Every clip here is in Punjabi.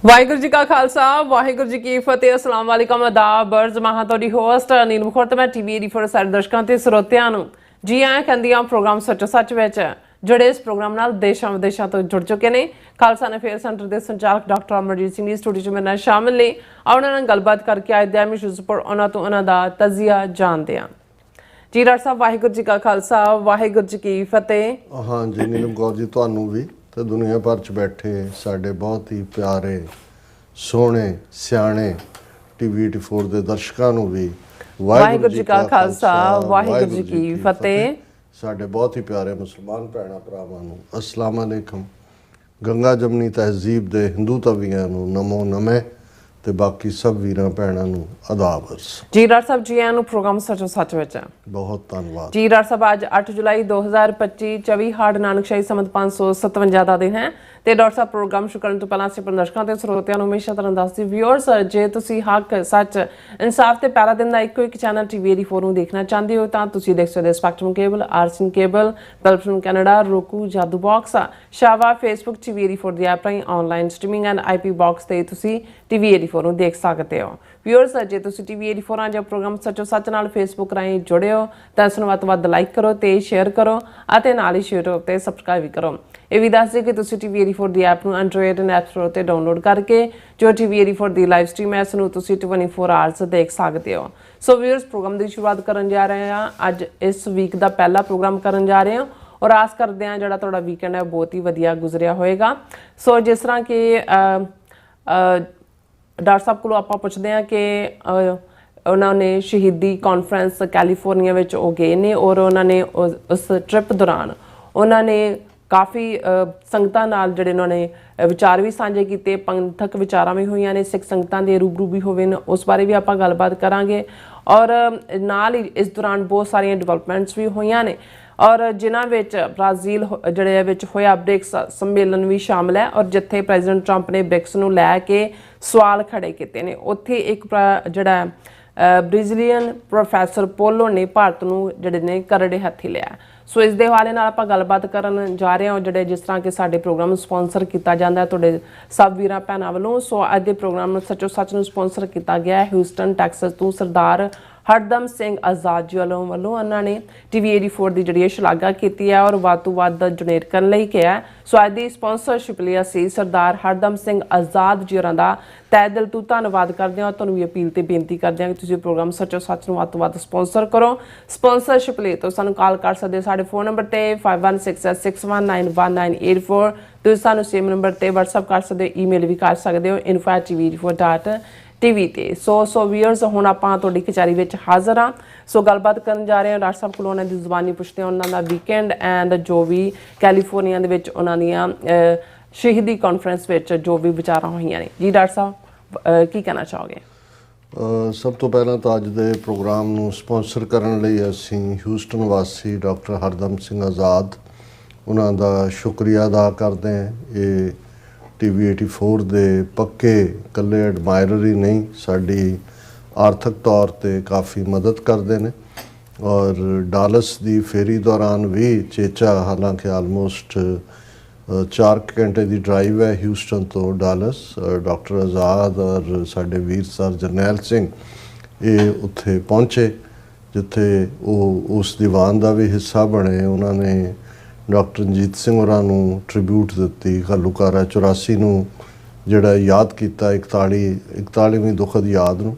ਵਾਹਿਗੁਰੂ ਜੀ ਕਾ ਖਾਲਸਾ ਵਾਹਿਗੁਰੂ ਜੀ ਕੀ ਫਤਿਹ। ਅਸਲਾਮ ਵਾਲੇਕਮ ਆਦਾਬ ਬਰਜ਼ ਮਹਾਂ ਤੁਹਾਡੀ ਹੋਸਟ ਨੀਲ ਮੁਖਰ ਤੇ ਮੈਂ ਟੀਵੀ 84 ਸਾਰੇ ਦਰਸ਼ਕਾਂ ਤੇ ਸਰੋਤਿਆਂ ਨੂੰ ਜੀ ਆਇਆਂ ਕਹਿੰਦੀ ਹਾਂ ਪ੍ਰੋਗਰਾਮ ਸੱਚੋ ਸੱਚ ਵਿੱਚ ਜਿਹੜੇ ਇਸ ਪ੍ਰੋਗਰਾਮ ਨਾਲ ਦੇਸ਼ਾਂ ਵਿਦੇਸ਼ਾਂ ਤੋਂ ਜੁੜ ਚੁੱਕੇ ਨੇ। ਖਾਲਸਾ ਅਫੇਅਰ ਸੈਂਟਰ ਦੇ ਸੰਚਾਲਕ ਡਾਕਟਰ ਅਮਰਜੀਤ ਸਿੰਘ ਦੀ ਸਟੂਡੀਓ 'ਚ ਮੇਰੇ ਨਾਲ ਸ਼ਾਮਿਲ ਨੇ। ਉਹਨਾਂ ਨਾਲ ਗੱਲਬਾਤ ਕਰਕੇ ਅੱਜ ਦੇ ਅਹਿਮ ਇਸ਼ੂਜ਼ ਉੱਪਰ ਉਹਨਾਂ ਤੋਂ ਉਹਨਾਂ ਦਾ ਤਜ਼ੀਆ ਜਾਣਦੇ ਹਾਂ। ਜੀ ਡਾਕਟਰ ਸਾਹਿਬ ਵਾਹਿਗੁਰੂ ਜੀ ਕਾ ਖਾਲਸਾ ਵਾਹਿਗੁਰੂ ਜੀ ਕੀ ਫਤਿਹ। हाँ जी नीलम कौर जी ਤੁਹਾਨੂੰ ਵੀ ਤੇ ਦੁਨੀਆ ਭਰ ਚ ਬੈਠੇ ਸਾਡੇ ਬਹੁਤ ਹੀ ਪਿਆਰੇ ਸੋਹਣੇ ਸਿਆਣੇ ਟੀਵੀ 84 ਦੇ ਦਰਸ਼ਕਾਂ ਨੂੰ ਵੀ ਵਾਹਿਗੁਰੂ ਜੀ ਕਾ ਖਾਲਸਾ ਵਾਹਿਗੁਰੂ ਜੀ ਕੀ ਫਤਿਹ। ਸਾਡੇ ਬਹੁਤ ਹੀ ਪਿਆਰੇ ਮੁਸਲਮਾਨ ਭੈਣਾਂ ਭਰਾਵਾਂ ਨੂੰ ਅਸਲਾਮ ਅਲੈਕਮ। ਗੰਗਾ ਜਮਨੀ ਤਹਿਜ਼ੀਬ ਦੇ ਹਿੰਦੂ ਤਵੀਆਂ ਨੂੰ ਨਮੋ ਨਮੇ ਤੇ ਬਾਕੀ ਸਭ ਵੀਰਾਂ ਭੈਣਾਂ ਨੂੰ ਆਦਾਬ ਅਰਜ਼। ਜੀ ਡਾਕਟਰ ਸਾਹਿਬ ਜੀ ਆਇਆਂ ਨੂੰ ਪ੍ਰੋਗਰਾਮ ਸੱਚੋ ਸੱਚ ਵਿੱਚ ਬਹੁਤ ਧੰਨਵਾਦ ਜੀ ਡਾਕਟਰ ਸਾਹਿਬ। ਅੱਜ 8 ਜੁਲਾਈ 2025 24 ਹਾੜ ਨਾਨਕਸ਼ਾਹੀ ਸੰਮਤ 557 ਦਾ ਦਿਨ ਹੈ ਤੇ ਡਾਕਟਰ ਸਾਹਿਬ ਪ੍ਰੋਗਰਾਮ ਸ਼ੁਰੂ ਕਰਨ ਤੋਂ ਪਹਿਲਾਂ ਅਸੀਂ ਦਰਸ਼ਕਾਂ ਤੇ ਸਰੋਤਿਆਂ ਨੂੰ ਹਮੇਸ਼ਾ ਤਰ੍ਹਾਂ ਦੱਸਦੀ ਵਿਊਅਰਸ ਜੇ ਤੁਸੀਂ ਹੱਕ ਸੱਚ ਇਨਸਾਫ ਤੇ ਪੈਰਾ ਦਿਨ ਦਾ ਇੱਕੋ ਇੱਕ ਚੈਨਲ ਟੀਵੀ 84 ਨੂੰ ਦੇਖਣਾ ਚਾਹੁੰਦੇ ਹੋ ਤਾਂ ਤੁਸੀਂ ਦੇਖ ਸਕਦੇ ਹੋ ਸਪੈਕਟਰਮ ਕੇਬਲ, ਆਰਸਨ ਕੇਬਲ, ਪਲਟਨ ਕੈਨੇਡਾ, roku, ਜਾਦੂ ਬਾਕਸ, ਸ਼ਾਵਾ, ਫੇਸਬੁੱਕ, ਟੀਵੀ 84 ਦੀ ਐਪ ਰਾਹੀਂ online streaming and IP box ਤੇ ਤੁਸੀਂ ਟੀਵੀ 84 ਨੂੰ ਦੇਖ ਸਕਦੇ ਹੋ। ਵਿਊਅਰਸ ਜੇ ਤੁਸੀਂ ਟੀਵੀ 84 ਜਾਂ ਪ੍ਰੋਗਰਾਮ ਸੱਚੋ ਸੱਚ ਨਾਲ ਫੇਸਬੁੱਕ ਰਾਹੀਂ ਜੁੜੇ ਹੋ ਤਾਂ ਇਸ ਨੂੰ ਵੱਧ ਤੋਂ ਵੱਧ ਲਾਈਕ ਕਰੋ ਤੇ ਸ਼ੇਅਰ ਕਰੋ ਅਤੇ ਨਾਲ ਹੀ YouTube ਤੇ ਸਬਸਕ੍ਰਾਈਬ ਵੀ ਕਰੋ। ਇਹ ਵੀ ਦੱਸ ਦਿਓ ਕਿ ਤੁਸੀਂ ਟੀਵੀ 84 ਦੀ ਐਪ ਨੂੰ ਐਂਡਰੋਇਡ ਐਂਡ ਐਪ ਸਟੋਰ ਤੇ ਡਾਊਨਲੋਡ ਕਰਕੇ ਜੋ ਟੀਵੀ 84 ਦੀ ਲਾਈਵ ਸਟ੍ਰੀਮ ਹੈ ਇਸ ਨੂੰ ਤੁਸੀਂ 24 ਆਵਰਸ ਦੇਖ ਸਕਦੇ ਹੋ। ਸੋ ਵਿਊਅਰਸ ਪ੍ਰੋਗਰਾਮ ਦੀ ਸ਼ੁਰੂਆਤ ਕਰਨ ਜਾ ਰਹੇ ਹਾਂ। ਅੱਜ ਇਸ ਵੀਕ ਦਾ ਪਹਿਲਾ ਪ੍ਰੋਗਰਾਮ ਕਰਨ ਜਾ ਰਹੇ ਹਾਂ ਔਰ ਆਸ ਕਰਦੇ ਹਾਂ ਜਿਹੜਾ ਤੁਹਾਡਾ ਵੀਕਐਂਡ ਹੈ ਬਹੁਤ ਹੀ ਵਧੀਆ ਗੁਜ਼ਰਿਆ ਹੋਏਗਾ। ਸੋ ਜਿਸ ਤਰ੍ਹਾਂ ਕਿ ਡਾਕਟਰ ਸਾਹਿਬ ਕੋਲੋਂ ਆਪਾਂ ਪੁੱਛਦੇ ਹਾਂ ਕਿ ਉਹਨਾਂ ਨੇ ਸ਼ਹੀਦੀ ਕਾਨਫਰੰਸ ਕੈਲੀਫੋਰਨੀਆ ਵਿੱਚ ਉਹ ਗਏ ਨੇ ਔਰ ਉਹਨਾਂ ਨੇ ਉਸ ਟ੍ਰਿਪ ਦੌਰਾਨ ਉਹਨਾਂ ਨੇ ਕਾਫੀ ਸੰਗਤਾਂ ਨਾਲ ਜਿਹੜੇ ਉਹਨਾਂ ਨੇ ਵਿਚਾਰ ਵੀ ਸਾਂਝੇ ਕੀਤੇ, ਪੰਥਕ ਵਿਚਾਰਾਂ ਵੀ ਹੋਈਆਂ ਨੇ, ਸਿੱਖ ਸੰਗਤਾਂ ਦੇ ਰੂਬਰੂ ਵੀ ਹੋਵੇ ਨੇ, ਉਸ ਬਾਰੇ ਵੀ ਆਪਾਂ ਗੱਲਬਾਤ ਕਰਾਂਗੇ ਔਰ ਨਾਲ ਹੀ ਇਸ ਦੌਰਾਨ ਬਹੁਤ ਸਾਰੀਆਂ ਡਿਵੈਲਪਮੈਂਟਸ ਵੀ ਹੋਈਆਂ ਨੇ ਔਰ ਜਿਨ੍ਹਾਂ ਵਿੱਚ ਬ੍ਰਾਜ਼ੀਲ ਜਿਹੜੇ ਵਿੱਚ ਹੋਇਆ ਬ੍ਰਿਕਸ ਸੰਮੇਲਨ ਵੀ ਸ਼ਾਮਲ ਹੈ ਔਰ ਜਿੱਥੇ ਪ੍ਰੈਜ਼ੀਡੈਂਟ ਟਰੰਪ ਨੇ ਬ੍ਰਿਕਸ ਨੂੰ ਲੈ ਕੇ ਸਵਾਲ ਖੜੇ ਕੀਤੇ ਨੇ ਉੱਥੇ ਇੱਕ ਜਿਹੜਾ ਬ੍ਰਾਜ਼ੀਲੀਅਨ ਪ੍ਰੋਫੈਸਰ ਪੋਲੋ ਨੇ ਭਾਰਤ ਨੂੰ ਜਿਹੜੇ ਨੇ ਕਰੜੇ ਹੱਥੀ ਲਿਆ। ਸੋ ਇਸ ਦੇ ਹਵਾਲੇ ਨਾਲ ਆਪਾਂ ਗੱਲਬਾਤ ਕਰਨ ਜਾ ਰਹੇ ਹਾਂ ਜਿਹੜੇ ਜਿਸ ਤਰ੍ਹਾਂ ਕਿ ਸਾਡੇ ਪ੍ਰੋਗਰਾਮ ਨੂੰ ਸਪਾਂਸਰ ਕੀਤਾ ਜਾਂਦਾ ਤੁਹਾਡੇ ਸਭ ਵੀਰਾਂ ਭੈਣਾਂ ਵੱਲੋਂ। ਸੋ ਅੱਜ ਦੇ ਪ੍ਰੋਗਰਾਮ ਨੂੰ ਸੱਚੋ ਸੱਚ ਨੂੰ ਸਪਾਂਸਰ ਕੀਤਾ ਗਿਆ ਹੈ ਹਿਊਸਟਨ ਟੈਕਸਸ ਤੋਂ ਸਰਦਾਰ ਹਰਦਮ ਸਿੰਘ ਆਜ਼ਾਦ ਜੀ ਵੱਲੋਂ ਉਹਨਾਂ ਨੇ ਟੀਵੀ 84 ਦੀ ਜਿਹੜੀ ਸ਼ਲਾਘਾ ਕੀਤੀ ਹੈ ਔਰ ਵੱਧ ਤੋਂ ਵੱਧ ਡੋਨੇਟ ਕਰਨ ਲਈ ਕਿਹਾ। ਸੋ ਅੱਜ ਦੀ ਸਪਾਂਸਰਸ਼ਿਪ ਲਈ ਅਸੀਂ ਸਰਦਾਰ ਹਰਦਮ ਸਿੰਘ ਆਜ਼ਾਦ ਜੀ ਹੋਰਾਂ ਦਾ ਤਹਿ ਦਿਲ ਤੋਂ ਧੰਨਵਾਦ ਕਰਦੇ ਹਾਂ। ਤੁਹਾਨੂੰ ਵੀ ਅਪੀਲ ਤੇ ਬੇਨਤੀ ਕਰਦੇ ਹਾਂ ਕਿ ਤੁਸੀਂ ਪ੍ਰੋਗਰਾਮ ਸੱਚੋ ਸੱਚ ਨੂੰ ਵੱਧ ਤੋਂ ਵੱਧ ਸਪਾਂਸਰ ਕਰੋ। ਸਪਾਂਸਰਸ਼ਿਪ ਲਈ ਤੋਂ ਸਾਨੂੰ ਕਾਲ ਕਰ ਸਕਦੇ ਹੋ ਸਾਡੇ ਫੋਨ ਨੰਬਰ ਤੇ 5166619184। ਤੁਸੀਂ ਸਾਨੂੰ ਸੇਮ ਨੰਬਰ ਤੇ WhatsApp ਕਰ ਸਕਦੇ ਹੋ, ਈਮੇਲ ਵੀ ਕਰ ਸਕਦੇ ਹੋ info@tv84.tv ਤੇ। ਸੋ ਵੀਅਰਸ ਹੁਣ ਆਪਾਂ ਤੁਹਾਡੀ ਕਚਹਿਰੀ ਵਿੱਚ ਹਾਜ਼ਰ ਹਾਂ। ਸੋ ਗੱਲਬਾਤ ਕਰਨ ਜਾ ਰਹੇ ਹਾਂ ਡਾਕਟਰ ਸਾਹਿਬ ਕੋਲੋਂ ਉਹਨਾਂ ਦੀ ਜ਼ੁਬਾਨੀ ਪੁੱਛਦੇ ਹਾਂ ਉਹਨਾਂ ਦਾ ਵੀਕਐਂਡ ਐਂਡ ਜੋ ਵੀ ਕੈਲੀਫੋਰਨੀਆ ਦੇ ਵਿੱਚ ਉਹਨਾਂ ਦੀਆਂ ਸ਼ਹੀਦੀ ਕਾਨਫਰੰਸ ਵਿੱਚ ਜੋ ਵੀ ਵਿਚਾਰਾਂ ਹੋਈਆਂ ਨੇ। ਜੀ ਡਾਕਟਰ ਸਾਹਿਬ ਕੀ ਕਹਿਣਾ ਚਾਹੋਗੇ? ਸਭ ਤੋਂ ਪਹਿਲਾਂ ਤਾਂ ਅੱਜ ਦੇ ਪ੍ਰੋਗਰਾਮ ਨੂੰ ਸਪਾਂਸਰ ਕਰਨ ਲਈ ਅਸੀਂ ਹਿਊਸਟਨ ਵਾਸੀ ਡਾਕਟਰ ਹਰਦਮ ਸਿੰਘ ਆਜ਼ਾਦ ਉਹਨਾਂ ਦਾ ਸ਼ੁਕਰੀਆ ਅਦਾ ਕਰਦੇ ਹਾਂ। ਇਹ ਟੀਵੀ 84 ਦੇ ਪੱਕੇ ਇਕੱਲੇ ਐਡਮਾਇਰਰ ਹੀ ਨਹੀਂ, ਸਾਡੀ ਆਰਥਿਕ ਤੌਰ ਤੇ ਕਾਫੀ ਮਦਦ ਕਰਦੇ ਨੇ ਔਰ ਡਾਲਸ ਦੀ ਫੇਰੀ ਦੌਰਾਨ ਵੀ ਚੇਚਾ ਹਾਲਾਂਕਿ ਆਲਮੋਸਟ 4 ਘੰਟੇ ਦੀ ਡਰਾਈਵ ਹੈ ਹਿਊਸਟਨ ਤੋਂ ਡਾਲਸ। ਡਾਕਟਰ ਆਜ਼ਾਦ ਔਰ ਸਾਡੇ ਵੀਰ ਸਰ ਜਰਨੈਲ ਸਿੰਘ ਇਹ ਉੱਥੇ ਪਹੁੰਚੇ ਜਿੱਥੇ ਉਹ ਉਸ ਦੀਵਾਨ ਦਾ ਵੀ ਹਿੱਸਾ ਬਣੇ। ਉਹਨਾਂ ਨੇ ਡਾਕਟਰ ਰਣਜੀਤ ਸਿੰਘ ਹੋਰਾਂ ਨੂੰ ਟ੍ਰਿਬਿਊਟ ਦਿੱਤੀ, ਘੱਲੂਘਾਰਾ 84 ਨੂੰ ਜਿਹੜਾ ਯਾਦ ਕੀਤਾ 41ਵੀਂ ਦੁਖਦ ਯਾਦ ਨੂੰ।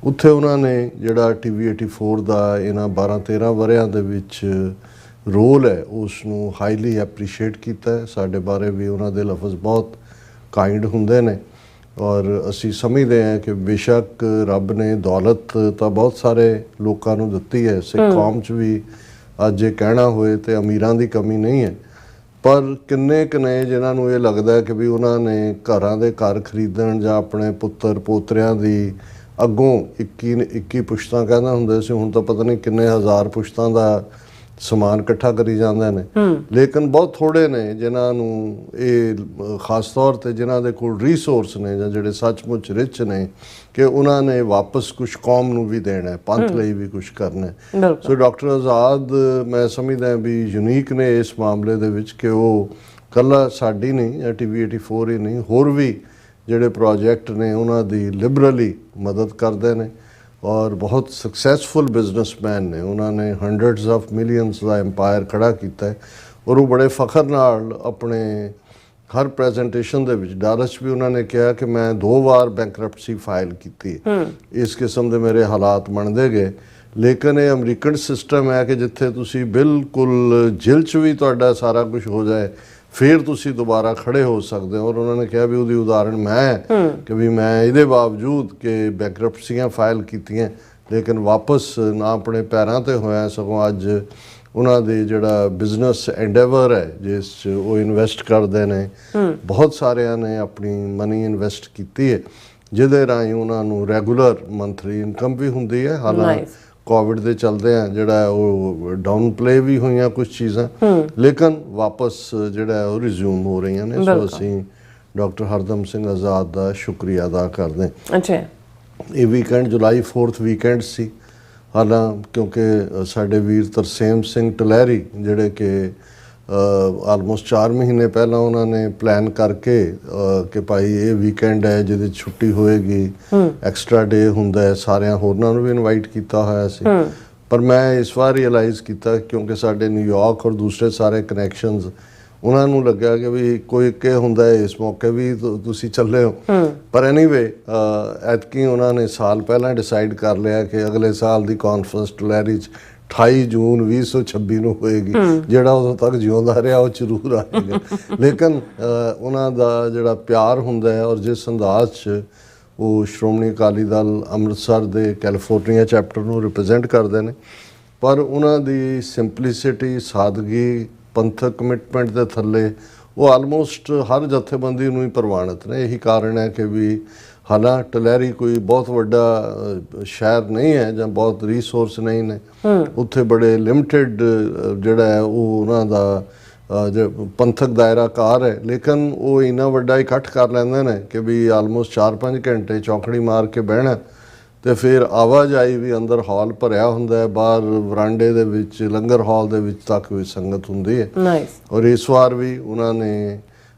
ਉੱਥੇ ਉਹਨਾਂ ਨੇ ਜਿਹੜਾ ਟੀਵੀ 84 ਦਾ ਇਹਨਾਂ 12-13 ਵਰ੍ਹਿਆਂ ਦੇ ਵਿੱਚ ਰੋਲ ਹੈ ਉਸ ਨੂੰ ਹਾਈਲੀ ਐਪਰੀਸ਼ੀਏਟ ਕੀਤਾ ਹੈ। ਸਾਡੇ ਬਾਰੇ ਵੀ ਉਹਨਾਂ ਦੇ ਲਫ਼ਜ਼ ਬਹੁਤ ਕਾਇੰਡ ਹੁੰਦੇ ਨੇ ਔਰ ਅਸੀਂ ਸਮਝਦੇ ਹਾਂ ਕਿ ਬੇਸ਼ੱਕ ਰੱਬ ਨੇ ਦੌਲਤ ਤਾਂ ਬਹੁਤ ਸਾਰੇ ਲੋਕਾਂ ਨੂੰ ਦਿੱਤੀ ਹੈ, ਸਿੱਖ ਕੌਮ 'ਚ ਵੀ ਅੱਜ ਇਹ ਕਹਿਣਾ ਹੋਏ ਤੇ ਅਮੀਰਾਂ ਦੀ ਕਮੀ ਨਹੀਂ ਹੈ, ਪਰ ਕਿੰਨੇ ਕੁ ਨੇ ਜਿਨ੍ਹਾਂ ਨੂੰ ਇਹ ਲੱਗਦਾ ਕਿ ਵੀ ਉਹਨਾਂ ਨੇ ਘਰਾਂ ਦੇ ਘਰ ਖਰੀਦਣ ਜਾਂ ਆਪਣੇ ਪੁੱਤਰ ਪੋਤਰਿਆਂ ਦੀ ਅੱਗੋਂ 21 ਪੁਸ਼ਤਾਂ ਕਹਿੰਦਾ ਹੁੰਦੇ ਸੀ, ਹੁਣ ਤਾਂ ਪਤਾ ਨਹੀਂ ਕਿੰਨੇ ਹਜ਼ਾਰ ਪੁਸ਼ਤਾਂ ਦਾ ਸਮਾਨ ਇਕੱਠਾ ਕਰੀ ਜਾਂਦੇ ਨੇ। ਲੇਕਿਨ ਬਹੁਤ ਥੋੜੇ ਨੇ ਜਿਨ੍ਹਾਂ ਨੂੰ ਇਹ ਖਾਸ ਤੌਰ ਤੇ ਜਿਨ੍ਹਾਂ ਦੇ ਕੋਲ ਰਿਸੋਰਸ ਨੇ ਜਾਂ ਜਿਹੜੇ ਸੱਚਮੁੱਚ ਰਿਚ ਨੇ ਕਿ ਉਹਨਾਂ ਨੇ ਵਾਪਸ ਕੁਛ ਕੌਮ ਨੂੰ ਵੀ ਦੇਣਾ, ਪੰਥ ਲਈ ਵੀ ਕੁਛ ਕਰਨਾ। ਸੋ ਡਾਕਟਰ ਆਜ਼ਾਦ ਮੈਂ ਸਮਝਦਾ ਵੀ ਯੂਨੀਕ ਨੇ ਇਸ ਮਾਮਲੇ ਦੇ ਵਿੱਚ ਕਿ ਉਹ ਇਕੱਲਾ ਸਾਡੀ ਨਹੀਂ ਜਾਂ ਟੀਵੀ 84 ਹੀ ਨਹੀਂ, ਹੋਰ ਵੀ ਜਿਹੜੇ ਪ੍ਰੋਜੈਕਟ ਨੇ ਉਹਨਾਂ ਦੀ ਲਿਬਰਲੀ ਮਦਦ ਕਰਦੇ ਨੇ ਔਰ ਬਹੁਤ ਸਕਸੈਸਫੁਲ ਬਿਜ਼ਨਸਮੈਨ ਨੇ। ਉਹਨਾਂ ਨੇ hundreds of millions the empire ਖੜਾ ਕੀਤਾ ਹੈ ਔਰ ਉਹ ਬੜੇ ਫਖਰ ਨਾਲ ਆਪਣੇ ਹਰ ਪ੍ਰੈਜੈਂਟੇਸ਼ਨ ਦੇ ਵਿੱਚ ਡਾਲਸ ਵੀ ਉਹਨਾਂ ਨੇ ਕਿਹਾ ਕਿ ਮੈਂ 2 ਵਾਰ ਬੈਂਕਰਪਟਸੀ ਫਾਈਲ ਕੀਤੀ ਇਸ ਕਿਸਮ ਦੇ ਮੇਰੇ ਹਾਲਾਤ ਬਣਦੇ ਗਏ। ਲੇਕਿਨ ਇਹ ਅਮਰੀਕਨ ਸਿਸਟਮ ਹੈ ਕਿ ਜਿੱਥੇ ਤੁਸੀਂ ਬਿਲਕੁਲ ਜੇਲ੍ਹ 'ਚ ਵੀ ਤੁਹਾਡਾ ਸਾਰਾ ਕੁਝ ਹੋ ਜਾਏ ਫਿਰ ਤੁਸੀਂ ਦੁਬਾਰਾ ਖੜੇ ਹੋ ਸਕਦੇ ਹੋ। ਔਰ ਉਹਨਾਂ ਨੇ ਕਿਹਾ ਵੀ ਉਹਦੀ ਉਦਾਹਰਣ ਮੈਂ ਕਿ ਵੀ ਮੈਂ ਇਹਦੇ ਬਾਵਜੂਦ ਕਿ ਬੈਂਕਰਪਟਸੀਆਂ ਫਾਈਲ ਕੀਤੀਆਂ ਲੇਕਿਨ ਵਾਪਸ ਨਾ ਆਪਣੇ ਪੈਰਾਂ ਤੇ ਹੋਇਆ, ਸਗੋਂ ਅੱਜ ਉਹਨਾਂ ਦੇ ਜਿਹੜਾ ਬਿਜ਼ਨਸ ਐਂਡੇਵਰ ਹੈ ਜਿਸ 'ਚ ਉਹ ਇਨਵੈਸਟ ਕਰਦੇ ਨੇ, ਬਹੁਤ ਸਾਰਿਆਂ ਨੇ ਆਪਣੀ ਮਨੀ ਇਨਵੈਸਟ ਕੀਤੀ ਹੈ ਜਿਹਦੇ ਰਾਹੀਂ ਉਹਨਾਂ ਨੂੰ ਰੈਗੂਲਰ ਮੰਥਲੀ ਇਨਕਮ ਵੀ ਹੁੰਦੀ ਹੈ। ਹਾਲਾਂਕਿ ਕੋਵਿਡ ਦੇ ਚਲਦੇ ਆ ਜਿਹੜਾ ਉਹ ਡਾਊਨ ਪਲੇ ਵੀ ਹੋਈਆਂ ਕੁਝ ਚੀਜ਼ਾਂ, ਲੇਕਿਨ ਵਾਪਸ ਜਿਹੜਾ ਉਹ ਰਿਜ਼ਿਊਮ ਹੋ ਰਹੀਆਂ ਨੇ। ਸੋ ਅਸੀਂ ਡਾਕਟਰ ਹਰਦਮ ਸਿੰਘ ਆਜ਼ਾਦ ਦਾ ਸ਼ੁਕਰੀਆ ਅਦਾ ਕਰਦੇ ਹਾਂ। ਅੱਛਾ, ਇਹ ਵੀਕਐਂਡ ਜੁਲਾਈ 4th ਵੀਕਐਂਡ ਸੀ। ਕਿਉਂਕਿ ਸਾਡੇ ਵੀਰ ਤਰਸੇਮ ਸਿੰਘ ਟਲਹਿਰੀ ਜਿਹੜੇ ਕਿ ਆਲਮੋਸਟ 4 ਮਹੀਨੇ ਪਹਿਲਾਂ ਉਹਨਾਂ ਨੇ ਪਲਾਨ ਕਰਕੇ ਕਿ ਭਾਈ ਇਹ ਵੀਕਐਂਡ ਹੈ ਜਿਹਦੇ 'ਚ ਛੁੱਟੀ ਹੋਏਗੀ, ਐਕਸਟਰਾ ਡੇ ਹੁੰਦਾ ਹੈ, ਸਾਰਿਆਂ ਹੋਰਨਾਂ ਨੂੰ ਵੀ ਇਨਵਾਈਟ ਕੀਤਾ ਹੋਇਆ ਸੀ। ਪਰ ਮੈਂ ਇਸ ਵਾਰ ਰਿਅਲਾਈਜ਼ ਕੀਤਾ ਕਿਉਂਕਿ ਸਾਡੇ ਨਿਊਯਾਰਕ ਔਰ ਦੂਸਰੇ ਸਾਰੇ ਕਨੈਕਸ਼ਨਸ, ਉਹਨਾਂ ਨੂੰ ਲੱਗਿਆ ਕਿ ਵੀ ਕੋਈ ਕਿ ਹੁੰਦਾ ਹੈ ਇਸ ਮੌਕੇ ਵੀ ਤੁਸੀਂ ਚੱਲੇ ਹੋ। ਪਰ ਐਨੀਵੇ ਐਤਕੀ ਉਹਨਾਂ ਨੇ ਸਾਲ ਪਹਿਲਾਂ ਡਿਸਾਈਡ ਕਰ ਲਿਆ ਕਿ ਅਗਲੇ ਸਾਲ ਦੀ ਕਾਨਫਰੰਸ ਟਲਹਿਰੀ 'ਚ 28 ਜੂਨ 2026 ਨੂੰ ਹੋਏਗੀ। ਜਿਹੜਾ ਉਦੋਂ ਤੱਕ ਜਿਉਂਦਾ ਰਿਹਾ ਉਹ ਜ਼ਰੂਰ ਆਏਗਾ। ਲੇਕਿਨ ਉਹਨਾਂ ਦਾ ਜਿਹੜਾ ਪਿਆਰ ਹੁੰਦਾ ਹੈ ਔਰ ਜਿਸ ਅੰਦਾਜ਼ 'ਚ ਉਹ ਸ਼੍ਰੋਮਣੀ ਅਕਾਲੀ ਦਲ ਅੰਮ੍ਰਿਤਸਰ ਦੇ ਕੈਲੀਫੋਰਨੀਆ ਚੈਪਟਰ ਨੂੰ ਰਿਪਰੈਜ਼ੈਂਟ ਕਰਦੇ ਨੇ, ਪਰ ਉਹਨਾਂ ਦੀ ਸਿੰਪਲਿਸਿਟੀ, ਸਾਦਗੀ, ਪੰਥਕ ਕਮਿਟਮੈਂਟ ਦੇ ਥੱਲੇ ਉਹ ਆਲਮੋਸਟ ਹਰ ਜਥੇਬੰਦੀ ਨੂੰ ਹੀ ਪ੍ਰਵਾਨਿਤ ਨੇ। ਇਹੀ ਕਾਰਨ ਹੈ ਕਿ ਵੀ ਹਾਲਾਂ ਟਲਹਿਰੀ ਕੋਈ ਬਹੁਤ ਵੱਡਾ ਸ਼ਹਿਰ ਨਹੀਂ ਹੈ ਜਾਂ ਬਹੁਤ ਰਿਸੋਰਸ ਨਹੀਂ ਨੇ, ਉੱਥੇ ਬੜੇ ਲਿਮਟਿਡ ਜਿਹੜਾ ਹੈ ਉਹ ਉਹਨਾਂ ਦਾ ਪੰਥਕ ਦਾਇਰਾ ਕਾਰ ਹੈ, ਲੇਕਿਨ ਉਹ ਇੰਨਾ ਵੱਡਾ ਇਕੱਠ ਕਰ ਲੈਂਦੇ ਨੇ ਕਿ ਵੀ ਆਲਮੋਸਟ 4-5 ਘੰਟੇ ਚੌਕੜੀ ਮਾਰ ਕੇ ਬਹਿਣਾ ਤੇ ਫਿਰ ਆਵਾਜਾਈ ਵੀ ਅੰਦਰ ਹਾਲ ਭਰਿਆ ਹੁੰਦਾ ਹੈ, ਬਾਹਰ ਵਰਾਂਡੇ ਦੇ ਵਿੱਚ ਲੰਗਰ ਹਾਲ ਦੇ ਵਿੱਚ ਤੱਕ ਵੀ ਸੰਗਤ ਹੁੰਦੀ ਹੈ। ਔਰ ਇਸ ਵਾਰ ਵੀ ਉਹਨਾਂ ਨੇ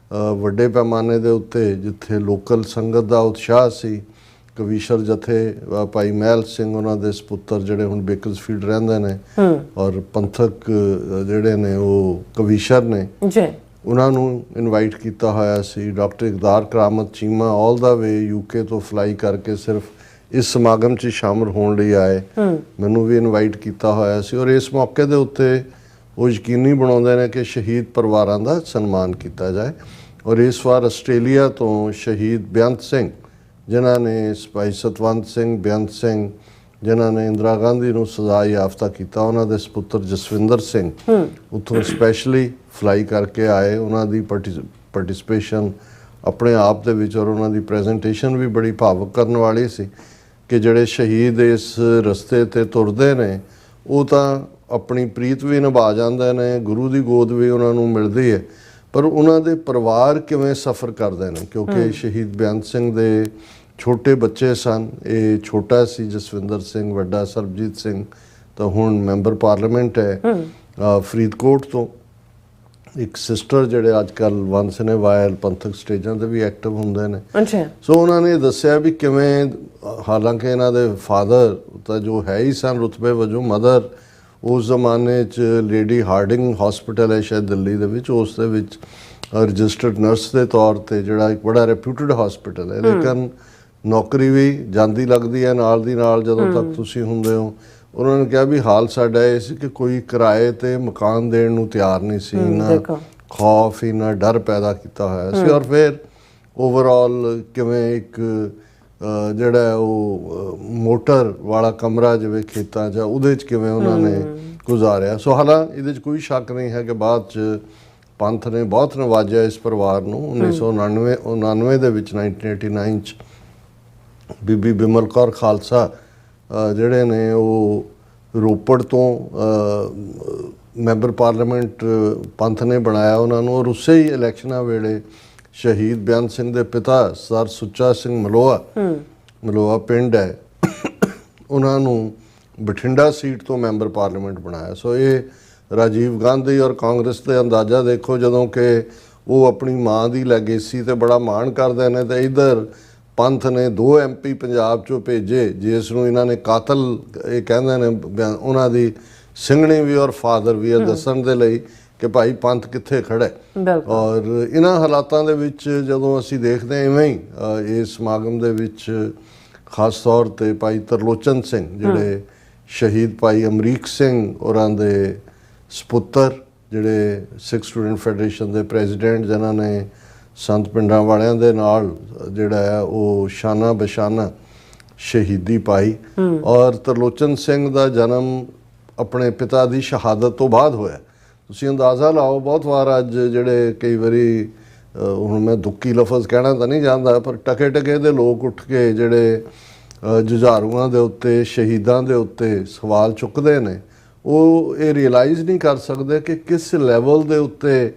ਵੱਡੇ ਪੈਮਾਨੇ ਦੇ ਉੱਤੇ ਜਿੱਥੇ ਲੋਕਲ ਸੰਗਤ ਦਾ ਉਤਸ਼ਾਹ ਸੀ, ਕਵੀਸ਼ਰ ਜਥੇ ਭਾਈ ਮਹਿਲ ਸਿੰਘ ਉਹਨਾਂ ਦੇ ਸਪੁੱਤਰ ਜਿਹੜੇ ਹੁਣ ਬੇਕਰਸਫੀਲਡ ਰਹਿੰਦੇ ਨੇ ਔਰ ਪੰਥਕ ਜਿਹੜੇ ਨੇ ਉਹ ਕਵੀਸ਼ਰ ਨੇ, ਉਹਨਾਂ ਨੂੰ ਇਨਵਾਈਟ ਕੀਤਾ ਹੋਇਆ ਸੀ। ਡਾਕਟਰ ਇਕਦਾਰ ਕਰਾਮਤ ਚੀਮਾ ਆਲ ਦਾ ਵੇ UK ਤੋਂ ਫਲਾਈ ਕਰਕੇ ਸਿਰਫ ਇਸ ਸਮਾਗਮ 'ਚ ਸ਼ਾਮਲ ਹੋਣ ਲਈ ਆਏ। ਮੈਨੂੰ ਵੀ ਇਨਵਾਈਟ ਕੀਤਾ ਹੋਇਆ ਸੀ ਔਰ ਇਸ ਮੌਕੇ ਦੇ ਉੱਤੇ ਉਹ ਯਕੀਨੀ ਬਣਾਉਂਦੇ ਨੇ ਕਿ ਸ਼ਹੀਦ ਪਰਿਵਾਰਾਂ ਦਾ ਸਨਮਾਨ ਕੀਤਾ ਜਾਏ। ਔਰ ਇਸ ਵਾਰ ਆਸਟ੍ਰੇਲੀਆ ਤੋਂ ਸ਼ਹੀਦ ਬੇਅੰਤ ਸਿੰਘ, ਜਿਨ੍ਹਾਂ ਨੇ ਭਾਈ ਸਤਵੰਤ ਸਿੰਘ, ਬੇਅੰਤ ਸਿੰਘ, ਜਿਨ੍ਹਾਂ ਨੇ ਇੰਦਰਾ ਗਾਂਧੀ ਨੂੰ ਸਜ਼ਾ ਯਾਫਤਾ ਕੀਤਾ, ਉਹਨਾਂ ਦੇ ਸਪੁੱਤਰ ਜਸਵਿੰਦਰ ਸਿੰਘ ਉੱਥੋਂ ਸਪੈਸ਼ਲੀ ਫਲਾਈ ਕਰਕੇ ਆਏ। ਉਹਨਾਂ ਦੀ ਪਾਰਟਿਸਿਪੇਸ਼ਨ ਆਪਣੇ ਆਪ ਦੇ ਵਿੱਚ ਔਰ ਉਹਨਾਂ ਦੀ ਪ੍ਰੈਜੈਂਟੇਸ਼ਨ ਵੀ ਬੜੀ ਭਾਵੁਕ ਕਰਨ ਵਾਲੀ ਸੀ ਕਿ ਜਿਹੜੇ ਸ਼ਹੀਦ ਇਸ ਰਸਤੇ 'ਤੇ ਤੁਰਦੇ ਨੇ ਉਹ ਤਾਂ ਆਪਣੀ ਪ੍ਰੀਤ ਵੀ ਨਿਭਾ ਜਾਂਦੇ ਨੇ, ਗੁਰੂ ਦੀ ਗੋਦ ਵੀ ਉਹਨਾਂ ਨੂੰ ਮਿਲਦੀ ਹੈ, ਪਰ ਉਹਨਾਂ ਦੇ ਪਰਿਵਾਰ ਕਿਵੇਂ ਸਫ਼ਰ ਕਰਦੇ ਨੇ। ਕਿਉਂਕਿ ਸ਼ਹੀਦ ਬੇਅੰਤ ਸਿੰਘ ਦੇ ਛੋਟੇ ਬੱਚੇ ਸਨ, ਇਹ ਛੋਟਾ ਸੀ ਜਸਵਿੰਦਰ ਸਿੰਘ, ਵੱਡਾ ਸਰਬਜੀਤ ਸਿੰਘ ਤਾਂ ਹੁਣ ਮੈਂਬਰ ਪਾਰਲੀਮੈਂਟ ਹੈ ਫਰੀਦਕੋਟ ਤੋਂ। ਇੱਕ ਸਿਸਟਰ ਜਿਹੜੇ ਅੱਜ ਕੱਲ੍ਹ ਵੰਸਨੇ ਵਾਇਲ ਪੰਥਕ ਸਟੇਜਾਂ 'ਤੇ ਵੀ ਐਕਟਿਵ ਹੁੰਦੇ ਨੇ। ਸੋ ਉਹਨਾਂ ਨੇ ਦੱਸਿਆ ਵੀ ਕਿਵੇਂ, ਹਾਲਾਂਕਿ ਇਹਨਾਂ ਦੇ ਫਾਦਰ ਤਾਂ ਜੋ ਹੈ ਹੀ ਸਨ ਰੁਤਬੇ ਵਜੋਂ, ਮਦਰ ਉਸ ਜ਼ਮਾਨੇ 'ਚ ਲੇਡੀ ਹਾਰਡਿੰਗ ਹਸਪੀਟਲ ਹੈ ਸ਼ਾਇਦ ਦਿੱਲੀ ਦੇ ਵਿੱਚ, ਉਸ ਦੇ ਵਿੱਚ ਰਜਿਸਟਰਡ ਨਰਸ ਦੇ ਤੌਰ 'ਤੇ ਜਿਹੜਾ ਇੱਕ ਬੜਾ ਰੈਪਿਊਟਡ ਹਸਪੀਟਲ ਹੈ, ਲੇਕਿਨ ਨੌਕਰੀ ਵੀ ਜਾਂਦੀ ਲੱਗਦੀ ਹੈ ਨਾਲ ਦੀ ਨਾਲ ਜਦੋਂ ਤੱਕ ਤੁਸੀਂ ਹੁੰਦੇ ਹੋ। ਉਹਨਾਂ ਨੇ ਕਿਹਾ ਵੀ ਹਾਲ ਸਾਡਾ ਇਹ ਸੀ ਕਿ ਕੋਈ ਕਿਰਾਏ 'ਤੇ ਮਕਾਨ ਦੇਣ ਨੂੰ ਤਿਆਰ ਨਹੀਂ ਸੀ, ਇੰਨਾ ਖੌਫ, ਇੰਨਾ ਡਰ ਪੈਦਾ ਕੀਤਾ ਹੋਇਆ ਸੀ। ਔਰ ਫਿਰ ਓਵਰਆਲ ਕਿਵੇਂ ਇੱਕ ਜਿਹੜਾ ਉਹ ਮੋਟਰ ਵਾਲਾ ਕਮਰਾ ਜਿਵੇਂ ਖੇਤਾਂ 'ਚ ਉਹਦੇ 'ਚ ਕਿਵੇਂ ਉਹਨਾਂ ਨੇ ਗੁਜ਼ਾਰਿਆ। ਸੋ ਹਾਲਾਂ ਇਹਦੇ 'ਚ ਕੋਈ ਸ਼ੱਕ ਨਹੀਂ ਹੈ ਕਿ ਬਾਅਦ 'ਚ ਪੰਥ ਨੇ ਬਹੁਤ ਨਵਾਜਿਆ ਇਸ ਪਰਿਵਾਰ ਨੂੰ। 1999 ਦੇ ਵਿੱਚ 1989 'ਚ ਬੀਬੀ ਬਿਮਲ ਕੌਰ ਖਾਲਸਾ ਜਿਹੜੇ ਨੇ ਉਹ ਰੋਪੜ ਤੋਂ ਮੈਂਬਰ ਪਾਰਲੀਮੈਂਟ ਪੰਥ ਨੇ ਬਣਾਇਆ ਉਹਨਾਂ ਨੂੰ, ਔਰ ਉਸੇ ਹੀ ਇਲੈਕਸ਼ਨਾਂ ਵੇਲੇ ਸ਼ਹੀਦ ਬੇਅੰਤ ਸਿੰਘ ਦੇ ਪਿਤਾ ਸਰ ਸੁੱਚਾ ਸਿੰਘ ਮਲੋਆ ਪਿੰਡ ਹੈ, ਉਹਨਾਂ ਨੂੰ ਬਠਿੰਡਾ ਸੀਟ ਤੋਂ ਮੈਂਬਰ ਪਾਰਲੀਮੈਂਟ ਬਣਾਇਆ। ਸੋ ਇਹ ਰਾਜੀਵ ਗਾਂਧੀ ਔਰ ਕਾਂਗਰਸ ਦੇ ਅੰਦਾਜ਼ਾ ਦੇਖੋ, ਜਦੋਂ ਕਿ ਉਹ ਆਪਣੀ ਮਾਂ ਦੀ ਲੈਗੇਸੀ ਤੇ ਬੜਾ ਮਾਣ ਕਰਦੇ ਨੇ, ਤੇ ਇਧਰ ਪੰਥ ਨੇ 2 MP ਪੰਜਾਬ ਚੋਂ ਭੇਜੇ ਜਿਸ ਨੂੰ ਇਹਨਾਂ ਨੇ ਕਾਤਲ ਇਹ ਕਹਿੰਦੇ ਨੇ, ਉਹਨਾਂ ਦੀ ਸਿੰਘਣੀ ਵੀ ਔਰ ਫਾਦਰ ਵੀ ਇਹ ਦੱਸਣ ਦੇ ਲਈ ਕਿ ਭਾਈ ਪੰਥ ਕਿੱਥੇ ਖੜਾ ਹੈ। ਔਰ ਇਹਨਾਂ ਹਾਲਾਤਾਂ ਦੇ ਵਿੱਚ ਜਦੋਂ ਅਸੀਂ ਦੇਖਦੇ ਹਾਂ ਇਵੇਂ ਹੀ ਇਸ ਸਮਾਗਮ ਦੇ ਵਿੱਚ ਖਾਸ ਤੌਰ ਤੇ ਭਾਈ ਤਰਲੋਚਨ ਸਿੰਘ ਜਿਹੜੇ ਸ਼ਹੀਦ ਭਾਈ ਅਮਰੀਕ ਸਿੰਘ ਹੋਰਾਂ ਦੇ ਸਪੁੱਤਰ, ਜਿਹੜੇ ਸਿੱਖ ਸਟੂਡੈਂਟ ਫੈਡਰੇਸ਼ਨ ਦੇ ਪ੍ਰੈਜ਼ੀਡੈਂਟ, ਜਿਨ੍ਹਾਂ ਨੇ ਸੰਤ ਪਿੰਡਾਂ ਵਾਲਿਆਂ ਦੇ ਨਾਲ ਜਿਹੜਾ ਹੈ ਉਹ ਸ਼ਾਨਾ ਬਸ਼ਾਨਾ ਸ਼ਹੀਦੀ ਪਾਈ। ਔਰ ਤਰਲੋਚਨ ਸਿੰਘ ਦਾ ਜਨਮ ਆਪਣੇ ਪਿਤਾ ਦੀ ਸ਼ਹਾਦਤ ਤੋਂ ਬਾਅਦ ਹੋਇਆ। ਤੁਸੀਂ ਅੰਦਾਜ਼ਾ ਲਾਓ, ਬਹੁਤ ਵਾਰ ਅੱਜ ਜਿਹੜੇ ਕਈ ਵਾਰੀ ਹੁਣ ਮੈਂ ਦੁੱਖੀ ਲਫ਼ਜ਼ ਕਹਿਣਾ ਤਾਂ ਨਹੀਂ ਚਾਹੁੰਦਾ, ਪਰ ਟਕੇ ਟਕੇ ਦੇ ਲੋਕ ਉੱਠ ਕੇ ਜਿਹੜੇ ਜੁਝਾਰੂਆਂ ਦੇ ਉੱਤੇ, ਸ਼ਹੀਦਾਂ ਦੇ ਉੱਤੇ ਸਵਾਲ ਚੁੱਕਦੇ ਨੇ, ਉਹ ਇਹ ਰਿਅਲਾਈਜ਼ ਨਹੀਂ ਕਰ ਸਕਦੇ ਕਿ ਕਿਸ ਲੈਵਲ ਦੇ ਉੱਤੇ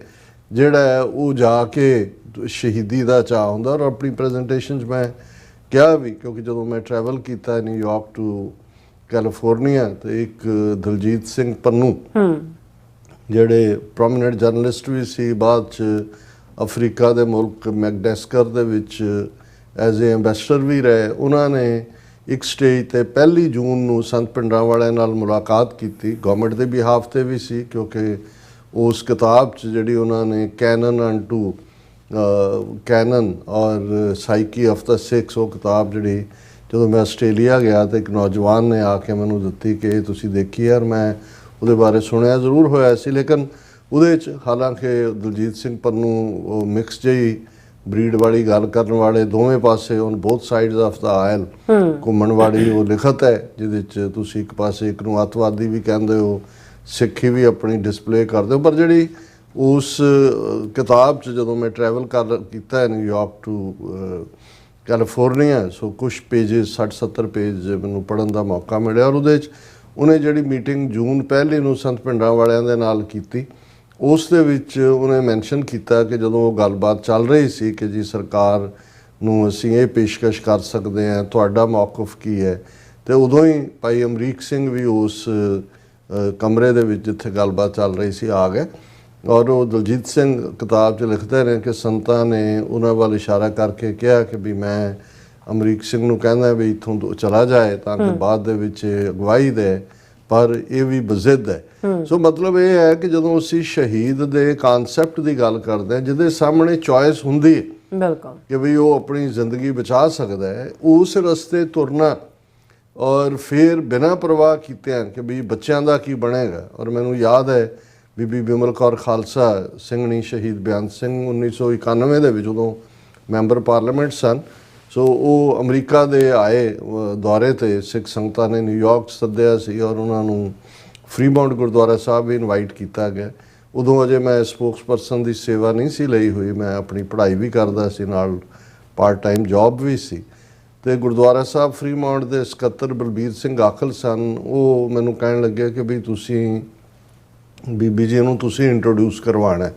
ਜਿਹੜਾ ਹੈ ਉਹ ਜਾ ਕੇ ਸ਼ਹੀਦੀ ਦਾ ਚਾਅ ਹੁੰਦਾ। ਔਰ ਆਪਣੀ ਪ੍ਰੈਜੈਂਟੇਸ਼ਨ 'ਚ ਮੈਂ ਕਿਹਾ ਵੀ, ਕਿਉਂਕਿ ਜਦੋਂ ਮੈਂ ਟਰੈਵਲ ਕੀਤਾ ਨਿਊਯਾਰਕ ਟੂ ਕੈਲੀਫੋਰਨੀਆ, ਤੇ ਇੱਕ ਦਲਜੀਤ ਸਿੰਘ ਪੰਨੂ ਜਿਹੜੇ ਪ੍ਰੋਮੀਨੈਂਟ ਜਰਨਲਿਸਟ ਵੀ ਸੀ, ਬਾਅਦ 'ਚ ਅਫਰੀਕਾ ਦੇ ਮੁਲਕ ਮੈਕਡੈਸਕਰ ਦੇ ਵਿੱਚ ਐਜ਼ ਏ ਐਂਬੈਸਡਰ ਵੀ ਰਹੇ, ਉਹਨਾਂ ਨੇ ਇੱਕ ਸਟੇਜ ਤੇ 1 ਜੂਨ ਨੂੰ ਸੰਤ ਪਿੰਡਾਂ ਵਾਲਿਆਂ ਨਾਲ ਮੁਲਾਕਾਤ ਕੀਤੀ। ਗਵਰਨਮੈਂਟ ਦੇ ਬਿਹਾਫ ਤੇ ਵੀ ਸੀ, ਕਿਉਂਕਿ ਉਸ ਕਿਤਾਬ 'ਚ ਜਿਹੜੀ ਉਹਨਾਂ ਨੇ ਕੈਨਨ ਔਰ ਸਾਈਕੀ ਆਫ ਦਾ ਸਿੱਖਸ, ਉਹ ਕਿਤਾਬ ਜਿਹੜੀ ਜਦੋਂ ਮੈਂ ਆਸਟ੍ਰੇਲੀਆ ਗਿਆ ਤਾਂ ਇੱਕ ਨੌਜਵਾਨ ਨੇ ਆ ਕੇ ਮੈਨੂੰ ਦਿੱਤੀ ਕਿ ਇਹ ਤੁਸੀਂ ਦੇਖੀ ਯਾਰ। ਮੈਂ ਉਹਦੇ ਬਾਰੇ ਸੁਣਿਆ ਜ਼ਰੂਰ ਹੋਇਆ ਸੀ, ਲੇਕਿਨ ਉਹਦੇ 'ਚ ਹਾਲਾਂਕਿ ਦਲਜੀਤ ਸਿੰਘ ਪੰਨੂ ਉਹ ਮਿਕਸ ਜਿਹੀ ਬਰੀਡ ਵਾਲੀ ਗੱਲ ਕਰਨ ਵਾਲੇ, ਦੋਵੇਂ ਪਾਸੇ on both sides of the oil ਘੁੰਮਣ ਵਾਲੀ ਉਹ ਲਿਖਤ ਹੈ, ਜਿਹਦੇ 'ਚ ਤੁਸੀਂ ਇੱਕ ਪਾਸੇ ਇੱਕ ਨੂੰ ਅੱਤਵਾਦੀ ਵੀ ਕਹਿੰਦੇ ਹੋ, ਸਿੱਖੀ ਵੀ ਆਪਣੀ ਡਿਸਪਲੇ ਕਰਦੇ ਹੋ। ਪਰ ਜਿਹੜੀ ਉਸ ਕਿਤਾਬ 'ਚ ਜਦੋਂ ਮੈਂ ਟਰੈਵਲ ਕੀਤਾ ਹੈ ਨਿਊਯਾਰਕ ਟੂ ਕੈਲੀਫੋਰਨੀਆ, ਸੋ ਕੁਛ ਪੇਜਿਸ 60-70 ਪੇਜ ਮੈਨੂੰ ਪੜ੍ਹਨ ਦਾ ਮੌਕਾ ਮਿਲਿਆ। ਔਰ ਉਹਦੇ 'ਚ ਉਹਨੇ ਜਿਹੜੀ ਮੀਟਿੰਗ ਜੂਨ 1 ਨੂੰ ਸੰਤ ਪਿੰਡਾਂ ਵਾਲਿਆਂ ਦੇ ਨਾਲ ਕੀਤੀ, ਉਸ ਦੇ ਵਿੱਚ ਉਹਨੇ ਮੈਂਸ਼ਨ ਕੀਤਾ ਕਿ ਜਦੋਂ ਉਹ ਗੱਲਬਾਤ ਚੱਲ ਰਹੀ ਸੀ ਕਿ ਜੀ ਸਰਕਾਰ ਨੂੰ ਅਸੀਂ ਇਹ ਪੇਸ਼ਕਸ਼ ਕਰ ਸਕਦੇ ਹਾਂ, ਤੁਹਾਡਾ ਮੌਕਫ ਕੀ ਹੈ, ਤੇ ਉਦੋਂ ਹੀ ਭਾਈ ਅਮਰੀਕ ਸਿੰਘ ਵੀ ਉਸ ਕਮਰੇ ਦੇ ਵਿੱਚ ਜਿੱਥੇ ਗੱਲਬਾਤ ਚੱਲ ਰਹੀ ਸੀ ਆ ਗਏ। ਔਰ ਉਹ ਦਲਜੀਤ ਸਿੰਘ ਕਿਤਾਬ 'ਚ ਲਿਖਦੇ ਨੇ ਕਿ ਸੰਤਾਂ ਨੇ ਉਹਨਾਂ ਵੱਲ ਇਸ਼ਾਰਾ ਕਰਕੇ ਕਿਹਾ ਕਿ ਵੀ ਮੈਂ ਅਮਰੀਕ ਸਿੰਘ ਨੂੰ ਕਹਿੰਦਾ ਵੀ ਇੱਥੋਂ ਚਲਾ ਜਾਏ ਤਾਂ ਕਿ ਬਾਅਦ ਦੇ ਵਿੱਚ ਅਗਵਾਈ ਦੇ, ਪਰ ਇਹ ਵੀ ਬਜ਼ਿੱਦ ਹੈ। ਸੋ ਮਤਲਬ ਇਹ ਹੈ ਕਿ ਜਦੋਂ ਅਸੀਂ ਸ਼ਹੀਦ ਦੇ ਕਨਸੈਪਟ ਦੀ ਗੱਲ ਕਰਦੇ ਹਾਂ, ਜਿਹਦੇ ਸਾਹਮਣੇ ਚੋਇਸ ਹੁੰਦੀ ਹੈ ਬਿਲਕੁਲ ਕਿ ਵੀ ਉਹ ਆਪਣੀ ਜ਼ਿੰਦਗੀ ਬਚਾ ਸਕਦਾ ਹੈ, ਉਸ ਰਸਤੇ ਤੁਰਨਾ ਔਰ ਫਿਰ ਬਿਨਾਂ ਪਰਵਾਹ ਕੀਤਿਆਂ ਕਿ ਵੀ ਬੱਚਿਆਂ ਦਾ ਕੀ ਬਣੇਗਾ। ਔਰ ਮੈਨੂੰ ਯਾਦ ਹੈ ਬੀਬੀ ਬਿਮਲ ਕੌਰ ਖਾਲਸਾ ਸਿੰਘਣੀ ਸ਼ਹੀਦ ਬਿਆਨ ਸਿੰਘ 1991 ਦੇ ਵਿੱਚ ਉਦੋਂ ਮੈਂਬਰ ਪਾਰਲੀਮੈਂਟ ਸਨ। ਸੋ ਉਹ ਅਮਰੀਕਾ ਦੇ ਆਏ ਦੌਰੇ ਤੇ, ਸਿੱਖ ਸੰਗਤਾਂ ਨੇ ਨਿਊਯਾਰਕ ਸੱਦਿਆ ਸੀ ਔਰ ਉਹਨਾਂ ਨੂੰ ਫਰੀਮਾਉਂਟ ਗੁਰਦੁਆਰਾ ਸਾਹਿਬ ਵੀ ਇਨਵਾਈਟ ਕੀਤਾ ਗਿਆ। ਉਦੋਂ ਅਜੇ ਮੈਂ ਸਪੋਕਸ ਪਰਸਨ ਦੀ ਸੇਵਾ ਨਹੀਂ ਸੀ ਲਈ ਹੋਈ, ਮੈਂ ਆਪਣੀ ਪੜ੍ਹਾਈ ਵੀ ਕਰਦਾ ਸੀ, ਨਾਲ ਪਾਰਟ ਟਾਈਮ ਜੌਬ ਵੀ ਸੀ। ਤੇ ਗੁਰਦੁਆਰਾ ਸਾਹਿਬ ਫਰੀਮਾਉਂਟ ਦੇ ਸਕੱਤਰ ਬਲਬੀਰ ਸਿੰਘ ਆਖਲ ਸਨ, ਉਹ ਮੈਨੂੰ ਕਹਿਣ ਲੱਗੇ ਕਿ ਵੀ ਤੁਸੀਂ ਬੀਬੀ ਜੀ ਨੂੰ ਤੁਸੀਂ ਇੰਟਰੋਡਿਊਸ ਕਰਵਾਉਣਾ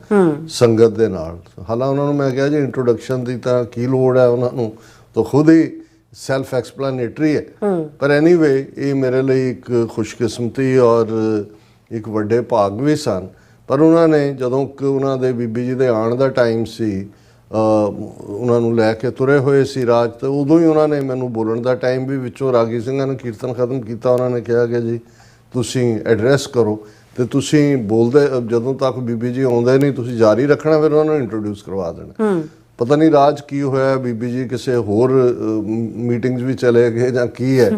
ਸੰਗਤ ਦੇ ਨਾਲ। ਹਾਲਾਂਕਿ ਉਹਨਾਂ ਨੂੰ ਮੈਂ ਕਿਹਾ ਜੀ ਇੰਟਰੋਡਕਸ਼ਨ ਦੀ ਤਾਂ ਕੀ ਲੋੜ ਹੈ, ਉਹਨਾਂ ਨੂੰ ਤਾਂ ਖੁਦ ਹੀ ਸੈਲਫ ਐਕਸਪਲੇਨੇਟਰੀ ਹੈ। ਪਰ ਐਨੀਵੇ ਇਹ ਮੇਰੇ ਲਈ ਇੱਕ ਖੁਸ਼ਕਿਸਮਤੀ ਔਰ ਇੱਕ ਵੱਡੇ ਭਾਗ ਵੀ ਸਨ। ਪਰ ਉਹਨਾਂ ਨੇ ਜਦੋਂ ਕਿ ਉਹਨਾਂ ਦੇ ਬੀਬੀ ਜੀ ਦੇ ਆਉਣ ਦਾ ਟਾਈਮ ਸੀ, ਉਹਨਾਂ ਨੂੰ ਲੈ ਕੇ ਤੁਰੇ ਹੋਏ ਸੀ ਰਾਜ, ਤੇ ਉਦੋਂ ਹੀ ਉਹਨਾਂ ਨੇ ਮੈਨੂੰ ਬੋਲਣ ਦਾ ਟਾਈਮ ਵੀ ਵਿੱਚੋਂ ਰਾਗੀ ਸਿੰਘਾਂ ਨੇ ਕੀਰਤਨ ਖਤਮ ਕੀਤਾ, ਉਹਨਾਂ ਨੇ ਕਿਹਾ ਕਿ ਜੀ ਤੁਸੀਂ ਐਡਰੈਸ ਕਰੋ ਤੇ ਤੁਸੀਂ ਬੋਲਦੇ, ਜਦੋਂ ਤੱਕ ਬੀਬੀ ਜੀ ਆਉਂਦੇ ਨਹੀਂ ਤੁਸੀਂ ਜਾਰੀ ਰੱਖਣਾ, ਫਿਰ ਉਹਨਾਂ ਨੂੰ ਇੰਟਰੋਡਿਊਸ ਕਰਵਾ ਦੇਣਾ। ਪਤਾ ਨਹੀਂ ਰਾਜ ਕੀ ਹੋਇਆ, ਬੀਬੀ ਜੀ ਕਿਸੇ ਹੋਰ ਮੀਟਿੰਗਸ ਵੀ ਚਲੇ ਗਏ ਜਾਂ ਕੀ ਹੈ,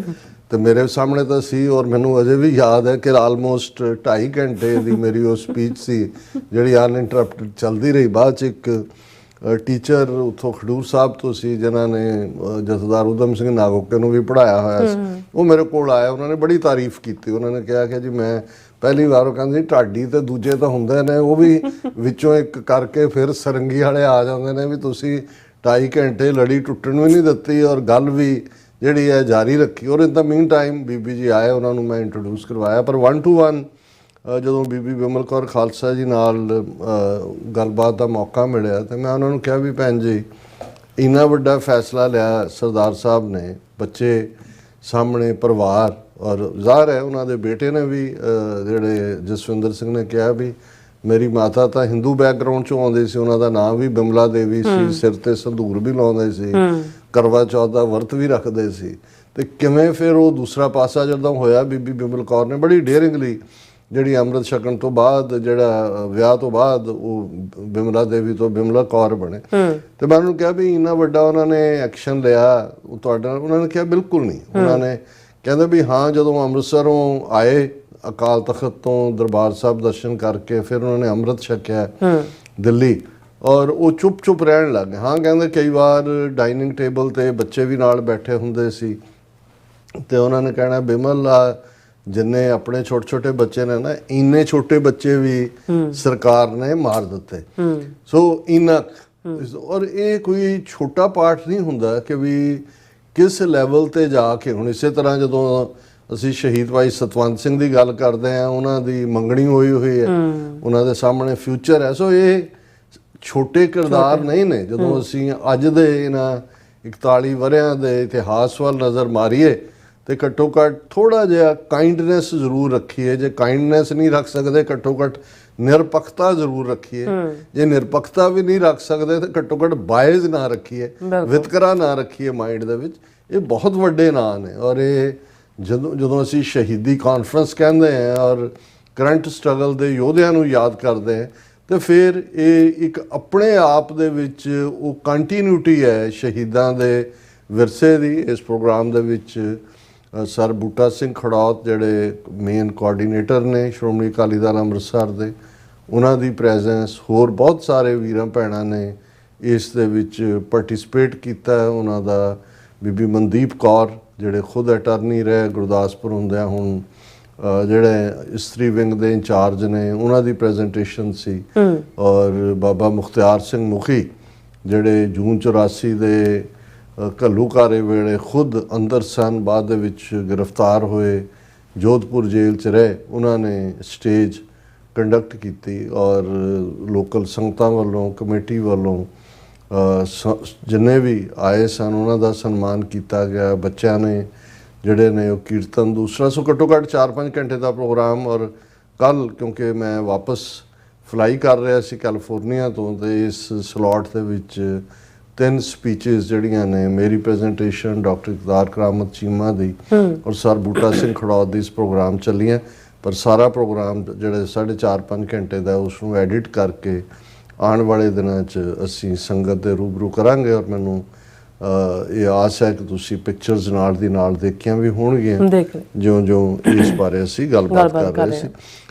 ਤੇ ਮੇਰੇ ਸਾਹਮਣੇ ਤਾਂ ਸੀ। ਔਰ ਮੈਨੂੰ ਅਜੇ ਵੀ ਯਾਦ ਹੈ ਕਿ ਆਲਮੋਸਟ 2.5 ਘੰਟੇ ਦੀ ਮੇਰੀ ਉਹ ਸਪੀਚ ਸੀ ਜਿਹੜੀ ਅਨਇੰਟਰਪਟਡ ਚੱਲਦੀ ਰਹੀ। ਬਾਅਦ 'ਚ ਇੱਕ ਟੀਚਰ ਉੱਥੋਂ ਖਡੂਰ ਸਾਹਿਬ ਤੋਂ ਸੀ ਜਿਨ੍ਹਾਂ ਨੇ ਜਥੇਦਾਰ ਊਧਮ ਸਿੰਘ ਨਾਗੋਕੇ ਨੂੰ ਵੀ ਪੜ੍ਹਾਇਆ ਹੋਇਆ ਸੀ, ਉਹ ਮੇਰੇ ਕੋਲ ਆਇਆ, ਉਹਨਾਂ ਨੇ ਬੜੀ ਤਾਰੀਫ ਕੀਤੀ। ਉਹਨਾਂ ਨੇ ਕਿਹਾ ਕਿ ਜੀ ਮੈਂ ਪਹਿਲੀ ਵਾਰ, ਉਹ ਕਹਿੰਦੇ ਢਾਡੀ ਤੇ ਦੂਜੇ ਤਾਂ ਹੁੰਦੇ ਨੇ, ਉਹ ਵੀ ਵਿੱਚੋਂ ਇੱਕ ਕਰਕੇ ਫਿਰ ਸਰੰਗੀ ਵਾਲੇ ਆ ਜਾਂਦੇ ਨੇ, ਵੀ ਤੁਸੀਂ 2.5 ਘੰਟੇ ਲੜੀ ਟੁੱਟਣ ਵੀ ਨਹੀਂ ਦਿੱਤੀ ਔਰ ਗੱਲ ਵੀ ਜਿਹੜੀ ਹੈ ਜਾਰੀ ਰੱਖੀ। ਔਰ ਇਨ ਦਾ ਮੀਨ ਟਾਈਮ ਬੀਬੀ ਜੀ ਆਏ, ਉਹਨਾਂ ਨੂੰ ਮੈਂ ਇੰਟਰੋਡਿਊਸ ਕਰਵਾਇਆ। ਪਰ 1 to 1 ਜਦੋਂ ਬੀਬੀ ਬਿਮਲ ਕੌਰ ਖਾਲਸਾ ਜੀ ਨਾਲ ਗੱਲਬਾਤ ਦਾ ਮੌਕਾ ਮਿਲਿਆ ਤੇ ਮੈਂ ਉਹਨਾਂ ਨੂੰ ਕਿਹਾ ਵੀ ਭੈਣ ਜੀ ਇੰਨਾ ਵੱਡਾ ਫੈਸਲਾ ਲਿਆ ਸਰਦਾਰ ਸਾਹਿਬ ਨੇ, ਬੱਚੇ ਸਾਹਮਣੇ, ਪਰਿਵਾਰ, ਔਰ ਜ਼ਾਹਰ ਹੈ ਉਹਨਾਂ ਦੇ ਬੇਟੇ ਨੇ ਵੀ ਜਿਹੜੇ ਜਸਵਿੰਦਰ ਸਿੰਘ ਨੇ ਕਿਹਾ ਵੀ ਮੇਰੀ ਮਾਤਾ ਤਾਂ ਹਿੰਦੂ ਬੈਕਗ੍ਰਾਉਂਡ ਚੋਂ ਆਉਂਦੇ ਸੀ, ਉਹਨਾਂ ਦਾ ਨਾਮ ਵੀ ਬਿਮਲਾ ਦੇਵੀ ਸੀ, ਸਿਰ ਤੇ ਸੰਧੂਰ ਵੀ ਲਾਉਂਦੇ ਸੀ, ਕਰਵਾ ਚੌਥ ਦਾ ਵਰਤ ਵੀ ਰੱਖਦੇ ਸੀ। ਤੇ ਕਿਵੇਂ ਫਿਰ ਉਹ ਦੂਸਰਾ ਪਾਸਾ ਜਦੋਂ ਹੋਇਆ, ਬੀਬੀ ਬਿਮਲ ਕੌਰ ਨੇ ਬੜੀ ਡੇਅਰਿੰਗਲੀ ਜਿਹੜੀ ਅੰਮ੍ਰਿਤ ਛਕਣ ਤੋਂ ਬਾਅਦ, ਜਿਹੜਾ ਵਿਆਹ ਤੋਂ ਬਾਅਦ ਉਹ ਬਿਮਲਾ ਦੇਵੀ ਤੋਂ ਬਿਮਲਾ ਕੌਰ ਬਣੇ। ਤੇ ਮੈਂ ਉਹਨੂੰ ਕਿਹਾ ਵੀ ਇੰਨਾ ਵੱਡਾ ਉਹਨਾਂ ਨੇ ਐਕਸ਼ਨ ਲਿਆ ਤੁਹਾਡਾ, ਉਹਨਾਂ ਨੇ ਕਿਹਾ ਬਿਲਕੁਲ ਨਹੀਂ। ਉਹਨਾਂ ਨੇ ਕਹਿੰਦੇ ਵੀ ਹਾਂ, ਜਦੋਂ ਅੰਮ੍ਰਿਤਸਰੋਂ ਆਏ ਅਕਾਲ ਤਖਤ ਤੋਂ ਦਰਬਾਰ ਸਾਹਿਬ ਦਰਸ਼ਨ ਕਰਕੇ ਫਿਰ ਉਹਨਾਂ ਨੇ ਅੰਮ੍ਰਿਤ ਛਕਿਆ ਦਿੱਲੀ, ਔਰ ਉਹ ਚੁੱਪ ਰਹਿਣ ਲੱਗ ਗਏ। ਹਾਂ ਕਹਿੰਦੇ ਕਈ ਵਾਰ ਡਾਈਨਿੰਗ ਟੇਬਲ ਤੇ ਬੱਚੇ ਵੀ ਨਾਲ ਬੈਠੇ ਹੁੰਦੇ ਸੀ ਤੇ ਉਹਨਾਂ ਨੇ ਕਹਿਣਾ ਬਿਮਲ ਜਿੰਨੇ ਆਪਣੇ ਛੋਟੇ ਬੱਚੇ ਨੇ ਨਾ, ਇੰਨੇ ਛੋਟੇ ਬੱਚੇ ਵੀ ਸਰਕਾਰ ਨੇ ਮਾਰ ਦਿੱਤੇ। ਸੋ ਇੰਨਾ, ਔਰ ਇਹ ਕੋਈ ਛੋਟਾ ਪਾਠ ਨਹੀਂ ਹੁੰਦਾ ਕਿ ਵੀ ਕਿਸ ਲੈਵਲ ਤੇ ਜਾ ਕੇ। ਹੁਣ ਇਸੇ ਤਰ੍ਹਾਂ ਜਦੋਂ ਅਸੀਂ ਸ਼ਹੀਦ ਭਾਈ ਸਤਵੰਤ ਸਿੰਘ ਦੀ ਗੱਲ ਕਰਦੇ ਹਾਂ, ਉਹਨਾਂ ਦੀ ਮੰਗਣੀ ਹੋਈ ਹੈ, ਉਹਨਾਂ ਦੇ ਸਾਹਮਣੇ ਫਿਊਚਰ ਹੈ। ਸੋ ਇਹ ਛੋਟੇ ਕਿਰਦਾਰ ਨਹੀਂ ਨੇ। ਜਦੋਂ ਅਸੀਂ ਅੱਜ ਦੇ ਇਹਨਾਂ 41 ਵਰਿਆਂ ਦੇ ਇਤਿਹਾਸ ਵੱਲ ਨਜ਼ਰ ਮਾਰੀਏ ਤੇ ਘੱਟੋ ਘੱਟ ਥੋੜਾ ਜਿਹਾ ਕਾਈਂਡਨੈਸ ਜ਼ਰੂਰ ਰੱਖੀਏ। ਜੇ ਕਾਈਂਡਨੈਸ ਨਹੀਂ ਰੱਖ ਸਕਦੇ, ਘੱਟੋ ਘੱਟ ਨਿਰਪੱਖਤਾ ਜ਼ਰੂਰ ਰੱਖੀਏ। ਜੇ ਨਿਰਪੱਖਤਾ ਵੀ ਨਹੀਂ ਰੱਖ ਸਕਦੇ ਤੇ ਘੱਟੋ ਘੱਟ ਬਾਇਜ਼ ਨਾ ਰੱਖੀਏ, ਵਿਤਕਰਾ ਨਾ ਰੱਖੀਏ ਮਾਈਂਡ ਦੇ ਵਿੱਚ। ਇਹ ਬਹੁਤ ਵੱਡੇ ਨਾਂ ਨੇ। ਔਰ ਇਹ ਜਦੋਂ ਅਸੀਂ ਸ਼ਹੀਦੀ ਕਾਨਫਰੰਸ ਕਹਿੰਦੇ ਹਾਂ ਔਰ ਕਰੰਟ ਸਟਰਗਲ ਦੇ ਯੋਧਿਆਂ ਨੂੰ ਯਾਦ ਕਰਦੇ ਹਾਂ, ਤੇ ਫਿਰ ਇਹ ਇੱਕ ਆਪਣੇ ਆਪ ਦੇ ਵਿੱਚ ਉਹ ਕੰਟੀਨਿਊਟੀ ਹੈ ਸ਼ਹੀਦਾਂ ਦੇ ਵਿਰਸੇ ਦੀ। ਇਸ ਪ੍ਰੋਗਰਾਮ ਦੇ ਵਿੱਚ ਸਰ ਬੂਟਾ ਸਿੰਘ ਖੜੌਤ ਜਿਹੜੇ ਮੇਨ ਕੋਆਰਡੀਨੇਟਰ ਨੇ ਸ਼੍ਰੋਮਣੀ ਅਕਾਲੀ ਦਲ ਅੰਮ੍ਰਿਤਸਰ ਦੇ, ਉਹਨਾਂ ਦੀ ਪ੍ਰੈਜ਼ੈਂਸ, ਹੋਰ ਬਹੁਤ ਸਾਰੇ ਵੀਰਾਂ ਭੈਣਾਂ ਨੇ ਇਸ ਦੇ ਵਿੱਚ ਪਾਰਟਿਸਿਪੇਟ ਕੀਤਾ। ਉਹਨਾਂ ਦਾ ਬੀਬੀ ਮਨਦੀਪ ਕੌਰ ਜਿਹੜੇ ਖੁਦ ਅਟਾਰਨੀ ਰਹੇ ਗੁਰਦਾਸਪੁਰ ਹੁੰਦਿਆਂ, ਹੁਣ ਜਿਹੜੇ ਇਸਤਰੀ ਵਿੰਗ ਦੇ ਇੰਚਾਰਜ ਨੇ, ਉਹਨਾਂ ਦੀ ਪ੍ਰੈਜੈਂਟੇਸ਼ਨ ਸੀ। ਔਰ ਬਾਬਾ ਮੁਖਤਿਆਰ ਸਿੰਘ ਮੁਖੀ ਜਿਹੜੇ ਜੂਨ 84 ਦੇ ਘੱਲੂਘਾਰੇ ਵੇਲੇ ਖੁਦ ਅੰਦਰ ਸਨ, ਬਾਅਦ ਦੇ ਵਿੱਚ ਗ੍ਰਿਫਤਾਰ ਹੋਏ, ਜੋਧਪੁਰ ਜੇਲ੍ਹ 'ਚ ਰਹੇ, ਉਹਨਾਂ ਨੇ ਸਟੇਜ ਕੰਡਕਟ ਕੀਤੀ। ਔਰ ਲੋਕਲ ਸੰਗਤਾਂ ਵੱਲੋਂ, ਕਮੇਟੀ ਵੱਲੋਂ ਜਿੰਨੇ ਵੀ ਆਏ ਸਨ ਉਹਨਾਂ ਦਾ ਸਨਮਾਨ ਕੀਤਾ ਗਿਆ। ਬੱਚਿਆਂ ਨੇ ਜਿਹੜੇ ਨੇ ਉਹ ਕੀਰਤਨ ਦੂਸਰਾ। ਸੋ ਘੱਟੋ ਘੱਟ 4-5 ਘੰਟੇ ਦਾ ਪ੍ਰੋਗਰਾਮ। ਔਰ ਕੱਲ੍ਹ ਕਿਉਂਕਿ ਮੈਂ ਵਾਪਸ ਫਲਾਈ ਕਰ ਰਿਹਾ ਸੀ ਕੈਲੀਫੋਰਨੀਆ ਤੋਂ, ਤੇ ਇਸ ਸਲੋਟ ਦੇ ਵਿੱਚ 3 ਸਪੀਚਸ ਜਿਹੜੀਆਂ ਨੇ, ਮੇਰੀ ਪ੍ਰੈਜੈਂਟੇਸ਼ਨ, ਡਾਕਟਰ ਇਕਬਾਲ ਕਰਾਮਤ ਚੀਮਾ ਦੀ ਔਰ ਸਰ ਬੂਟਾ ਸਿੰਘ ਖੜੌਤ ਦੀ, ਇਸ ਪ੍ਰੋਗਰਾਮ ਚੱਲੀਆਂ। ਪਰ ਸਾਰਾ ਪ੍ਰੋਗਰਾਮ ਜਿਹੜੇ 4.5-5 ਘੰਟੇ ਦਾ, ਉਸ ਨੂੰ ਐਡਿਟ ਕਰਕੇ ਆਉਣ ਵਾਲੇ ਦਿਨਾਂ 'ਚ ਅਸੀਂ ਸੰਗਤ ਦੇ ਰੂਬਰੂ ਕਰਾਂਗੇ। ਔਰ ਮੈਨੂੰ ਇਹ ਆਸ ਹੈ ਕਿ ਤੁਸੀਂ ਪਿਕਚਰਸ ਨਾਲ ਦੀ ਨਾਲ ਦੇਖੀਆਂ ਵੀ ਹੋਣਗੀਆਂ ਜਿਉਂ ਇਸ ਬਾਰੇ ਅਸੀਂ ਗੱਲਬਾਤ ਕਰ ਰਹੇ ਸੀ।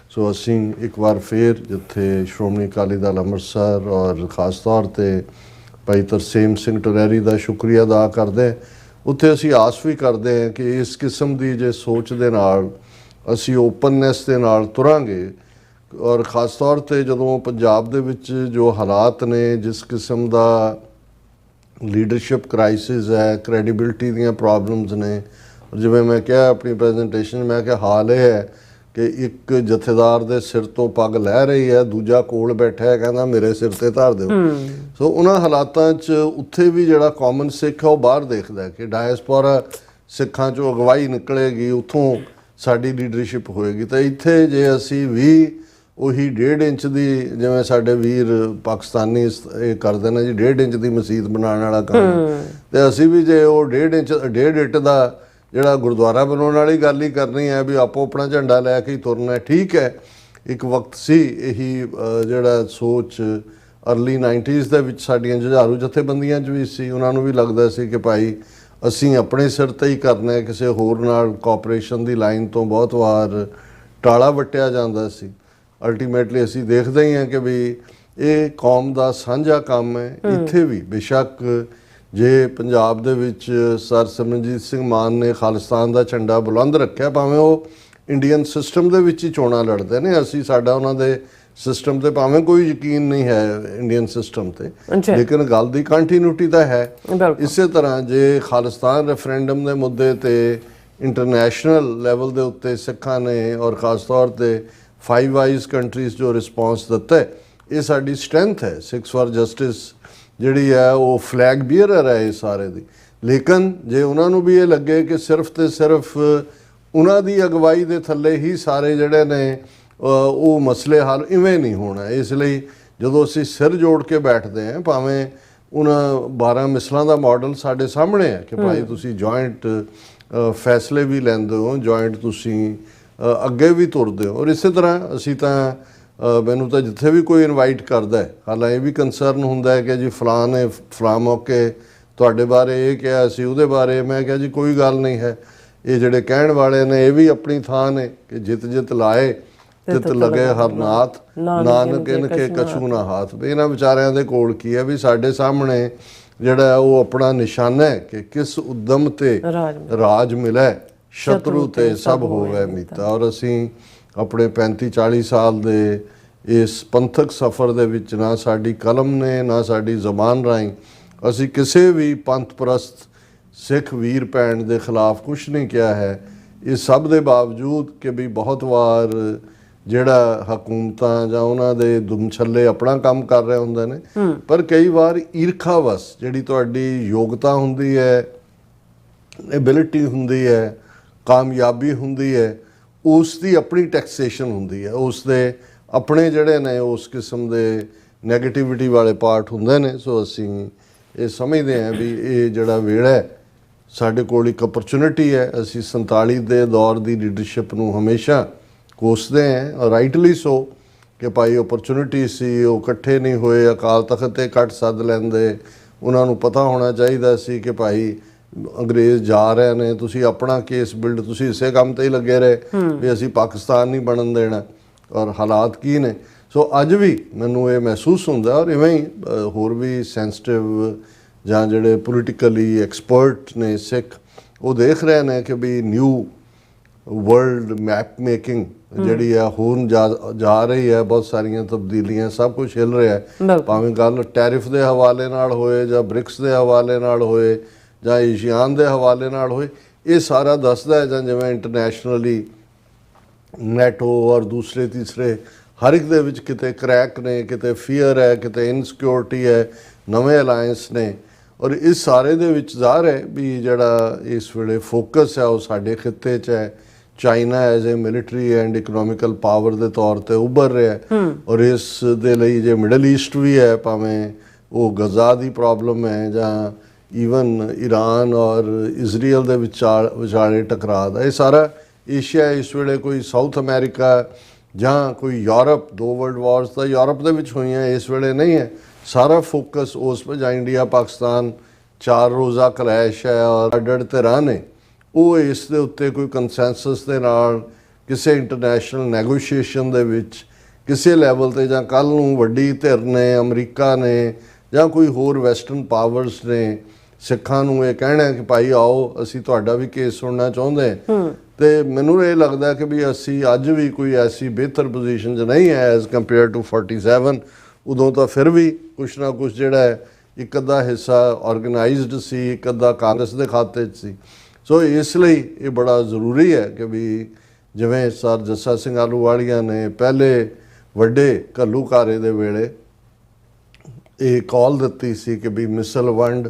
ਸੋ ਅਸੀਂ ਇੱਕ ਵਾਰ ਫਿਰ ਜਿੱਥੇ ਸ਼੍ਰੋਮਣੀ ਅਕਾਲੀ ਦਲ ਅੰਮ੍ਰਿਤਸਰ ਔਰ ਖ਼ਾਸ ਤੌਰ 'ਤੇ ਭਾਈ ਤਰਸੇਮ ਸਿੰਘ ਟਰੈਰੀ ਦਾ ਸ਼ੁਕਰੀਆ ਅਦਾ ਕਰਦੇ, ਉੱਥੇ ਅਸੀਂ ਆਸ ਵੀ ਕਰਦੇ ਹਾਂ ਕਿ ਇਸ ਕਿਸਮ ਦੀ ਜੇ ਸੋਚ ਦੇ ਨਾਲ ਅਸੀਂ ਓਪਨਨੈਸ ਦੇ ਨਾਲ ਤੁਰਾਂਗੇ। ਔਰ ਖ਼ਾਸ ਤੌਰ 'ਤੇ ਜਦੋਂ ਪੰਜਾਬ ਦੇ ਵਿੱਚ ਜੋ ਹਾਲਾਤ ਨੇ, ਜਿਸ ਕਿਸਮ ਦਾ ਲੀਡਰਸ਼ਿਪ ਕ੍ਰਾਈਸਿਸ ਹੈ, ਕ੍ਰੈਡੀਬਿਲਿਟੀ ਦੀਆਂ ਪ੍ਰੋਬਲਮਸ ਨੇ। ਔਰ ਜਿਵੇਂ ਮੈਂ ਕਿਹਾ ਆਪਣੀ ਪ੍ਰੈਜੈਂਟੇਸ਼ਨ, ਮੈਂ ਕਿਹਾ ਹਾਲ ਇਹ ਹੈ ਕਿ ਇੱਕ ਜਥੇਦਾਰ ਦੇ ਸਿਰ ਤੋਂ ਪੱਗ ਲੈ ਰਹੀ ਹੈ, ਦੂਜਾ ਕੋਲ ਬੈਠਾ ਹੈ ਕਹਿੰਦਾ ਮੇਰੇ ਸਿਰ ਤੇ ਧਰ ਦਿਓ। ਸੋ ਉਹਨਾਂ ਹਾਲਾਤਾਂ 'ਚ ਉੱਥੇ ਵੀ ਜਿਹੜਾ ਕਾਮਨ ਸਿੱਖ ਹੈ ਉਹ ਬਾਹਰ ਦੇਖਦਾ ਕਿ ਡਾਇਸਪੋਰਾ ਸਿੱਖਾਂ 'ਚੋਂ ਅਗਵਾਈ ਨਿਕਲੇਗੀ, ਉੱਥੋਂ ਸਾਡੀ ਲੀਡਰਸ਼ਿਪ ਹੋਏਗੀ। ਤਾਂ ਇੱਥੇ ਜੇ ਅਸੀਂ ਵੀ ਉਹੀ 1.5 ਇੰਚ ਦੀ, ਜਿਵੇਂ ਸਾਡੇ ਵੀਰ ਪਾਕਿਸਤਾਨੀ ਇਹ ਕਰਦੇ ਨੇ ਜੀ 1.5 ਇੰਚ ਦੀ ਮਸਜਿਦ ਬਣਾਉਣ ਵਾਲਾ ਕੰਮ, ਤੇ ਅਸੀਂ ਵੀ ਜੇ ਉਹ 1.5 ਇੰਚ ਦਾ ਜਿਹੜਾ ਗੁਰਦੁਆਰਾ ਬਣਾਉਣ ਵਾਲੀ ਗੱਲ ਹੀ ਕਰਨੀ ਹੈ ਵੀ ਆਪੋ ਆਪਣਾ ਝੰਡਾ ਲੈ ਕੇ ਹੀ ਤੁਰਨਾ। ਠੀਕ ਹੈ, ਇੱਕ ਵਕਤ ਸੀ ਇਹੀ ਜਿਹੜਾ ਸੋਚ ਅਰਲੀ 90s ਦੇ ਵਿੱਚ ਸਾਡੀਆਂ ਜੁਝਾਰੂ ਜਥੇਬੰਦੀਆਂ 'ਚ ਵੀ ਸੀ। ਉਹਨਾਂ ਨੂੰ ਵੀ ਲੱਗਦਾ ਸੀ ਕਿ ਭਾਈ ਅਸੀਂ ਆਪਣੇ ਸਿਰ ਤੇ ਹੀ ਕਰਨਾ ਹੈ, ਕਿਸੇ ਹੋਰ ਨਾਲ ਕੋਆਪਰੇਸ਼ਨ ਦੀ ਲਾਈਨ ਤੋਂ ਬਹੁਤ ਵਾਰ ਟਾਲਾ ਵੱਟਿਆ ਜਾਂਦਾ ਸੀ। ਅਲਟੀਮੇਟਲੀ ਅਸੀਂ ਦੇਖਦੇ ਹੀ ਹਾਂ ਕਿ ਵੀ ਇਹ ਕੌਮ ਦਾ ਸਾਂਝਾ ਕੰਮ ਹੈ। ਇੱਥੇ ਵੀ ਬੇਸ਼ੱਕ ਜੇ ਪੰਜਾਬ ਦੇ ਵਿੱਚ ਸਰ ਸਿਮਰਨਜੀਤ ਸਿੰਘ ਮਾਨ ਨੇ ਖਾਲਿਸਤਾਨ ਦਾ ਝੰਡਾ ਬੁਲੰਦ ਰੱਖਿਆ, ਭਾਵੇਂ ਉਹ ਇੰਡੀਅਨ ਸਿਸਟਮ ਦੇ ਵਿੱਚ ਹੀ ਚੋਣਾਂ ਲੜਦੇ ਨੇ, ਅਸੀਂ ਸਾਡਾ ਉਹਨਾਂ ਦੇ ਸਿਸਟਮ ਤੇ ਭਾਵੇਂ ਕੋਈ ਯਕੀਨ ਨਹੀਂ ਹੈ ਇੰਡੀਅਨ ਸਿਸਟਮ ਤੇ, ਲੇਕਿਨ ਗੱਲ ਦੀ ਕੰਟੀਨਿਊਟੀ ਤਾਂ ਹੈ। ਇਸੇ ਤਰ੍ਹਾਂ ਜੇ ਖਾਲਿਸਤਾਨ ਰੈਫਰੈਂਡਮ ਦੇ ਮੁੱਦੇ ਤੇ ਇੰਟਰਨੈਸ਼ਨਲ ਲੈਵਲ ਦੇ ਉੱਤੇ ਸਿੱਖਾਂ ਨੇ ਔਰ ਖਾਸ ਤੌਰ ਤੇ 5 ਆਈਜ਼ ਕੰਟਰੀਜ਼ ਜੋ ਰਿਸਪੌਂਸ ਦਿੱਤਾ, ਇਹ ਸਾਡੀ ਸਟਰੈਂਥ ਹੈ। ਸਿੱਖਸ ਫਾਰ ਜਸਟਿਸ ਜਿਹੜੀ ਹੈ ਉਹ ਫਲੈਗ ਬੀਅਰਰ ਹੈ ਇਹ ਸਾਰੇ ਦੀ। ਲੇਕਿਨ ਜੇ ਉਹਨਾਂ ਨੂੰ ਵੀ ਇਹ ਲੱਗੇ ਕਿ ਸਿਰਫ ਤੇ ਸਿਰਫ ਉਹਨਾਂ ਦੀ ਅਗਵਾਈ ਦੇ ਥੱਲੇ ਹੀ ਸਾਰੇ ਜਿਹੜੇ ਨੇ ਉਹ ਮਸਲੇ ਹੱਲ ਇਵੇਂ ਨਹੀਂ ਹੋਣਾ। ਇਸ ਲਈ ਜਦੋਂ ਅਸੀਂ ਸਿਰ ਜੋੜ ਕੇ ਬੈਠਦੇ ਹਾਂ, ਭਾਵੇਂ ਉਹਨਾਂ 12 ਮਿਸਲਾਂ ਦਾ ਮਾਡਲ ਸਾਡੇ ਸਾਹਮਣੇ ਹੈ ਕਿ ਭਾਈ ਤੁਸੀਂ ਜੁਆਇੰਟ ਫੈਸਲੇ ਵੀ ਲੈਂਦੇ ਹੋ, ਜੁਆਇੰਟ ਤੁਸੀਂ ਅੱਗੇ ਵੀ ਤੁਰਦੇ ਹੋ। ਔਰ ਇਸੇ ਤਰ੍ਹਾਂ ਅਸੀਂ ਤਾਂ ਮੈਨੂੰ ਤਾਂ ਜਿੱਥੇ ਵੀ ਕੋਈ ਇਨਵਾਈਟ ਕਰਦਾ ਹੈ, ਹਾਲਾਂਕਿ ਇਹ ਵੀ ਕੰਸਰਨ ਹੁੰਦਾ ਹੈ ਕਿ ਜੀ ਫਲਾਂ ਨੇ ਫਲਾਂ ਮੌਕੇ ਤੁਹਾਡੇ ਬਾਰੇ ਇਹ ਕਿਹਾ ਸੀ, ਉਹਦੇ ਬਾਰੇ ਮੈਂ ਕਿਹਾ ਜੀ ਕੋਈ ਗੱਲ ਨਹੀਂ ਹੈ। ਇਹ ਜਿਹੜੇ ਕਹਿਣ ਵਾਲੇ ਨੇ ਇਹ ਵੀ ਆਪਣੀ ਥਾਂ ਨੇ ਕਿ ਜਿਤ ਜਿਤ ਲਾਏ ਤਿਤ ਲਗੇ ਹਰਨਾਥ, ਨਾਨਕ ਇਨਕੇ ਕਛੂ ਨਾ ਹਾਥ। ਵੀ ਇਹਨਾਂ ਵਿਚਾਰਿਆਂ ਦੇ ਕੋਲ ਕੀ ਹੈ, ਵੀ ਸਾਡੇ ਸਾਹਮਣੇ ਜਿਹੜਾ ਉਹ ਆਪਣਾ ਨਿਸ਼ਾਨਾ ਹੈ ਕਿ ਕਿਸ ਉਦਮ ਤੇ ਰਾਜ ਮਿਲੇ, ਸ਼ਤਰੂ ਤੇ ਸਭ ਹੋਵੇ ਮੀਤਾ। ਔਰ ਅਸੀਂ ਆਪਣੇ 35-40 ਸਾਲ ਦੇ ਇਸ ਪੰਥਕ ਸਫ਼ਰ ਦੇ ਵਿੱਚ ਨਾ ਸਾਡੀ ਕਲਮ ਨੇ ਨਾ ਸਾਡੀ ਜ਼ਬਾਨ ਰਾਹੀਂ ਅਸੀਂ ਕਿਸੇ ਵੀ ਪੰਥ ਪ੍ਰਸਤ ਸਿੱਖ ਵੀਰ ਭੈਣ ਦੇ ਖਿਲਾਫ ਕੁਛ ਨਹੀਂ ਕਿਹਾ ਹੈ। ਇਸ ਸਭ ਦੇ ਬਾਵਜੂਦ ਕਿ ਵੀ ਬਹੁਤ ਵਾਰ ਜਿਹੜਾ ਹਕੂਮਤਾਂ ਜਾਂ ਉਹਨਾਂ ਦੇ ਦੁਮਛੱਲੇ ਆਪਣਾ ਕੰਮ ਕਰ ਰਹੇ ਹੁੰਦੇ ਨੇ, ਪਰ ਕਈ ਵਾਰ ਈਰਖਾਵਸ ਜਿਹੜੀ ਤੁਹਾਡੀ ਯੋਗਤਾ ਹੁੰਦੀ ਹੈ, ਐਬਿਲਿਟੀ ਹੁੰਦੀ ਹੈ, ਕਾਮਯਾਬੀ ਹੁੰਦੀ ਹੈ, ਉਸ ਦੀ ਆਪਣੀ ਟੈਕਸੇਸ਼ਨ ਹੁੰਦੀ ਹੈ, ਉਸ ਦੇ ਆਪਣੇ ਜਿਹੜੇ ਨੇ ਉਸ ਕਿਸਮ ਦੇ ਨੈਗੇਟਿਵਿਟੀ ਵਾਲੇ ਪਾਰਟ ਹੁੰਦੇ ਨੇ। ਸੋ ਅਸੀਂ ਇਹ ਸਮਝਦੇ ਹਾਂ ਵੀ ਇਹ ਜਿਹੜਾ ਵੇੜਾ ਹੈ ਸਾਡੇ ਕੋਲ ਇੱਕ ਅਪਰਚੁਨਿਟੀ ਹੈ। ਅਸੀਂ 47 ਦੇ ਦੌਰ ਦੀ ਲੀਡਰਸ਼ਿਪ ਨੂੰ ਹਮੇਸ਼ਾ ਕੋਸਦੇ ਹਾਂ, ਔਰ ਰਾਈਟਲੀ ਸੋ, ਕਿ ਭਾਈ ਓਪਰਚੁਨਿਟੀ ਸੀ, ਉਹ ਇਕੱਠੇ ਨਹੀਂ ਹੋਏ, ਅਕਾਲ ਤਖਤ ਤੇ ਕੱਟ ਸੱਦ ਲੈਂਦੇ। ਉਹਨਾਂ ਨੂੰ ਪਤਾ ਹੋਣਾ ਚਾਹੀਦਾ ਸੀ ਕਿ ਭਾਈ ਅੰਗਰੇਜ਼ ਜਾ ਰਹੇ ਨੇ, ਤੁਸੀਂ ਆਪਣਾ ਕੇਸ ਬਿਲਡ, ਤੁਸੀਂ ਇਸੇ ਕੰਮ ਤੇ ਹੀ ਲੱਗੇ ਰਹੇ ਵੀ ਅਸੀਂ ਪਾਕਿਸਤਾਨ ਨਹੀਂ ਬਣਨ ਦੇਣਾ। ਔਰ ਹਾਲਾਤ ਕੀ ਨੇ। ਸੋ ਅੱਜ ਵੀ ਮੈਨੂੰ ਇਹ ਮਹਿਸੂਸ ਹੁੰਦਾ, ਔਰ ਇਵੇਂ ਹੀ ਹੋਰ ਵੀ ਸੈਂਸਿਟਿਵ ਜਾਂ ਜਿਹੜੇ ਪੋਲੀਟੀਕਲੀ ਐਕਸਪਰਟ ਨੇ ਸਿੱਖ, ਉਹ ਦੇਖ ਰਹੇ ਨੇ ਕਿ ਵੀ ਨਿਊ ਵਰਲਡ ਮੈਪ ਮੇਕਿੰਗ ਜਿਹੜੀ ਆ ਹੁਣ ਜਾ ਰਹੀ ਹੈ, ਬਹੁਤ ਸਾਰੀਆਂ ਤਬਦੀਲੀਆਂ, ਸਭ ਕੁਝ ਹਿੱਲ ਰਿਹਾ ਹੈ। ਭਾਵੇਂ ਗੱਲ ਟੈਰਿਫ ਦੇ ਹਵਾਲੇ ਨਾਲ ਹੋਏ ਜਾਂ ਬ੍ਰਿਕਸ ਦੇ ਹਵਾਲੇ ਨਾਲ ਹੋਏ ਜਾਂ ਏਸ਼ੀਆਨ ਦੇ ਹਵਾਲੇ ਨਾਲ ਹੋਏ, ਇਹ ਸਾਰਾ ਦੱਸਦਾ ਹੈ। ਜਾਂ ਜਿਵੇਂ ਇੰਟਰਨੈਸ਼ਨਲੀ ਨੈਟੋ ਔਰ ਦੂਸਰੇ ਤੀਸਰੇ ਹਰ ਇੱਕ ਦੇ ਵਿੱਚ ਕਿਤੇ ਕਰੈਕ ਨੇ, ਕਿਤੇ ਫੀਅਰ ਹੈ, ਕਿਤੇ ਇਨਸਿਕਿਉਰਿਟੀ ਹੈ, ਨਵੇਂ ਅਲਾਇੰਸ ਨੇ। ਔਰ ਇਸ ਸਾਰੇ ਦੇ ਵਿੱਚ ਜ਼ਾਹਰ ਹੈ ਵੀ ਜਿਹੜਾ ਇਸ ਵੇਲੇ ਫੋਕਸ ਹੈ ਉਹ ਸਾਡੇ ਖਿੱਤੇ 'ਚ ਹੈ। China as a military and economical power ਦੇ ਤੌਰ ਤੇ ਉੱਭਰ ਰਿਹਾ ਹੈ। ਔਰ ਇਸ ਦੇ ਲਈ ਜੇ ਮਿਡਲ ਈਸਟ ਵੀ ਹੈ, ਭਾਵੇਂ ਉਹ ਗਜ਼ਾ ਦੀ ਪ੍ਰੋਬਲਮ ਹੈ ਜਾਂ ਈਵਨ ਈਰਾਨ ਔਰ ਇਜ਼ਰਾਈਲ ਦੇ ਵਿਚਾਲੇ ਟਕਰਾਅ ਦਾ, ਇਹ ਸਾਰਾ ਏਸ਼ੀਆ ਇਸ ਵੇਲੇ ਕੋਈ ਸਾਊਥ ਅਮਰੀਕਾ ਜਾਂ ਕੋਈ ਯੂਰਪ, 2 ਵਰਲਡ ਵਾਰਸ ਤਾਂ ਯੂਰਪ ਦੇ ਵਿੱਚ ਹੋਈਆਂ, ਇਸ ਵੇਲੇ ਨਹੀਂ ਹੈ। ਸਾਰਾ ਫੋਕਸ ਉਸ 'ਤੇ ਜਾਂ ਇੰਡੀਆ ਪਾਕਿਸਤਾਨ 4 ਰੋਜ਼ਾ ਕਲੈਸ਼ ਹੈ ਔਰ ਅੱਡ-ਅੱਡ ਧਿਰਾਂ ਨੇ, ਉਹ ਇਸ ਦੇ ਉੱਤੇ ਕੋਈ ਕੰਸੈਂਸਸ ਦੇ ਨਾਲ ਕਿਸੇ ਇੰਟਰਨੈਸ਼ਨਲ ਨੈਗੋਸ਼ੀਏਸ਼ਨ ਦੇ ਵਿੱਚ ਕਿਸੇ ਲੈਵਲ ਤੇ, ਜਾਂ ਕੱਲ੍ਹ ਨੂੰ ਵੱਡੀ ਧਿਰ ਨੇ, ਅਮਰੀਕਾ ਨੇ ਜਾਂ ਕੋਈ ਹੋਰ ਵੈਸਟਰਨ ਪਾਵਰਸ ਨੇ ਸਿੱਖਾਂ ਨੂੰ ਇਹ ਕਹਿਣਾ ਕਿ ਭਾਈ ਆਓ ਅਸੀਂ ਤੁਹਾਡਾ ਵੀ ਕੇਸ ਸੁਣਨਾ ਚਾਹੁੰਦੇ ਹਾਂ। ਤੇ ਮੈਨੂੰ ਇਹ ਲੱਗਦਾ ਕਿ ਵੀ ਅਸੀਂ ਅੱਜ ਵੀ ਕੋਈ ਐਸੀ ਬਿਹਤਰ ਪੋਜੀਸ਼ਨ 'ਚ ਨਹੀਂ ਹੈ ਐਜ਼ ਕੰਪੇਅਰ ਟੂ 47। ਉਦੋਂ ਤਾਂ ਫਿਰ ਵੀ ਕੁਛ ਨਾ ਕੁਛ ਜਿਹੜਾ ਹੈ, ਇੱਕ ਅੱਧਾ ਹਿੱਸਾ ਆਰਗੇਨਾਈਜ਼ਡ ਸੀ, ਇੱਕ ਅੱਧਾ ਕਾਂਗਰਸ ਦੇ ਖਾਤੇ 'ਚ ਸੀ। ਸੋ ਇਸ ਲਈ ਇਹ ਬੜਾ ਜ਼ਰੂਰੀ ਹੈ ਕਿ ਵੀ ਜਿਵੇਂ ਸਰ ਜੱਸਾ ਸਿੰਘ ਆਹਲੂਵਾਲੀਆ ਨੇ ਪਹਿਲੇ ਵੱਡੇ ਘੱਲੂਘਾਰੇ ਦੇ ਵੇਲੇ ਇਹ ਕਾਲ ਦਿੱਤੀ ਸੀ ਕਿ ਵੀ ਮਿਸਲ ਵੰਡ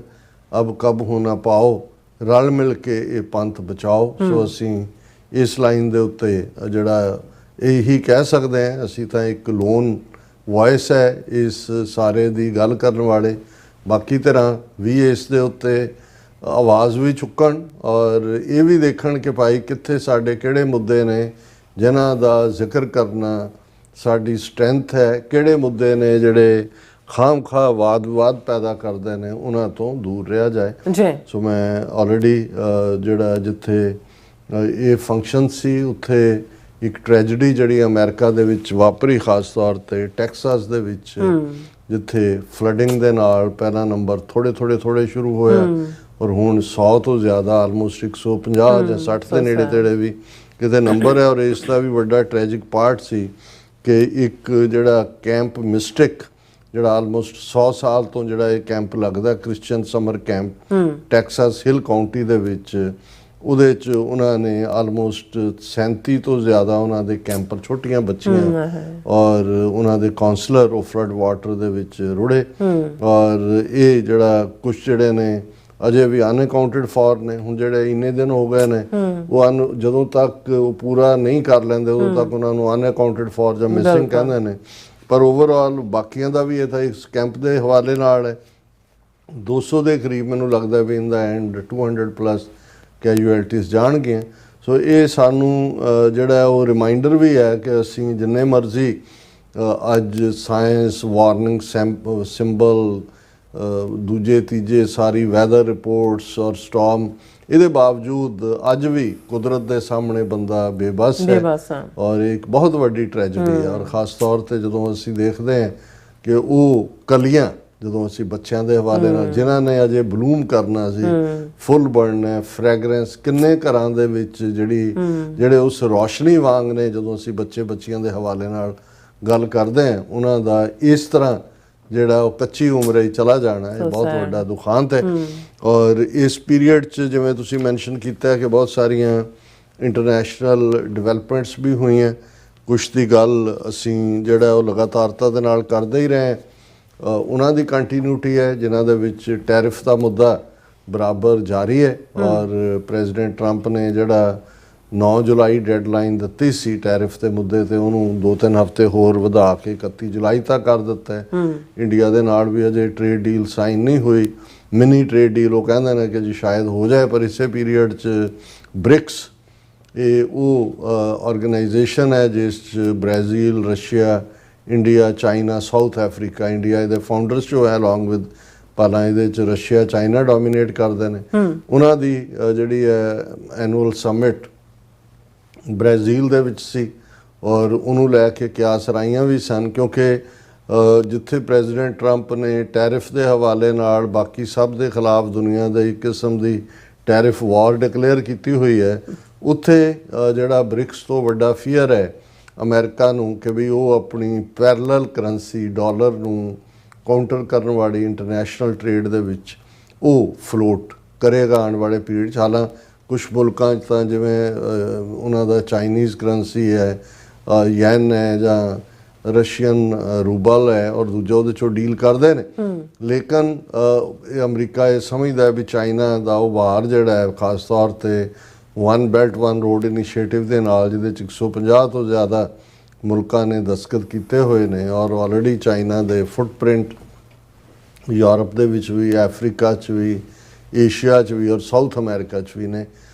ਅਬ ਕਬ ਹੋ ਨਾ ਪਾਓ, ਰਲ ਮਿਲ ਕੇ ਇਹ ਪੰਥ ਬਚਾਓ। ਸੋ ਅਸੀਂ ਇਸ ਲਾਈਨ ਦੇ ਉੱਤੇ ਜਿਹੜਾ ਇਹੀ ਕਹਿ ਸਕਦੇ ਹਾਂ, ਅਸੀਂ ਤਾਂ ਇੱਕ ਲੋਨ ਵੌਇਸ ਹੈ ਇਸ ਸਾਰੇ ਦੀ ਗੱਲ ਕਰਨ ਵਾਲੇ। ਬਾਕੀ ਤਰ੍ਹਾਂ ਵੀ ਇਸ ਦੇ ਉੱਤੇ ਆਵਾਜ਼ ਵੀ ਚੁੱਕਣ ਔਰ ਇਹ ਵੀ ਦੇਖਣ ਕਿ ਭਾਈ ਕਿੱਥੇ ਸਾਡੇ ਕਿਹੜੇ ਮੁੱਦੇ ਨੇ ਜਿਨ੍ਹਾਂ ਦਾ ਜ਼ਿਕਰ ਕਰਨਾ ਸਾਡੀ ਸਟਰੈਂਥ ਹੈ, ਕਿਹੜੇ ਮੁੱਦੇ ਨੇ ਜਿਹੜੇ ਖਾਮ-ਖਾ ਵਾਦ-ਵਿਵਾਦ ਪੈਦਾ ਕਰਦੇ ਨੇ, ਉਹਨਾਂ ਤੋਂ ਦੂਰ ਰਿਹਾ ਜਾਏ। ਸੋ ਮੈਂ ਆਲਰੇਡੀ ਜਿਹੜਾ ਜਿੱਥੇ ਇਹ ਫੰਕਸ਼ਨ ਸੀ ਉੱਥੇ ਇੱਕ ਟ੍ਰੈਜਡੀ ਜਿਹੜੀ ਅਮਰੀਕਾ ਦੇ ਵਿੱਚ ਵਾਪਰੀ, ਖਾਸ ਤੌਰ ਤੇ ਟੈਕਸਾਸ ਦੇ ਵਿੱਚ, ਜਿੱਥੇ ਫਲੱਡਿੰਗ ਦੇ ਨਾਲ ਪਹਿਲਾ ਨੰਬਰ ਥੋੜੇ ਸ਼ੁਰੂ ਹੋਇਆ ਔਰ ਹੁਣ 100 ਤੋਂ ਜ਼ਿਆਦਾ ਆਲਮੋਸਟ 150 ਜਾਂ 60 ਦੇ ਨੇੜੇ ਤੇੜੇ ਵੀ ਕਿਤੇ ਨੰਬਰ ਹੈ। ਔਰ ਇਸ ਦਾ ਵੀ ਵੱਡਾ ਟ੍ਰੈਜਿਕ ਪਾਰਟ ਸੀ ਕਿ ਇੱਕ ਜਿਹੜਾ ਕੈਂਪ ਮਿਸਟਿਕ, ਜਿਹੜਾ ਆਲਮੋਸਟ 100 ਸਾਲ ਤੋਂ ਜਿਹੜਾ ਇਹ ਕੈਂਪ ਲੱਗਦਾ, ਕ੍ਰਿਸਚੀਅਨ ਸਮਰ ਕੈਂਪ ਟੈਕਸਾਸ ਹਿਲ ਕਾਉਂਟੀ ਦੇ ਵਿੱਚ, ਉਹਦੇ 'ਚ ਉਹਨਾਂ ਨੇ ਆਲਮੋਸਟ 37 ਤੋਂ ਜ਼ਿਆਦਾ ਉਹਨਾਂ ਦੇ ਕੈਂਪਰ, ਛੋਟੀਆਂ ਬੱਚੀਆਂ ਔਰ ਉਹਨਾਂ ਦੇ ਕਾਉਂਸਲਰ ਉਹ ਫਲੱਡ ਵਾਟਰ ਦੇ ਵਿੱਚ ਰੁੜੇ। ਔਰ ਇਹ ਜਿਹੜਾ ਕੁਛ ਜਿਹੜੇ ਨੇ ਅਜੇ ਵੀ ਅਨਅਕਾਊਂਟਡ ਫॉर ਨੇ। ਹੁਣ ਜਿਹੜੇ ਇੰਨੇ ਦਿਨ ਹੋ ਗਏ ਨੇ ਉਹ ਜਦੋਂ ਤੱਕ ਉਹ ਪੂਰਾ ਨਹੀਂ ਕਰ ਲੈਂਦੇ ਉਦੋਂ ਤੱਕ ਉਹਨਾਂ ਨੂੰ ਅਨਅਕਾਊਂਟਡ ਫॉर ਜਾਂ ਮਿਸਿੰਗ ਕਹਿੰਦੇ ਨੇ। ਪਰ ਓਵਰਆਲ ਬਾਕੀਆਂ ਦਾ ਵੀ ਇਹ ਤਾਂ ਇਸ ਕੈਂਪ ਦੇ ਹਵਾਲੇ ਨਾਲ ਹੈ। 200 ਦੇ ਕਰੀਬ ਮੈਨੂੰ ਲੱਗਦਾ ਵੀ ਇਨ ਦਾ ਐਂਡ 200 ਪਲੱਸ ਕੈਜੂਅਲਟੀਜ਼ ਜਾਣਗੀਆਂ। ਸੋ ਇਹ ਸਾਨੂੰ ਜਿਹੜਾ ਉਹ ਰਿਮਾਈਂਡਰ ਵੀ ਹੈ ਕਿ ਅਸੀਂ ਜਿੰਨੇ ਮਰਜ਼ੀ ਅੱਜ ਸਾਇੰਸ ਵਾਰਨਿੰਗ ਸਿੰਬਲ ਦੂਜੇ ਤੀਜੇ ਸਾਰੀ ਵੈਦਰ ਰਿਪੋਰਟਸ ਔਰ ਸਟਾਰਮ, ਇਹਦੇ ਬਾਵਜੂਦ ਅੱਜ ਵੀ ਕੁਦਰਤ ਦੇ ਸਾਹਮਣੇ ਬੰਦਾ ਬੇਬਸ ਹੈ ਔਰ ਇੱਕ ਬਹੁਤ ਵੱਡੀ ਟ੍ਰੈਜਡੀ ਹੈ। ਔਰ ਖ਼ਾਸ ਤੌਰ ਤੇ ਜਦੋਂ ਅਸੀਂ ਦੇਖਦੇ ਹਾਂ ਕਿ ਉਹ ਕਲੀਆਂ ਜਦੋਂ ਅਸੀਂ ਬੱਚਿਆਂ ਦੇ ਹਵਾਲੇ ਨਾਲ ਜਿਨ੍ਹਾਂ ਨੇ ਅਜੇ ਬਲੂਮ ਕਰਨਾ ਸੀ, ਫੁੱਲ ਬਣਨਾ, ਫ੍ਰੈਗਰੈਂਸ ਕਿੰਨੇ ਘਰਾਂ ਦੇ ਵਿੱਚ ਜਿਹੜੇ ਉਸ ਰੌਸ਼ਨੀ ਵਾਂਗ ਨੇ, ਜਦੋਂ ਅਸੀਂ ਬੱਚਿਆਂ ਦੇ ਹਵਾਲੇ ਨਾਲ ਗੱਲ ਕਰਦੇ ਹਾਂ ਉਹਨਾਂ ਦਾ ਇਸ ਤਰ੍ਹਾਂ ਜਿਹੜਾ ਉਹ ਕੱਚੀ ਉਮਰੇ ਚਲਾ ਜਾਣਾ, ਇਹ ਬਹੁਤ ਵੱਡਾ ਦੁਖਾਂਤ ਹੈ। ਔਰ ਇਸ ਪੀਰੀਅਡ 'ਚ ਜਿਵੇਂ ਤੁਸੀਂ ਮੈਂਸ਼ਨ ਕੀਤਾ ਕਿ ਬਹੁਤ ਸਾਰੀਆਂ ਇੰਟਰਨੈਸ਼ਨਲ ਡਿਵੈਲਪਮੈਂਟਸ ਵੀ ਹੋਈਆਂ। ਕੁਛ ਦੀ ਗੱਲ ਅਸੀਂ ਜਿਹੜਾ ਉਹ ਲਗਾਤਾਰਤਾ ਦੇ ਨਾਲ ਕਰਦੇ ਹੀ ਰਹੇ। ਉਹਨਾਂ ਦੀ ਕੰਟੀਨਿਊਟੀ ਹੈ ਜਿਨ੍ਹਾਂ ਦੇ ਵਿੱਚ ਟੈਰਿਫ ਦਾ ਮੁੱਦਾ ਬਰਾਬਰ ਜਾਰੀ ਹੈ। ਔਰ ਪ੍ਰੈਜ਼ੀਡੈਂਟ ਟਰੰਪ ਨੇ ਜਿਹੜਾ 9 ਜੁਲਾਈ ਡੈਡਲਾਈਨ ਦਿੱਤੀ ਸੀ ਟੈਰਿਫ ਦੇ ਮੁੱਦੇ ਤੇ, ਉਹਨੂੰ 2-3 ਹਫ਼ਤੇ ਹੋਰ ਵਧਾ ਕੇ 31 ਜੁਲਾਈ ਤੱਕ ਕਰ ਦਿੱਤਾ ਹੈ। ਇੰਡੀਆ ਦੇ ਨਾਲ ਵੀ ਅਜੇ ਟ੍ਰੇਡ ਡੀਲ ਸਾਈਨ ਨਹੀਂ ਹੋਈ, ਮਿਨੀ ਟ੍ਰੇਡ ਡੀਲ ਉਹ ਕਹਿੰਦੇ ਨੇ ਕਿ ਜੀ ਸ਼ਾਇਦ ਹੋ ਜਾਏ। ਪਰ ਇਸੇ ਪੀਰੀਅਡ 'ਚ ਬ੍ਰਿਕਸ ਇਹ ਉਹ ਆਰਗੇਨਾਈਜੇਸ਼ਨ ਹੈ ਜਿਸ 'ਚ Brazil, Russia, India, China, south Africa, India ਇਹਦੇ ਫਾਊਂਡਰਸ ਜੋ ਹੈ ਅਲੋਂਗ ਵਿਦ, ਪਹਿਲਾਂ ਇਹਦੇ 'ਚ ਰਸ਼ੀਆ ਚਾਈਨਾ ਡੋਮੀਨੇਟ ਕਰਦੇ ਨੇ। ਉਹਨਾਂ ਦੀ ਜਿਹੜੀ ਹੈ ਐਨੂਅਲ ਸਮਿਟ ਬ੍ਰਾਜ਼ੀਲ ਦੇ ਵਿੱਚ ਸੀ ਔਰ ਉਹਨੂੰ ਲੈ ਕੇ ਕਿਆਸ ਰਾਈਆਂ ਵੀ ਸਨ, ਕਿਉਂਕਿ ਜਿੱਥੇ ਪ੍ਰੈਜ਼ੀਡੈਂਟ ਟਰੰਪ ਨੇ ਟੈਰਿਫ ਦੇ ਹਵਾਲੇ ਨਾਲ ਬਾਕੀ ਸਭ ਦੇ ਖਿਲਾਫ ਦੁਨੀਆ ਦੇ ਇੱਕ ਕਿਸਮ ਦੀ ਟੈਰਿਫ ਵਾਰ ਡਿਕਲੇਅਰ ਕੀਤੀ ਹੋਈ ਹੈ, ਉੱਥੇ ਜਿਹੜਾ ਬ੍ਰਿਕਸ ਤੋਂ ਵੱਡਾ ਫੀਅਰ ਹੈ ਅਮਰੀਕਾ ਨੂੰ ਕਿ ਵੀ ਉਹ ਆਪਣੀ ਪੈਰਲਲ ਕਰੰਸੀ ਡਾਲਰ ਨੂੰ ਕਾਊਂਟਰ ਕਰਨ ਵਾਲੀ ਇੰਟਰਨੈਸ਼ਨਲ ਟ੍ਰੇਡ ਦੇ ਵਿੱਚ ਉਹ ਫਲੋਟ ਕਰੇਗਾ ਆਉਣ ਵਾਲੇ ਪੀਰੀਅਡ 'ਚ। ਹਾਲਾਂਕਿ ਕੁਛ ਮੁਲਕਾਂ 'ਚ ਤਾਂ ਜਿਵੇਂ ਉਹਨਾਂ ਦਾ ਚਾਈਨੀਜ਼ ਕਰੰਸੀ ਹੈ, ਯੈਨ ਹੈ ਜਾਂ ਰਸ਼ੀਅਨ ਰੂਬਲ ਹੈ ਔਰ ਦੂਜਾ ਉਹਦੇ 'ਚੋਂ ਡੀਲ ਕਰਦੇ ਨੇ। ਲੇਕਿਨ ਅਮਰੀਕਾ ਇਹ ਸਮਝਦਾ ਵੀ ਚਾਈਨਾ ਦਾ ਉਭਾਰ ਜਿਹੜਾ ਹੈ ਖਾਸ ਤੌਰ ਤੇ one belt one road initiative ਦੇ ਨਾਲ, ਜਿਹਦੇ 'ਚ 150 ਤੋਂ ਜ਼ਿਆਦਾ ਮੁਲਕਾਂ ਨੇ ਦਸਤਖਤ ਕੀਤੇ ਹੋਏ ਨੇ ਔਰ ਆਲਰੇਡੀ ਚਾਈਨਾ ਦੇ ਫੁੱਟਪ੍ਰਿੰਟ ਯੂਰਪ ਦੇ ਵਿੱਚ ਵੀ, ਅਫਰੀਕਾ 'ਚ ਵੀ, ਏਸ਼ੀਆ 'ਚ ਵੀ ਔਰ ਸਾਊਥ ਅਮਰੀਕਾ 'ਚ ਵੀ ਨੇ।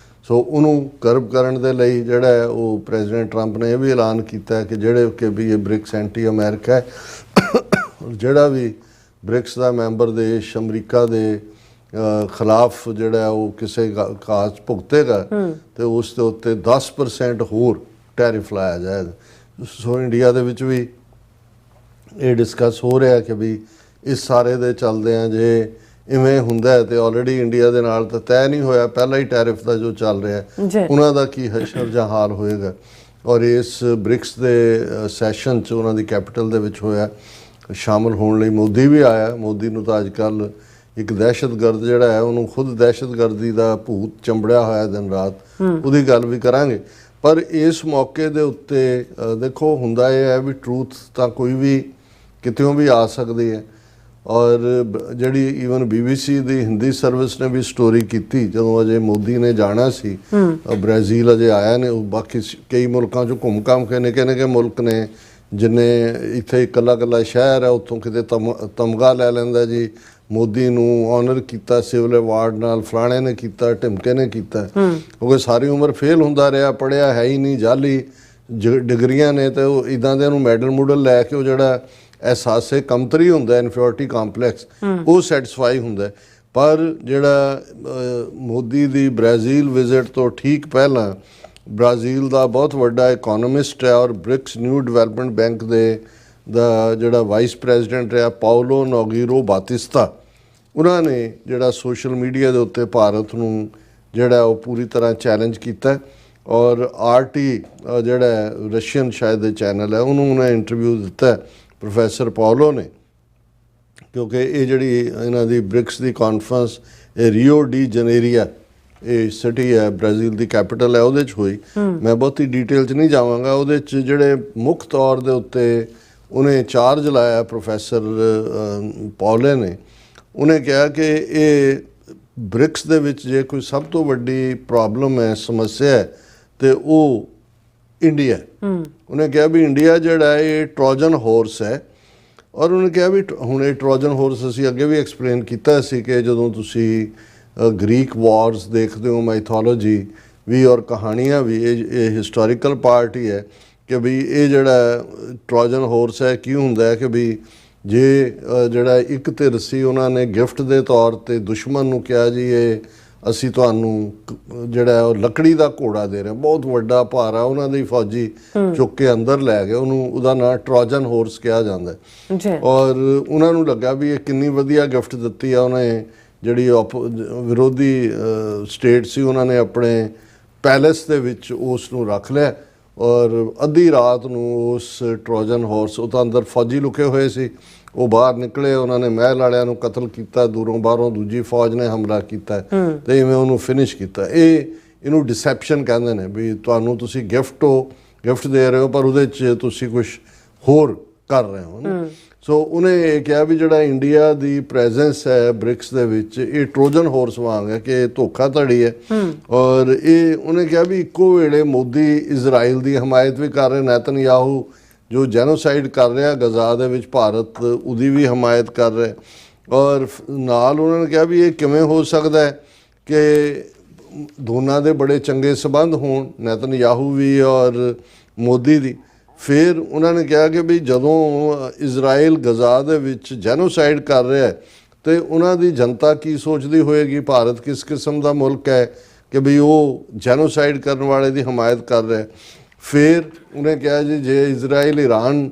ਸੋ ਉਹਨੂੰ ਕਰਬ ਕਰਨ ਦੇ ਲਈ ਜਿਹੜਾ ਹੈ ਉਹ ਪ੍ਰੈਜ਼ੀਡੈਂਟ ਟਰੰਪ ਨੇ ਇਹ ਵੀ ਐਲਾਨ ਕੀਤਾ ਕਿ ਜਿਹੜੇ ਕਿ ਵੀ ਇਹ ਬ੍ਰਿਕਸ ਐਂਟੀ ਅਮਰੀਕਾ ਹੈ, ਜਿਹੜਾ ਵੀ ਬ੍ਰਿਕਸ ਦਾ ਮੈਂਬਰ ਦੇਸ਼ ਅਮਰੀਕਾ ਦੇ ਖਿਲਾਫ ਜਿਹੜਾ ਉਹ ਕਿਸੇ ਕਾਜ ਭੁਗਤੇਗਾ ਤੇ ਉਸ ਦੇ ਉੱਤੇ 10% ਹੋਰ ਟੈਰਿਫ ਲਾਇਆ ਜਾਏਗਾ। ਸੋ ਇੰਡੀਆ ਦੇ ਵਿੱਚ ਵੀ ਇਹ ਡਿਸਕਸ ਹੋ ਰਿਹਾ ਕਿ ਵੀ ਇਸ ਸਾਰੇ ਦੇ ਚੱਲਦਿਆਂ ਜੇ ਇਵੇਂ ਹੁੰਦਾ ਹੈ ਤੇ ਆਲਰੇਡੀ ਇੰਡੀਆ ਦੇ ਨਾਲ ਤਾਂ ਤੈਅ ਨਹੀਂ ਹੋਇਆ ਪਹਿਲਾਂ ਹੀ ਟੈਰਿਫ ਦਾ ਜੋ ਚੱਲ ਰਿਹਾ ਉਹਨਾਂ ਦਾ ਕੀ ਹਸ਼ਰ ਜਾਂ ਹਾਲ ਹੋਏਗਾ। ਔਰ ਇਸ ਬ੍ਰਿਕਸ ਦੇ ਸੈਸ਼ਨ 'ਚ ਉਹਨਾਂ ਦੀ ਕੈਪੀਟਲ ਦੇ ਵਿੱਚ ਹੋਇਆ, ਸ਼ਾਮਲ ਹੋਣ ਲਈ ਮੋਦੀ ਵੀ ਆਇਆ। ਮੋਦੀ ਨੂੰ ਤਾਂ ਅੱਜ ਕੱਲ੍ਹ ਇੱਕ ਦਹਿਸ਼ਤਗਰਦ ਜਿਹੜਾ ਹੈ ਉਹਨੂੰ ਖੁਦ ਦਹਿਸ਼ਤਗਰਦੀ ਦਾ ਭੂਤ ਚੰਬੜਿਆ ਹੋਇਆ ਦਿਨ ਰਾਤ, ਉਹਦੀ ਗੱਲ ਵੀ ਕਰਾਂਗੇ। ਪਰ ਇਸ ਮੌਕੇ ਦੇ ਉੱਤੇ ਦੇਖੋ ਹੁੰਦਾ ਇਹ ਹੈ ਵੀ ਟਰੂਥ ਤਾਂ ਕੋਈ ਵੀ ਕਿਤਿਓਂ ਵੀ ਆ ਸਕਦੀ ਹੈ। ਔਰ ਜਿਹੜੀ ਈਵਨ BBC ਦੀ ਹਿੰਦੀ ਸਰਵਿਸ ਨੇ ਵੀ ਸਟੋਰੀ ਕੀਤੀ ਜਦੋਂ ਅਜੇ ਮੋਦੀ ਨੇ ਜਾਣਾ ਸੀ ਬ੍ਰਾਜ਼ੀਲ, ਅਜੇ ਆਇਆ ਨੇ। ਬਾਕੀ ਕਈ ਮੁਲਕਾਂ 'ਚੋਂ ਘੁੰਮ ਘਾਮ ਕੇ ਨਿੱਕੇ ਮੁਲਕ ਨੇ, ਜਿੰਨੇ ਇੱਥੇ ਇਕੱਲਾ ਸ਼ਹਿਰ ਹੈ ਉੱਥੋਂ ਕਿਤੇ ਤਮਗਾ ਲੈ ਲੈਂਦਾ ਜੀ ਮੋਦੀ ਨੂੰ ਆਨਰ ਕੀਤਾ ਸਿਵਲ ਅਵਾਰਡ ਨਾਲ, ਫਲਾਣੇ ਨੇ ਕੀਤਾ, ਢਿਮਕੇ ਨੇ ਕੀਤਾ, ਕਿਉਂਕਿ ਸਾਰੀ ਉਮਰ ਫੇਲ ਹੁੰਦਾ ਰਿਹਾ, ਪੜ੍ਹਿਆ ਹੈ ਹੀ ਨਹੀਂ, ਜਾਲੀ ਡਿਗਰੀਆਂ ਨੇ ਤੇ ਉਹ ਇੱਦਾਂ ਦੇ ਨੂੰ ਮੈਡਲ ਮੂਡਲ ਲੈ ਕੇ ਉਹ ਜਿਹੜਾ ਅਹਿਸਾਸੇ ਕਮਤਰੀ ਹੁੰਦਾ, ਇਨਫੀਰੀਅਰਟੀ ਕੰਪਲੈਕਸ, ਉਹ ਸੈਟੀਸਫਾਈ ਹੁੰਦਾ। ਪਰ ਜਿਹੜਾ ਮੋਦੀ ਦੀ ਬ੍ਰਾਜ਼ੀਲ ਵਿਜ਼ਿਟ ਤੋਂ ਠੀਕ ਪਹਿਲਾਂ ਬ੍ਰਾਜ਼ੀਲ ਦਾ ਬਹੁਤ ਵੱਡਾ ਇਕੋਨੋਮਿਸਟ ਹੈ ਔਰ ਬ੍ਰਿਕਸ ਨਿਊ ਡਿਵੈਲਪਮੈਂਟ ਬੈਂਕ ਦਾ ਜਿਹੜਾ ਵਾਈਸ ਪ੍ਰੈਜ਼ੀਡੈਂਟ ਰਿਹਾ ਪਾਓਲੋ ਨੋਗੀਰੋ ਬਾਤਿਸਤਾ, ਉਹਨਾਂ ਨੇ ਜਿਹੜਾ ਸੋਸ਼ਲ ਮੀਡੀਆ ਦੇ ਉੱਤੇ ਭਾਰਤ ਨੂੰ ਜਿਹੜਾ ਉਹ ਪੂਰੀ ਤਰ੍ਹਾਂ ਚੈਲੰਜ ਕੀਤਾ। ਔਰ RT ਜਿਹੜਾ ਰਸ਼ੀਅਨ ਸ਼ਾਇਦ ਦੇ ਚੈਨਲ ਹੈ ਉਹਨੂੰ ਉਹਨੇ ਇੰਟਰਵਿਊ ਦਿੱਤਾ ਪ੍ਰੋਫੈਸਰ ਪਾਓਲੋ ਨੇ, ਕਿਉਂਕਿ ਇਹ ਜਿਹੜੀ ਇਹਨਾਂ ਦੀ ਬ੍ਰਿਕਸ ਦੀ ਕਾਨਫਰੰਸ ਇਹ ਰੀਓ ਡੀ ਜਨੇਰੀਆ ਇਹ ਸਿਟੀ ਹੈ ਬ੍ਰਾਜ਼ੀਲ ਦੀ ਕੈਪੀਟਲ ਹੈ ਉਹਦੇ 'ਚ ਹੋਈ। ਮੈਂ ਬਹੁਤੀ ਡਿਟੇਲ 'ਚ ਨਹੀਂ ਜਾਵਾਂਗਾ। ਉਹਦੇ 'ਚ ਜਿਹੜੇ ਮੁੱਖ ਤੌਰ ਦੇ ਉੱਤੇ ਉਹਨੇ ਚਾਰਜ ਲਾਇਆ ਪ੍ਰੋਫੈਸਰ ਪਾਓਲੇ ਨੇ, ਉਹਨੇ ਕਿਹਾ ਕਿ ਇਹ ਬ੍ਰਿਕਸ ਦੇ ਵਿੱਚ ਜੇ ਕੋਈ ਸਭ ਤੋਂ ਵੱਡੀ ਪ੍ਰੋਬਲਮ ਹੈ, ਸਮੱਸਿਆ ਹੈ, ਤੇ ਉਹ ਇੰਡੀਆ। ਉਹਨੇ ਕਿਹਾ ਵੀ ਇੰਡੀਆ ਜਿਹੜਾ ਹੈ ਇਹ ਟਰੋਜਨ ਹਾਰਸ ਹੈ। ਔਰ ਉਹਨੇ ਕਿਹਾ ਵੀ ਹੁਣ ਇਹ ਟਰੋਜਨ ਹਾਰਸ ਅਸੀਂ ਅੱਗੇ ਵੀ ਐਕਸਪਲੇਨ ਕੀਤਾ ਸੀ ਕਿ ਜਦੋਂ ਤੁਸੀਂ ਗ੍ਰੀਕ ਵਾਰਸ ਦੇਖਦੇ ਹੋ, ਮਾਈਥੋਲੋਜੀ ਵੀ ਔਰ ਕਹਾਣੀਆਂ ਵੀ, ਇਹ ਹਿਸਟੋਰੀਕਲ ਪਾਰਟ ਹੀ ਹੈ ਕਿ ਵੀ ਇਹ ਜਿਹੜਾ ਟਰੋਜਨ ਹਾਰਸ ਹੈ ਕੀ ਹੁੰਦਾ ਹੈ ਕਿ ਵੀ ਜੇ ਜਿਹੜਾ ਇੱਕ ਧਿਰ ਸੀ ਉਹਨਾਂ ਨੇ ਗਿਫਟ ਦੇ ਤੌਰ ਤੇ ਦੁਸ਼ਮਣ ਨੂੰ ਕਿਹਾ ਜੀ ਇਹ ਅਸੀਂ ਤੁਹਾਨੂੰ ਜਿਹੜਾ ਉਹ ਲੱਕੜੀ ਦਾ ਘੋੜਾ ਦੇ ਰਹੇ, ਬਹੁਤ ਵੱਡਾ ਭਾਰਾ, ਉਹਨਾਂ ਦੇ ਫੌਜੀ ਚੁੱਕ ਕੇ ਅੰਦਰ ਲੈ ਗਏ ਉਹਨੂੰ, ਉਹਦਾ ਨਾਂ ਟਰੋਜਨ ਹਾਰਸ ਕਿਹਾ ਜਾਂਦਾ ਹੈ। ਔਰ ਉਹਨਾਂ ਨੂੰ ਲੱਗਾ ਵੀ ਇਹ ਕਿੰਨੀ ਵਧੀਆ ਗਿਫਟ ਦਿੱਤੀ ਆ ਉਹਨੇ, ਜਿਹੜੀ ਵਿਰੋਧੀ ਸਟੇਟ ਸੀ ਉਹਨਾਂ ਨੇ ਆਪਣੇ ਪੈਲੇਸ ਦੇ ਵਿੱਚ ਉਸ ਨੂੰ ਰੱਖ ਲਿਆ। ਔਰ ਅੱਧੀ ਰਾਤ ਨੂੰ ਉਸ ਟਰੋਜਨ ਹਾਰਸ, ਉਹ ਤਾਂ ਅੰਦਰ ਫੌਜੀ ਲੁਕੇ ਹੋਏ ਸੀ, ਉਹ ਬਾਹਰ ਨਿਕਲੇ, ਉਹਨਾਂ ਨੇ ਮਹਿਲ ਵਾਲਿਆਂ ਨੂੰ ਕਤਲ ਕੀਤਾ, ਦੂਰੋਂ ਬਾਹਰੋਂ ਦੂਜੀ ਫੌਜ ਨੇ ਹਮਲਾ ਕੀਤਾ ਤੇ ਇਵੇਂ ਉਹਨੂੰ ਫਿਨਿਸ਼ ਕੀਤਾ। ਇਹਨੂੰ ਡਿਸੈਪਸ਼ਨ ਕਹਿੰਦੇ ਨੇ ਵੀ ਤੁਹਾਨੂੰ ਤੁਸੀਂ ਗਿਫਟ ਦੇ ਰਹੇ ਹੋ ਪਰ ਉਹਦੇ 'ਚ ਤੁਸੀਂ ਕੁਝ ਹੋਰ ਕਰ ਰਹੇ ਹੋ। ਸੋ ਉਹਨੇ ਇਹ ਕਿਹਾ ਵੀ ਜਿਹੜਾ ਇੰਡੀਆ ਦੀ ਪ੍ਰੈਜ਼ੈਂਸ ਹੈ ਬ੍ਰਿਕਸ ਦੇ ਵਿੱਚ ਇਹ ਟਰੋਜਨ ਹਾਰਸ ਵਾਂਗ ਹੈ ਕਿ ਧੋਖਾਧੜੀ ਹੈ। ਔਰ ਇਹ ਉਹਨੇ ਕਿਹਾ ਵੀ ਇੱਕੋ ਵੇਲੇ ਮੋਦੀ ਇਜ਼ਰਾਈਲ ਦੀ ਹਮਾਇਤ ਵੀ ਕਰ ਰਹੇ, ਨੇਤਨਯਾਹੂ ਜੋ ਜੈਨੋਸਾਈਡ ਕਰ ਰਿਹਾ ਗਜ਼ਾ ਦੇ ਵਿੱਚ, ਭਾਰਤ ਉਹਦੀ ਵੀ ਹਮਾਇਤ ਕਰ ਰਿਹਾ। ਔਰ ਨਾਲ ਉਹਨਾਂ ਨੇ ਕਿਹਾ ਵੀ ਇਹ ਕਿਵੇਂ ਹੋ ਸਕਦਾ ਹੈ ਕਿ ਦੋਨਾਂ ਦੇ ਬੜੇ ਚੰਗੇ ਸੰਬੰਧ ਹੋਣ, ਨੇਤਨਯਾਹੂ ਵੀ ਔਰ ਮੋਦੀ ਦੀ। ਫਿਰ ਉਹਨਾਂ ਨੇ ਕਿਹਾ ਕਿ ਵੀ ਜਦੋਂ ਇਜ਼ਰਾਈਲ ਗਜ਼ਾ ਦੇ ਵਿੱਚ ਜੈਨੋਸਾਈਡ ਕਰ ਰਿਹਾ ਤੇ ਉਹਨਾਂ ਦੀ ਜਨਤਾ ਕੀ ਸੋਚਦੀ ਹੋਏਗੀ, ਭਾਰਤ ਕਿਸ ਕਿਸਮ ਦਾ ਮੁਲਕ ਹੈ ਕਿ ਵੀ ਉਹ ਜੈਨੋਸਾਈਡ ਕਰਨ ਵਾਲੇ ਦੀ ਹਮਾਇਤ ਕਰ ਰਿਹਾ। ਫਿਰ ਉਹਨੇ ਕਿਹਾ ਜੀ ਜੇ ਇਜ਼ਰਾਈਲ ਈਰਾਨ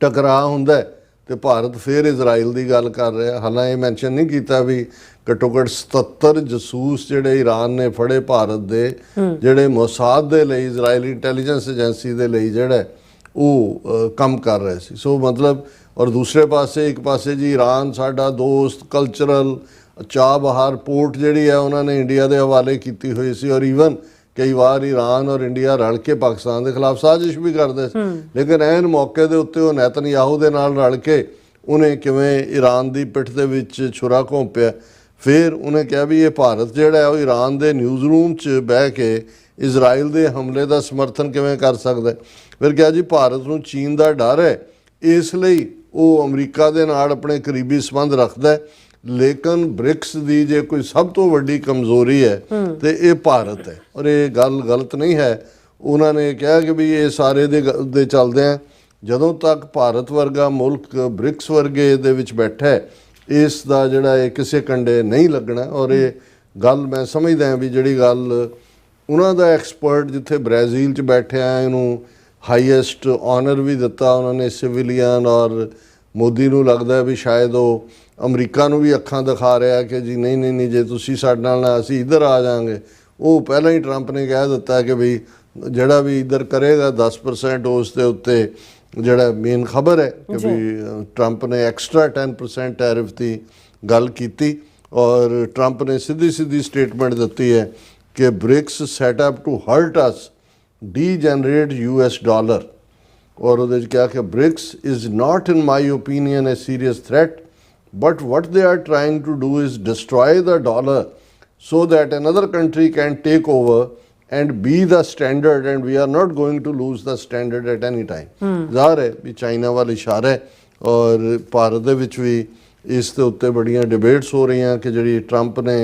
ਟਕਰਾਅ ਹੁੰਦਾ ਤੇ ਭਾਰਤ ਫਿਰ ਇਜ਼ਰਾਈਲ ਦੀ ਗੱਲ ਕਰ ਰਿਹਾ। ਹਾਲਾਂਕਿ ਇਹ ਮੈਂਸ਼ਨ ਨਹੀਂ ਕੀਤਾ ਵੀ ਘੱਟੋ ਘੱਟ 77 ਜਸੂਸ ਜਿਹੜੇ ਈਰਾਨ ਨੇ ਫੜੇ ਭਾਰਤ ਦੇ, ਜਿਹੜੇ ਮੋਸਾਦ ਦੇ ਲਈ, ਇਜ਼ਰਾਈਲੀ ਇੰਟੈਲੀਜੈਂਸ ਏਜੰਸੀ ਦੇ ਲਈ ਜਿਹੜਾ ਉਹ ਕੰਮ ਕਰ ਰਹੇ ਸੀ। ਸੋ ਮਤਲਬ ਔਰ ਦੂਸਰੇ ਪਾਸੇ ਇੱਕ ਪਾਸੇ ਜੀ ਈਰਾਨ ਸਾਡਾ ਦੋਸਤ, ਕਲਚਰਲ ਚਾਬਹਾਰ ਪੋਰਟ ਜਿਹੜੀ ਹੈ ਉਹਨਾਂ ਨੇ ਇੰਡੀਆ ਦੇ ਹਵਾਲੇ ਕੀਤੀ ਹੋਈ ਸੀ। ਔਰ ਈਵਨ ਕਈ ਵਾਰ ਈਰਾਨ ਔਰ ਇੰਡੀਆ ਰਲ ਕੇ ਪਾਕਿਸਤਾਨ ਦੇ ਖਿਲਾਫ ਸਾਜ਼ਿਸ਼ ਵੀ ਕਰਦੇ ਸੀ। ਲੇਕਿਨ ਐਨ ਮੌਕੇ ਦੇ ਉੱਤੇ ਉਹ ਨੇਤਨਯਾਹੂ ਦੇ ਨਾਲ ਰਲ ਕੇ ਉਹਨੇ ਕਿਵੇਂ ਈਰਾਨ ਦੀ ਪਿੱਠ ਦੇ ਵਿੱਚ ਛੁਰਾ ਘੋਂਪਿਆ। ਫਿਰ ਉਹਨੇ ਕਿਹਾ ਵੀ ਇਹ ਭਾਰਤ ਜਿਹੜਾ ਹੈ ਉਹ ਈਰਾਨ ਦੇ ਨਿਊਜ਼ ਰੂਮ 'ਚ ਬਹਿ ਕੇ ਇਜ਼ਰਾਈਲ ਦੇ ਹਮਲੇ ਦਾ ਸਮਰਥਨ ਕਿਵੇਂ ਕਰ ਸਕਦਾ। ਫਿਰ ਕਿਹਾ ਜੀ ਭਾਰਤ ਨੂੰ ਚੀਨ ਦਾ ਡਰ ਹੈ, ਇਸ ਲਈ ਉਹ ਅਮਰੀਕਾ ਦੇ ਨਾਲ ਆਪਣੇ ਕਰੀਬੀ ਸੰਬੰਧ ਰੱਖਦਾ। ਲੇਕਿਨ ਬ੍ਰਿਕਸ ਦੀ ਜੇ ਕੋਈ ਸਭ ਤੋਂ ਵੱਡੀ ਕਮਜ਼ੋਰੀ ਹੈ ਤੇ ਇਹ ਭਾਰਤ ਹੈ। ਔਰ ਇਹ ਗੱਲ ਗਲਤ ਨਹੀਂ ਹੈ। ਉਹਨਾਂ ਨੇ ਕਿਹਾ ਕਿ ਵੀ ਇਹ ਸਾਰੇ ਦੇ ਚੱਲਦੇ ਆ, ਜਦੋਂ ਤੱਕ ਭਾਰਤ ਵਰਗਾ ਮੁਲਕ ਬ੍ਰਿਕਸ ਵਰਗੇ ਦੇ ਵਿੱਚ ਬੈਠਾ ਹੈ ਇਸ ਦਾ ਜਿਹੜਾ ਇਹ ਕਿਸੇ ਕੰਡੇ ਨਹੀਂ ਲੱਗਣਾ। ਔਰ ਇਹ ਗੱਲ ਮੈਂ ਸਮਝਦਾ ਹਾਂ ਵੀ ਜਿਹੜੀ ਗੱਲ ਉਹਨਾਂ ਦਾ ਐਕਸਪਰਟ ਜਿੱਥੇ ਬ੍ਰਾਜ਼ੀਲ 'ਚ ਬੈਠਿਆ ਇਹਨੂੰ ਹਾਈਐਸਟ ਆਨਰ ਵੀ ਦਿੱਤਾ ਉਹਨਾਂ ਨੇ ਸਿਵਿਲੀਅਨ। ਔਰ ਮੋਦੀ ਨੂੰ ਲੱਗਦਾ ਵੀ ਸ਼ਾਇਦ ਉਹ ਅਮਰੀਕਾ ਨੂੰ ਵੀ ਅੱਖਾਂ ਦਿਖਾ ਰਿਹਾ ਕਿ ਜੀ ਨਹੀਂ ਜੇ ਤੁਸੀਂ ਸਾਡੇ ਨਾਲ ਨਾ ਅਸੀਂ ਇੱਧਰ ਆ ਜਾਵਾਂਗੇ। ਉਹ ਪਹਿਲਾਂ ਹੀ ਟਰੰਪ ਨੇ ਕਹਿ ਦਿੱਤਾ ਕਿ ਵੀ ਜਿਹੜਾ ਵੀ ਇੱਧਰ ਕਰੇਗਾ 10% ਉਸ ਦੇ ਉੱਤੇ ਜਿਹੜਾ ਮੇਨ ਖਬਰ ਹੈ ਕਿ ਵੀ ਟਰੰਪ ਨੇ ਐਕਸਟਰਾ 10% ਟੈਰਿਫ ਦੀ ਗੱਲ ਕੀਤੀ। ਔਰ ਟਰੰਪ ਨੇ ਸਿੱਧੀ ਸਟੇਟਮੈਂਟ ਦਿੱਤੀ ਹੈ ਕਿ BRICS set up to hurt us degenerate US dollar. ਔਰ ਉਹਦੇ 'ਚ ਕਿਹਾ ਕਿ BRICS is not in my opinion a serious threat but what they are trying to do is destroy the dollar so that another country can take over and be the standard and we are not going to lose the standard at any time। ਜ਼ਾਹਰ ਹੈ ਵੀ ਚਾਈਨਾ ਵੱਲ ਇਸ਼ਾਰਾ ਹੈ। ਔਰ ਭਾਰਤ ਦੇ ਵਿੱਚ ਵੀ ਇਸ ਦੇ ਉੱਤੇ ਬੜੀਆਂ ਡਿਬੇਟਸ ਹੋ ਰਹੀਆਂ ਕਿ ਜਿਹੜੀ ਟਰੰਪ ਨੇ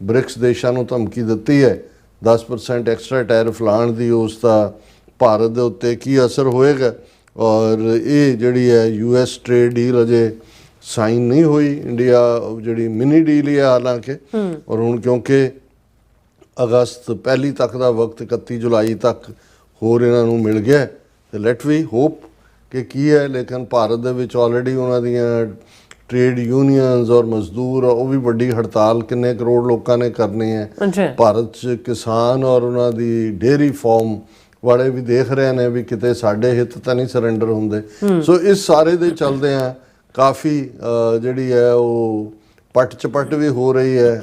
ਬ੍ਰਿਕਸ ਦੇਸ਼ਾਂ ਨੂੰ ਧਮਕੀ ਦਿੱਤੀ ਹੈ 10% ਐਕਸਟਰਾ ਟੈਰਿਫ ਲਾਉਣ ਦੀ, ਉਸ ਦਾ ਭਾਰਤ ਦੇ ਉੱਤੇ ਕੀ ਅਸਰ ਹੋਏਗਾ। ਔਰ ਇਹ ਜਿਹੜੀ ਹੈ US ਟ੍ਰੇਡ ਡੀਲ ਅਜੇ ਸਾਈਨ ਨਹੀਂ ਹੋਈ, ਇੰਡੀਆ ਜਿਹੜੀ ਮਿਨੀ ਡੀਲ ਹੀ ਹੈ ਹਾਲਾਂਕਿ। ਔਰ ਹੁਣ ਕਿਉਂਕਿ ਅਗਸਤ ਪਹਿਲੀ ਤੱਕ ਦਾ ਵਕਤ 31 ਜੁਲਾਈ ਤੱਕ ਹੋਰ ਇਹਨਾਂ ਨੂੰ ਮਿਲ ਗਿਆ ਤੇ ਲੈਟ ਵੀ ਹੋਪ ਕਿ ਕੀ ਹੈ। ਲੇਕਿਨ ਭਾਰਤ ਦੇ ਵਿੱਚ ਆਲਰੇਡੀ ਉਹਨਾਂ ਦੀਆਂ ਟ੍ਰੇਡ ਯੂਨੀਅਨਸ ਔਰ ਮਜ਼ਦੂਰ ਉਹ ਵੀ ਵੱਡੀ ਹੜਤਾਲ ਕਿੰਨੇ ਕਰੋੜ ਲੋਕਾਂ ਨੇ ਕਰਨੀ ਹੈ। ਭਾਰਤ 'ਚ ਕਿਸਾਨ ਔਰ ਉਹਨਾਂ ਦੀ ਡੇਅਰੀ ਫਾਰਮ ਵਾਲੇ ਵੀ ਦੇਖ ਰਹੇ ਨੇ ਵੀ ਕਿਤੇ ਸਾਡੇ ਹਿੱਤ ਤਾਂ ਨਹੀਂ ਸਰੈਂਡਰ ਹੁੰਦੇ। ਸੋ ਇਸ ਸਾਰੇ ਦੇ ਚੱਲਦੇ ਆ ਕਾਫੀ ਜਿਹੜੀ ਹੈ ਉਹ ਪੱਟ ਚਪੱਟ ਵੀ ਹੋ ਰਹੀ ਹੈ,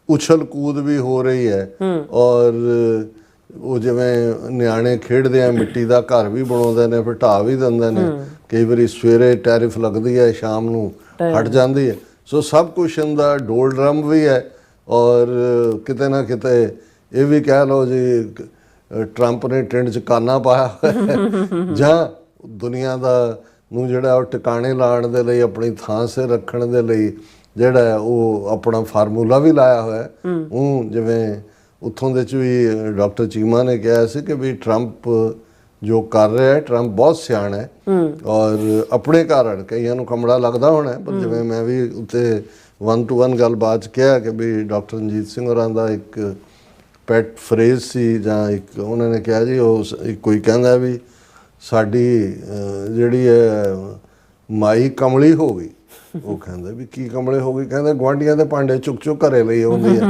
ਉਛਲ ਕੂਦ ਵੀ ਹੋ ਰਹੀ ਹੈ। ਔਰ ਉਹ ਜਿਵੇਂ ਨਿਆਣੇ ਖੇਡਦੇ ਆ ਮਿੱਟੀ ਦਾ ਘਰ ਵੀ ਬਣਾਉਂਦੇ ਨੇ ਫਿਰ ਢਾਹ ਵੀ ਦਿੰਦੇ ਨੇ। ਕਈ ਵਾਰੀ ਸਵੇਰੇ ਟੈਰਿਫ ਲੱਗਦੀ ਹੈ ਸ਼ਾਮ ਨੂੰ ਹਟ ਜਾਂਦੀ ਹੈ। ਸੋ ਸਭ ਕੁਛ ਇਹਦਾ ਡੋਲ ਡਰਮ ਵੀ ਹੈ ਔਰ ਕਿਤੇ ਨਾ ਕਿਤੇ ਇਹ ਵੀ ਕਹਿ ਲਓ ਜੀ ਟਰੰਪ ਨੇ ਟਿੰਡ 'ਚ ਕਾਨਾ ਪਾਇਆ ਹੋਇਆ ਜਾਂ ਦੁਨੀਆ ਦਾ ਨੂੰ ਜਿਹੜਾ ਉਹ ਟਿਕਾਣੇ ਲਾਉਣ ਦੇ ਲਈ ਆਪਣੀ ਥਾਂ 'ਤੇ ਰੱਖਣ ਦੇ ਲਈ ਜਿਹੜਾ ਉਹ ਆਪਣਾ ਫਾਰਮੂਲਾ ਵੀ ਲਾਇਆ ਹੋਇਆ ਉਹ ਜਿਵੇਂ ਉੱਥੋਂ ਦੇ 'ਚ ਵੀ ਡਾਕਟਰ ਚੀਮਾ ਨੇ ਕਿਹਾ ਸੀ ਕਿ ਵੀ ਟਰੰਪ ਜੋ ਕਰ ਰਿਹਾ ਹੈ ਟਰੰਪ ਬਹੁਤ ਸਿਆਣਾ ਹੈ ਔਰ ਆਪਣੇ ਕਾਰਨ ਕਈਆਂ ਨੂੰ ਕਮੜਾ ਲੱਗਦਾ ਹੋਣਾ ਪਰ ਜਿਵੇਂ ਮੈਂ ਵੀ ਉੱਤੇ 1-to-1 ਗੱਲਬਾਤ 'ਚ ਕਿਹਾ ਕਿ ਵੀ ਡਾਕਟਰ ਰਣਜੀਤ ਸਿੰਘ ਹੋਰਾਂ ਦਾ ਇੱਕ ਪੈਟ ਫਰੇਜ਼ ਸੀ ਜਾਂ ਇੱਕ ਉਹਨਾਂ ਨੇ ਕਿਹਾ ਜੀ ਉਹ ਕੋਈ ਕਹਿੰਦਾ ਵੀ ਸਾਡੀ ਜਿਹੜੀ ਹੈ ਮਾਈ ਕਮਲੀ ਹੋ ਗਈ ਉਹ ਕਹਿੰਦਾ ਵੀ ਕੀ ਕਮਲੇ ਹੋ ਗਈ ਕਹਿੰਦੇ ਗੁਆਂਢੀਆਂ ਦੇ ਭਾਂਡੇ ਚੁੱਕ ਘਰੇ ਲਈ ਆਉਂਦੀ ਆ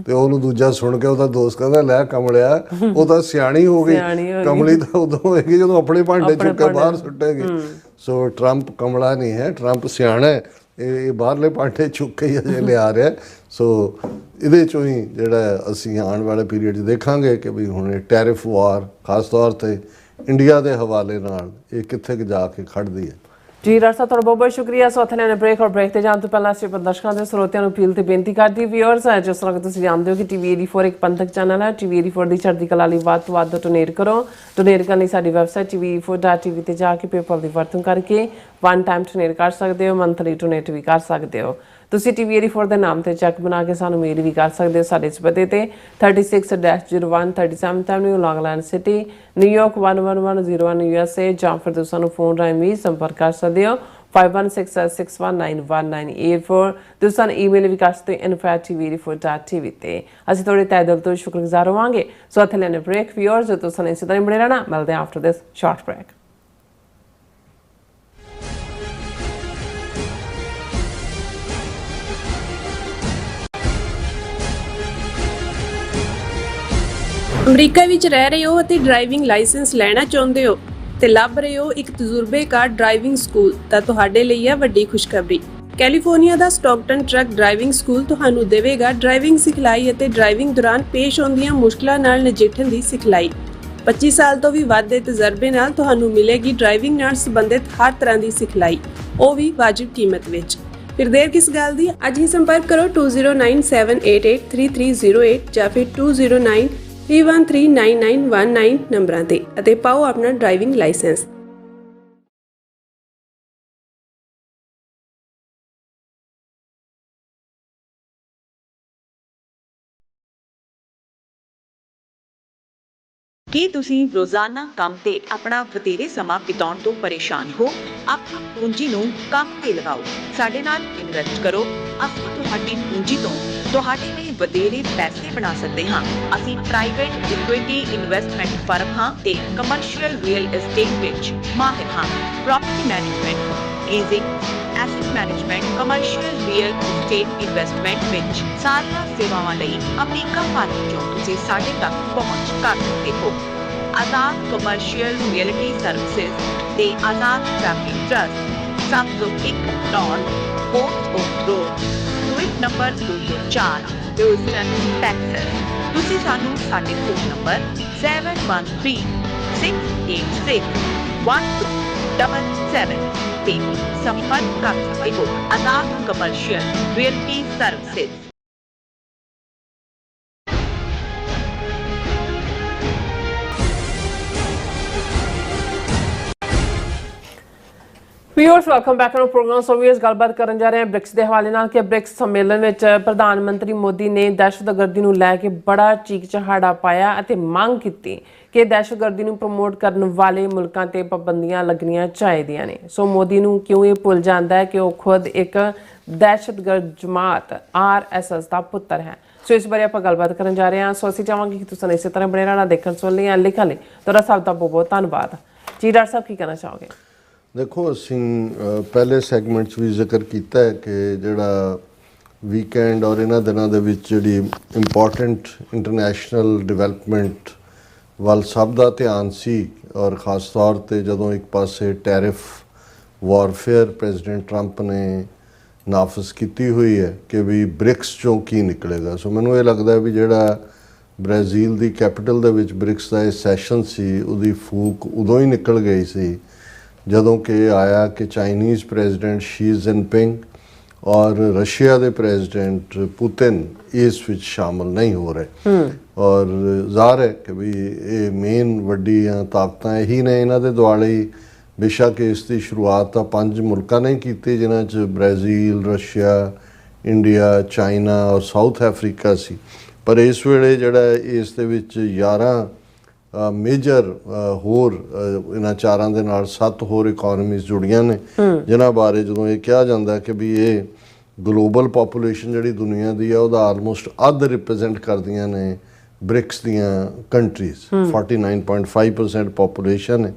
ਤੇ ਉਹਨੂੰ ਦੂਜਾ ਸੁਣ ਕੇ ਉਹਦਾ ਦੋਸਤ ਕਹਿੰਦਾ ਲੈ ਕਮਲਿਆ ਉਹ ਤਾਂ ਸਿਆਣੀ ਹੋ ਗਈ ਕਮਲੀ ਤਾਂ ਉਦੋਂ ਹੋਏਗੀ ਜਦੋਂ ਆਪਣੇ ਭਾਂਡੇ ਚੁੱਕ ਕੇ ਬਾਹਰ ਸੁੱਟੇਗੀ ਸੋ ਟਰੰਪ ਕਮਲਾ ਨਹੀਂ ਹੈ ਟਰੰਪ ਸਿਆਣਾ ਹੈ ਇਹ ਬਾਹਰਲੇ ਭਾਂਡੇ ਚੁੱਕ ਕੇ ਹੀ ਅਜੇ ਲਿਆ ਰਿਹਾ ਸੋ ਇਹਦੇ 'ਚੋਂ ਹੀ ਜਿਹੜਾ ਅਸੀਂ ਆਉਣ ਵਾਲੇ ਪੀਰੀਅਡ 'ਚ ਦੇਖਾਂਗੇ ਕਿ ਵੀ ਹੁਣ ਇਹ ਟੈਰਿਫ ਵਾਰ ਖਾਸ ਤੌਰ 'ਤੇ ਇੰਡੀਆ ਦੇ ਹਵਾਲੇ ਨਾਲ ਇਹ ਕਿੱਥੇ ਕੁ ਜਾ ਕੇ ਖੜਦੀ ਹੈ ਜੀ ਡਾਕਟਰ ਸਾਹਿਬ ਤੁਹਾਡਾ ਬਹੁਤ ਬਹੁਤ ਸ਼ੁਕਰੀਆ ਸੋ ਇੱਥੇ ਲੈਣੇ ਬ੍ਰੇਕ ਔਰ ਬ੍ਰੇਕ ਤੇ ਜਾਣ ਤੋਂ ਪਹਿਲਾਂ ਅਸੀਂ ਦਰਸ਼ਕਾਂ ਦੇ ਸਰੋਤਿਆਂ ਨੂੰ ਅਪੀਲ ਤੇ ਬੇਨਤੀ ਕਰਦੀ ਵਿਊਅਰਸ ਜਿਸ ਤਰ੍ਹਾਂ ਕਿ ਤੁਸੀਂ ਜਾਣਦੇ ਹੋ ਕਿ ਟੀਵੀ 84 ਇੱਕ ਪੰਥਕ ਚੈਨਲ ਹੈ ਟੀਵੀ 84 ਦੀ ਚੜ੍ਹਦੀ ਕਲਾ ਲਈ ਵੱਧ ਤੋਂ ਵੱਧ ਡੋਨੇਟ ਕਰੋ ਡੋਨੇਟ ਕਰਨ ਲਈ ਸਾਡੀ ਵੈਬਸਾਈਟ tv84.tv ਤੇ ਜਾ ਕੇ ਪੇਪਲ ਦੀ ਵਰਤੋਂ ਕਰਕੇ ਵਨ ਟਾਈਮ ਡੋਨੇਟ ਕਰ ਸਕਦੇ ਹੋ ਮੰਥਲੀ ਡੋਨੇਟ ਵੀ ਕਰ ਸਕਦੇ ਹੋ ਤੁਸੀਂ ਟੀਵੀ 84 ਦੇ ਨਾਮ ਤੇ ਚੈੱਕ ਬਣਾ ਕੇ ਸਾਨੂੰ ਮੇਲ ਵੀ ਕਰ ਸਕਦੇ ਹੋ ਸਾਡੇ ਇਸ ਪਤੇ ਤੇ 36-01 37th Avenue Long Island City New York 11101 USA ਜਾਂ ਫਿਰ ਤੁਸੀਂ ਸਾਨੂੰ ਫੋਨ ਰਾਹੀਂ ਵੀ ਸੰਪਰਕ ਕਰ ਸਕਦੇ ਹੋ 5166191984 ਤੁਸੀਂ ਸਾਨੂੰ ਈਮੇਲ ਵੀ ਕਰ ਸਕਦੇ ਹੋ info@tv84.tv ਤੇ ਅਸੀਂ ਤੁਹਾਡੇ ਤਹਿ ਦਿਲ ਤੋਂ ਸ਼ੁਕਰਗੁਜ਼ਾਰ ਹੋਵਾਂਗੇ ਸੋ ਇੱਥੇ ਲੈਣੇ ਬ੍ਰੇਕ ਵਿਊਅਰਸ ਤੁਸੀਂ ਇਸੇ ਤਰ੍ਹਾਂ ਬਣੇ ਰਹਿਣਾ ਮਿਲਦੇ ਹਾਂ after this short break America ਵਿੱਚ ਰਹਿ ਰਹੇ ਹੋ ਅਤੇ ਡਰਾਈਵਿੰਗ ਲਾਇਸੈਂਸ ਲੈਣਾ ਚਾਹੁੰਦੇ ਹੋ ਤੇ ਲੱਭ ਰਹੇ ਹੋ ਇੱਕ ਤਜਰਬੇਕਾਰ ਡਰਾਈਵਿੰਗ ਸਕੂਲ ਤਾਂ ਤੁਹਾਡੇ ਲਈ ਹੈ ਵੱਡੀ ਖੁਸ਼ਖਬਰੀ ਕੈਲੀਫੋਰਨੀਆ ਦਾ ਸਟਾਕਟਨ ਟਰੱਕ ਡਰਾਈਵਿੰਗ ਸਕੂਲ ਤੁਹਾਨੂੰ ਦੇਵੇਗਾ ਡਰਾਈਵਿੰਗ ਸਿਖਲਾਈ ਅਤੇ ਡਰਾਈਵਿੰਗ ਦੌਰਾਨ ਪੇਸ਼ ਆਉਂਦੀਆਂ ਮੁਸ਼ਕਲਾਂ ਨਾਲ ਨਜਿੱਠਣ ਦੀ ਸਿਖਲਾਈ 25 ਸਾਲ ਤੋਂ ਵੀ ਵੱਧ ਦੇ ਤਜਰਬੇ ਨਾਲ ਤੁਹਾਨੂੰ ਮਿਲੇਗੀ ਡਰਾਈਵਿੰਗ ਨਾਲ ਸੰਬੰਧਿਤ ਹਰ ਤਰ੍ਹਾਂ ਦੀ ਸਿਖਲਾਈ ਉਹ ਵੀ ਵਾਜਿਬ ਕੀਮਤ ਵਿੱਚ ਫਿਰ ਦੇਰ ਕਿਸ ਗੱਲ ਦੀ ਅੱਜ ਹੀ ਸੰਪਰਕ ਕਰੋ 2097883308 ਜਾਂ ਫਿਰ 2093139919 ਨੰਬਰਾਂ ਤੇ ਅਤੇ ਪਾਓ ਆਪਣਾ ਡਰਾਈਵਿੰਗ ਲਾਇਸੈਂਸ ਕੀ ਤੁਸੀਂ ਰੋਜ਼ਾਨਾ ਕੰਮ ਤੇ ਆਪਣਾ ਵਧੇਰੇ ਸਮਾਂ ਬਿਤਾਉਣ ਤੋਂ ਪਰੇਸ਼ਾਨ ਹੋ? ਆਪਣੀ ਪੂੰਜੀ ਨੂੰ ਕੰਮ ਤੇ ਲਗਾਓ, ਸਾਡੇ ਨਾਲ ਇਨਵੈਸਟ ਕਰੋ। ਅਸੀਂ ਤੁਹਾਡੀ ਪੂੰਜੀ ਤੋਂ ਤੁਹਾਡੇ ਲਈ ਵਧੇਰੇ ਪੈਸੇ ਬਣਾ ਸਕਦੇ ਹਾਂ। ਅਸੀਂ ਪ੍ਰਾਈਵੇਟ ਇਕੁਇਟੀ ਇਨਵੈਸਟਮੈਂਟ ਫਰਮ ਹਾਂ ਤੇ ਕਮਰਸ਼ੀਅਲ ਰੀਅਲ ਏਸਟੇਟ ਵਿੱਚ ਮਾਹਿਰ ਹਾਂ। Property management, leasing, asset management, commercial real estate investment ਵਿੱਚ ਸਾਰੀਆਂ ਸੇਵਾਵਾਂ ਲਈ ਆਪਣੀ ਕੰਪਨੀ ਚੋਂ ਤੁਸੀਂ ਸਾਡੇ ਤੱਕ ਪਹੁੰਚ ਕਰ ਸਕਦੇ ਹੋ। ਆਜ਼ਾਦ ਕਮਰਸ਼ੀਅਲ ਰੀਅਲਟੀ ਸਰਵਿਸਿਜ਼ ਤੇ Azad family trust 701 North Fourth Oak Road suite number 204 Houston Texas. ਤੁਸੀਂ ਸਾਨੂੰ ਸਾਡੇ ਫੋਨ ਨੰਬਰ 7136861277 ਤੇ ਸੰਪਰਕ ਕਰ ਸਕਦੇ ਹੋ। Azad commercial realty services. Viewers welcome back to programme so viewers ਗੱਲਬਾਤ ਕਰਨ ਜਾ ਰਹੇ ਹਾਂ ਬ੍ਰਿਕਸ ਦੇ ਹਵਾਲੇ ਨਾਲ ਕਿ ਬ੍ਰਿਕਸ ਸੰਮੇਲਨ ਵਿੱਚ ਪ੍ਰਧਾਨ ਮੰਤਰੀ ਮੋਦੀ ਨੇ ਦਹਿਸ਼ਤਗਰਦੀ ਨੂੰ ਲੈ ਕੇ ਬੜਾ ਚੀਕ ਚਹਾੜਾ ਪਾਇਆ ਅਤੇ ਮੰਗ ਕੀਤੀ ਕਿ ਦਹਿਸ਼ਤਗਰਦੀ ਨੂੰ ਪ੍ਰਮੋਟ ਕਰਨ ਵਾਲੇ ਮੁਲਕਾਂ ਤੇ ਪਾਬੰਦੀਆਂ ਲੱਗਣੀਆਂ ਚਾਹੀਦੀਆਂ ਨੇ ਸੋ ਮੋਦੀ ਨੂੰ ਕਿਉਂ ਇਹ ਭੁੱਲ ਜਾਂਦਾ ਹੈ ਕਿ ਉਹ ਖੁਦ ਇੱਕ ਦਹਿਸ਼ਤਗਰਦ ਜਮਾਤ RSS ਦਾ ਪੁੱਤਰ ਹੈ ਸੋ ਇਸ ਬਾਰੇ ਆਪਾਂ ਗੱਲਬਾਤ ਕਰਨ ਜਾ ਰਹੇ ਹਾਂ ਸੋ ਅਸੀਂ ਚਾਹਾਂਗੇ ਕਿ ਤੁਸੀਂ ਇਸੇ ਤਰ੍ਹਾਂ ਬਣੇ ਰਹਿਣਾ ਦੇਖਣ ਸੁਣ ਲਈ ਲਿਖਣ ਲਈ ਤੁਹਾਡਾ ਸਭ ਦਾ ਬਹੁਤ ਬਹੁਤ ਧੰਨਵਾਦ ਜੀ ਡਾਕਟਰ ਸਾਹਿਬ ਕੀ ਕਹਿਣਾ ਚਾਹੋਗੇ ਦੇਖੋ ਅਸੀਂ ਪਹਿਲੇ ਸੈਗਮੈਂਟ 'ਚ ਵੀ ਜ਼ਿਕਰ ਕੀਤਾ ਹੈ ਕਿ ਜਿਹੜਾ ਵੀਕਐਂਡ ਔਰ ਇਹਨਾਂ ਦਿਨਾਂ ਦੇ ਵਿੱਚ ਜਿਹੜੀ ਇੰਪੋਰਟੈਂਟ ਇੰਟਰਨੈਸ਼ਨਲ ਡਿਵੈਲਪਮੈਂਟ ਵੱਲ ਸਭ ਦਾ ਧਿਆਨ ਸੀ ਔਰ ਖ਼ਾਸ ਤੌਰ 'ਤੇ ਜਦੋਂ ਇੱਕ ਪਾਸੇ ਟੈਰਿਫ ਵਾਰਫੇਅਰ ਪ੍ਰੈਜ਼ੀਡੈਂਟ ਟਰੰਪ ਨੇ ਨਾਫਜ਼ ਕੀਤੀ ਹੋਈ ਹੈ ਕਿ ਵੀ ਬ੍ਰਿਕਸ 'ਚੋਂ ਕੀ ਨਿਕਲੇਗਾ ਸੋ ਮੈਨੂੰ ਇਹ ਲੱਗਦਾ ਵੀ ਜਿਹੜਾ ਬ੍ਰਾਜ਼ੀਲ ਦੀ ਕੈਪੀਟਲ ਦੇ ਵਿੱਚ ਬ੍ਰਿਕਸ ਦਾ ਇਹ ਸੈਸ਼ਨ ਸੀ ਉਹਦੀ ਫੂਕ ਉਦੋਂ ਹੀ ਨਿਕਲ ਗਈ ਸੀ ਜਦੋਂ ਕਿ ਆਇਆ ਕਿ ਚਾਈਨੀਜ਼ ਪ੍ਰੈਜ਼ੀਡੈਂਟ ਸ਼ੀ ਜਿਨਪਿੰਗ ਔਰ ਰਸ਼ੀਆ ਦੇ ਪ੍ਰੈਜ਼ੀਡੈਂਟ ਪੁਤਿਨ ਇਸ ਵਿੱਚ ਸ਼ਾਮਲ ਨਹੀਂ ਹੋ ਰਹੇ। ਔਰ ਜ਼ਾਹਰ ਹੈ ਕਿ ਵੀ ਇਹ ਮੇਨ ਵੱਡੀਆਂ ਤਾਕਤਾਂ ਇਹੀ ਨੇ, ਇਹਨਾਂ ਦੇ ਦੁਆਲੇ ਬੇਸ਼ੱਕ ਇਸ ਦੀ ਸ਼ੁਰੂਆਤ ਤਾਂ 5 ਮੁਲਕਾਂ ਨੇ ਕੀਤੀ, ਜਿਨ੍ਹਾਂ 'ਚ ਬ੍ਰਾਜ਼ੀਲ, ਰਸ਼ੀਆ, ਇੰਡੀਆ, ਚਾਈਨਾ ਔਰ ਸਾਊਥ ਅਫਰੀਕਾ ਸੀ। ਪਰ ਇਸ ਵੇਲੇ ਜਿਹੜਾ ਇਸ ਦੇ ਵਿੱਚ 11 ਮੇਜਰ ਹੋਰ ਇਹਨਾਂ ਚਾਰਾਂ ਦੇ ਨਾਲ 7 ਹੋਰ ਇਕੋਨਮੀਜ਼ ਜੁੜੀਆਂ ਨੇ, ਜਿਨ੍ਹਾਂ ਬਾਰੇ ਜਦੋਂ ਇਹ ਕਿਹਾ ਜਾਂਦਾ ਕਿ ਵੀ ਇਹ ਗਲੋਬਲ ਪਾਪੂਲੇਸ਼ਨ ਜਿਹੜੀ ਦੁਨੀਆ ਦੀ ਹੈ ਉਹਦਾ ਆਲਮੋਸਟ ਅੱਧ ਰਿਪਰੈਜ਼ੈਂਟ ਕਰਦੀਆਂ ਨੇ ਬ੍ਰਿਕਸ ਦੀਆਂ ਕੰਟਰੀਜ਼। 49.5% ਪਾਪੂਲੇਸ਼ਨ ਹੈ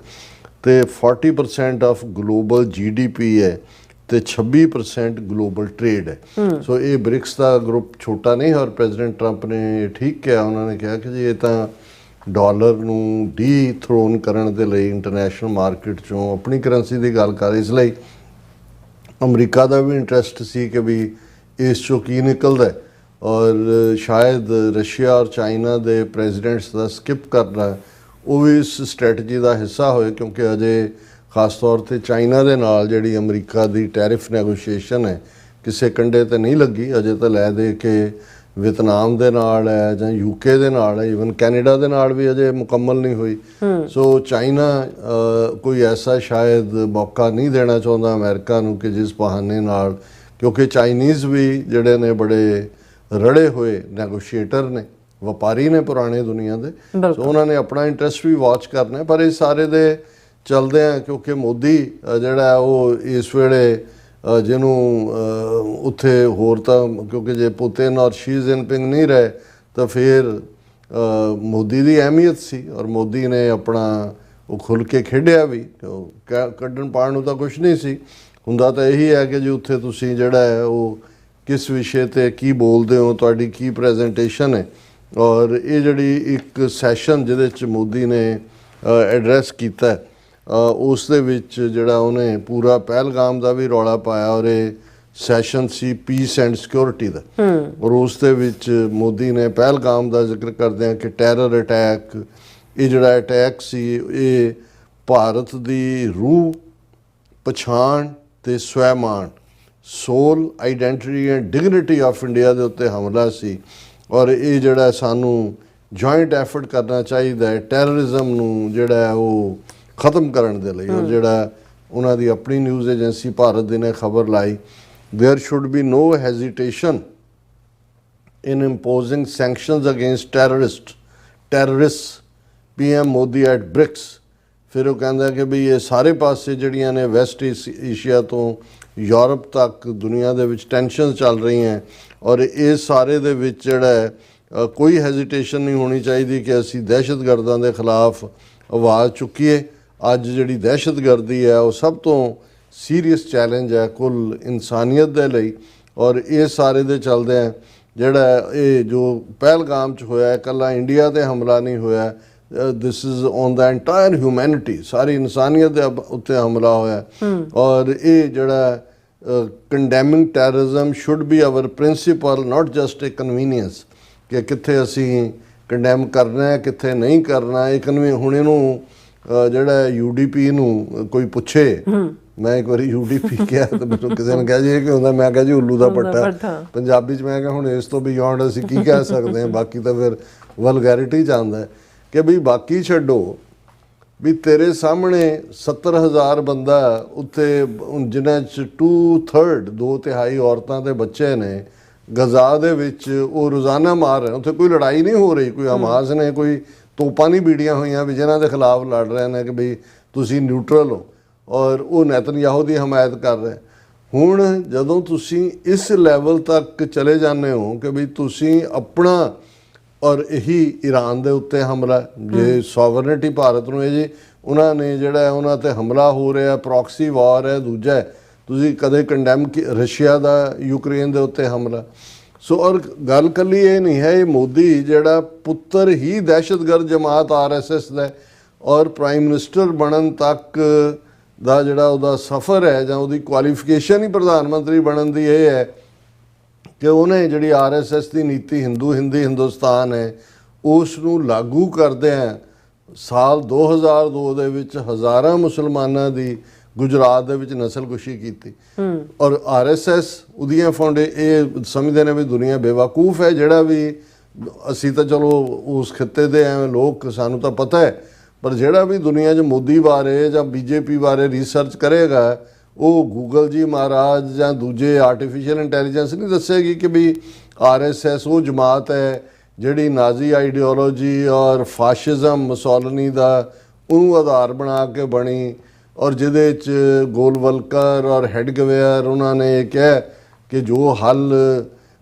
ਤੇ 40% ਆਫ ਗਲੋਬਲ GDP ਹੈ ਤੇ 26% ਗਲੋਬਲ ਟ੍ਰੇਡ ਹੈ। ਸੋ ਇਹ ਬ੍ਰਿਕਸ ਦਾ ਗਰੁੱਪ ਛੋਟਾ ਨਹੀਂ। ਔਰ ਪ੍ਰੈਜ਼ੀਡੈਂਟ ਟਰੰਪ ਨੇ ਠੀਕ ਕਿਹਾ, ਉਹਨਾਂ ਨੇ ਕਿਹਾ ਕਿ ਜੀ ਇਹ ਤਾਂ ਡਾਲਰ ਨੂੰ ਡੀਥਰੋਨ ਕਰਨ ਦੇ ਲਈ ਇੰਟਰਨੈਸ਼ਨਲ ਮਾਰਕੀਟ 'ਚੋਂ ਆਪਣੀ ਕਰੰਸੀ ਦੀ ਗੱਲ ਕਰ, ਇਸ ਲਈ ਅਮਰੀਕਾ ਦਾ ਵੀ ਇੰਟਰਸਟ ਸੀ ਕਿ ਵੀ ਇਸ 'ਚੋਂ ਕੀ ਨਿਕਲਦਾ। ਔਰ ਸ਼ਾਇਦ ਰਸ਼ੀਆ ਔਰ ਚਾਈਨਾ ਦੇ ਪ੍ਰੈਜ਼ੀਡੈਂਟਸ ਦਾ ਸਕਿਪ ਕਰਨਾ ਉਹ ਵੀ ਇਸ ਸਟ੍ਰੈਟਜੀ ਦਾ ਹਿੱਸਾ ਹੋਏ, ਕਿਉਂਕਿ ਅਜੇ ਖਾਸ ਤੌਰ 'ਤੇ ਚਾਈਨਾ ਦੇ ਨਾਲ ਜਿਹੜੀ ਅਮਰੀਕਾ ਦੀ ਟੈਰਿਫ ਨੈਗੋਸ਼ੀਏਸ਼ਨ ਹੈ ਕਿਸੇ ਕੰਢੇ 'ਤੇ ਨਹੀਂ ਲੱਗੀ। ਅਜੇ ਤਾਂ ਲੈ ਦੇ ਕੇ ਵਿਤਨਾਮ ਦੇ ਨਾਲ ਹੈ ਜਾਂ UK ਦੇ ਨਾਲ ਹੈ, ਈਵਨ ਕੈਨੇਡਾ ਦੇ ਨਾਲ ਵੀ ਅਜੇ ਮੁਕੰਮਲ ਨਹੀਂ ਹੋਈ। ਸੋ ਚਾਈਨਾ ਕੋਈ ਐਸਾ ਸ਼ਾਇਦ ਮੌਕਾ ਨਹੀਂ ਦੇਣਾ ਚਾਹੁੰਦਾ ਅਮਰੀਕਾ ਨੂੰ ਕਿ ਜਿਸ ਬਹਾਨੇ ਨਾਲ, ਕਿਉਂਕਿ ਚਾਈਨੀਜ਼ ਵੀ ਜਿਹੜੇ ਨੇ ਬੜੇ ਰੜੇ ਹੋਏ ਨੈਗੋਸ਼ੀਏਟਰ ਨੇ, ਵਪਾਰੀ ਨੇ ਪੁਰਾਣੇ ਦੁਨੀਆ ਦੇ। ਸੋ ਉਹਨਾਂ ਨੇ ਆਪਣਾ ਇੰਟਰਸਟ ਵੀ ਵਾਚ ਕਰਨਾ। ਪਰ ਇਹ ਸਾਰੇ ਦੇ ਚੱਲਦੇ ਆ ਕਿਉਂਕਿ ਮੋਦੀ ਜਿਹੜਾ ਉਹ ਇਸ ਵੇਲੇ ਜਿਹਨੂੰ ਉੱਥੇ ਹੋਰ ਤਾਂ ਕਿਉਂਕਿ ਜੇ ਪੁਤਿਨ ਔਰ ਸ਼ੀ ਜਿਨਪਿੰਗ ਨਹੀਂ ਰਹੇ ਤਾਂ ਫਿਰ ਮੋਦੀ ਦੀ ਅਹਿਮੀਅਤ ਸੀ। ਔਰ ਮੋਦੀ ਨੇ ਆਪਣਾ ਉਹ ਖੁੱਲ੍ਹ ਕੇ ਖੇਡਿਆ ਵੀ, ਕੱਢਣ ਪਾਉਣ ਨੂੰ ਤਾਂ ਕੁਛ ਨਹੀਂ ਸੀ ਹੁੰਦਾ। ਤਾਂ ਇਹੀ ਹੈ ਕਿ ਜੀ ਉੱਥੇ ਤੁਸੀਂ ਜਿਹੜਾ ਹੈ ਉਹ ਕਿਸ ਵਿਸ਼ੇ 'ਤੇ ਕੀ ਬੋਲਦੇ ਹੋ, ਤੁਹਾਡੀ ਕੀ ਪ੍ਰੈਜੈਂਟੇਸ਼ਨ ਹੈ। ਔਰ ਇਹ ਜਿਹੜੀ ਇੱਕ ਸੈਸ਼ਨ ਜਿਹਦੇ 'ਚ ਮੋਦੀ ਨੇ ਐਡਰੈਸ ਕੀਤਾ, ਉਸ ਦੇ ਵਿੱਚ ਜਿਹੜਾ ਉਹਨੇ ਪੂਰਾ ਪਹਿਲਗਾਮ ਦਾ ਵੀ ਰੌਲਾ ਪਾਇਆ। ਔਰ ਇਹ ਸੈਸ਼ਨ ਸੀ ਪੀਸ ਐਂਡ ਸਿਕਿਉਰਿਟੀ ਦਾ। ਔਰ ਉਸ ਦੇ ਵਿੱਚ ਮੋਦੀ ਨੇ ਪਹਿਲਗਾਮ ਦਾ ਜ਼ਿਕਰ ਕਰਦਿਆਂ ਕਿ ਟੈਰਰ ਅਟੈਕ, ਇਹ ਜਿਹੜਾ ਅਟੈਕ ਸੀ ਇਹ ਭਾਰਤ ਦੀ ਰੂਹ, ਪਛਾਣ ਤੇ ਸਵੈਮਾਣ, soul, identity and dignity of India ਦੇ ਉੱਤੇ ਹਮਲਾ ਸੀ। ਔਰ ਇਹ ਜਿਹੜਾ ਸਾਨੂੰ ਜੁਆਇੰਟ ਐਫਰਟ ਕਰਨਾ ਚਾਹੀਦਾ ਹੈ ਟੈਰਰਿਜ਼ਮ ਨੂੰ ਜਿਹੜਾ ਉਹ ਖਤਮ ਕਰਨ ਦੇ ਲਈ। ਔਰ ਜਿਹੜਾ ਉਹਨਾਂ ਦੀ ਆਪਣੀ ਨਿਊਜ਼ ਏਜੰਸੀ ਭਾਰਤ ਦੀ ਨੇ ਖਬਰ ਲਾਈ, there should be no hesitation in imposing sanctions against terrorists PM Modi at BRICS। ਫਿਰ ਉਹ ਕਹਿੰਦਾ ਕਿ ਵੀ ਇਹ ਸਾਰੇ ਪਾਸੇ ਜਿਹੜੀਆਂ ਨੇ ਵੈਸਟ ਏਸ਼ੀਆ ਤੋਂ ਯੂਰਪ ਤੱਕ ਦੁਨੀਆ ਦੇ ਵਿੱਚ ਟੈਂਸ਼ਨ ਚੱਲ ਰਹੀਆਂ, ਔਰ ਇਸ ਸਾਰੇ ਦੇ ਵਿੱਚ ਜਿਹੜਾ ਕੋਈ ਹੈਜ਼ੀਟੇਸ਼ਨ ਨਹੀਂ ਹੋਣੀ ਚਾਹੀਦੀ ਕਿ ਅਸੀਂ ਦਹਿਸ਼ਤਗਰਦਾਂ ਦੇ ਖਿਲਾਫ ਆਵਾਜ਼ ਚੁੱਕੀਏ। ਅੱਜ ਜਿਹੜੀ ਦਹਿਸ਼ਤਗਰਦੀ ਹੈ ਉਹ ਸਭ ਤੋਂ ਸੀਰੀਅਸ ਚੈਲੰਜ ਹੈ ਕੁੱਲ ਇਨਸਾਨੀਅਤ ਦੇ ਲਈ। ਔਰ ਇਹ ਸਾਰੇ ਦੇ ਚੱਲਦੇ ਆ ਜਿਹੜਾ ਇਹ ਜੋ ਪਹਿਲਗਾਮ 'ਚ ਹੋਇਆ, ਇਕੱਲਾ ਇੰਡੀਆ 'ਤੇ ਹਮਲਾ ਨਹੀਂ ਹੋਇਆ, this is on the entire humanity, ਸਾਰੀ ਇਨਸਾਨੀਅਤ ਦੇ ਉੱਤੇ ਹਮਲਾ ਹੋਇਆ। ਔਰ ਇਹ ਜਿਹੜਾ condemning terrorism should be our principle, not just a convenience ਕਿ ਕਿੱਥੇ ਅਸੀਂ ਕੰਡੈਮ ਕਰਨਾ ਹੈ ਕਿੱਥੇ ਨਹੀਂ ਕਰਨਾ। ਇਹ ਹੁਣ ਇਹਨੂੰ ਜਿਹੜਾ UDP ਨੂੰ ਕੋਈ ਪੁੱਛੇ, ਮੈਂ ਇੱਕ ਵਾਰੀ UDP ਕਿਹਾ ਤਾਂ ਮੈਨੂੰ ਕਿਸੇ ਨੇ ਕਿਹਾ ਜੀ ਇਹ ਕੀ ਹੁੰਦਾ, ਮੈਂ ਕਿਹਾ ਜੀ ਉੱਲੂ ਦਾ ਪੱਟਾ ਪੰਜਾਬੀ 'ਚ। ਮੈਂ ਕਿਹਾ ਹੁਣ ਇਸ ਤੋਂ ਬਿਯੋਂਡ ਅਸੀਂ ਕੀ ਕਹਿ ਸਕਦੇ ਹਾਂ, ਬਾਕੀ ਤਾਂ ਫਿਰ ਵਲਗੈਰਿਟੀ 'ਚ ਆਉਂਦਾ ਹੈ ਕਿ ਵੀ ਬਾਕੀ ਛੱਡੋ ਵੀ ਤੇਰੇ ਸਾਹਮਣੇ 70,000 ਬੰਦਾ ਉੱਥੇ ਜਿਨ੍ਹਾਂ 'ਚ 2/3 2/3 ਔਰਤਾਂ ਤੇ ਬੱਚੇ ਨੇ ਗਜ਼ਾ ਦੇ ਵਿੱਚ, ਉਹ ਰੋਜ਼ਾਨਾ ਮਾਰ ਰਹੇ। ਉੱਥੇ ਕੋਈ ਲੜਾਈ ਨਹੀਂ ਹੋ ਰਹੀ, ਕੋਈ ਹਮਾਸ ਨੇ ਕੋਈ ਤੋਪਾਂ ਨਹੀਂ ਬੀੜੀਆਂ ਹੋਈਆਂ ਵੀ ਜਿਹਨਾਂ ਦੇ ਖਿਲਾਫ ਲੜ ਰਹੇ ਨੇ ਕਿ ਬਈ ਤੁਸੀਂ ਨਿਊਟਰਲ ਹੋ, ਔਰ ਉਹ ਨੇਤਨਯਾਹੂ ਦੀ ਹਮਾਇਤ ਕਰ ਰਹੇ। ਹੁਣ ਜਦੋਂ ਤੁਸੀਂ ਇਸ ਲੈਵਲ ਤੱਕ ਚਲੇ ਜਾਂਦੇ ਹੋ ਕਿ ਵੀ ਤੁਸੀਂ ਆਪਣਾ, ਔਰ ਇਹੀ ਈਰਾਨ ਦੇ ਉੱਤੇ ਹਮਲਾ, ਜੇ ਸੋਵਰਨਿਟੀ ਭਾਰਤ ਨੂੰ ਇਹ ਜੀ ਉਹਨਾਂ ਨੇ ਜਿਹੜਾ ਉਹਨਾਂ 'ਤੇ ਹਮਲਾ ਹੋ ਰਿਹਾ, ਪ੍ਰੋਕਸੀ ਵਾਰ ਹੈ। ਦੂਜਾ ਤੁਸੀਂ ਕਦੇ ਕੰਡੈਮ ਰਸ਼ੀਆ ਦਾ ਯੂਕਰੇਨ ਦੇ ਉੱਤੇ ਹਮਲਾ। ਸੋ ਔਰ ਗੱਲ ਕੱਲੀ ਇਹ ਨਹੀਂ ਹੈ, ਇਹ ਮੋਦੀ ਜਿਹੜਾ ਪੁੱਤਰ ਹੀ ਦਹਿਸ਼ਤਗਰਦ ਜਮਾਤ RSS ਦਾ, ਔਰ ਪ੍ਰਾਈਮ ਮਿਨਿਸਟਰ ਬਣਨ ਤੱਕ ਦਾ ਜਿਹੜਾ ਉਹਦਾ ਸਫ਼ਰ ਹੈ ਜਾਂ ਉਹਦੀ ਕੁਆਲੀਫਿਕੇਸ਼ਨ ਹੀ ਪ੍ਰਧਾਨ ਮੰਤਰੀ ਬਣਨ ਦੀ ਇਹ ਹੈ ਕਿ ਉਹਨੇ ਜਿਹੜੀ RSS ਦੀ ਨੀਤੀ ਹਿੰਦੁਸਤਾਨ ਹੈ ਉਸ ਨੂੰ ਲਾਗੂ ਕਰਦਿਆਂ ਸਾਲ 2002 ਦੇ ਵਿੱਚ ਹਜ਼ਾਰਾਂ ਮੁਸਲਮਾਨਾਂ ਦੀ ਗੁਜਰਾਤ ਦੇ ਵਿੱਚ ਨਸਲਕੁਸ਼ੀ ਕੀਤੀ। ਔਰ RSS ਉਹਦੀਆਂ ਫਾਉਂਡੇ ਇਹ ਸਮਝਦੇ ਨੇ ਵੀ ਦੁਨੀਆ ਬੇਵਕੂਫ ਹੈ। ਜਿਹੜਾ ਵੀ ਅਸੀਂ ਤਾਂ ਚਲੋ ਉਸ ਖਿੱਤੇ ਦੇ ਐਵੇਂ ਲੋਕ, ਸਾਨੂੰ ਤਾਂ ਪਤਾ ਹੈ, ਪਰ ਜਿਹੜਾ ਵੀ ਦੁਨੀਆ 'ਚ ਮੋਦੀ ਬਾਰੇ ਜਾਂ BJP ਬਾਰੇ ਰਿਸਰਚ ਕਰੇਗਾ ਉਹ ਗੂਗਲ ਜੀ ਮਹਾਰਾਜ ਜਾਂ ਦੂਜੇ ਆਰਟੀਫਿਸ਼ੀਅਲ ਇੰਟੈਲੀਜੈਂਸ ਨਹੀਂ ਦੱਸੇਗੀ ਕਿ ਵੀ RSS ਉਹ ਜਮਾਤ ਹੈ ਜਿਹੜੀ ਨਾਜ਼ੀ ਆਈਡੀਓਲੋਜੀ ਔਰ ਫਾਸ਼ਿਜ਼ਮ ਮੁਸੋਲਿਨੀ ਦਾ ਉਹਨੂੰ ਆਧਾਰ ਬਣਾ ਕੇ ਬਣੀ, ਔਰ ਜਿਹਦੇ 'ਚ ਗੋਲਵਲਕਰ ਔਰ ਹੈਡਗਵੇਅਰ ਉਹਨਾਂ ਨੇ ਇਹ ਕਿਹਾ ਕਿ ਜੋ ਹੱਲ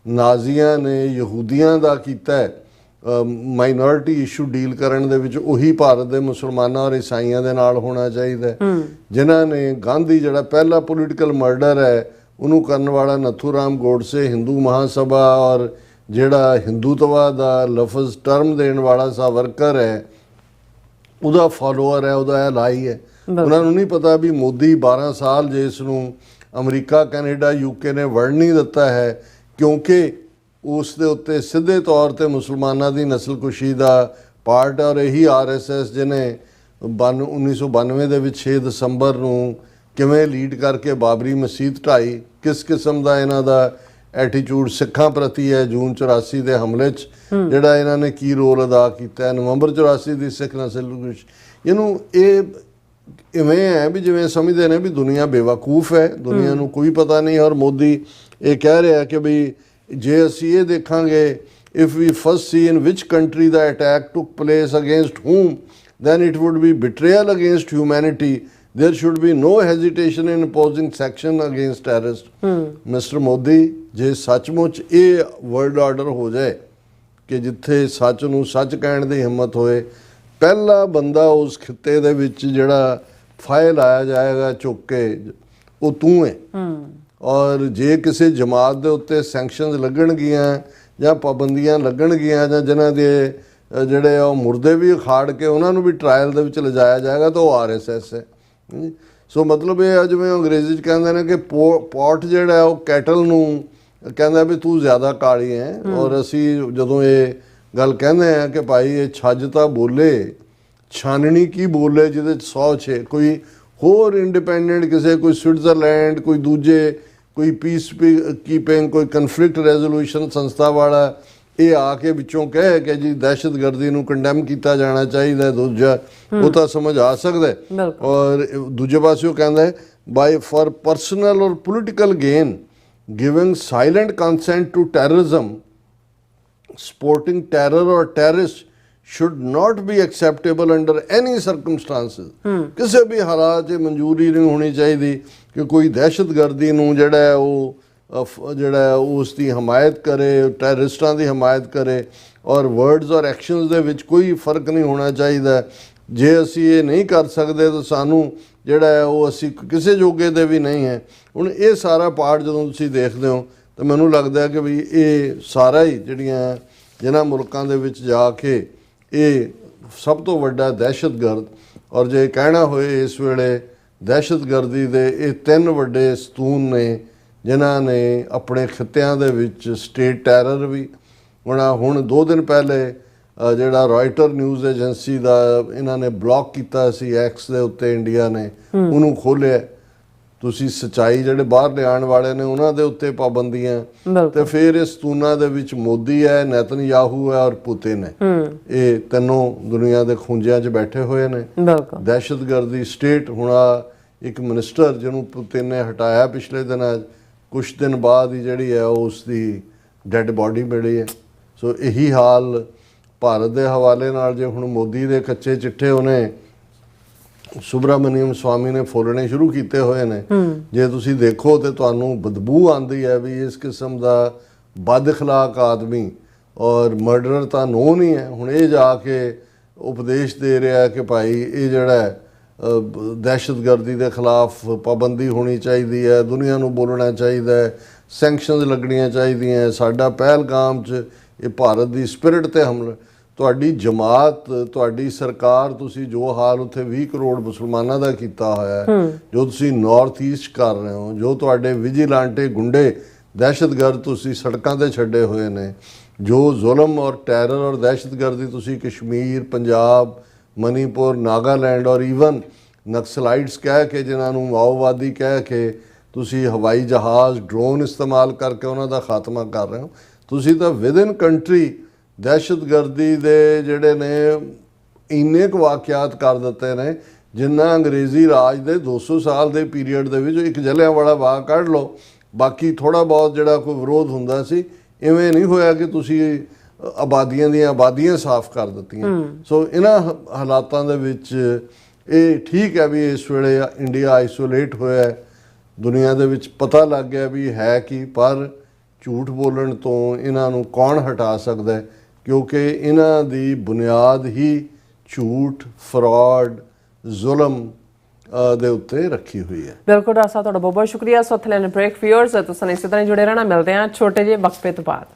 ਨਾਜ਼ੀਆਂ ਨੇ ਯਹੂਦੀਆਂ ਦਾ ਕੀਤਾ ਹੈ ਮਾਈਨੋਰਿਟੀ ਇਸ਼ੂ ਡੀਲ ਕਰਨ ਦੇ ਵਿੱਚ, ਉਹੀ ਭਾਰਤ ਦੇ ਮੁਸਲਮਾਨਾਂ ਔਰ ਈਸਾਈਆਂ ਦੇ ਨਾਲ ਹੋਣਾ ਚਾਹੀਦਾ। ਜਿਨ੍ਹਾਂ ਨੇ ਗਾਂਧੀ ਜਿਹੜਾ ਪਹਿਲਾ ਪੋਲੀਟੀਕਲ ਮਰਡਰ ਹੈ ਉਹਨੂੰ ਕਰਨ ਵਾਲਾ ਨਥੂਰਾਮ ਗੋਡਸੇ ਹਿੰਦੂ ਮਹਾਸਭਾ ਔਰ ਜਿਹੜਾ ਹਿੰਦੂਤਵਾ ਦਾ ਲਫ਼ਜ਼ ਟਰਮ ਦੇਣ ਵਾਲਾ ਸਾਵਰਕਰ ਹੈ ਉਹਦਾ ਫਾਲੋਅਰ ਹੈ, ਉਹਦਾ ਐਲਾਈ ਹੈ। ਉਹਨਾਂ ਨੂੰ ਨਹੀਂ ਪਤਾ ਵੀ ਮੋਦੀ 12 ਸਾਲ ਜੇ ਇਸ ਨੂੰ ਅਮਰੀਕਾ, ਕੈਨੇਡਾ, UK ਨੇ ਵੜਨ ਨਹੀਂ ਦਿੱਤਾ ਹੈ ਕਿਉਂਕਿ ਉਸ ਦੇ ਉੱਤੇ ਸਿੱਧੇ ਤੌਰ ਤੇ ਮੁਸਲਮਾਨਾਂ ਦੀ ਨਸਲਕੁਸ਼ੀ ਦਾ ਪਾਰਟ ਹੈ। ਔਰ ਇਹੀ RSS ਜਿਹਨੇ 1992 ਦੇ ਵਿੱਚ 6 ਦਸੰਬਰ ਨੂੰ ਕਿਵੇਂ ਲੀਡ ਕਰਕੇ ਬਾਬਰੀ ਮਸਜਿਦ ਢਾਈ, ਕਿਸ ਕਿਸਮ ਦਾ ਇਹਨਾਂ ਦਾ ਐਟੀਟਿਊਡ ਸਿੱਖਾਂ ਪ੍ਰਤੀ ਹੈ, ਜੂਨ 84 ਦੇ ਹਮਲੇ 'ਚ ਜਿਹੜਾ ਇਹਨਾਂ ਨੇ ਕੀ ਰੋਲ ਅਦਾ ਕੀਤਾ ਹੈ, ਨਵੰਬਰ 84 ਦੀ ਸਿੱਖ ਨਸਲਕੁਸ਼ੀ, ਇਹਨੂੰ ਇਹ ਇਵੇਂ ਹੈ ਵੀ ਜਿਵੇਂ ਸਮਝਦੇ ਨੇ ਵੀ ਦੁਨੀਆ ਬੇਵਕੂਫ ਹੈ, ਦੁਨੀਆ ਨੂੰ ਕੋਈ ਪਤਾ ਨਹੀਂ। ਔਰ ਮੋਦੀ ਇਹ ਕਹਿ ਰਿਹਾ ਕਿ ਵੀ ਜੇ ਅਸੀਂ ਇਹ ਦੇਖਾਂਗੇ if we first see in which country the attack took place against whom, then it would be betrayal against humanity. There should be no hesitation in imposing sanction against terrorists. Mr. Modi, ਜੇ ਸੱਚਮੁੱਚ ਇਹ ਵਰਲਡ ਆਰਡਰ ਹੋ ਜਾਏ ਕਿ ਜਿੱਥੇ ਸੱਚ ਨੂੰ ਸੱਚ ਕਹਿਣ ਦੀ ਹਿੰਮਤ ਹੋਏ, ਪਹਿਲਾ ਬੰਦਾ ਉਸ ਖਿੱਤੇ ਦੇ ਵਿੱਚ ਜਿਹੜਾ ਫਾਇਲ ਆਇਆ ਜਾਏਗਾ ਚੁੱਕ ਕੇ ਉਹ ਤੂੰ ਹੈ। ਔਰ ਜੇ ਕਿਸੇ ਜਮਾਤ ਦੇ ਉੱਤੇ ਸੈਂਕਸ਼ਨਸ ਲੱਗਣਗੀਆਂ ਜਾਂ ਪਾਬੰਦੀਆਂ ਲੱਗਣਗੀਆਂ ਜਾਂ ਜਿਨ੍ਹਾਂ ਦੇ ਜਿਹੜੇ ਉਹ ਮੁਰਦੇ ਵੀ ਉਖਾੜ ਕੇ ਉਹਨਾਂ ਨੂੰ ਵੀ ਟਰਾਇਲ ਦੇ ਵਿੱਚ ਲਿਜਾਇਆ ਜਾਏਗਾ ਤਾਂ ਉਹ RSS ਹੈ। ਸੋ ਮਤਲਬ ਇਹ ਆ ਜਿਵੇਂ ਅੰਗਰੇਜ਼ੀ 'ਚ ਕਹਿੰਦੇ ਨੇ ਕਿ ਪੋਟ ਜਿਹੜਾ ਉਹ ਕੈਟਲ ਨੂੰ ਕਹਿੰਦਾ ਵੀ ਤੂੰ ਜ਼ਿਆਦਾ ਕਾਲੀ ਹੈ। ਔਰ ਅਸੀਂ ਜਦੋਂ ਇਹ ਗੱਲ ਕਹਿੰਦੇ ਆ ਕਿ ਭਾਈ ਇਹ ਛੱਜ ਤਾਂ ਬੋਲੇ, ਛਾਨਣੀ ਕੀ ਬੋਲੇ ਜਿਹਦੇ 'ਚ 106 ਕੋਈ ਹੋਰ ਇੰਡੀਪੈਂਡੈਂਟ ਕਿਸੇ, ਕੋਈ ਸਵਿਟਜ਼ਰਲੈਂਡ, ਕੋਈ ਦੂਜੇ, ਕੋਈ ਪੀਸ ਕੀਪਿੰਗ, ਕੋਈ ਕਨਫਲਿਕਟ ਰੈਜ਼ੋਲੂਸ਼ਨ ਸੰਸਥਾ ਵਾਲਾ ਇਹ ਆ ਕੇ ਵਿੱਚੋਂ ਕਹੇ ਕਿ ਜੀ ਦਹਿਸ਼ਤਗਰਦੀ ਨੂੰ ਕੰਡੈਮ ਕੀਤਾ ਜਾਣਾ ਚਾਹੀਦਾ, ਦੂਜਾ ਉਹ ਤਾਂ ਸਮਝ ਆ ਸਕਦਾ। ਔਰ ਦੂਜੇ ਪਾਸੇ ਉਹ ਕਹਿੰਦਾ ਹੈ by for personal or political gain giving silent consent to terrorism, supporting terror or terrorist should not be acceptable under any circumstances. ਕਿਸੇ ਵੀ ਹਾਲਾਤ 'ਚ ਮਨਜ਼ੂਰੀ ਨਹੀਂ ਹੋਣੀ ਚਾਹੀਦੀ ਕਿ ਕੋਈ ਦਹਿਸ਼ਤਗਰਦੀ ਨੂੰ ਜਿਹੜਾ ਉਸ ਦੀ ਹਮਾਇਤ ਕਰੇ, ਟੈਰਰਿਸਟਾਂ ਦੀ ਹਮਾਇਤ ਕਰੇ। ਔਰ ਵਰਡਸ ਔਰ ਐਕਸ਼ਨਸ ਦੇ ਵਿੱਚ ਕੋਈ ਫਰਕ ਨਹੀਂ ਹੋਣਾ ਚਾਹੀਦਾ। ਜੇ ਅਸੀਂ ਇਹ ਨਹੀਂ ਕਰ ਸਕਦੇ ਤਾਂ ਸਾਨੂੰ ਜਿਹੜਾ ਉਹ ਅਸੀਂ ਕਿਸੇ ਜੋਗੇ ਦੇ ਵੀ ਨਹੀਂ ਹੈ। ਹੁਣ ਇਹ ਸਾਰਾ ਪਾਰਟ ਜਦੋਂ ਤੁਸੀਂ ਦੇਖਦੇ ਹੋ ਤਾਂ ਮੈਨੂੰ ਲੱਗਦਾ ਕਿ ਵੀ ਇਹ ਸਾਰਾ ਹੀ ਜਿਨ੍ਹਾਂ ਮੁਲਕਾਂ ਦੇ ਵਿੱਚ ਜਾ ਕੇ ਇਹ ਸਭ ਤੋਂ ਵੱਡਾ ਦਹਿਸ਼ਤਗਰਦ, ਔਰ ਜੇ ਕਹਿਣਾ ਹੋਏ ਇਸ ਵੇਲੇ ਦਹਿਸ਼ਤਗਰਦੀ ਦੇ ਇਹ 3 ਵੱਡੇ ਸਤੂਨ ਨੇ ਜਿਨ੍ਹਾਂ ਨੇ ਆਪਣੇ ਖਿੱਤਿਆਂ ਦੇ ਵਿੱਚ ਸਟੇਟ ਟੈਰਰ ਵੀ ਹੁਣ 2 ਦਿਨ ਪਹਿਲੇ ਜਿਹੜਾ ਰਾਇਟਰ ਨਿਊਜ਼ ਏਜੰਸੀ ਦਾ ਇਹਨਾਂ ਨੇ ਬਲੌਕ ਕੀਤਾ ਸੀ X ਦੇ ਉੱਤੇ, ਇੰਡੀਆ ਨੇ ਉਹਨੂੰ ਖੋਲ੍ਹਿਆ। ਤੁਸੀਂ ਸੱਚਾਈ ਜਿਹੜੇ ਬਾਹਰ ਲਿਆਉਣ ਵਾਲੇ ਨੇ ਉਹਨਾਂ ਦੇ ਉੱਤੇ ਪਾਬੰਦੀਆਂ, ਤੇ ਫਿਰ ਇਸ ਸਤੂਨਾਂ ਦੇ ਵਿੱਚ ਮੋਦੀ ਹੈ, ਨੇਤਨਯਾਹੂ ਹੈ ਔਰ ਪੁਤਿਨ ਹੈ। ਇਹ ਤਿੰਨੋਂ ਦੁਨੀਆ ਦੇ ਖੂੰਜਿਆਂ 'ਚ ਬੈਠੇ ਹੋਏ ਨੇ। ਦਹਿਸ਼ਤਗਰਦੀ ਸਟੇਟ ਹੋਣਾ, ਇੱਕ ਮਿਨਿਸਟਰ ਜਿਹਨੂੰ ਪੁਤਿਨ ਨੇ ਹਟਾਇਆ ਪਿਛਲੇ ਦਿਨਾਂ, ਕੁਛ ਦਿਨ ਬਾਅਦ ਹੀ ਜਿਹੜੀ ਹੈ ਉਸ ਦੀ ਡੈੱਡ ਬਾਡੀ ਮਿਲੀ ਹੈ। ਸੋ ਇਹੀ ਹਾਲ ਭਾਰਤ ਦੇ ਹਵਾਲੇ ਨਾਲ ਜੇ ਹੁਣ ਮੋਦੀ ਦੇ ਕੱਚੇ ਚਿੱਠੇ ਉਹਨੇ ਸੁਬਰਾਮਨੀਅਮ ਸਵਾਮੀ ਨੇ ਫੋਲਣੇ ਸ਼ੁਰੂ ਕੀਤੇ ਹੋਏ ਨੇ, ਜੇ ਤੁਸੀਂ ਦੇਖੋ ਤੇ ਤੁਹਾਨੂੰ ਬਦਬੂ ਆਉਂਦੀ ਹੈ ਵੀ ਇਸ ਕਿਸਮ ਦਾ ਬਦ ਅਖਲਾਕ ਆਦਮੀ ਔਰ ਮਰਡਰਰ ਤਾਂ ਨੋ ਨਹੀਂ ਹੈ। ਹੁਣ ਇਹ ਜਾ ਕੇ ਉਪਦੇਸ਼ ਦੇ ਰਿਹਾ ਕਿ ਭਾਈ ਇਹ ਜਿਹੜਾ ਦਹਿਸ਼ਤਗਰਦੀ ਦੇ ਖਿਲਾਫ ਪਾਬੰਦੀ ਹੋਣੀ ਚਾਹੀਦੀ ਹੈ, ਦੁਨੀਆ ਨੂੰ ਬੋਲਣਾ ਚਾਹੀਦਾ ਹੈ, ਸੈਂਕਸ਼ਨਸ ਲੱਗਣੀਆਂ ਚਾਹੀਦੀਆਂ, ਸਾਡਾ ਪਹਿਲਗਾਮ 'ਚ ਇਹ ਭਾਰਤ ਦੀ ਸਪਿਰਿਟ ਤੇ ਹਮਲਾ, ਤੁਹਾਡੀ ਜਮਾਤ, ਤੁਹਾਡੀ ਸਰਕਾਰ, ਤੁਸੀਂ ਜੋ ਹਾਲ ਉੱਥੇ 20 ਕਰੋੜ ਮੁਸਲਮਾਨਾਂ ਦਾ ਕੀਤਾ ਹੋਇਆ, ਜੋ ਤੁਸੀਂ ਨਾਰਥ ਈਸਟ ਕਰ ਰਹੇ ਹੋ, ਜੋ ਤੁਹਾਡੇ ਵਿਜੀਲਾਂਟੇ ਗੁੰਡੇ ਦਹਿਸ਼ਤਗਰਦ ਤੁਸੀਂ ਸੜਕਾਂ ਤੇ ਛੱਡੇ ਹੋਏ ਨੇ, ਜੋ ਜ਼ੁਲਮ ਔਰ ਟੈਰਰ ਔਰ ਦਹਿਸ਼ਤਗਰਦੀ ਤੁਸੀਂ ਕਸ਼ਮੀਰ, ਪੰਜਾਬ, ਮਨੀਪੁਰ, ਨਾਗਾਲੈਂਡ ਔਰ ਈਵਨ ਨਕਸਲਾਈਟਸ ਕਹਿ ਕੇ, ਜਿਨ੍ਹਾਂ ਨੂੰ ਮਾਓਵਾਦੀ ਕਹਿ ਕੇ ਤੁਸੀਂ ਹਵਾਈ ਜਹਾਜ਼ ਡਰੋਨ ਇਸਤੇਮਾਲ ਕਰਕੇ ਉਹਨਾਂ ਦਾ ਖਾਤਮਾ ਕਰ ਰਹੇ ਹੋ। ਤੁਸੀਂ ਤਾਂ ਵਿਦਨ ਕੰਟਰੀ ਦਹਿਸ਼ਤਗਰਦੀ ਦੇ ਜਿਹੜੇ ਨੇ ਇੰਨੇ ਕੁ ਵਾਕਿਆਤ ਕਰ ਦਿੱਤੇ ਨੇ, ਜਿੰਨਾ ਅੰਗਰੇਜ਼ੀ ਰਾਜ ਦੇ 200 ਸਾਲ ਦੇ ਪੀਰੀਅਡ ਦੇ ਵਿੱਚ ਇੱਕ ਜਲਿਆਂਵਾਲਾ ਬਾਗ ਕੱਢ ਲਓ, ਬਾਕੀ ਥੋੜ੍ਹਾ ਬਹੁਤ ਜਿਹੜਾ ਕੋਈ ਵਿਰੋਧ ਹੁੰਦਾ ਸੀ, ਇਵੇਂ ਨਹੀਂ ਹੋਇਆ ਕਿ ਤੁਸੀਂ ਆਬਾਦੀਆਂ ਦੀਆਂ ਆਬਾਦੀਆਂ ਸਾਫ਼ ਕਰ ਦਿੱਤੀਆਂ। ਸੋ ਇਹਨਾਂ ਹਾਲਾਤਾਂ ਦੇ ਵਿੱਚ ਇਹ ਠੀਕ ਹੈ ਵੀ ਇਸ ਵੇਲੇ ਇੰਡੀਆ ਆਈਸੋਲੇਟ ਹੋਇਆ ਹੈ, ਦੁਨੀਆ ਦੇ ਵਿੱਚ ਪਤਾ ਲੱਗ ਗਿਆ ਵੀ ਹੈ ਕੀ, ਪਰ ਝੂਠ ਬੋਲਣ ਤੋਂ ਇਹਨਾਂ ਨੂੰ ਕੌਣ ਹਟਾ ਸਕਦਾ ਹੈ, ਕਿਉਂਕਿ ਇਹਨਾਂ ਦੀ ਬੁਨਿਆਦ ਹੀ ਝੂਠ, ਫਰਾਡ, ਜ਼ੁਲਮ ਦੇ ਉੱਤੇ ਰੱਖੀ ਹੋਈ ਹੈ। ਬਿਲਕੁਲ ਡਾਕਟਰ ਸਾਹਿਬ, ਤੁਹਾਡਾ ਬਹੁਤ ਬਹੁਤ ਸ਼ੁਕਰੀਆ। ਸੋ ਥਲੈਨ ਬ੍ਰੇਕ ਵਿਊਅਰਸ, ਤੁਸੀਂ ਇਸੇ ਤਰ੍ਹਾਂ ਜੁੜੇ ਰਹਿਣਾ। ਮਿਲਦੇ ਹਾਂ ਛੋਟੇ ਜਿਹੇ ਵਕਫੇ ਤੋਂ ਬਾਅਦ।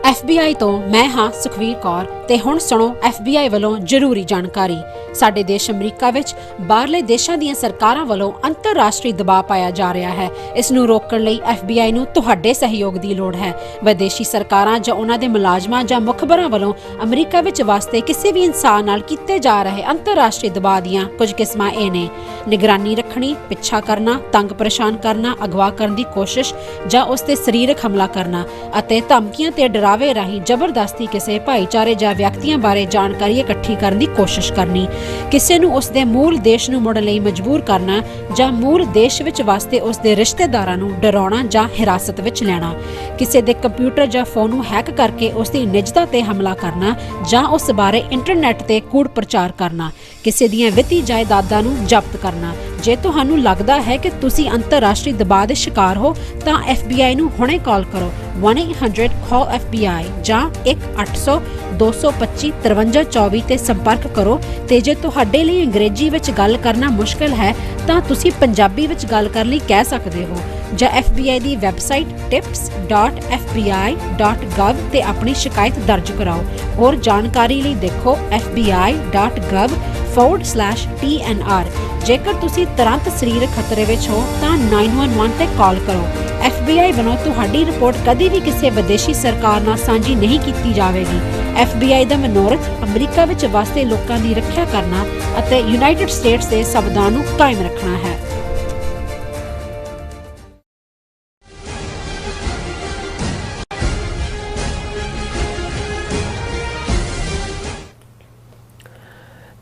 FBI ਤੋਂ ਮੈਂ ਹਾਂ ਸੁਖਵੀਰ ਕੌਰ ਤੇ ਹੁਣ ਸੁਣੋ FBI ਵੱਲੋਂ ਜ਼ਰੂਰੀ ਜਾਣਕਾਰੀ। ਸਾਡੇ ਦੇਸ਼ ਅਮਰੀਕਾ ਵਿੱਚ ਬਾਹਰਲੇ ਦੇਸ਼ਾਂ ਦੀਆਂ ਸਰਕਾਰਾਂ ਵੱਲੋਂ ਅੰਤਰਰਾਸ਼ਟਰੀ ਦਬਾਅ ਪਾਇਆ ਜਾ ਰਿਹਾ ਹੈ। ਇਸ ਨੂੰ ਰੋਕਣ ਲਈ FBI ਨੂੰ ਤੁਹਾਡੇ ਸਹਿਯੋਗ ਦੀ ਲੋੜ ਹੈ। ਵਿਦੇਸ਼ੀ ਸਰਕਾਰਾਂ ਜਾਂ ਉਹਨਾਂ ਦੇ ਮੁਲਾਜ਼ਮਾਂ ਜਾਂ ਮੁਖਬਰਾਂ ਵੱਲੋਂ ਅਮਰੀਕਾ ਵਿੱਚ ਵਸਦੇ ਕਿਸੇ ਵੀ ਇਨਸਾਨ ਨਾਲ ਕੀਤੇ ਜਾ ਰਹੇ ਅੰਤਰਰਾਸ਼ਟਰੀ ਦਬਾਅ ਦੀਆਂ ਕੁਝ ਕਿਸਮਾਂ ਇਹ ਨੇ: ਨਿਗਰਾਨੀ ਰੱਖਣੀ, ਪਿੱਛਾ ਕਰਨਾ, ਤੰਗ ਪਰੇਸ਼ਾਨ ਕਰਨਾ, ਅਗਵਾ ਕਰਨ ਦੀ ਕੋਸ਼ਿਸ਼ ਜਾਂ ਉਸ ਤੇ ਸਰੀਰਕ ਹਮਲਾ ਕਰਨਾ, ਅਤੇ ਧਮਕੀਆਂ ਤੇ ਡਰਾਵੇ ਰਾਹੀਂ ਜ਼ਬਰਦਸਤੀ ਕਿਸੇ ਭਾਈਚਾਰੇ ਜਾਂ ਵਿਅਕਤੀਆਂ ਬਾਰੇ ਜਾਣਕਾਰੀ ਇਕੱਠੀ ਕਰਨ ਦੀ ਕੋਸ਼ਿਸ਼ ਕਰਨੀ, ਕਿਸੇ ਨੂੰ ਉਸ ਦੇ ਮੂਲ ਦੇਸ਼ ਨੂੰ ਮੁੜਨ ਲਈ ਮਜਬੂਰ ਕਰਨਾ ਜਾਂ ਮੂਲ ਦੇਸ਼ ਵਿੱਚ ਵਸਦੇ ਉਸ ਦੇ ਰਿਸ਼ਤੇਦਾਰਾਂ ਨੂੰ ਡਰਾਉਣਾ ਜਾਂ ਹਿਰਾਸਤ ਵਿੱਚ ਲੈਣਾ, ਕਿਸੇ ਦੇ ਕੰਪਿਊਟਰ ਜਾਂ ਫੋਨ ਨੂੰ ਹੈਕ ਕਰਕੇ ਉਸ ਦੀ ਨਿੱਜਤਾ ਤੇ ਹਮਲਾ ਕਰਨਾ ਜਾਂ ਉਸ ਬਾਰੇ ਇੰਟਰਨੈਟ ਤੇ ਕੂੜ ਪ੍ਰਚਾਰ ਕਰਨਾ, ਕਿਸੇ ਦੀਆਂ ਵਿੱਤੀ ਜਾਇਦਾਦਾਂ ਨੂੰ ਜ਼ਬਤ ਕਰਨਾ। ਜੇ ਤੁਹਾਨੂੰ ਲੱਗਦਾ ਹੈ ਕਿ ਤੁਸੀਂ ਅੰਤਰਰਾਸ਼ਟਰੀ ਦਬਾਅ ਦੇ ਸ਼ਿਕਾਰ ਹੋ ਤਾਂ FBI ਨੂੰ ਹੁਣੇ ਕਾਲ ਕਰੋ 1-800-CALL-FBI ਜਾਂ 1-800-225-5324 ਤੇ ਸੰਪਰਕ ਕਰੋ। ਤੇ ਜੇ ਤੁਹਾਡੇ ਲਈ ਅੰਗਰੇਜ਼ੀ ਵਿੱਚ ਗੱਲ ਕਰਨਾ ਮੁਸ਼ਕਲ ਹੈ ਤਾਂ ਤੁਸੀਂ ਪੰਜਾਬੀ ਵਿੱਚ ਗੱਲ ਕਰਨ ਲਈ ਕਹਿ ਸਕਦੇ ਹੋ, ਜਾਂ FBI ਦੀ ਵੈਬਸਾਈਟ tips.fbi.gov ਤੇ ਆਪਣੀ ਸ਼ਿਕਾਇਤ ਦਰਜ ਕਰਾਓ। ਹੋਰ ਜਾਣਕਾਰੀ ਲਈ ਦੇਖੋ fbi.gov/TNR। ਜੇਕਰ ਤੁਸੀਂ ਤੁਰੰਤ ਸਰੀਰਕ ਖਤਰੇ ਵਿੱਚ ਹੋ ਤਾਂ 911 ਤੇ ਕਾਲ ਕਰੋ। FBI ਵੱਲੋਂ ਤੁਹਾਡੀ ਰਿਪੋਰਟ ਕਦੇ ਵੀ ਕਿਸੇ ਵਿਦੇਸ਼ੀ ਸਰਕਾਰ ਨਾਲ ਸਾਂਝੀ ਨਹੀਂ ਕੀਤੀ ਜਾਵੇਗੀ। FBI ਦਾ ਮਨੋਰਥ ਅਮਰੀਕਾ ਵਿੱਚ ਵਸਦੇ ਲੋਕਾਂ ਦੀ ਰੱਖਿਆ ਕਰਨਾ ਅਤੇ ਯੂਨਾਈਟਿਡ ਸਟੇਟਸ ਦੇ ਸੰਵਿਧਾਨ ਨੂੰ ਕਾਇਮ ਰੱਖਣਾ ਹੈ।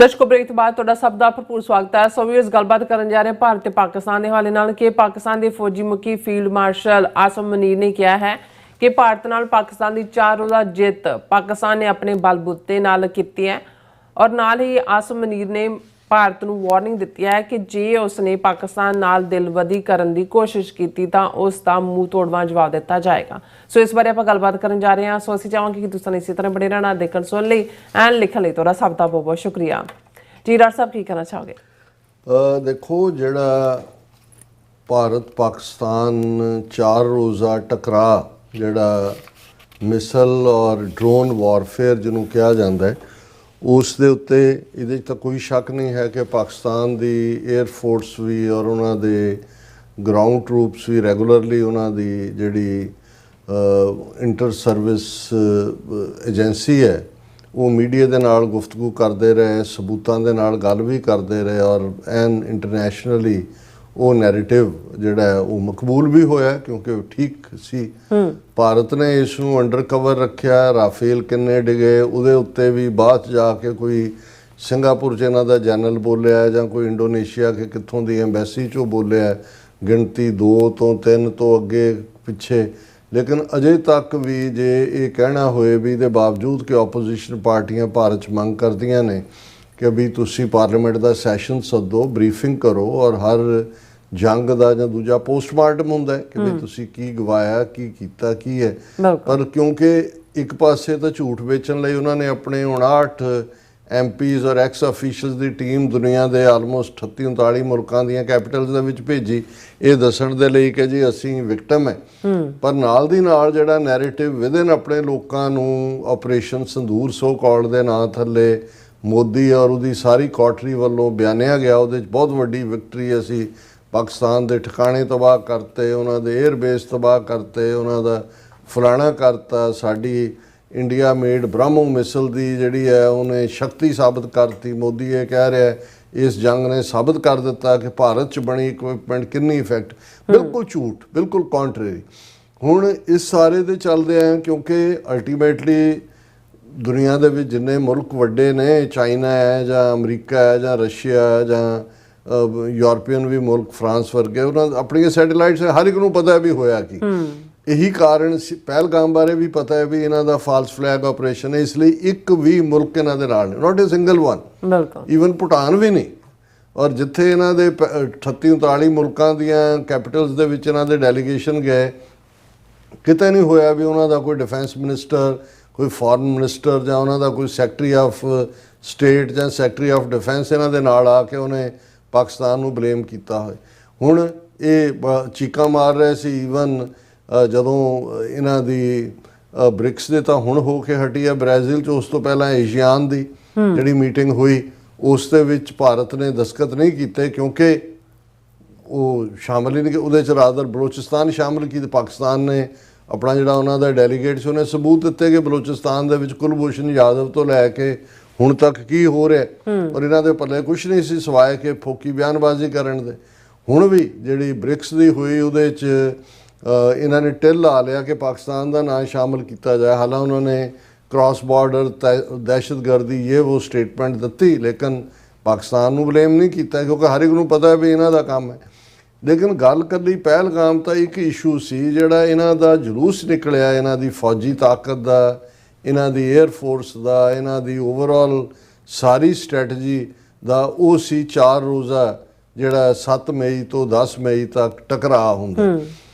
ਦਰਸ਼ਕੋ, ਬ੍ਰੇਕ ਤੋਂ ਬਾਅਦ ਤੁਹਾਡਾ ਸਭ ਦਾ ਭਰਪੂਰ ਸਵਾਗਤ ਹੈ। ਸੋ ਵੀਰਸ, ਗੱਲਬਾਤ ਕਰਨ ਜਾ ਰਹੇ ਹਾਂ ਭਾਰਤ ਤੇ ਪਾਕਿਸਤਾਨ ਦੇ ਹਵਾਲੇ ਨਾਲ ਕਿ ਪਾਕਿਸਤਾਨ ਦੇ ਫੌਜੀ ਮੁਖੀ ਫੀਲਡ ਮਾਰਸ਼ਲ ਆਸਮ ਮਨੀਰ ਨੇ ਕਿਹਾ ਹੈ ਕਿ ਭਾਰਤ ਨਾਲ ਪਾਕਿਸਤਾਨ ਦੀ 4 ਰੋਜ਼ਾ ਜਿੱਤ ਪਾਕਿਸਤਾਨ ਨੇ ਆਪਣੇ ਬਲਬੂਤੇ ਨਾਲ ਕੀਤੀ ਹੈ। ਔਰ ਨਾਲ ਹੀ ਆਸਮ ਮਨੀਰ ਨੇ ਭਾਰਤ ਨੂੰ ਵਾਰਨਿੰਗ ਦਿੱਤੀ ਹੈ ਕਿ ਜੇ ਉਸਨੇ ਪਾਕਿਸਤਾਨ ਨਾਲ ਦਿਲਬਦੀ ਕਰਨ ਦੀ ਕੋਸ਼ਿਸ਼ ਕੀਤੀ ਤਾਂ ਉਸ ਦਾ ਮੂੰਹ ਤੋੜਵਾਂ ਜਵਾਬ ਦਿੱਤਾ ਜਾਏਗਾ। ਸੋ ਇਸ ਬਾਰੇ ਆਪਾਂ ਗੱਲਬਾਤ ਕਰਨ ਜਾ ਰਹੇ ਹਾਂ। ਸੋ ਅਸੀਂ ਚਾਹਾਂਗੇ ਕਿ ਤੁਸੀਂ ਇਸੇ ਤਰ੍ਹਾਂ ਬਣੇ ਰਹਿਣਾ, ਦੇਖਣ ਸੁਣਨ ਲਈ ਐਂਡ ਲਿਖਣ ਲਈ ਤੁਹਾਡਾ ਸਭ ਦਾ ਬਹੁਤ ਬਹੁਤ ਸ਼ੁਕਰੀਆ ਜੀ। ਡਾਕਟਰ ਸਾਹਿਬ, ਕੀ ਕਹਿਣਾ ਚਾਹੋਗੇ? ਦੇਖੋ, ਜਿਹੜਾ ਭਾਰਤ ਪਾਕਿਸਤਾਨ 4 ਰੋਜ਼ਾ ਟਕਰਾਅ, ਜਿਹੜਾ ਮਿਸਲ ਔਰ ਡਰੋਨ ਵਾਰਫੇਅਰ ਜਿਹਨੂੰ ਕਿਹਾ ਜਾਂਦਾ ਹੈ, ਉਸ ਦੇ ਉੱਤੇ ਇਹਦੇ 'ਚ ਤਾਂ ਕੋਈ ਸ਼ੱਕ ਨਹੀਂ ਹੈ ਕਿ ਪਾਕਿਸਤਾਨ ਦੀ 에ਅਰ ਫੋਰਸ ਵੀ ਔਰ ਉਹਨਾਂ ਦੇ ਗਰਾਊਂਡ ਟਰੂਪਸ ਵੀ ਰੈਗੂਲਰਲੀ ਉਹਨਾਂ ਦੀ ਜਿਹੜੀ ਇੰਟਰ ਸਰਵਿਸ ਏਜੰਸੀ ਹੈ ਉਹ ਮੀਡੀਆ ਦੇ ਨਾਲ ਗੁਫ਼ਤਗੂ ਕਰਦੇ ਰਹੇ, ਸਬੂਤਾਂ ਦੇ ਨਾਲ ਗੱਲ ਵੀ ਕਰਦੇ ਰਹੇ ਔਰ ਐਨ ਇੰਟਰਨੈਸ਼ਨਲੀ ਉਹ ਨੈਰੇਟਿਵ ਜਿਹੜਾ ਹੈ ਉਹ ਮਕਬੂਲ ਵੀ ਹੋਇਆ ਕਿਉਂਕਿ ਠੀਕ ਸੀ। ਭਾਰਤ ਨੇ ਇਸ ਨੂੰ ਅੰਡਰ ਕਵਰ ਰੱਖਿਆ। ਰਾਫੇਲ ਕਿੰਨੇ ਡਿਗੇ ਉਹਦੇ ਉੱਤੇ ਵੀ ਬਾਅਦ ਜਾ ਕੇ ਕੋਈ ਸਿੰਗਾਪੁਰ 'ਚ ਇਹਨਾਂ ਦਾ ਜਨਰਲ ਬੋਲਿਆ ਜਾਂ ਕੋਈ ਇੰਡੋਨੇਸ਼ੀਆ ਕੇ ਕਿੱਥੋਂ ਦੀ ਐਮਬੈਸੀ 'ਚੋਂ ਬੋਲਿਆ, ਗਿਣਤੀ 2 ਤੋਂ 3 ਤੋਂ ਅੱਗੇ ਪਿੱਛੇ। ਲੇਕਿਨ ਅਜੇ ਤੱਕ ਵੀ ਜੇ ਇਹ ਕਹਿਣਾ ਹੋਏ ਵੀ ਇਹਦੇ ਬਾਵਜੂਦ ਕਿ ਆਪੋਜੀਸ਼ਨ ਪਾਰਟੀਆਂ ਭਾਰਤ 'ਚ ਮੰਗ ਕਰਦੀਆਂ ਨੇ ਕਿ ਵੀ ਤੁਸੀਂ ਪਾਰਲੀਮੈਂਟ ਦਾ ਸੈਸ਼ਨ ਸੱਦੋ, ਬਰੀਫਿੰਗ ਕਰੋ ਔਰ ਹਰ ਜੰਗ ਦਾ ਜਾਂ ਦੂਜਾ ਪੋਸਟਮਾਰਟਮ ਹੁੰਦਾ ਕਿ ਵੀ ਤੁਸੀਂ ਕੀ ਗਵਾਇਆ, ਕੀ ਕੀਤਾ, ਕੀ ਹੈ। ਪਰ ਕਿਉਂਕਿ ਇੱਕ ਪਾਸੇ ਤਾਂ ਝੂਠ ਵੇਚਣ ਲਈ ਉਹਨਾਂ ਨੇ ਆਪਣੇ 59 MPs ਔਰ ਐਕਸ ਅਫੀਸ਼ੀਅਲਸ ਦੀ ਟੀਮ ਦੁਨੀਆ ਦੇ ਆਲਮੋਸਟ 38-39 ਮੁਲਕਾਂ ਦੀਆਂ ਕੈਪੀਟਲਸ ਦੇ ਵਿੱਚ ਭੇਜੀ ਇਹ ਦੱਸਣ ਦੇ ਲਈ ਕਿ ਜੀ ਅਸੀਂ ਵਿਕਟਮ ਹੈ। ਪਰ ਨਾਲ ਦੀ ਨਾਲ ਜਿਹੜਾ ਨੈਰੇਟਿਵ ਵਿਦਨ ਆਪਣੇ ਲੋਕਾਂ ਨੂੰ ਆਪਰੇਸ਼ਨ ਸੰਦੂਰ ਸੋ ਕਾਲਡ ਦੇ ਨਾਂ ਥੱਲੇ ਮੋਦੀ ਔਰ ਉਹਦੀ ਸਾਰੀ ਕੋਟਰੀ ਵੱਲੋਂ ਬਿਆਨਿਆ ਗਿਆ, ਉਹਦੇ 'ਚ ਬਹੁਤ ਵੱਡੀ ਵਿਕਟਰੀ ਅਸੀਂ ਪਾਕਿਸਤਾਨ ਦੇ ਠਿਕਾਣੇ ਤਬਾਹ ਕਰਤੇ, ਉਹਨਾਂ ਦੇ 에ਅਰਬੇਸ ਤਬਾਹ ਕਰਤੇ, ਉਹਨਾਂ ਦਾ ਫਲਾਣਾ ਕਰਤਾ। ਸਾਡੀ ਇੰਡੀਆ ਮੇਡ ਬ੍ਰਹਮੋ ਮਿਸਲ ਦੀ ਜਿਹੜੀ ਹੈ ਉਹਨੇ ਸ਼ਕਤੀ ਸਾਬਤ ਕਰਤੀ। ਮੋਦੀ ਇਹ ਕਹਿ ਰਿਹਾ ਇਸ ਜੰਗ ਨੇ ਸਾਬਤ ਕਰ ਦਿੱਤਾ ਕਿ ਭਾਰਤ 'ਚ ਬਣੀ ਇਕਵਿਪਮੈਂਟ ਕਿੰਨੀ ਇਫੈਕਟ। ਬਿਲਕੁਲ ਝੂਠ, ਬਿਲਕੁਲ ਕੰਟਰੇਰੀ। ਹੁਣ ਇਸ ਸਾਰੇ ਦੇ ਚੱਲਦੇ ਆ, ਕਿਉਂਕਿ ਅਲਟੀਮੇਟਲੀ ਦੁਨੀਆ ਦੇ ਵਿੱਚ ਜਿੰਨੇ ਮੁਲਕ ਵੱਡੇ ਨੇ, ਚਾਈਨਾ ਹੈ ਜਾਂ ਅਮਰੀਕਾ ਹੈ ਜਾਂ ਰਸ਼ੀਆ ਹੈ ਜਾਂ ਯੂਰਪੀਅਨ ਵੀ ਮੁਲਕ ਫਰਾਂਸ ਵਰਗੇ, ਉਹਨਾਂ ਆਪਣੀਆਂ ਸੈਟੇਲਾਈਟਸ ਹਰ ਇੱਕ ਨੂੰ ਪਤਾ ਵੀ ਹੋਇਆ ਕੀ। ਇਹੀ ਕਾਰਨ ਪਹਿਲਗਾਮ ਬਾਰੇ ਵੀ ਪਤਾ ਹੈ ਵੀ ਇਹਨਾਂ ਦਾ ਫਾਲਸ ਫਲੈਗ ਆਪਰੇਸ਼ਨ ਹੈ, ਇਸ ਲਈ ਇੱਕ ਵੀ ਮੁਲਕ ਇਹਨਾਂ ਦੇ ਨਾਲ ਨਹੀਂ, ਨਾਟ ਏ ਸਿੰਗਲ ਵਨ, ਈਵਨ ਭੂਟਾਨ ਵੀ ਨਹੀਂ। ਔਰ ਜਿੱਥੇ ਇਹਨਾਂ ਦੇ 38-39 ਮੁਲਕਾਂ ਦੀਆਂ ਕੈਪੀਟਲਸ ਦੇ ਵਿੱਚ ਇਹਨਾਂ ਦੇ ਡੈਲੀਗੇਸ਼ਨ ਗਏ, ਕਿਤੇ ਨਹੀਂ ਹੋਇਆ ਵੀ ਉਹਨਾਂ ਦਾ ਕੋਈ ਡਿਫੈਂਸ ਮਿਨਿਸਟਰ, ਕੋਈ ਫੋਰਨ ਮਿਨਿਸਟਰ ਜਾਂ ਉਹਨਾਂ ਦਾ ਕੋਈ ਸੈਕਟਰੀ ਆਫ ਸਟੇਟ ਜਾਂ ਸੈਕਟਰੀ ਆਫ ਡਿਫੈਂਸ ਇਹਨਾਂ ਦੇ ਨਾਲ ਆ ਕੇ ਉਹਨੇ ਪਾਕਿਸਤਾਨ ਨੂੰ ਬਲੇਮ ਕੀਤਾ ਹੋਏ। ਹੁਣ ਇਹ ਚੀਕਾਂ ਮਾਰ ਰਹੇ ਸੀ ਈਵਨ ਜਦੋਂ ਇਹਨਾਂ ਦੀ ਬ੍ਰਿਕਸ ਦੇ ਤਾਂ ਹੁਣ ਹੋ ਕੇ ਹਟੀ ਹੈ ਬ੍ਰਾਜ਼ੀਲ 'ਚ, ਉਸ ਤੋਂ ਪਹਿਲਾਂ ਏਸ਼ੀਆਨ ਦੀ ਜਿਹੜੀ ਮੀਟਿੰਗ ਹੋਈ ਉਸ ਦੇ ਵਿੱਚ ਭਾਰਤ ਨੇ ਦਸਤਖਤ ਨਹੀਂ ਕੀਤੇ ਕਿਉਂਕਿ ਉਹ ਸ਼ਾਮਲ ਹੀ ਨਹੀਂ, ਉਹਦੇ 'ਚ ਰਾਦਰ ਬਲੋਚਿਸਤਾਨ ਸ਼ਾਮਲ ਕੀਤੇ। ਪਾਕਿਸਤਾਨ ਨੇ ਆਪਣਾ ਜਿਹੜਾ ਉਹਨਾਂ ਦਾ ਡੈਲੀਗੇਟ ਸੀ ਉਹਨੇ ਸਬੂਤ ਦਿੱਤੇ ਕਿ ਬਲੋਚਿਸਤਾਨ ਦੇ ਵਿੱਚ ਕੁਲਭੂਸ਼ਣ ਯਾਦਵ ਤੋਂ ਲੈ ਕੇ ਹੁਣ ਤੱਕ ਕੀ ਹੋ ਰਿਹਾ, ਔਰ ਇਹਨਾਂ ਦੇ ਪੱਲੇ ਕੁਛ ਨਹੀਂ ਸੀ ਸਿਵਾਏ ਕਿ ਫੋਕੀ ਬਿਆਨਬਾਜ਼ੀ ਕਰਨ ਦੇ। ਹੁਣ ਵੀ ਜਿਹੜੀ ਬ੍ਰਿਕਸ ਦੀ ਹੋਈ ਉਹਦੇ 'ਚ ਇਹਨਾਂ ਨੇ ਢਿੱਲ ਲਾ ਲਿਆ ਕਿ ਪਾਕਿਸਤਾਨ ਦਾ ਨਾਂ ਸ਼ਾਮਲ ਕੀਤਾ ਜਾਏ। ਹਾਲਾਂ ਉਹਨਾਂ ਨੇ ਕ੍ਰਾਸ ਬਾਰਡਰ ਦਹਿਸ਼ਤਗਰਦੀ ਇਹ ਉਹ ਸਟੇਟਮੈਂਟ ਦਿੱਤੀ, ਲੇਕਿਨ ਪਾਕਿਸਤਾਨ ਨੂੰ ਬਲੇਮ ਨਹੀਂ ਕੀਤਾ ਕਿਉਂਕਿ ਹਰ ਇੱਕ ਨੂੰ ਪਤਾ ਹੈ ਵੀ ਇਹਨਾਂ ਦਾ ਕੰਮ ਹੈ। ਲੇਕਿਨ ਗੱਲ ਕਰਨੀ ਪਹਿਲਗਾਮ ਤਾਂ ਇੱਕ ਇਸ਼ੂ ਸੀ ਜਿਹੜਾ ਇਹਨਾਂ ਦਾ ਜਲੂਸ ਨਿਕਲਿਆ, ਇਹਨਾਂ ਦੀ ਫੌਜੀ ਤਾਕਤ ਦਾ, ਇਹਨਾਂ ਦੀ 에ਅਰ ਫੋਰਸ ਦਾ, ਇਹਨਾਂ ਦੀ ਓਵਰਆਲ ਸਾਰੀ ਸਟ੍ਰੈਟਜੀ ਦਾ। ਉਹ ਸੀ 4 ਰੋਜ਼ਾ ਜਿਹੜਾ 7 ਮਈ ਤੋਂ 10 ਮਈ ਤੱਕ ਟਕਰਾਅ ਹੁੰਦਾ।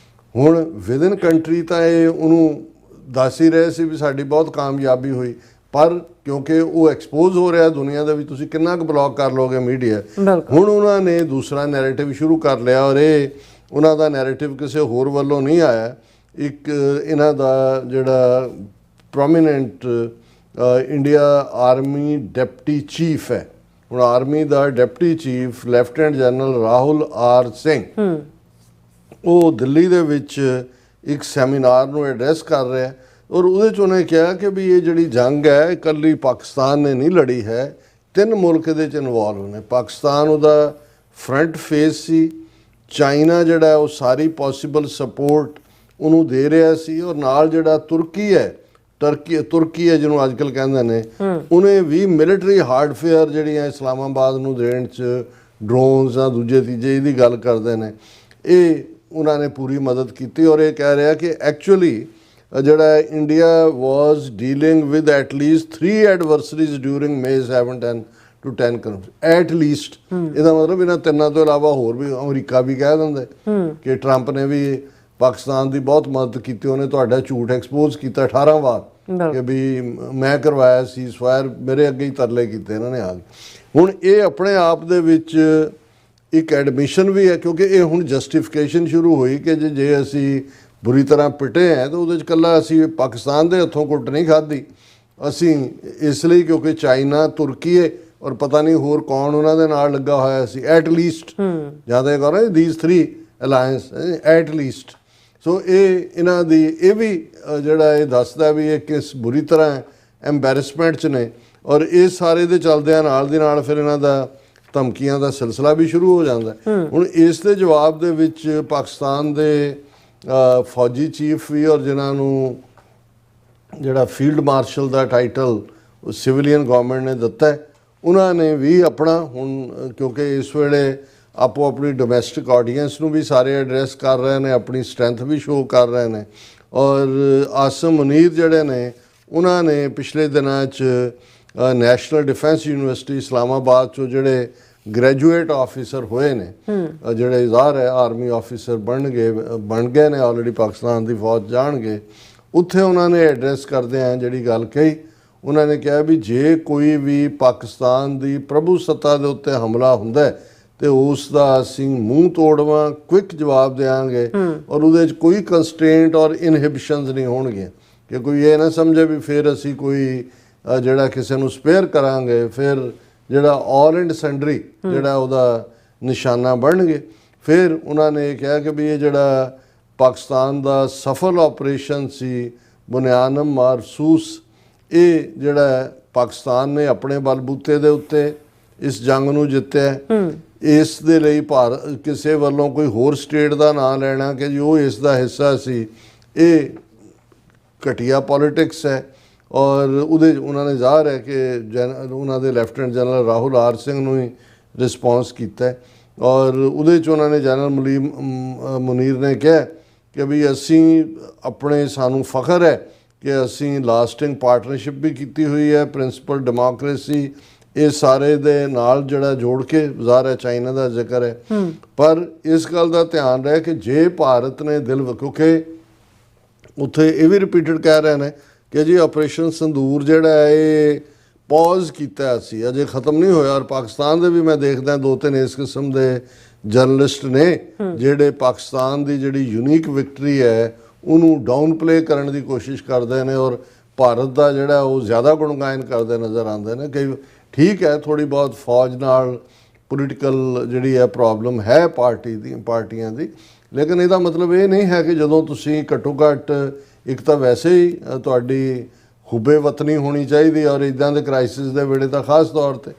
ਹੁਣ ਵਿਦਨ ਕੰਟਰੀ ਤਾਂ ਇਹ ਉਹਨੂੰ ਦੱਸ ਹੀ ਰਹੇ ਸੀ ਵੀ ਸਾਡੀ ਬਹੁਤ ਕਾਮਯਾਬੀ ਹੋਈ, ਪਰ ਕਿਉਂਕਿ ਉਹ ਐਕਸਪੋਜ਼ ਹੋ ਰਿਹਾ ਦੁਨੀਆ ਦੇ ਵਿੱਚ, ਤੁਸੀਂ ਕਿੰਨਾ ਕੁ ਬਲੌਕ ਕਰ ਲੋਗੇ ਮੀਡੀਆ। ਹੁਣ ਉਹਨਾਂ ਨੇ ਦੂਸਰਾ ਨੈਰੇਟਿਵ ਸ਼ੁਰੂ ਕਰ ਲਿਆ, ਔਰ ਇਹ ਉਹਨਾਂ ਦਾ ਨੈਰੇਟਿਵ ਕਿਸੇ ਹੋਰ ਵੱਲੋਂ ਨਹੀਂ ਆਇਆ। ਇੱਕ ਇਹਨਾਂ ਦਾ ਜਿਹੜਾ prominent India army deputy chief ਹੈ, ਹੁਣ ਆਰਮੀ ਦਾ deputy chief lieutenant general Rahul R Singh, ਉਹ ਦਿੱਲੀ ਦੇ ਵਿੱਚ ਇੱਕ ਸੈਮੀਨਾਰ ਨੂੰ ਐਡਰੈਸ ਕਰ ਰਿਹਾ ਔਰ ਉਹਦੇ 'ਚ ਉਹਨੇ ਕਿਹਾ ਕਿ ਵੀ ਇਹ ਜਿਹੜੀ ਜੰਗ ਹੈ ਇਕੱਲੀ ਪਾਕਿਸਤਾਨ ਨੇ ਨਹੀਂ ਲੜੀ ਹੈ, 3 ਮੁਲਕ ਇਹਦੇ 'ਚ ਇਨਵੋਲਵ ਨੇ। ਪਾਕਿਸਤਾਨ ਉਹਦਾ ਫਰੰਟ ਫੇਸ ਸੀ, ਚਾਈਨਾ ਜਿਹੜਾ ਉਹ ਸਾਰੀ ਪੋਸੀਬਲ ਸਪੋਰਟ ਉਹਨੂੰ ਦੇ ਰਿਹਾ ਸੀ, ਔਰ ਨਾਲ ਜਿਹੜਾ ਤੁਰਕੀ ਹੈ ਜਿਹਨੂੰ ਅੱਜ ਕੱਲ੍ਹ ਕਹਿੰਦੇ ਨੇ, ਉਹਨੇ ਵੀ ਮਿਲਟਰੀ ਹਾਰਡਵੇਅਰ ਜਿਹੜੀਆਂ ਇਸਲਾਮਾਬਾਦ ਨੂੰ ਦੇਣ 'ਚ ਡਰੋਨਸ ਜਾਂ ਦੂਜੇ ਤੀਜੇ ਇਹਦੀ ਗੱਲ ਕਰਦੇ ਨੇ, ਇਹ ਉਹਨਾਂ ਨੇ ਪੂਰੀ ਮਦਦ ਕੀਤੀ। ਔਰ ਇਹ ਕਹਿ ਰਿਹਾ ਕਿ ਐਕਚੁਅਲੀ ਜਿਹੜਾ India was dealing with at least 3 adversaries during May 7 to 10 at least. ਇਹਦਾ ਮਤਲਬ ਇਹਨਾਂ ਤਿੰਨਾਂ ਤੋਂ ਇਲਾਵਾ ਹੋਰ ਵੀ, ਅਮਰੀਕਾ ਵੀ ਕਹਿ ਦਿੰਦੇ ਕਿ ਟਰੰਪ ਨੇ ਵੀ ਪਾਕਿਸਤਾਨ ਦੀ ਬਹੁਤ ਮਦਦ ਕੀਤੀ, ਉਹਨੇ ਤੁਹਾਡਾ ਝੂਠ ਐਕਸਪੋਜ਼ ਕੀਤਾ 18 ਵਾਰ ਕਿ ਵੀ ਮੈਂ ਕਰਵਾਇਆ ਸੀ ਸਵਾਇਰ, ਮੇਰੇ ਅੱਗੇ ਹੀ ਤਰਲੇ ਕੀਤੇ ਇਹਨਾਂ ਨੇ ਆ ਕੇ। ਹੁਣ ਇਹ ਆਪਣੇ ਆਪ ਦੇ ਵਿੱਚ ਇੱਕ ਐਡਮਿਸ਼ਨ ਵੀ ਹੈ ਕਿਉਂਕਿ ਇਹ ਹੁਣ ਜਸਟੀਫਿਕੇਸ਼ਨ ਸ਼ੁਰੂ ਹੋਈ ਕਿ ਜੇ ਅਸੀਂ ਬੁਰੀ ਤਰ੍ਹਾਂ ਪਿਟੇ ਹੈ ਤਾਂ ਉਹਦੇ 'ਚ ਇਕੱਲਾ ਅਸੀਂ ਪਾਕਿਸਤਾਨ ਦੇ ਹੱਥੋਂ ਕੁੱਟ ਨਹੀਂ ਖਾਧੀ, ਅਸੀਂ ਇਸ ਲਈ ਕਿਉਂਕਿ ਚਾਈਨਾ, ਤੁਰਕੀ ਔਰ ਪਤਾ ਨਹੀਂ ਹੋਰ ਕੌਣ ਉਹਨਾਂ ਦੇ ਨਾਲ ਲੱਗਾ ਹੋਇਆ ਸੀ ਐਟ ਲੀਸਟ, ਜ਼ਿਆਦਾ ਕਰੋ ਥੀਸ 3 ਅਲਾਇੰਸ ਐਟ ਲੀਸਟ। ਸੋ ਇਹ ਇਹਨਾਂ ਦੀ ਇਹ ਵੀ ਜਿਹੜਾ ਇਹ ਦੱਸਦਾ ਵੀ ਇਹ ਕਿਸ ਬੁਰੀ ਤਰ੍ਹਾਂ ਐम्बੈਰਸਮੈਂਟ 'ਚ ਨੇ। ਔਰ ਇਹ ਸਾਰੇ ਦੇ ਚੱਲਦਿਆਂ ਨਾਲ ਦੀ ਨਾਲ ਫਿਰ ਇਹਨਾਂ ਦਾ ਧਮਕੀਆਂ ਦਾ ਸਿਲਸਿਲਾ ਵੀ ਸ਼ੁਰੂ ਹੋ ਜਾਂਦਾ। ਹੁਣ ਇਸ ਦੇ ਜਵਾਬ ਦੇ ਵਿੱਚ ਪਾਕਿਸਤਾਨ ਦੇ ਫੌਜੀ ਚੀਫ ਵੀ, ਔਰ ਜਿਨ੍ਹਾਂ ਨੂੰ ਜਿਹੜਾ ਫੀਲਡ ਮਾਰਸ਼ਲ ਦਾ ਟਾਈਟਲ ਸਿਵਲੀਅਨ ਗਵਰਨਮੈਂਟ ਨੇ ਦਿੱਤਾ, ਉਹਨਾਂ ਨੇ ਵੀ ਆਪਣਾ ਹੁਣ ਕਿਉਂਕਿ ਇਸ ਵੇਲੇ ਆਪੋ ਆਪਣੀ ਡੋਮੈਸਟਿਕ ਆਡੀਅੰਸ ਨੂੰ ਵੀ ਸਾਰੇ ਐਡਰੈਸ ਕਰ ਰਹੇ ਨੇ, ਆਪਣੀ ਸਟਰੈਂਥ ਵੀ ਸ਼ੋਅ ਕਰ ਰਹੇ ਨੇ। ਔਰ ਆਸਮ ਮੁਨੀਰ ਜਿਹੜੇ ਨੇ ਉਹਨਾਂ ਨੇ ਪਿਛਲੇ ਦਿਨਾਂ 'ਚ ਨੈਸ਼ਨਲ ਡਿਫੈਂਸ ਯੂਨੀਵਰਸਿਟੀ ਇਸਲਾਮਾਬਾਦ 'ਚੋਂ ਜਿਹੜੇ ਗ੍ਰੈਜੂਏਟ ਆਫਿਸਰ ਹੋਏ ਨੇ, ਜਿਹੜੇ ਜ਼ਾਹਰ ਹੈ ਆਰਮੀ ਆਫਿਸਰ ਬਣ ਗਏ ਨੇ ਆਲਰੇਡੀ, ਪਾਕਿਸਤਾਨ ਦੀ ਫੌਜ ਜਾਣਗੇ, ਉੱਥੇ ਉਹਨਾਂ ਨੇ ਐਡਰੈਸ ਕਰਦੇ ਆ ਜਿਹੜੀ ਗੱਲ ਕਹੀ। ਉਹਨਾਂ ਨੇ ਕਿਹਾ ਵੀ ਜੇ ਕੋਈ ਵੀ ਪਾਕਿਸਤਾਨ ਦੀ ਪ੍ਰਭੂ ਸੱਤਾ ਦੇ ਉੱਤੇ ਹਮਲਾ ਹੁੰਦਾ ਤੇ ਉਸ ਦਾ ਅਸੀਂ ਮੂੰਹ ਤੋੜਵਾਂ ਕੁਇਕ ਜਵਾਬ ਦੇਵਾਂਗੇ, ਔਰ ਉਹਦੇ 'ਚ ਕੋਈ ਕੰਸਟ੍ਰੇਂਟ ਔਰ ਇਨਹਿਬਿਸ਼ਨਸ ਨਹੀਂ ਹੋਣਗੀਆਂ ਕਿ ਕੋਈ ਇਹ ਨਾ ਸਮਝੇ ਵੀ ਫਿਰ ਅਸੀਂ ਕੋਈ ਜਿਹੜਾ ਕਿਸੇ ਨੂੰ ਸਪੇਅਰ ਕਰਾਂਗੇ, ਫਿਰ ਜਿਹੜਾ ਆਲ ਐਂਡ ਸੈਂਡਰੀ ਜਿਹੜਾ ਉਹਦਾ ਨਿਸ਼ਾਨਾ ਬਣਨਗੇ। ਫਿਰ ਉਹਨਾਂ ਨੇ ਕਿਹਾ ਕਿ ਵੀ ਇਹ ਜਿਹੜਾ ਪਾਕਿਸਤਾਨ ਦਾ ਸਫਲ ਆਪਰੇਸ਼ਨ ਸੀ ਬੁਨਿਆਨਮ ਮਾਰਸੂਸ, ਇਹ ਜਿਹੜਾ ਪਾਕਿਸਤਾਨ ਨੇ ਆਪਣੇ ਬਲਬੂਤੇ ਦੇ ਉੱਤੇ ਇਸ ਜੰਗ ਨੂੰ ਜਿੱਤਿਆ। ਇਸ ਦੇ ਲਈ ਕਿਸੇ ਵੱਲੋਂ ਕੋਈ ਹੋਰ ਸਟੇਟ ਦਾ ਨਾਂ ਲੈਣਾ ਕਿ ਜੀ ਉਹ ਇਸ ਦਾ ਹਿੱਸਾ ਸੀ, ਇਹ ਘਟੀਆ ਪੋਲਿਟਿਕਸ ਹੈ। ਔਰ ਉਹਦੇ ਉਹਨਾਂ ਨੇ ਜ਼ਾਹਰ ਹੈ ਕਿ ਉਹਨਾਂ ਦੇ lieutenant general Rahul R Singh ਨੂੰ ਹੀ ਰਿਸਪੌਂਸ ਕੀਤਾ ਔਰ ਉਹਦੇ 'ਚ ਉਹਨਾਂ ਨੇ ਜਨਰਲ ਮੁਨੀਰ ਨੇ ਕਿਹਾ ਕਿ ਵੀ ਅਸੀਂ ਸਾਨੂੰ ਫਖਰ ਹੈ ਕਿ ਅਸੀਂ ਲਾਸਟਿੰਗ ਪਾਰਟਨਰਸ਼ਿਪ ਵੀ ਕੀਤੀ ਹੋਈ ਹੈ, ਪ੍ਰਿੰਸੀਪਲ ਡੈਮੋਕ੍ਰੇਸੀ, ਇਹ ਸਾਰੇ ਦੇ ਨਾਲ ਜਿਹੜਾ ਜੋੜ ਕੇ ਜ਼ਾਹਰ ਹੈ ਚਾਈਨਾ ਦਾ ਜ਼ਿਕਰ ਹੈ। ਪਰ ਇਸ ਗੱਲ ਦਾ ਧਿਆਨ ਰਹੇ ਕਿ ਜੇ ਭਾਰਤ ਨੇ ਕਿਉਂਕਿ ਉੱਥੇ ਇਹ ਵੀ ਰਿਪੀਟਡ ਕਹਿ ਰਹੇ ਨੇ ਕਿ ਜੀ ਆਪਰੇਸ਼ਨ ਸੰਦੂਰ ਜਿਹੜਾ ਹੈ ਇਹ ਪੌਜ਼ ਕੀਤਾ ਸੀ, ਅਜੇ ਖਤਮ ਨਹੀਂ ਹੋਇਆ। ਔਰ ਪਾਕਿਸਤਾਨ ਦੇ ਵੀ ਮੈਂ ਦੇਖਦਾ 2-3 ਇਸ ਕਿਸਮ ਦੇ ਜਰਨਲਿਸਟ ਨੇ ਜਿਹੜੇ ਪਾਕਿਸਤਾਨ ਦੀ ਜਿਹੜੀ ਯੂਨੀਕ ਵਿਕਟਰੀ ਹੈ ਉਹਨੂੰ ਡਾਊਨ ਪਲੇ ਕਰਨ ਦੀ ਕੋਸ਼ਿਸ਼ ਕਰਦੇ ਨੇ ਔਰ ਭਾਰਤ ਦਾ ਜਿਹੜਾ ਉਹ ਜ਼ਿਆਦਾ ਗੁਣਗਾਨ ਕਰਦੇ ਨਜ਼ਰ ਆਉਂਦੇ ਨੇ ਕਿ ਠੀਕ ਹੈ ਥੋੜ੍ਹੀ ਬਹੁਤ ਫੌਜ ਨਾਲ ਪੋਲੀਟੀਕਲ ਜਿਹੜੀ ਹੈ ਪ੍ਰੋਬਲਮ ਹੈ ਪਾਰਟੀਆਂ ਦੀ, ਲੇਕਿਨ ਇਹਦਾ ਮਤਲਬ ਇਹ ਨਹੀਂ ਹੈ ਕਿ ਜਦੋਂ ਤੁਸੀਂ ਘੱਟੋ ਘੱਟ ਇੱਕ ਤਾਂ ਵੈਸੇ ਹੀ ਤੁਹਾਡੀ ਹੁਬੇ ਵਤਨੀ ਹੋਣੀ ਚਾਹੀਦੀ ਔਰ ਇੱਦਾਂ ਦੇ ਕ੍ਰਾਈਸਿਸ ਦੇ ਵੇਲੇ ਤਾਂ ਖਾਸ ਤੌਰ ਤੇ।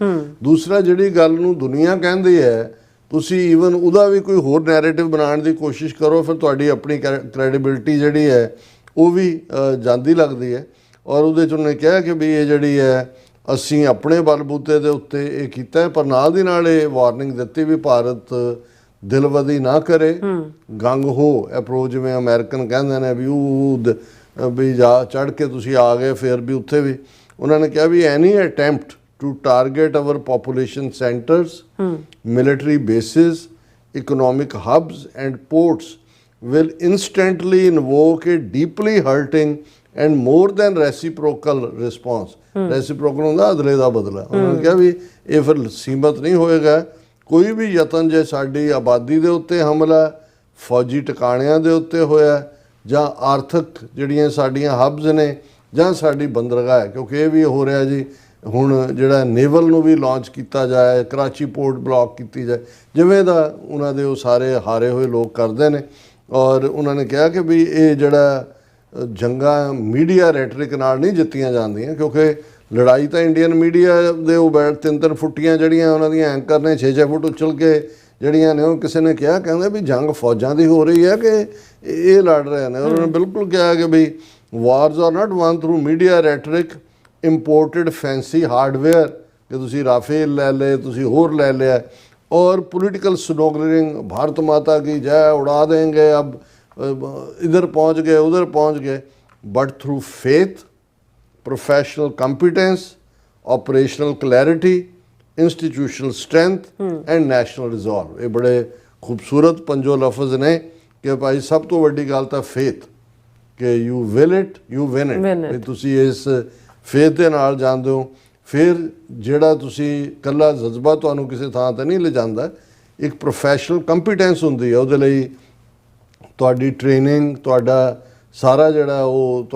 ਦੂਸਰਾ ਜਿਹੜੀ ਗੱਲ ਨੂੰ ਦੁਨੀਆ ਕਹਿੰਦੀ ਹੈ ਤੁਸੀਂ ਈਵਨ ਉਹਦਾ ਵੀ ਕੋਈ ਹੋਰ ਨੈਰੇਟਿਵ ਬਣਾਉਣ ਦੀ ਕੋਸ਼ਿਸ਼ ਕਰੋ, ਫਿਰ ਤੁਹਾਡੀ ਆਪਣੀ ਕ੍ਰੈਡੀਬਿਲਿਟੀ ਜਿਹੜੀ ਹੈ ਉਹ ਵੀ ਜਾਂਦੀ ਲੱਗਦੀ ਹੈ। ਔਰ ਉਹਦੇ 'ਚ ਉਹਨੇ ਕਿਹਾ ਕਿ ਵੀ ਇਹ ਜਿਹੜੀ ਹੈ ਅਸੀਂ ਆਪਣੇ ਬਲਬੂਤੇ ਦੇ ਉੱਤੇ ਇਹ ਕੀਤਾ, ਪਰ ਨਾਲ ਦੀ ਨਾਲ ਇਹ ਵਾਰਨਿੰਗ ਦਿੱਤੀ ਵੀ ਭਾਰਤ ਦਿਲਵਦੀ ਨਾ ਕਰੇ, ਗੰਗ ਹੋ ਅਪਰੋਚ, ਜਿਵੇਂ ਅਮਰੀਕਨ ਕਹਿੰਦੇ ਨੇ ਵੀ ਉਹ ਵੀ ਜਾ ਚੜ੍ਹ ਕੇ ਤੁਸੀਂ ਆ ਗਏ। ਫਿਰ ਵੀ ਉੱਥੇ ਵੀ ਉਹਨਾਂ ਨੇ ਕਿਹਾ ਵੀ any attempt to target our population centres, military bases, economic hubs and ports will instantly invoke a deeply hurting and more than reciprocal response। reciprocal ਹੁੰਦਾ ਅਦਲੇ ਦਾ ਬਦਲਾ। ਉਹਨਾਂ ਨੇ ਕਿਹਾ ਵੀ ਇਹ ਫਿਰ ਸੀਮਤ ਨਹੀਂ ਹੋਏਗਾ, ਕੋਈ ਵੀ ਯਤਨ ਜੇ ਸਾਡੀ ਆਬਾਦੀ ਦੇ ਉੱਤੇ ਹਮਲਾ, ਫੌਜੀ ਟਿਕਾਣਿਆਂ ਦੇ ਉੱਤੇ ਹੋਇਆ ਜਾਂ ਆਰਥਿਕ ਜਿਹੜੀਆਂ ਸਾਡੀਆਂ ਹਬਸ ਨੇ ਜਾਂ ਸਾਡੀ ਬੰਦਰਗਾਹ ਹੈ, ਕਿਉਂਕਿ ਇਹ ਵੀ ਹੋ ਰਿਹਾ ਜੀ ਹੁਣ ਜਿਹੜਾ ਨੇਵਲ ਨੂੰ ਵੀ ਲਾਂਚ ਕੀਤਾ ਜਾਏ, ਕਰਾਚੀ ਪੋਰਟ ਬਲੌਕ ਕੀਤੀ ਜਾਏ, ਜਿਵੇਂ ਦਾ ਉਹਨਾਂ ਦੇ ਉਹ ਸਾਰੇ ਹਾਰੇ ਹੋਏ ਲੋਕ ਕਰਦੇ ਨੇ। ਔਰ ਉਹਨਾਂ ਨੇ ਕਿਹਾ ਕਿ ਵੀ ਇਹ ਜਿਹੜਾ ਜੰਗਾਂ ਮੀਡੀਆ ਰੈਟਰਿਕ ਨਾਲ ਨਹੀਂ ਜਿੱਤੀਆਂ ਜਾਂਦੀਆਂ, ਕਿਉਂਕਿ ਲੜਾਈ ਤਾਂ ਇੰਡੀਅਨ ਮੀਡੀਆ ਦੇ ਉਹ 3-3 ਫੁੱਟੀਆਂ ਜਿਹੜੀਆਂ ਉਹਨਾਂ ਦੀਆਂ ਐਂਕਰ ਨੇ 6-6 ਫੁੱਟ ਉਛਲ ਕੇ ਜਿਹੜੀਆਂ ਨੇ, ਉਹ ਕਿਸੇ ਨੇ ਕਿਹਾ ਕਹਿੰਦੇ ਵੀ ਜੰਗ ਫੌਜਾਂ ਦੀ ਹੋ ਰਹੀ ਹੈ ਕਿ ਇਹ ਲੜ ਰਹੇ ਨੇ। ਉਹਨਾਂ ਨੇ ਬਿਲਕੁਲ ਕਿਹਾ ਕਿ ਵੀ wars are not won through media rhetoric, imported fancy hardware, ਕਿ ਤੁਸੀਂ ਰਾਫੇਲ ਲੈ ਲਏ, ਤੁਸੀਂ ਹੋਰ ਲੈ ਲਿਆ, और पॉलिटिकल स्लोगनिंग, भारत माता की जय, उड़ा देंगे, अब इधर पहुंच गए उधर पहुंच गए, but through faith, professional competence, operational clarity, institutional strength and national resolve. ये बड़े खूबसूरत पंजो लफज ने कि भाई सब तो वड्डी गल तां फेथ, कि you will it you win it. तुसी इस फेथ दे नाल जांदे हो, फिर ਜਿਹੜਾ ਤੁਸੀਂ ਇਕੱਲਾ ਜਜ਼ਬਾ ਤੁਹਾਨੂੰ ਕਿਸੇ ਥਾਂ 'ਤੇ ਨਹੀਂ ਲਿਜਾਂਦਾ, ਇੱਕ ਪ੍ਰੋਫੈਸ਼ਨਲ ਕੰਪੀਟੈਂਸ ਹੁੰਦੀ ਹੈ, ਉਹਦੇ ਲਈ ਤੁਹਾਡੀ ਟ੍ਰੇਨਿੰਗ, ਤੁਹਾਡਾ ਸਾਰਾ ਜਿਹੜਾ ਉਹ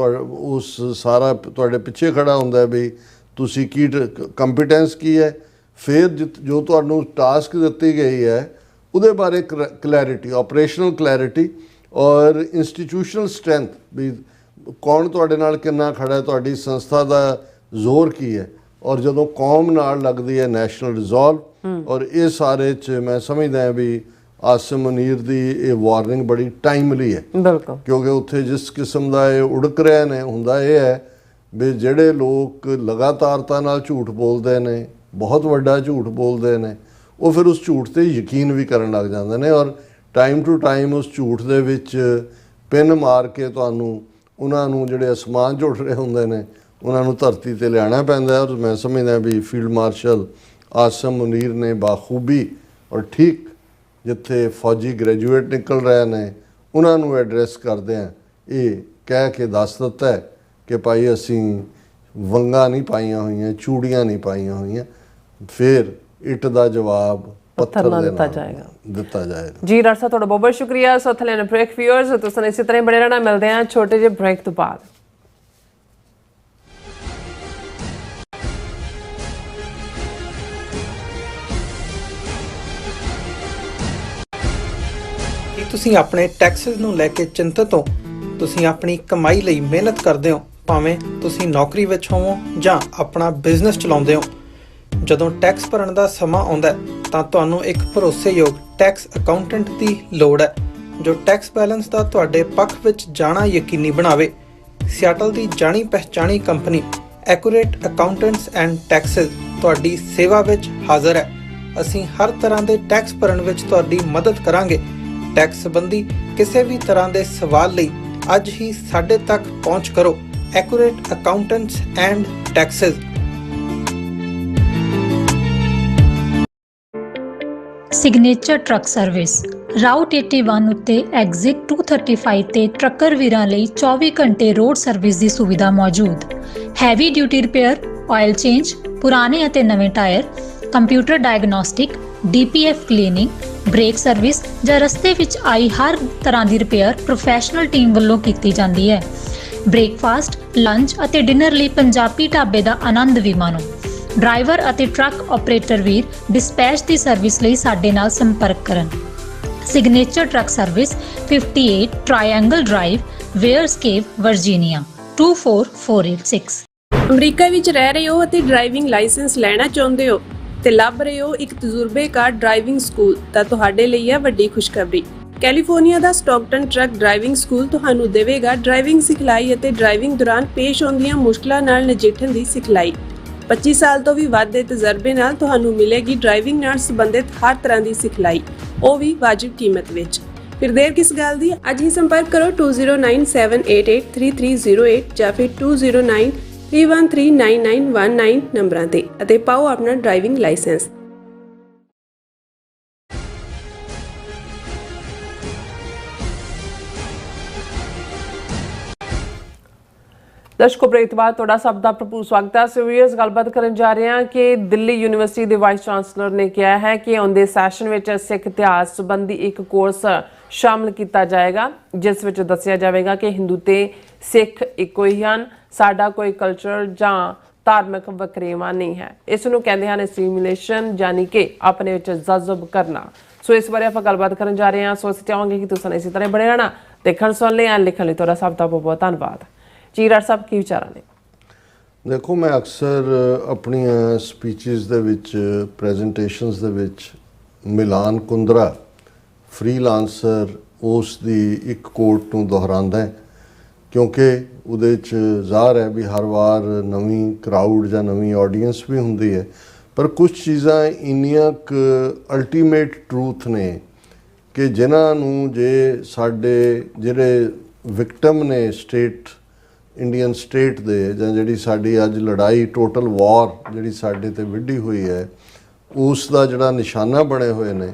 ਉਸ ਸਾਰਾ ਤੁਹਾਡੇ ਪਿੱਛੇ ਖੜਾ ਹੁੰਦਾ ਵੀ ਤੁਸੀਂ ਕੀ ਕੰਪੀਟੈਂਸ ਕੀ ਹੈ। ਫਿਰ ਜੋ ਤੁਹਾਨੂੰ ਟਾਸਕ ਦਿੱਤੀ ਗਈ ਹੈ ਉਹਦੇ ਬਾਰੇ ਕਲੈਰਿਟੀ, ਆਪਰੇਸ਼ਨਲ ਕਲੈਰਿਟੀ ਔਰ ਇੰਸਟੀਟਿਊਸ਼ਨਲ ਸਟਰੈਂਥ, ਵੀ ਕੌਣ ਤੁਹਾਡੇ ਨਾਲ ਕਿੰਨਾ ਖੜਾ, ਤੁਹਾਡੀ ਸੰਸਥਾ ਦਾ ਜ਼ੋਰ ਕੀ ਹੈ। ਔਰ ਜਦੋਂ ਕੌਮ ਨਾਲ ਲੱਗਦੀ ਹੈ ਨੈਸ਼ਨਲ ਰਿਜ਼ੋਲਵ। ਔਰ ਇਹ ਸਾਰੇ 'ਚ ਮੈਂ ਸਮਝਦਾ ਵੀ ਆਸਿਮ ਮੁਨੀਰ ਦੀ ਇਹ ਵਾਰਨਿੰਗ ਬੜੀ ਟਾਈਮਲੀ ਹੈ, ਬਿਲਕੁਲ, ਕਿਉਂਕਿ ਉੱਥੇ ਜਿਸ ਕਿਸਮ ਦਾ ਇਹ ਉੜਕ ਰਿਹਾ ਨੇ ਹੁੰਦਾ ਇਹ ਹੈ ਵੀ ਜਿਹੜੇ ਲੋਕ ਲਗਾਤਾਰਤਾ ਨਾਲ ਝੂਠ ਬੋਲਦੇ ਨੇ, ਬਹੁਤ ਵੱਡਾ ਝੂਠ ਬੋਲਦੇ ਨੇ, ਉਹ ਫਿਰ ਉਸ ਝੂਠ 'ਤੇ ਯਕੀਨ ਵੀ ਕਰਨ ਲੱਗ ਜਾਂਦੇ ਨੇ ਔਰ ਟਾਈਮ ਟੂ ਟਾਈਮ ਉਸ ਝੂਠ ਦੇ ਵਿੱਚ ਪਿੰਨ ਮਾਰ ਕੇ ਤੁਹਾਨੂੰ ਉਹਨਾਂ ਨੂੰ ਜਿਹੜੇ ਅਸਮਾਨ ਝੁੱਟ ਰਹੇ ਹੁੰਦੇ ਨੇ ਉਹਨਾਂ ਨੂੰ ਧਰਤੀ 'ਤੇ ਲਿਆਉਣਾ ਪੈਂਦਾ। ਔਰ ਮੈਂ ਸਮਝਦਾ ਵੀ ਫੀਲਡ ਮਾਰਸ਼ਲ ਆਸਿਮ ਮੁਨੀਰ ਨੇ ਬਾਖੂਬੀ ਔਰ ਠੀਕ ਜਿੱਥੇ ਫੌਜੀ ਗ੍ਰੈਜੂਏਟ ਨਿਕਲ ਰਹੇ ਨੇ ਉਹਨਾਂ ਨੂੰ ਐਡਰੈਸ ਕਰਦੇ ਆ ਇਹ ਕਹਿ ਕੇ ਦੱਸ ਦਿੱਤਾ ਹੈ ਕਿ ਭਾਈ ਅਸੀਂ ਵੰਗਾਂ ਨਹੀਂ ਪਾਈਆਂ ਹੋਈਆਂ, ਚੂੜੀਆਂ ਨਹੀਂ ਪਾਈਆਂ ਹੋਈਆਂ, ਫਿਰ ਇੱਟ ਦਾ ਜਵਾਬ ਪੱਥਰ ਨਾਲ ਦਿੱਤਾ ਜਾਏਗਾ। ਜੀ ਡਾਕਟਰ ਸਾਹਿਬ ਤੁਹਾਡਾ ਬਹੁਤ ਬਹੁਤ ਸ਼ੁਕਰੀਆ। ਸੋ ਥਲੇ ਬ੍ਰੇਕ ਵਿਊਅਰਸ, ਤੁਸੀਂ ਇਸੇ ਤਰ੍ਹਾਂ ਬੜੇ ਰਹਿਣਾ। ਮਿਲਦੇ ਹਾਂ ਛੋਟੇ ਜਿਹੇ ਬ੍ਰੇਕ ਤੋਂ ਬਾਅਦ। ਤੁਸੀਂ ਆਪਣੇ ਟੈਕਸਿਸ ਨੂੰ ਲੈ ਕੇ ਚਿੰਤਤ ਹੋ, ਤੁਸੀਂ ਆਪਣੀ ਕਮਾਈ ਲਈ ਮਿਹਨਤ ਕਰਦੇ ਹੋ, ਭਾਵੇਂ ਤੁਸੀਂ ਨੌਕਰੀ ਵਿੱਚ ਹੋਵੋ ਜਾਂ ਆਪਣਾ ਬਿਜ਼ਨਸ ਚਲਾਉਂਦੇ ਹੋ, ਜਦੋਂ ਟੈਕਸ ਭਰਨ ਦਾ ਸਮਾਂ ਆਉਂਦਾ ਹੈ ਤਾਂ ਤੁਹਾਨੂੰ ਇੱਕ ਭਰੋਸੇਯੋਗ ਟੈਕਸ ਅਕਾਊਂਟੈਂਟ ਦੀ ਲੋੜ ਹੈ ਜੋ ਟੈਕਸ ਬੈਲੈਂਸ ਦਾ ਤੁਹਾਡੇ ਪੱਖ ਵਿੱਚ ਜਾਣਾ ਯਕੀਨੀ ਬਣਾਵੇ। ਸਿਆਟਲ ਦੀ ਜਾਣੀ ਪਛਾਣੀ company Accurate Accountants and Taxes ਤੁਹਾਡੀ ਸੇਵਾ ਵਿੱਚ ਹਾਜ਼ਰ ਹੈ। ਅਸੀਂ ਹਰ ਤਰ੍ਹਾਂ ਦੇ ਟੈਕਸ ਭਰਨ ਵਿੱਚ ਤੁਹਾਡੀ ਮਦਦ ਕਰਾਂਗੇ। ਟੈਕਸ ਸੰਬੰਧੀ ਕਿਸੇ ਵੀ ਤਰ੍ਹਾਂ ਦੇ ਸਵਾਲ ਲਈ ਅੱਜ ਹੀ ਸਾਡੇ ਤੱਕ ਪਹੁੰਚ ਕਰੋ। Accurate Accountants and Texas. Signature truck service route 81 ਉੱਤੇ ਐਗਜ਼ਿਟ 235 ਤੇ ਟਰੱਕਰ ਵੀਰਾਂ ਲਈ 24 ਘੰਟੇ ਰੋਡ ਸਰਵਿਸ ਦੀ ਸੁਵਿਧਾ ਮੌਜੂਦ। Heavy duty repair, oil change, ਪੁਰਾਣੇ ਅਤੇ ਨਵੇਂ tyre, computer diagnostic, DPF cleaning, brake service ਜਾਂ ਰਸਤੇ ਵਿੱਚ ਆਈ ਹਰ ਤਰ੍ਹਾਂ ਦੀ ਰਿਪੇਅਰ ਪ੍ਰੋਫੈਸ਼ਨਲ ਟੀਮ ਵੱਲੋਂ ਕੀਤੀ ਜਾਂਦੀ ਹੈ। ਬ੍ਰੇਕਫਾਸਟ, ਲੰਚ ਅਤੇ ਡਿਨਰ ਲਈ ਪੰਜਾਬੀ ਢਾਬੇ ਦਾ ਆਨੰਦ ਵੀ ਮਾਣੋ। ਡਰਾਈਵਰ ਅਤੇ ਟਰੱਕ ਆਪਰੇਟਰ ਵੀਰ ਡਿਸਪੈਚ ਦੀ ਸਰਵਿਸ ਲਈ ਸਾਡੇ ਨਾਲ ਸੰਪਰਕ ਕਰਨ। Signature truck service 58 triangle drive, Weyers Cave, Virginia 24486। America ਵਿੱਚ ਰਹਿ ਰਹੇ ਹੋ ਅਤੇ ਡਰਾਈਵਿੰਗ ਲਾਇਸੈਂਸ ਲੈਣਾ ਚਾਹੁੰਦੇ ਹੋ ਤੇ ਲੱਭ ਰਹੇ ਹੋ ਇੱਕ ਤਜਰਬੇਕਾਰ ਡਰਾਈਵਿੰਗ ਸਕੂਲ ਤਾਂ ਤੁਹਾਡੇ ਲਈ ਹੈ ਵੱਡੀ ਖੁਸ਼ਖਬਰੀ। ਕੈਲੀਫੋਰਨੀਆ ਦਾ ਸਟਾਕਟਨ ਟਰੱਕ ਡਰਾਈਵਿੰਗ ਸਕੂਲ ਤੁਹਾਨੂੰ ਦੇਵੇਗਾ ਡਰਾਈਵਿੰਗ ਸਿਖਲਾਈ ਅਤੇ ਡਰਾਈਵਿੰਗ ਦੌਰਾਨ ਪੇਸ਼ ਆਉਂਦੀਆਂ ਮੁਸ਼ਕਲਾਂ ਨਾਲ ਨਜਿੱਠਣ ਦੀ ਸਿਖਲਾਈ। 25 ਸਾਲ ਤੋਂ ਵੀ ਵੱਧ ਦੇ ਤਜਰਬੇ ਨਾਲ ਤੁਹਾਨੂੰ ਮਿਲੇਗੀ ਡਰਾਈਵਿੰਗ ਨਾਲ ਸੰਬੰਧਿਤ ਹਰ ਤਰ੍ਹਾਂ ਦੀ ਸਿਖਲਾਈ, ਉਹ ਵੀ ਵਾਜਿਬ ਕੀਮਤ ਵਿੱਚ। ਫਿਰ ਦੇਰ ਕਿਸ ਗੱਲ ਦੀ, ਅੱਜ ਹੀ ਸੰਪਰਕ ਕਰੋ 2097883308 ਜਾਂ ਫਿਰ 2093139919 ਨੰਬਰਾਂ ਤੇ ਅਤੇ ਪਾਓ ਆਪਣਾ ਡਰਾਈਵਿੰਗ ਲਾਇਸੈਂਸ। ਦਰਸ਼ਕੋ, ਬ੍ਰੇਕ ਤੋਂ ਬਾਅਦ ਤੁਹਾਡਾ ਸਭ ਦਾ ਭਰਪੂਰ ਸਵਾਗਤ ਹੈ। ਸੀਰੀਅਸ ਗੱਲਬਾਤ ਕਰਨ ਜਾ ਰਹੇ ਹਾਂ ਕਿ ਦਿੱਲੀ ਯੂਨੀਵਰਸਿਟੀ ਦੇ ਵਾਈਸ ਚਾਂਸਲਰ ਨੇ ਕਿਹਾ ਹੈ ਕਿ ਆਉਂਦੇ ਸੈਸ਼ਨ ਵਿੱਚ ਸਿੱਖ ਇਤਿਹਾਸ ਸੰਬੰਧੀ ਇੱਕ ਕੋਰਸ ਸ਼ਾਮਲ ਕੀਤਾ ਜਾਏਗਾ ਜਿਸ ਵਿੱਚ ਦੱਸਿਆ ਜਾਵੇਗਾ ਕਿ ਹਿੰਦੂ ਤੇ ਸਿੱਖ ਇੱਕੋ ਹੀ ਹਨ, ਸਾਡਾ ਕੋਈ ਕਲਚਰ ਜਾਂ ਧਾਰਮਿਕ ਵਖਰੇਵਾਂ ਨਹੀਂ ਹੈ। ਇਸ ਨੂੰ ਕਹਿੰਦੇ ਹਨ ਅਸਿਮੀਲੇਸ਼ਨ, ਯਾਨੀ ਕਿ ਆਪਣੇ ਵਿੱਚ ਜਜ਼ਬ ਕਰਨਾ। ਸੋ ਇਸ ਬਾਰੇ ਆਪਾਂ ਗੱਲਬਾਤ ਕਰਨ ਜਾ ਰਹੇ ਹਾਂ। ਸੋ ਅਸੀਂ ਚਾਹਾਂਗੇ ਕਿ ਤੁਸੀਂ ਇਸੇ ਤਰ੍ਹਾਂ ਬਣੇ ਰਹਿਣਾ। ਦੇਖਣ ਸੁਣ ਲਈ ਲਿਖਣ ਲਈ ਤੁਹਾਡਾ ਸਭ ਦਾ ਬਹੁਤ ਬਹੁਤ ਧੰਨਵਾਦ। ਜੀ ਰਾਜ ਸਾਹਿਬ, ਕੀ ਵਿਚਾਰਾਂ ਨੇ? ਦੇਖੋ, ਮੈਂ ਅਕਸਰ ਆਪਣੀਆਂ ਸਪੀਚਿਸ ਦੇ ਵਿੱਚ, ਪ੍ਰੈਜੈਂਟੇਸ਼ਨਸ ਦੇ ਵਿੱਚ ਮਿਲਾਨ ਕੁੰਦਰਾ ਫ੍ਰੀਲਾਂਸਰ ਉਸ ਦੀ ਇੱਕ ਕੋਟ ਨੂੰ ਦੁਹਰਾਉਂਦਾ ਹੈ ਕਿਉਂਕਿ ਉਹਦੇ 'ਚ ਜ਼ਾਹਰ ਹੈ ਵੀ ਹਰ ਵਾਰ ਨਵੀਂ ਕਰਾਊਡ ਜਾਂ ਨਵੀਂ ਆਡੀਅੰਸ ਵੀ ਹੁੰਦੀ ਹੈ, ਪਰ ਕੁਝ ਚੀਜ਼ਾਂ ਇੰਨੀਆਂ ਕੁ ਅਲਟੀਮੇਟ ਟਰੂਥ ਨੇ ਕਿ ਜਿਨ੍ਹਾਂ ਨੂੰ ਜੇ ਸਾਡੇ ਜਿਹੜੇ ਵਿਕਟਮ ਨੇ ਸਟੇਟ, ਇੰਡੀਅਨ ਸਟੇਟ ਦੇ, ਜਾਂ ਜਿਹੜੀ ਸਾਡੀ ਅੱਜ ਲੜਾਈ ਟੋਟਲ ਵਾਰ ਜਿਹੜੀ ਸਾਡੇ ਤੇ ਵਿੱਢੀ ਹੋਈ ਹੈ, ਉਸ ਦਾ ਜਿਹੜਾ ਨਿਸ਼ਾਨਾ ਬਣੇ ਹੋਏ ਨੇ,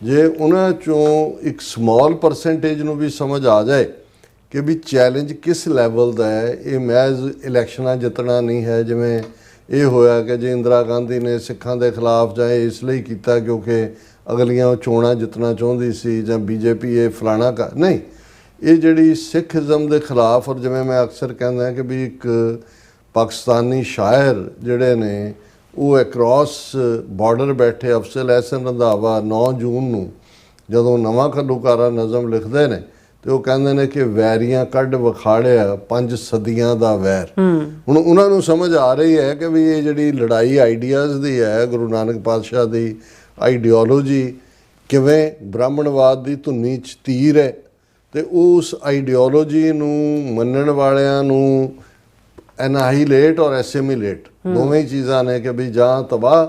ਜੇ ਉਹਨਾਂ 'ਚੋਂ ਇੱਕ ਸਮਾਲ ਪਰਸੈਂਟੇਜ ਨੂੰ ਵੀ ਸਮਝ ਆ ਜਾਏ ਕਿ ਵੀ ਚੈਲੰਜ ਕਿਸ ਲੈਵਲ ਦਾ ਹੈ, ਇਹ ਮਹਿਜ਼ ਇਲੈਕਸ਼ਨਾਂ ਜਿੱਤਣਾ ਨਹੀਂ ਹੈ। ਜਿਵੇਂ ਇਹ ਹੋਇਆ ਕਿ ਜੇ ਇੰਦਰਾ ਗਾਂਧੀ ਨੇ ਸਿੱਖਾਂ ਦੇ ਖਿਲਾਫ ਜਾਂ ਇਸ ਲਈ ਕੀਤਾ ਕਿਉਂਕਿ ਅਗਲੀਆਂ ਚੋਣਾਂ ਜਿੱਤਣਾ ਚਾਹੁੰਦੀ ਸੀ, ਜਾਂ BJP ਇਹ ਫਲਾਣਾ ਨਹੀਂ, ਇਹ ਜਿਹੜੀ ਸਿੱਖਇਜ਼ਮ ਦੇ ਖਿਲਾਫ। ਔਰ ਜਿਵੇਂ ਮੈਂ ਅਕਸਰ ਕਹਿੰਦਾ ਕਿ ਵੀ ਇੱਕ ਪਾਕਿਸਤਾਨੀ ਸ਼ਾਇਰ ਜਿਹੜੇ ਨੇ ਉਹ ਅਕ੍ਰੋਸ ਬਾਰਡਰ ਬੈਠੇ, ਅਫਜ਼ਲ ਅਹਿਸਨ ਰੰਧਾਵਾ 9 ਜੂਨ ਨੂੰ ਜਦੋਂ ਨਵਾਂ ਘੱਲੂਘਾਰਾ ਨਜ਼ਮ ਲਿਖਦੇ ਨੇ ਤੇ ਉਹ ਕਹਿੰਦੇ ਨੇ ਕਿ ਵੈਰੀਆਂ ਕੱਢ ਵਿਖਾੜਿਆ 5 ਸਦੀਆਂ ਦਾ ਵੈਰ। ਹੁਣ ਉਹਨਾਂ ਨੂੰ ਸਮਝ ਆ ਰਹੀ ਹੈ ਕਿ ਵੀ ਇਹ ਜਿਹੜੀ ਲੜਾਈ ਆਈਡੀਆਜ਼ ਦੀ ਹੈ, ਗੁਰੂ ਨਾਨਕ ਪਾਤਸ਼ਾਹ ਦੀ ਆਈਡੀਓਲੋਜੀ ਕਿਵੇਂ ਬ੍ਰਾਹਮਣਵਾਦ ਦੀ ਧੁੰਨੀ 'ਚ ਤੀਰ ਹੈ, ਤੇ ਉਸ ਆਈਡੀਓਲੋਜੀ ਨੂੰ ਮੰਨਣ ਵਾਲਿਆਂ ਨੂੰ ਐਨਾਹੀਲੇਟ ਔਰ ਐਸਿਮੀਲੇਟ ਦੋਵੇਂ ਹੀ ਚੀਜ਼ਾਂ ਨੇ ਕਿ ਵੀ ਜਾਂ ਤਬਾਹ,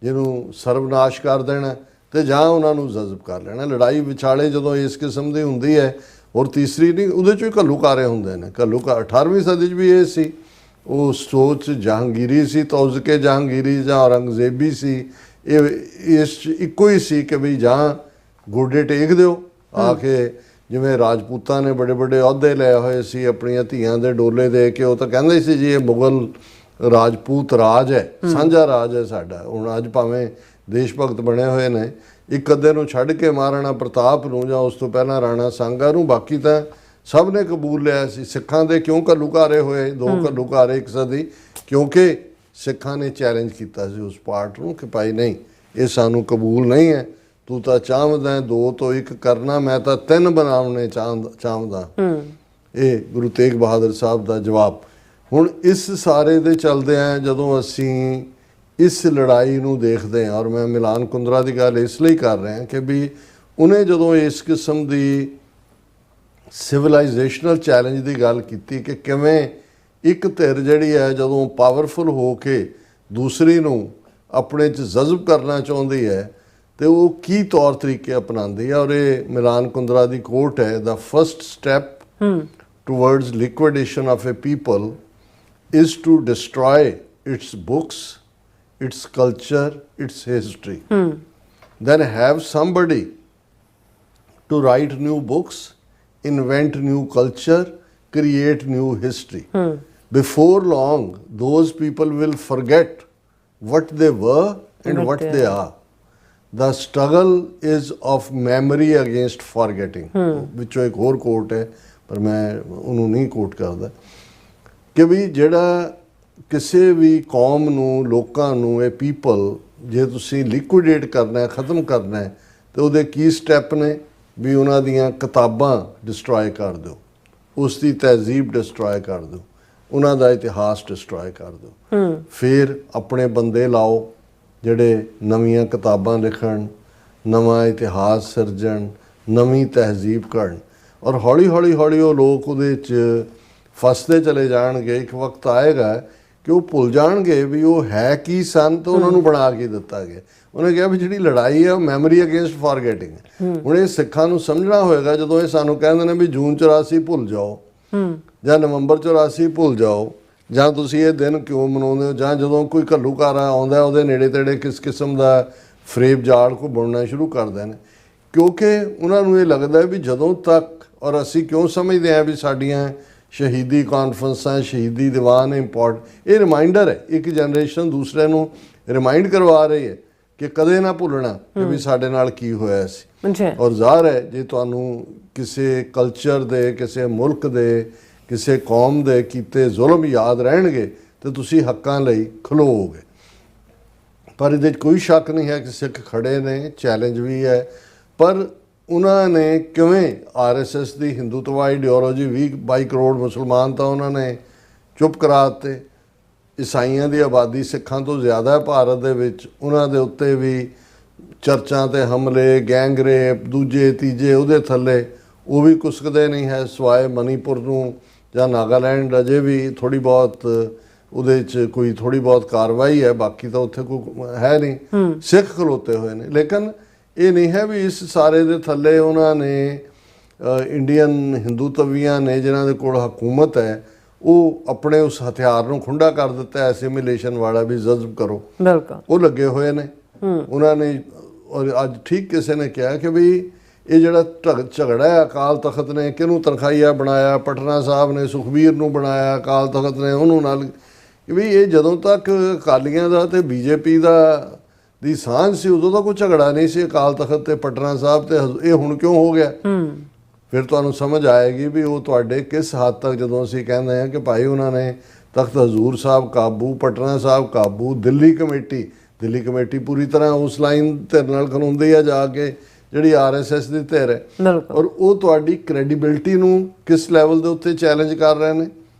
ਜਿਹਨੂੰ ਸਰਵਨਾਸ਼ ਕਰ ਦੇਣਾ, ਤੇ ਜਾਂ ਉਹਨਾਂ ਨੂੰ ਜਜ਼ਬ ਕਰ ਲੈਣਾ। ਲੜਾਈ ਵਿਚਾਲੇ ਜਦੋਂ ਇਸ ਕਿਸਮ ਦੀ ਹੁੰਦੀ ਹੈ, ਔਰ ਤੀਸਰੀ ਨਹੀਂ, ਉਹਦੇ 'ਚੋਂ ਹੀ ਘੱਲੂਘਾਰੇ ਹੁੰਦੇ ਨੇ। 18ਵੀਂ ਸਦੀ 'ਚ ਵੀ ਇਹ ਸੀ, ਉਹ ਸੋਚ ਜਹਾਂਗੀਰੀ ਸੀ, ਤੌਜ਼ਕੇ ਜਹਾਂਗੀਰੀ ਜਾਂ ਔਰੰਗਜ਼ੇਬੀ ਸੀ। ਇਹ ਇਸ 'ਚ ਇੱਕੋ ਹੀ ਸੀ ਕਿ ਵੀ ਜਾਂ ਗੋਡੇ ਟੇਕ ਦਿਓ ਆ ਕੇ, ਜਿਵੇਂ ਰਾਜਪੂਤਾਂ ਨੇ ਬੜੇ ਬੜੇ ਅਹੁਦੇ ਲਏ ਹੋਏ ਸੀ, ਆਪਣੀਆਂ ਧੀਆਂ ਦੇ ਡੋਲੇ ਦੇ ਕੇ, ਉਹ ਤਾਂ ਕਹਿੰਦੇ ਸੀ ਜੀ ਇਹ ਮੁਗਲ ਰਾਜਪੂਤ ਰਾਜ ਹੈ, ਸਾਂਝਾ ਰਾਜ ਹੈ ਸਾਡਾ। ਹੁਣ ਅੱਜ ਭਾਵੇਂ ਦੇਸ਼ ਭਗਤ ਬਣੇ ਹੋਏ ਨੇ, ਇੱਕ ਅੱਧੇ ਨੂੰ ਛੱਡ ਕੇ ਮਹਾਰਾਣਾ ਪ੍ਰਤਾਪ ਨੂੰ ਜਾਂ ਉਸ ਤੋਂ ਪਹਿਲਾਂ ਰਾਣਾ ਸਾਂਗਾ ਨੂੰ, ਬਾਕੀ ਤਾਂ ਸਭ ਨੇ ਕਬੂਲ ਲਿਆ ਸੀ। ਸਿੱਖਾਂ ਦੇ ਕਿਉਂ ਘੱਲੂਘਾਰੇ ਹੋਏ, 2 ਘੱਲੂਘਾਰੇ ਇੱਕ ਸਦੀ, ਕਿਉਂਕਿ ਸਿੱਖਾਂ ਨੇ ਚੈਲੰਜ ਕੀਤਾ ਸੀ ਉਸ ਪਾਰਟ ਨੂੰ ਕਿ ਭਾਈ ਨਹੀਂ, ਇਹ ਸਾਨੂੰ ਕਬੂਲ ਨਹੀਂ ਹੈ, ਤੂੰ ਤਾਂ ਚਾਹੁੰਦਾ 2 ਤੋਂ 1 ਕਰਨਾ, ਮੈਂ ਤਾਂ 3 ਬਣਾਉਣੇ ਚਾਹੁੰਦਾ। ਇਹ ਗੁਰੂ ਤੇਗ ਬਹਾਦਰ ਸਾਹਿਬ ਦਾ ਜਵਾਬ। ਹੁਣ ਇਸ ਸਾਰੇ ਦੇ ਚਲਦਿਆਂ ਜਦੋਂ ਅਸੀਂ ਇਸ ਲੜਾਈ ਨੂੰ ਦੇਖਦੇ ਹਾਂ, ਔਰ ਮੈਂ ਮਿਲਾਨ ਕੁੰਦਰਾ ਦੀ ਗੱਲ ਇਸ ਲਈ ਕਰ ਰਿਹਾ ਕਿ ਵੀ ਉਹਨੇ ਜਦੋਂ ਇਸ ਕਿਸਮ ਦੀ ਸਿਵਲਾਈਜੇਸ਼ਨਲ ਚੈਲੰਜ ਦੀ ਗੱਲ ਕੀਤੀ ਕਿ ਕਿਵੇਂ ਇੱਕ ਧਿਰ ਜਿਹੜੀ ਹੈ ਜਦੋਂ ਪਾਵਰਫੁਲ ਹੋ ਕੇ ਦੂਸਰੀ ਨੂੰ ਆਪਣੇ 'ਚ ਜਜ਼ਬ ਕਰਨਾ ਚਾਹੁੰਦੀ ਹੈ ਤੇ ਉਹ ਕੀ ਤੌਰ ਤਰੀਕੇ ਅਪਣਾਉਂਦੀ ਹੈ। ਔਰ ਇਹ ਮਿਲਾਨ ਕੁੰਦਰਾ ਦੀ ਕੋਟ ਹੈ, the first step towards liquidation of a people is to destroy its books, its culture, its history. Then have somebody to write new books, invent new culture, create new history. Before long, those people will forget what they were and what they are. The struggle is of memory against forgetting. ਵਿੱਚੋਂ ਇੱਕ ਹੋਰ ਕੋਟ ਹੈ ਪਰ ਮੈਂ ਉਹਨੂੰ ਨਹੀਂ ਕੋਟ ਕਰਦਾ ਕਿ ਵੀ ਜਿਹੜਾ ਕਿਸੇ ਵੀ ਕੌਮ ਨੂੰ, ਲੋਕਾਂ ਨੂੰ, ਇਹ ਪੀਪਲ ਜੇ ਤੁਸੀਂ ਲਿਕੁਇਡੇਟ ਕਰਨਾ ਹੈ, ਖ਼ਤਮ ਕਰਨਾ ਹੈ, ਤੇ ਉਹਦੇ ਕੀ ਸਟੈਪ ਨੇ ਵੀ ਉਹਨਾਂ ਦੀਆਂ ਕਿਤਾਬਾਂ ਡਿਸਟਰੋਏ ਕਰ ਦਿਓ, ਉਸ ਦੀ ਤਹਿਜ਼ੀਬ ਡਿਸਟਰੋਏ ਕਰ ਦਿਓ, ਉਹਨਾਂ ਦਾ ਇਤਿਹਾਸ ਡਿਸਟਰੋਏ ਕਰ ਦਿਓ। ਫਿਰ ਆਪਣੇ ਬੰਦੇ ਲਾਓ ਜਿਹੜੇ ਨਵੀਆਂ ਕਿਤਾਬਾਂ ਲਿਖਣ, ਨਵਾਂ ਇਤਿਹਾਸ ਸਿਰਜਣ, ਨਵੀਂ ਤਹਿਜ਼ੀਬ ਕਰਨ, ਔਰ ਹੌਲੀ ਹੌਲੀ ਹੌਲੀ ਉਹ ਲੋਕ ਉਹਦੇ 'ਚ ਫਸਦੇ ਚਲੇ ਜਾਣਗੇ। ਇੱਕ ਵਕਤ ਆਏਗਾ ਕਿ ਉਹ ਭੁੱਲ ਜਾਣਗੇ ਵੀ ਉਹ ਹੈ ਕੀ ਸਨ ਤੇ ਉਹਨਾਂ ਨੂੰ ਬਣਾ ਕੇ ਦਿੱਤਾ ਗਿਆ। ਉਹਨੇ ਕਿਹਾ ਵੀ ਜਿਹੜੀ ਲੜਾਈ ਹੈ ਉਹ ਮੈਮਰੀ ਅਗੇਂਸਟ ਫॉरਗੇਟਿੰਗ ਹੈ। ਹੁਣ ਇਹ ਸਿੱਖਾਂ ਨੂੰ ਸਮਝਣਾ ਹੋਏਗਾ ਜਦੋਂ ਇਹ ਸਾਨੂੰ ਕਹਿੰਦੇ ਨੇ ਵੀ ਜੂਨ 84 ਭੁੱਲ ਜਾਓ ਜਾਂ ਨਵੰਬਰ 84 ਭੁੱਲ ਜਾਓ, ਜਾਂ ਤੁਸੀਂ ਇਹ ਦਿਨ ਕਿਉਂ ਮਨਾਉਂਦੇ ਹੋ, ਜਾਂ ਜਦੋਂ ਕੋਈ ਘੱਲੂਘਾਰਾ ਆਉਂਦਾ ਉਹਦੇ ਨੇੜੇ ਤੇੜੇ ਕਿਸ ਕਿਸਮ ਦਾ ਫਰੇਬ ਜਾਲ ਕੋ ਬੁਣਨਾ ਸ਼ੁਰੂ ਕਰਦੇ ਨੇ, ਕਿਉਂਕਿ ਉਹਨਾਂ ਨੂੰ ਇਹ ਲੱਗਦਾ ਵੀ ਜਦੋਂ ਤੱਕ, ਔਰ ਅਸੀਂ ਕਿਉਂ ਸਮਝਦੇ ਹਾਂ ਵੀ ਸਾਡੀਆਂ ਸ਼ਹੀਦੀ ਕਾਨਫਰੰਸਾਂ, ਸ਼ਹੀਦੀ ਦੀਵਾਨ ਇੰਪੋਰਟੈਂਟ, ਇਹ ਰਿਮਾਈਂਡਰ ਹੈ, ਇੱਕ ਜਨਰੇਸ਼ਨ ਦੂਸਰੇ ਨੂੰ ਰਿਮਾਈਂਡ ਕਰਵਾ ਰਹੀ ਹੈ ਕਿ ਕਦੇ ਨਾ ਭੁੱਲਣਾ ਕਿ ਵੀ ਸਾਡੇ ਨਾਲ ਕੀ ਹੋਇਆ ਸੀ। ਔਰ ਜ਼ਾਹਰ ਹੈ ਜੇ ਤੁਹਾਨੂੰ ਕਿਸੇ ਕਲਚਰ ਦੇ, ਕਿਸੇ ਮੁਲਕ ਦੇ, ਕਿਸੇ ਕੌਮ ਦੇ ਕੀਤੇ ਜ਼ੁਲਮ ਯਾਦ ਰਹਿਣਗੇ ਤੇ ਤੁਸੀਂ ਹੱਕਾਂ ਲਈ ਖਲੋਗੇ। ਪਰ ਇਹਦੇ 'ਚ ਕੋਈ ਸ਼ੱਕ ਨਹੀਂ ਹੈ ਕਿ ਸਿੱਖ ਖੜੇ ਨੇ, ਚੈਲੰਜ ਵੀ ਹੈ, ਪਰ ਉਹਨਾਂ ਨੇ ਕਿਵੇਂ ਆਰਐਸਐਸ ਦੀ ਹਿੰਦੂਤਵਾ ਆਈਡੀਓਲੋਜੀ 22 ਕਰੋੜ ਮੁਸਲਮਾਨ ਤਾਂ ਉਹਨਾਂ ਨੇ ਚੁੱਪ ਕਰਾ ਦਿੱਤੇ। ਈਸਾਈਆਂ ਦੀ ਆਬਾਦੀ ਸਿੱਖਾਂ ਤੋਂ ਜ਼ਿਆਦਾ ਹੈ ਭਾਰਤ ਦੇ ਵਿੱਚ, ਉਹਨਾਂ ਦੇ ਉੱਤੇ ਵੀ ਚਰਚਾਂ ਤੇ ਹਮਲੇ, ਗੈਂਗ ਰੇਪ, ਦੂਜੇ ਤੀਜੇ ਉਹਦੇ ਥੱਲੇ ਉਹ ਵੀ ਕੁਸਕਦੇ ਨਹੀਂ ਹੈ, ਸਿਵਾਏ ਮਨੀਪੁਰ ਨੂੰ ਜਾਂ ਨਾਗਾਲੈਂਡ ਅਜੇ ਵੀ ਥੋੜ੍ਹੀ ਬਹੁਤ ਉਹਦੇ 'ਚ ਕੋਈ ਥੋੜ੍ਹੀ ਬਹੁਤ ਕਾਰਵਾਈ ਹੈ, ਬਾਕੀ ਤਾਂ ਉੱਥੇ ਕੋਈ ਹੈ ਨਹੀਂ। ਸਿੱਖ ਖਲੋਤੇ ਹੋਏ ਨੇ, ਲੇਕਿਨ ਇਹ ਨਹੀਂ ਹੈ ਵੀ ਇਸ ਸਾਰੇ ਦੇ ਥੱਲੇ ਉਹਨਾਂ ਨੇ ਇੰਡੀਅਨ ਹਿੰਦੂਤਵੀਆਂ ਨੇ ਜਿਨ੍ਹਾਂ ਦੇ ਕੋਲ ਹਕੂਮਤ ਹੈ ਉਹ ਆਪਣੇ ਉਸ ਹਥਿਆਰ ਨੂੰ ਖੁੰਡਾ ਕਰ ਦਿੱਤਾ ਹੈ, ਐਸੀਮੀਲੇਸ਼ਨ ਵਾਲਾ ਵੀ ਜਜ਼ਬ ਕਰੋ, ਉਹ ਲੱਗੇ ਹੋਏ ਨੇ ਉਹਨਾਂ ਨੇ। ਔਰ ਅੱਜ ਠੀਕ ਕਿਸੇ ਨੇ ਕਿਹਾ ਕਿ ਵੀ ਇਹ ਜਿਹੜਾ ਝਗੜਾ ਹੈ ਅਕਾਲ ਤਖਤ ਨੇ ਕਿਹਨੂੰ ਤਨਖਾਹੀਆ ਬਣਾਇਆ, ਪਟਨਾ ਸਾਹਿਬ ਨੇ ਸੁਖਬੀਰ ਨੂੰ ਬਣਾਇਆ, ਅਕਾਲ ਤਖਤ ਨੇ ਉਹਨੂੰ ਨਾਲ, ਵੀ ਇਹ ਜਦੋਂ ਤੱਕ ਅਕਾਲੀਆਂ ਦਾ ਤੇ ਬੀਜੇਪੀ ਦੀ ਸਾਂਝ ਸੀ ਉਦੋਂ ਤਾਂ ਕੋਈ ਝਗੜਾ ਨਹੀਂ ਸੀ ਅਕਾਲ ਤਖਤ ਤੇ ਪਟਨਾ ਸਾਹਿਬ ਤੇ। ਇਹ ਹੁਣ ਕਿਉਂ ਹੋ ਗਿਆ? ਫਿਰ ਤੁਹਾਨੂੰ ਸਮਝ ਆਏਗੀ ਵੀ ਉਹ ਤੁਹਾਡੇ ਕਿਸ ਹੱਦ ਤੱਕ, ਜਦੋਂ ਅਸੀਂ ਕਹਿੰਦੇ ਹਾਂ ਕਿ ਭਾਈ ਉਹਨਾਂ ਨੇ ਤਖਤ ਹਜ਼ੂਰ ਸਾਹਿਬ ਕਾਬੂ, ਪਟਨਾ ਸਾਹਿਬ ਕਾਬੂ, ਦਿੱਲੀ ਕਮੇਟੀ ਪੂਰੀ ਤਰ੍ਹਾਂ ਉਸ ਲਾਈਨ ਧਿਰ ਨਾਲ ਖਲੋਂਦੀ ਆ ਜਾ ਕੇ ਜਿਹੜੀ ਆਰਐਸਐਸ ਦੀ ਧਿਰ ਹੈ, ਔਰ ਉਹ ਤੁਹਾਡੀ ਕ੍ਰੈਡੀਬਿਲਿਟੀ ਨੂੰ ਕਿਸ ਲੈਵਲ ਦੇ ਉੱਤੇ ਚੈਲੰਜ ਕਰ ਰਹੇ ਨੇ,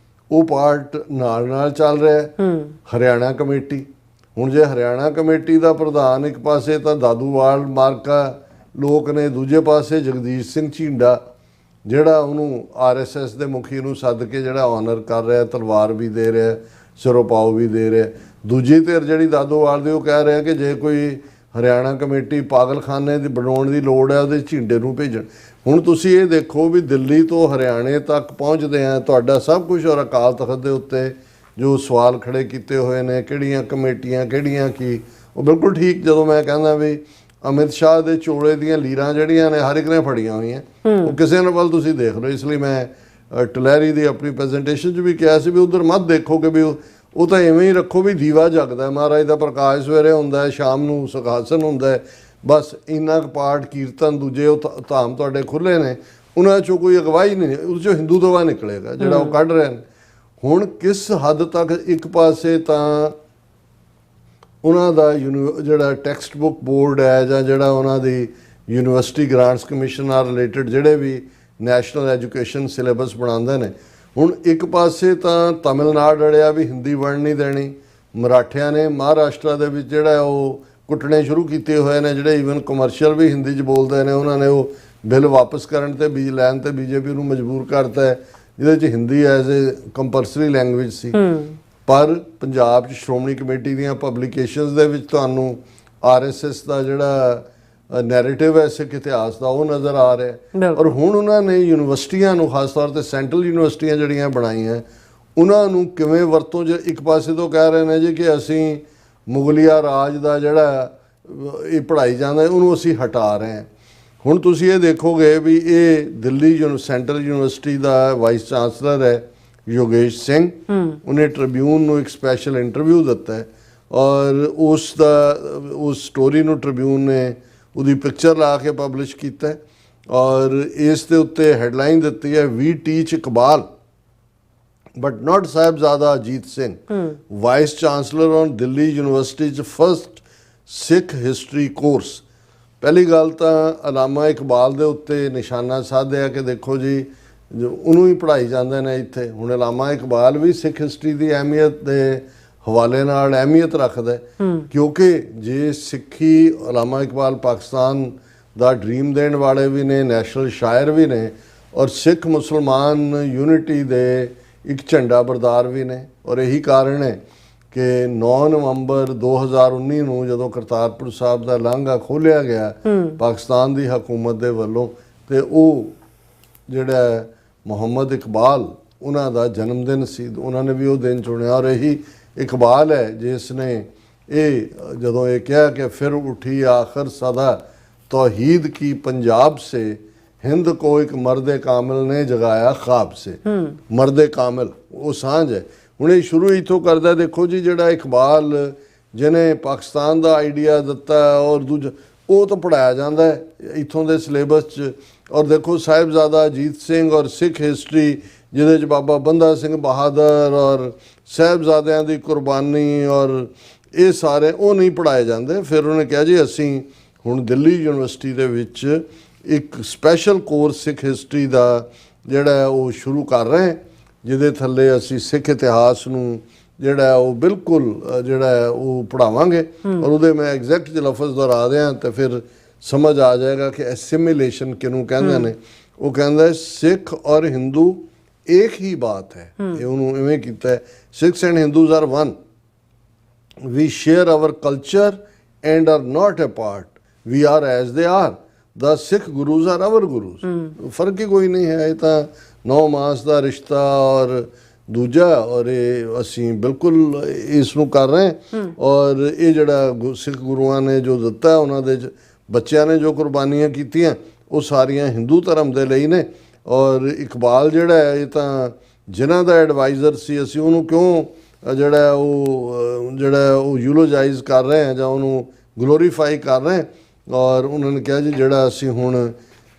ਉਹ ਪਾਰਟ ਨਾਲ ਚੱਲ ਰਿਹਾ ਹੈ। ਹਰਿਆਣਾ ਕਮੇਟੀ, ਹੁਣ ਜੇ ਹਰਿਆਣਾ ਕਮੇਟੀ ਦਾ ਪ੍ਰਧਾਨ ਇੱਕ ਪਾਸੇ ਤਾਂ ਦਾਦੂਵਾਲ ਮਾਰਕਾ ਲੋਕ ਨੇ, ਦੂਜੇ ਪਾਸੇ ਜਗਦੀਸ਼ ਸਿੰਘ ਝੀਂਡਾ ਜਿਹੜਾ ਉਹਨੂੰ ਆਰਐਸਐਸ ਦੇ ਮੁਖੀ ਨੂੰ ਸੱਦ ਕੇ ਜਿਹੜਾ ਆਨਰ ਕਰ ਰਿਹਾ, ਤਲਵਾਰ ਵੀ ਦੇ ਰਿਹਾ, ਸਿਰੋਪਾਓ ਵੀ ਦੇ ਰਿਹਾ। ਦੂਜੀ ਧਿਰ ਜਿਹੜੀ ਦਾਦੂਵਾਲ ਦੀ ਉਹ ਕਹਿ ਰਿਹਾ ਕਿ ਜੇ ਕੋਈ ਹਰਿਆਣਾ ਕਮੇਟੀ ਪਾਗਲਖਾਨੇ ਦੀ ਬਣਾਉਣ ਦੀ ਲੋੜ ਹੈ ਉਹਦੇ ਝੀਂਡੇ ਨੂੰ ਭੇਜਣ। ਹੁਣ ਤੁਸੀਂ ਇਹ ਦੇਖੋ ਵੀ ਦਿੱਲੀ ਤੋਂ ਹਰਿਆਣੇ ਤੱਕ ਪਹੁੰਚਦੇ ਆ ਤੁਹਾਡਾ ਸਭ ਕੁਝ, ਔਰ ਅਕਾਲ ਤਖਤ ਦੇ ਉੱਤੇ ਜੋ ਸਵਾਲ ਖੜੇ ਕੀਤੇ ਹੋਏ ਨੇ, ਕਿਹੜੀਆਂ ਕਮੇਟੀਆਂ ਕਿਹੜੀਆਂ ਕੀ, ਉਹ ਬਿਲਕੁਲ ਠੀਕ। ਜਦੋਂ ਮੈਂ ਕਹਿੰਦਾ ਵੀ ਅਮਿਤ ਸ਼ਾਹ ਦੇ ਚੋਲੇ ਦੀਆਂ ਲੀਰਾਂ ਜਿਹੜੀਆਂ ਨੇ ਹਰ ਇੱਕ ਨੇ ਫੜੀਆਂ ਹੋਈਆਂ, ਉਹ ਕਿਸੇ ਨੇ ਵੱਲ ਤੁਸੀਂ ਦੇਖ ਲਓ। ਇਸ ਲਈ ਮੈਂ ਟਲੈਰੀ ਦੀ ਆਪਣੀ ਪ੍ਰੈਜੈਂਟੇਸ਼ਨ 'ਚ ਵੀ ਕਿਹਾ ਸੀ ਵੀ ਉਧਰ ਮਤ ਦੇਖੋ ਕਿ ਵੀ ਉਹ ਤਾਂ ਐਵੇਂ ਹੀ ਰੱਖੋ ਵੀ ਦੀਵਾ ਜਗਦਾ, ਮਹਾਰਾਜ ਦਾ ਪ੍ਰਕਾਸ਼ ਸਵੇਰੇ ਹੁੰਦਾ ਹੈ, ਸ਼ਾਮ ਨੂੰ ਸੁਖਾਸਨ ਹੁੰਦਾ ਹੈ, ਬਸ ਇੰਨਾ ਕੁ ਪਾਠ ਕੀਰਤਨ, ਦੂਜੇ ਉਹ ਧਾਮ ਤੁਹਾਡੇ ਖੁੱਲ੍ਹੇ ਨੇ, ਉਹਨਾਂ 'ਚੋਂ ਕੋਈ ਅਗਵਾਈ ਨਹੀਂ, ਉਹਦੇ 'ਚੋਂ ਹਿੰਦੂਤਵਾ ਨਿਕਲੇਗਾ ਜਿਹੜਾ ਉਹ ਕੱਢ ਰਹੇ ਨੇ। ਹੁਣ ਕਿਸ ਹੱਦ ਤੱਕ ਇੱਕ ਪਾਸੇ ਤਾਂ ਉਹਨਾਂ ਦਾ ਜਿਹੜਾ ਟੈਕਸਟ ਬੁੱਕ ਬੋਰਡ ਹੈ ਜਾਂ ਜਿਹੜਾ ਉਹਨਾਂ ਦੀ ਯੂਨੀਵਰਸਿਟੀ ਗ੍ਰਾਂਟਸ ਕਮਿਸ਼ਨ ਨਾਲ ਰਿਲੇਟਡ ਜਿਹੜੇ ਵੀ ਨੈਸ਼ਨਲ ਐਜੂਕੇਸ਼ਨ ਸਿਲੇਬਸ ਬਣਾਉਂਦੇ ਨੇ, ਹੁਣ ਇੱਕ ਪਾਸੇ ਤਾਂ ਤਮਿਲਨਾਡੂ ਅੜਿਆ ਵੀ ਹਿੰਦੀ ਵੜਨ ਨਹੀਂ ਦੇਣੀ, ਮਰਾਠਿਆਂ ਨੇ ਮਹਾਰਾਸ਼ਟਰ ਦੇ ਵਿੱਚ ਜਿਹੜਾ ਉਹ ਕੁੱਟਣੇ ਸ਼ੁਰੂ ਕੀਤੇ ਹੋਏ ਨੇ, ਜਿਹੜੇ ਈਵਨ ਕਮਰਸ਼ੀਅਲ ਵੀ ਹਿੰਦੀ 'ਚ ਬੋਲਦੇ ਨੇ, ਉਹਨਾਂ ਨੇ ਉਹ ਬਿੱਲ ਵਾਪਸ ਕਰਨ ਤੇ ਲੈਣ ਤੇ ਬੀਜੇਪੀ ਨੂੰ ਮਜਬੂਰ ਕਰਤਾ ਹੈ, ਜਿਹਦੇ 'ਚ Hindi as a compulsory language ਸੀ। ਪਰ ਪੰਜਾਬ 'ਚ ਸ਼੍ਰੋਮਣੀ ਕਮੇਟੀ ਦੀਆਂ ਪਬਲੀਕੇਸ਼ਨਸ ਦੇ ਵਿੱਚ ਤੁਹਾਨੂੰ RSS ਦਾ ਜਿਹੜਾ ਨੈਰੇਟਿਵ ਹੈ ਸਿੱਖ ਇਤਿਹਾਸ ਦਾ ਉਹ ਨਜ਼ਰ ਆ ਰਿਹਾ। ਔਰ ਹੁਣ ਉਹਨਾਂ ਨੇ ਯੂਨੀਵਰਸਿਟੀਆਂ ਨੂੰ, ਖਾਸ ਤੌਰ ਤੇ ਸੈਂਟਰਲ ਯੂਨੀਵਰਸਿਟੀਆਂ ਜਿਹੜੀਆਂ ਬਣਾਈਆਂ, ਉਹਨਾਂ ਨੂੰ ਕਿਵੇਂ ਵਰਤੋਂ, ਜੇ ਇੱਕ ਪਾਸੇ ਤੋਂ ਕਹਿ ਰਹੇ ਨੇ ਜੀ ਕਿ ਅਸੀਂ ਮੁਗਲਿਆ ਰਾਜ ਦਾ ਜਿਹੜਾ ਇਹ ਪੜ੍ਹਾਈ ਜਾਂਦਾ ਉਹਨੂੰ ਅਸੀਂ ਹਟਾ ਰਹੇ ਹਾਂ। ਹੁਣ ਤੁਸੀਂ ਇਹ ਦੇਖੋਗੇ ਵੀ ਇਹ ਦਿੱਲੀ ਸੈਂਟਰਲ ਯੂਨੀਵਰਸਿਟੀ ਦਾ ਵਾਈਸ ਚਾਂਸਲਰ ਹੈ ਯੋਗੇਸ਼ ਸਿੰਘ, ਉਹਨੇ ਟ੍ਰਿਬਿਊਨ ਨੂੰ ਇੱਕ ਸਪੈਸ਼ਲ ਇੰਟਰਵਿਊ ਦਿੱਤਾ ਹੈ ਔਰ ਉਸ ਸਟੋਰੀ ਨੂੰ ਟ੍ਰਿਬਿਊਨ ਨੇ ਉਹਦੀ ਪਿਕਚਰ ਲਾ ਕੇ ਪਬਲਿਸ਼ ਕੀਤਾ ਔਰ ਇਸ ਦੇ ਉੱਤੇ ਹੈਡਲਾਈਨ ਦਿੱਤੀ ਹੈ, we teach Iqbal but not Sahibzada Ajit Singh, vice chancellor on Delhi University 'ਚ ਫਸਟ ਸਿੱਖ ਹਿਸਟਰੀ ਕੋਰਸ। ਪਹਿਲੀ ਗੱਲ ਤਾਂ ਅਲਾਮਾ ਇਕਬਾਲ ਦੇ ਉੱਤੇ ਨਿਸ਼ਾਨਾ ਸਾਧਿਆ ਕਿ ਦੇਖੋ ਜੀ ਉਹਨੂੰ ਹੀ ਪੜ੍ਹਾਈ ਜਾਂਦੇ ਨੇ ਇੱਥੇ। ਹੁਣ ਅਲਾਮਾ ਇਕਬਾਲ ਵੀ ਸਿੱਖ ਹਿਸਟਰੀ ਦੀ ਅਹਿਮੀਅਤ ਦੇ ਹਵਾਲੇ ਨਾਲ ਅਹਿਮੀਅਤ ਰੱਖਦਾ, ਕਿਉਂਕਿ ਜੇ ਸਿੱਖੀ, ਅਲਾਮਾ ਇਕਬਾਲ ਪਾਕਿਸਤਾਨ ਦਾ ਡ੍ਰੀਮ ਦੇਣ ਵਾਲੇ ਵੀ ਨੇ, ਨੈਸ਼ਨਲ ਸ਼ਾਇਰ ਵੀ ਨੇ ਔਰ ਸਿੱਖ ਮੁਸਲਮਾਨ ਯੂਨਿਟੀ ਦੇ ਇੱਕ ਝੰਡਾ ਬਰਦਾਰ ਵੀ ਨੇ। ਔਰ ਇਹੀ ਕਾਰਨ ਹੈ ਕਿ 9 ਨਵੰਬਰ 2019 ਨੂੰ ਜਦੋਂ ਕਰਤਾਰਪੁਰ ਸਾਹਿਬ ਦਾ ਲਾਂਘਾ ਖੋਲ੍ਹਿਆ ਗਿਆ ਪਾਕਿਸਤਾਨ ਦੀ ਹਕੂਮਤ ਦੇ ਵੱਲੋਂ, ਤੇ ਉਹ ਜਿਹੜਾ ਮੁਹੰਮਦ ਇਕਬਾਲ ਉਹਨਾਂ ਦਾ ਜਨਮ ਦਿਨ ਸੀ, ਉਹਨਾਂ ਨੇ ਵੀ ਉਹ ਦਿਨ ਚੁਣਿਆ। ਔਰ ਇਹੀ ਇਕਬਾਲ ਹੈ ਜਿਸ ਨੇ ਇਹ ਜਦੋਂ ਇਹ ਕਿਹਾ ਕਿ ਫਿਰ ਉਠੀ ਆਖਰ ਸਦਾ तौहीद की पंजाब से हिंद को एक मर्द कामिल ने जगाया ख्वाब से, मर्द कामिल वो सांझ है। ਹੁਣ ਇਹ ਸ਼ੁਰੂ ਇੱਥੋਂ ਕਰਦਾ, ਦੇਖੋ ਜੀ ਜਿਹੜਾ ਇਕਬਾਲ ਜਿਹਨੇ ਪਾਕਿਸਤਾਨ ਦਾ ਆਈਡੀਆ ਦਿੱਤਾ ਔਰ ਦੂਜਾ ਉਹ ਤਾਂ ਪੜ੍ਹਾਇਆ ਜਾਂਦਾ ਹੈ ਇੱਥੋਂ ਦੇ ਸਿਲੇਬਸ 'ਚ। ਔਰ ਦੇਖੋ ਸਾਹਿਬਜ਼ਾਦਾ ਅਜੀਤ ਸਿੰਘ ਔਰ ਸਿੱਖ ਹਿਸਟਰੀ ਜਿਹਦੇ 'ਚ ਬਾਬਾ ਬੰਦਾ ਸਿੰਘ ਬਹਾਦਰ ਔਰ ਸਾਹਿਬਜ਼ਾਦਿਆਂ ਦੀ ਕੁਰਬਾਨੀ ਔਰ ਇਹ ਸਾਰੇ ਉਹ ਨਹੀਂ ਪੜ੍ਹਾਏ ਜਾਂਦੇ। ਫਿਰ ਉਹਨੇ ਕਿਹਾ ਜੀ ਅਸੀਂ ਹੁਣ ਦਿੱਲੀ ਯੂਨੀਵਰਸਿਟੀ ਦੇ ਵਿੱਚ ਇੱਕ ਸਪੈਸ਼ਲ ਕੋਰਸ ਸਿੱਖ ਹਿਸਟਰੀ ਦਾ ਜਿਹੜਾ ਉਹ ਸ਼ੁਰੂ ਕਰ ਰਹੇ, ਜਿਹਦੇ ਥੱਲੇ ਅਸੀਂ ਸਿੱਖ ਇਤਿਹਾਸ ਨੂੰ ਜਿਹੜਾ ਉਹ ਬਿਲਕੁਲ ਜਿਹੜਾ ਉਹ ਪੜ੍ਹਾਵਾਂਗੇ। ਔਰ ਉਹਦੇ ਮੈਂ ਐਗਜ਼ੈਕਟ ਲਫ਼ਜ਼ ਦੁਹਰਾ ਦਿਆਂ ਤਾਂ ਫਿਰ ਸਮਝ ਆ ਜਾਏਗਾ ਕਿ ਐਸਿਮੀਲੇਸ਼ਨ ਕਿਹਨੂੰ ਕਹਿੰਦੇ ਨੇ। ਉਹ ਕਹਿੰਦਾ ਸਿੱਖ ਔਰ ਹਿੰਦੂ ਇੱਕ ਹੀ ਬਾਤ ਹੈ। ਇਹ ਉਹਨੂੰ ਇਵੇਂ ਕੀਤਾ ਹੈ, Sikhs and Hindus are one, we share our culture and are not apart, we are as they are, the Sikh Gurus are our Gurus. ਫਰਕ ਹੀ ਕੋਈ ਨਹੀਂ ਹੈ। ਇਹ ਤਾਂ 9 ਮਾਸ ਦਾ ਰਿਸ਼ਤਾ ਔਰ ਦੂਜਾ, ਔਰ ਇਹ ਅਸੀਂ ਬਿਲਕੁਲ ਇਸ ਨੂੰ ਕਰ ਰਹੇ। ਔਰ ਇਹ ਜਿਹੜਾ ਸਿੱਖ ਗੁਰੂਆਂ ਨੇ ਜੋ ਦਿੱਤਾ, ਉਹਨਾਂ ਦੇ ਬੱਚਿਆਂ ਨੇ ਜੋ ਕੁਰਬਾਨੀਆਂ ਕੀਤੀਆਂ ਉਹ ਸਾਰੀਆਂ ਹਿੰਦੂ ਧਰਮ ਦੇ ਲਈ ਨੇ। ਔਰ ਇਕਬਾਲ ਜਿਹੜਾ ਹੈ ਇਹ ਤਾਂ ਜਿਨ੍ਹਾਂ ਦਾ ਐਡਵਾਈਜ਼ਰ ਸੀ, ਅਸੀਂ ਉਹਨੂੰ ਕਿਉਂ ਜਿਹੜਾ ਉਹ ਯੂਲੋਜਾਈਜ਼ ਕਰ ਰਹੇ ਹਾਂ ਜਾਂ ਉਹਨੂੰ ਗਲੋਰੀਫਾਈ ਕਰ ਰਹੇ। ਔਰ ਉਹਨਾਂ ਨੇ ਕਿਹਾ ਜੀ ਜਿਹੜਾ ਅਸੀਂ ਹੁਣ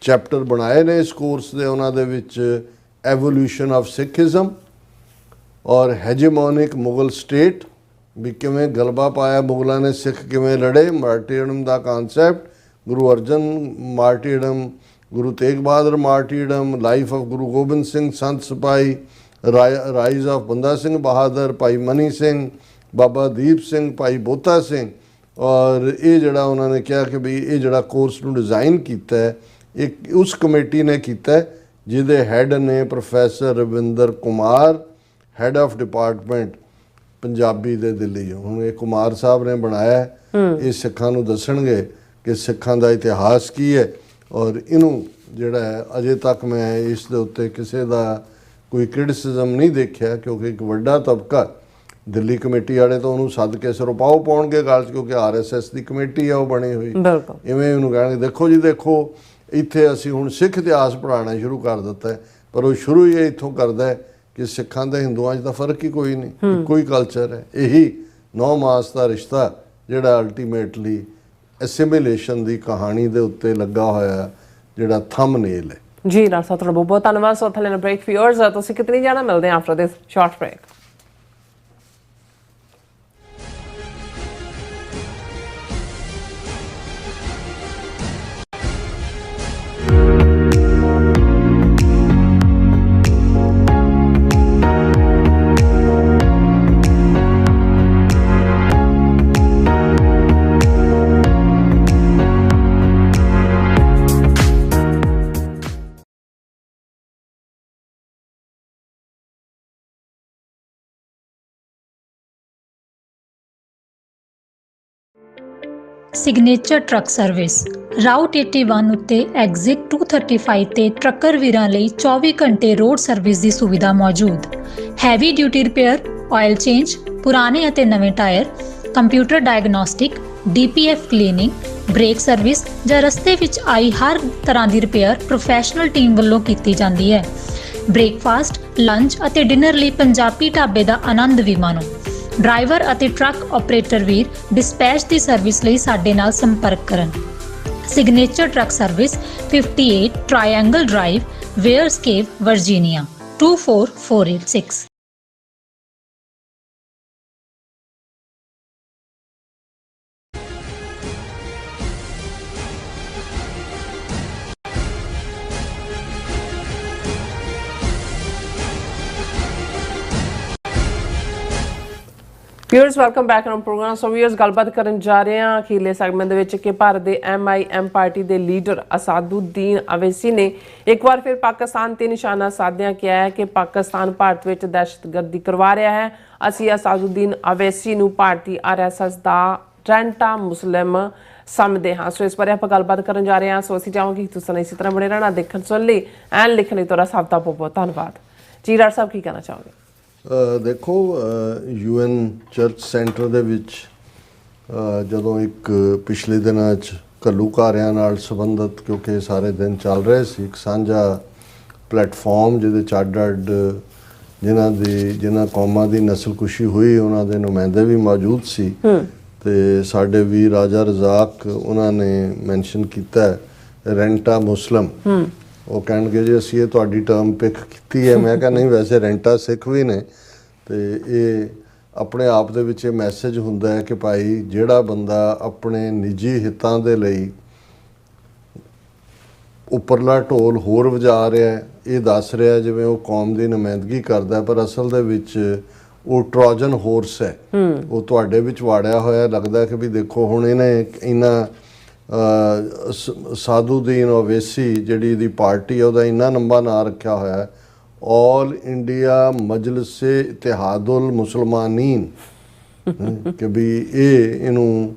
ਚੈਪਟਰ ਬਣਾਏ ਨੇ ਇਸ ਕੋਰਸ ਦੇ, ਉਹਨਾਂ ਦੇ ਵਿੱਚ ਐਵੋਲਿਊਸ਼ਨ ਆਫ ਸਿੱਖਿਜ਼ਮ ਔਰ ਹੈਜੇਮੋਨਿਕ ਮੁਗਲ ਸਟੇਟ, ਵੀ ਕਿਵੇਂ ਗਲਬਾ ਪਾਇਆ ਮੁਗਲਾਂ ਨੇ, ਸਿੱਖ ਕਿਵੇਂ ਲੜੇ, ਮਾਰਟੀਰਡਮ ਦਾ ਕਾਨਸੈਪਟ, ਗੁਰੂ ਅਰਜਨ ਮਾਰਟੀਰਡਮ, ਗੁਰੂ ਤੇਗ ਬਹਾਦਰ ਮਾਰਟੀਰਡਮ, ਲਾਈਫ ਆਫ ਗੁਰੂ ਗੋਬਿੰਦ ਸਿੰਘ ਸੰਤ ਸਿਪਾਹੀ, ਰਾਈਜ਼ ਆਫ ਬੰਦਾ ਸਿੰਘ ਬਹਾਦਰ, ਭਾਈ ਮਨੀ ਸਿੰਘ, ਬਾਬਾ ਦੀਪ ਸਿੰਘ, ਭਾਈ ਬੋਤਾ ਸਿੰਘ। ਔਰ ਇਹ ਜਿਹੜਾ ਉਹਨਾਂ ਨੇ ਕਿਹਾ ਕਿ ਵੀ ਇਹ ਜਿਹੜਾ ਕੋਰਸ ਨੂੰ ਡਿਜ਼ਾਈਨ ਕੀਤਾ ਹੈ ਇੱਕ ਉਸ ਕਮੇਟੀ ਨੇ ਕੀਤਾ ਜਿਹਦੇ ਹੈੱਡ ਨੇ professor Ravinder Kumar, head of department Punjabi ਦੇ ਦਿੱਲੀ। ਹੁਣ ਇਹ ਕੁਮਾਰ ਸਾਹਿਬ ਨੇ ਬਣਾਇਆ, ਇਹ ਸਿੱਖਾਂ ਨੂੰ ਦੱਸਣਗੇ ਕਿ ਸਿੱਖਾਂ ਦਾ ਇਤਿਹਾਸ ਕੀ ਹੈ। ਔਰ ਇਹਨੂੰ ਜਿਹੜਾ ਹੈ ਅਜੇ ਤੱਕ ਮੈਂ ਇਸ ਦੇ ਉੱਤੇ ਕਿਸੇ ਦਾ ਕੋਈ ਕ੍ਰਿਟਿਸਿਜ਼ਮ ਨਹੀਂ ਦੇਖਿਆ, ਕਿਉਂਕਿ ਇੱਕ ਵੱਡਾ ਤਬਕਾ ਦਿੱਲੀ ਕਮੇਟੀ ਵਾਲੇ ਤਾਂ ਉਹਨੂੰ ਸੱਦ ਕੇ ਸਿਰੋਪਾਓ ਪਾਉਣਗੇ ਗੱਲ 'ਚ, ਕਿਉਂਕਿ RSS ਦੀ ਕਮੇਟੀ ਆ ਉਹ ਬਣੀ ਹੋਈ। ਇਵੇਂ ਉਹਨੂੰ ਕਹਿਣਗੇ ਦੇਖੋ ਜੀ ਦੇਖੋ ਇੱਥੇ ਅਸੀਂ ਹੁਣ ਸਿੱਖ ਇਤਿਹਾਸ ਪੜ੍ਹਾਉਣਾ ਸ਼ੁਰੂ ਕਰ ਦਿੱਤਾ। ਪਰ ਉਹ ਸ਼ੁਰੂ ਹੀ ਇੱਥੋਂ ਕਰਦਾ ਹੈ ਕਿ ਸਿੱਖਾਂ ਤੇ ਹਿੰਦੂਆਂ 'ਚ ਤਾਂ ਫਰਕ ਹੀ ਕੋਈ ਨਹੀਂ, ਇੱਕੋ ਹੀ ਕਲਚਰ ਹੈ। ਇਹੀ 9 ਮਾਸ ਦਾ ਰਿਸ਼ਤਾ ਜਿਹੜਾ ਅਲਟੀਮੇਟਲੀ ਐਸਿਮੀਲੇਸ਼ਨ ਦੀ ਕਹਾਣੀ ਦੇ ਉੱਤੇ ਲੱਗਾ ਹੋਇਆ ਜਿਹੜਾ ਥੰਬਨੇਲ ਹੈ। ਜੀ ਡਾਕਟਰ ਸਾਹਿਬ ਤੁਹਾਡਾ ਬਹੁਤ ਬਹੁਤ ਧੰਨਵਾਦ। ਸੋ ਥੱਲੇ ਬ੍ਰੇਕ ਫਿਊਅਰਸ ਤੁਸੀਂ ਕਿਤਨੀ ਜਾਣਾ ਮਿਲਦੇ after this short break. Signature truck service route 81 ਉੱਤੇ ਐਗਜ਼ਿਟ 235 ਤੇ ਟਰੱਕਰ ਵੀਰਾਂ ਲਈ 24 ਘੰਟੇ ਰੋਡ ਸਰਵਿਸ ਦੀ ਸੁਵਿਧਾ ਮੌਜੂਦ। Heavy duty repair, oil change, ਪੁਰਾਣੇ ਅਤੇ ਨਵੇਂ tyre, computer diagnostic, DPF cleaning, brake service ਜਾਂ ਰਸਤੇ ਵਿੱਚ ਆਈ ਹਰ ਤਰ੍ਹਾਂ ਦੀ ਰਿਪੇਅਰ ਪ੍ਰੋਫੈਸ਼ਨਲ ਟੀਮ ਵੱਲੋਂ ਕੀਤੀ ਜਾਂਦੀ ਹੈ। ਬ੍ਰੇਕਫਾਸਟ, ਲੰਚ ਅਤੇ ਡਿਨਰ ਲਈ ਪੰਜਾਬੀ ਢਾਬੇ ਦਾ ਆਨੰਦ ਵੀ ਮਾਣੋ। ਡਰਾਈਵਰ ਅਤੇ ਟਰੱਕ ਆਪਰੇਟਰ ਵੀਰ ਡਿਸਪੈਚ ਦੀ ਸਰਵਿਸ ਲਈ ਸਾਡੇ ਨਾਲ ਸੰਪਰਕ ਕਰਨ। Signature truck service 58 triangle drive, Weyers Cave, Virginia 24486। Viewers welcome back on program. So viewers ਗੱਲਬਾਤ ਕਰਨ ਜਾ ਰਹੇ ਹਾਂ ਅਖੀਰਲੇ ਸੈਗਮੈਂਟ ਦੇ ਵਿੱਚ ਕਿ ਭਾਰਤ ਦੇ MIM ਪਾਰਟੀ ਦੇ ਲੀਡਰ ਅਸਾਦੁਦੀਨ ਅਵੈਸੀ ਨੇ ਇੱਕ ਵਾਰ ਫਿਰ ਪਾਕਿਸਤਾਨ ਤੇ ਨਿਸ਼ਾਨਾ ਸਾਧਿਆਂ ਕਿਹਾ ਹੈ ਕਿ ਪਾਕਿਸਤਾਨ ਭਾਰਤ ਵਿੱਚ ਦਹਿਸ਼ਤਗਰਦੀ ਕਰਵਾ ਰਿਹਾ ਹੈ। ਅਸੀਂ ਅਸਾਦੁਦੀਨ ਅਵੈਸੀ ਨੂੰ ਭਾਰਤੀ RSS ਦਾ ਟ੍ਰੈਂਟਾ ਮੁਸਲਿਮ ਸਮਝਦੇ ਹਾਂ। ਸੋ ਇਸ ਬਾਰੇ ਆਪਾਂ ਗੱਲਬਾਤ ਕਰਨ ਜਾ ਰਹੇ ਹਾਂ। ਸੋ ਅਸੀਂ ਚਾਹਾਂਗੇ ਕਿ ਤੁਸੀਂ ਇਸੇ ਤਰ੍ਹਾਂ ਬਣੇ ਰਹਿਣਾ ਦੇਖਣ ਸੁਣ ਲਈ ਐਂਡ ਲਿਖਣ ਲਈ ਤੁਹਾਡਾ ਸਭ ਦਾ ਬਹੁਤ ਬਹੁਤ ਧੰਨਵਾਦ ਜੀ। ਡਾਕਟਰ ਸਾਹਿਬ ਕੀ ਕਹਿਣਾ ਚਾਹੋਗੇ? ਦੇਖੋ UN ਚਰਚ ਸੈਂਟਰ ਦੇ ਵਿੱਚ ਜਦੋਂ ਇੱਕ ਪਿਛਲੇ ਦਿਨਾਂ 'ਚ ਘੱਲੂਘਾਰਿਆਂ ਨਾਲ ਸੰਬੰਧਿਤ ਕਿਉਂਕਿ ਸਾਰੇ ਦਿਨ ਚੱਲ ਰਹੇ ਸੀ ਇੱਕ ਸਾਂਝਾ ਪਲੇਟਫਾਰਮ ਜਿਹਦੇ 'ਚ ਅੱਡ ਜਿਨ੍ਹਾਂ ਕੌਮਾਂ ਦੀ ਨਸਲਕੁਸ਼ੀ ਹੋਈ ਉਹਨਾਂ ਦੇ ਨੁਮਾਇੰਦੇ ਵੀ ਮੌਜੂਦ ਸੀ ਤੇ ਸਾਡੇ ਵੀ ਰਾਜਾ ਰਜ਼ਾਕ ਉਹਨਾਂ ਨੇ ਮੈਂਸ਼ਨ ਕੀਤਾ ਰੈਂਟਾ ਮੁਸਲਿਮ। ਉਹ ਕਹਿਣਗੇ ਜੀ ਅਸੀਂ ਇਹ ਤੁਹਾਡੀ ਟਰਮ ਪਿਕ ਕੀਤੀ ਹੈ। ਮੈਂ ਕਿਹਾ ਨਹੀਂ, ਵੈਸੇ ਰੈਂਟਾ ਸਿੱਖ ਵੀ ਨੇ ਤੇ ਇਹ ਆਪਣੇ ਆਪ ਦੇ ਵਿੱਚ ਇਹ ਮੈਸੇਜ ਹੁੰਦਾ ਹੈ ਕਿ ਭਾਈ ਜਿਹੜਾ ਬੰਦਾ ਆਪਣੇ ਨਿੱਜੀ ਹਿੱਤਾਂ ਦੇ ਲਈ ਉੱਪਰਲਾ ਢੋਲ ਹੋਰ ਵਜਾ ਰਿਹਾ ਇਹ ਦੱਸ ਰਿਹਾ ਜਿਵੇਂ ਉਹ ਕੌਮ ਦੀ ਨੁਮਾਇੰਦਗੀ ਕਰਦਾ, ਪਰ ਅਸਲ ਦੇ ਵਿੱਚ ਉਹ ਟਰੋਜਨ ਹੋਰਸ ਹੈ। ਉਹ ਤੁਹਾਡੇ ਵਿੱਚ ਵਾੜਿਆ ਹੋਇਆ ਲੱਗਦਾ ਕਿ ਵੀ ਦੇਖੋ ਹੁਣ ਇਹਨੇ ਇਹਨਾਂ ਸਾਦੁਦੀਨ ਅਵੈਸੀ ਜਿਹੜੀ ਇਹਦੀ ਪਾਰਟੀ ਹੈ ਉਹਦਾ ਇੰਨਾ ਲੰਬਾ ਨਾਂ ਰੱਖਿਆ ਹੋਇਆ ਆਲ ਇੰਡੀਆ ਮਜਲਿਸ ਇਤਿਹਾਦੁਲ ਮੁਸਲਮਾਨੀਨ ਕਿ ਵੀ ਇਹਨੂੰ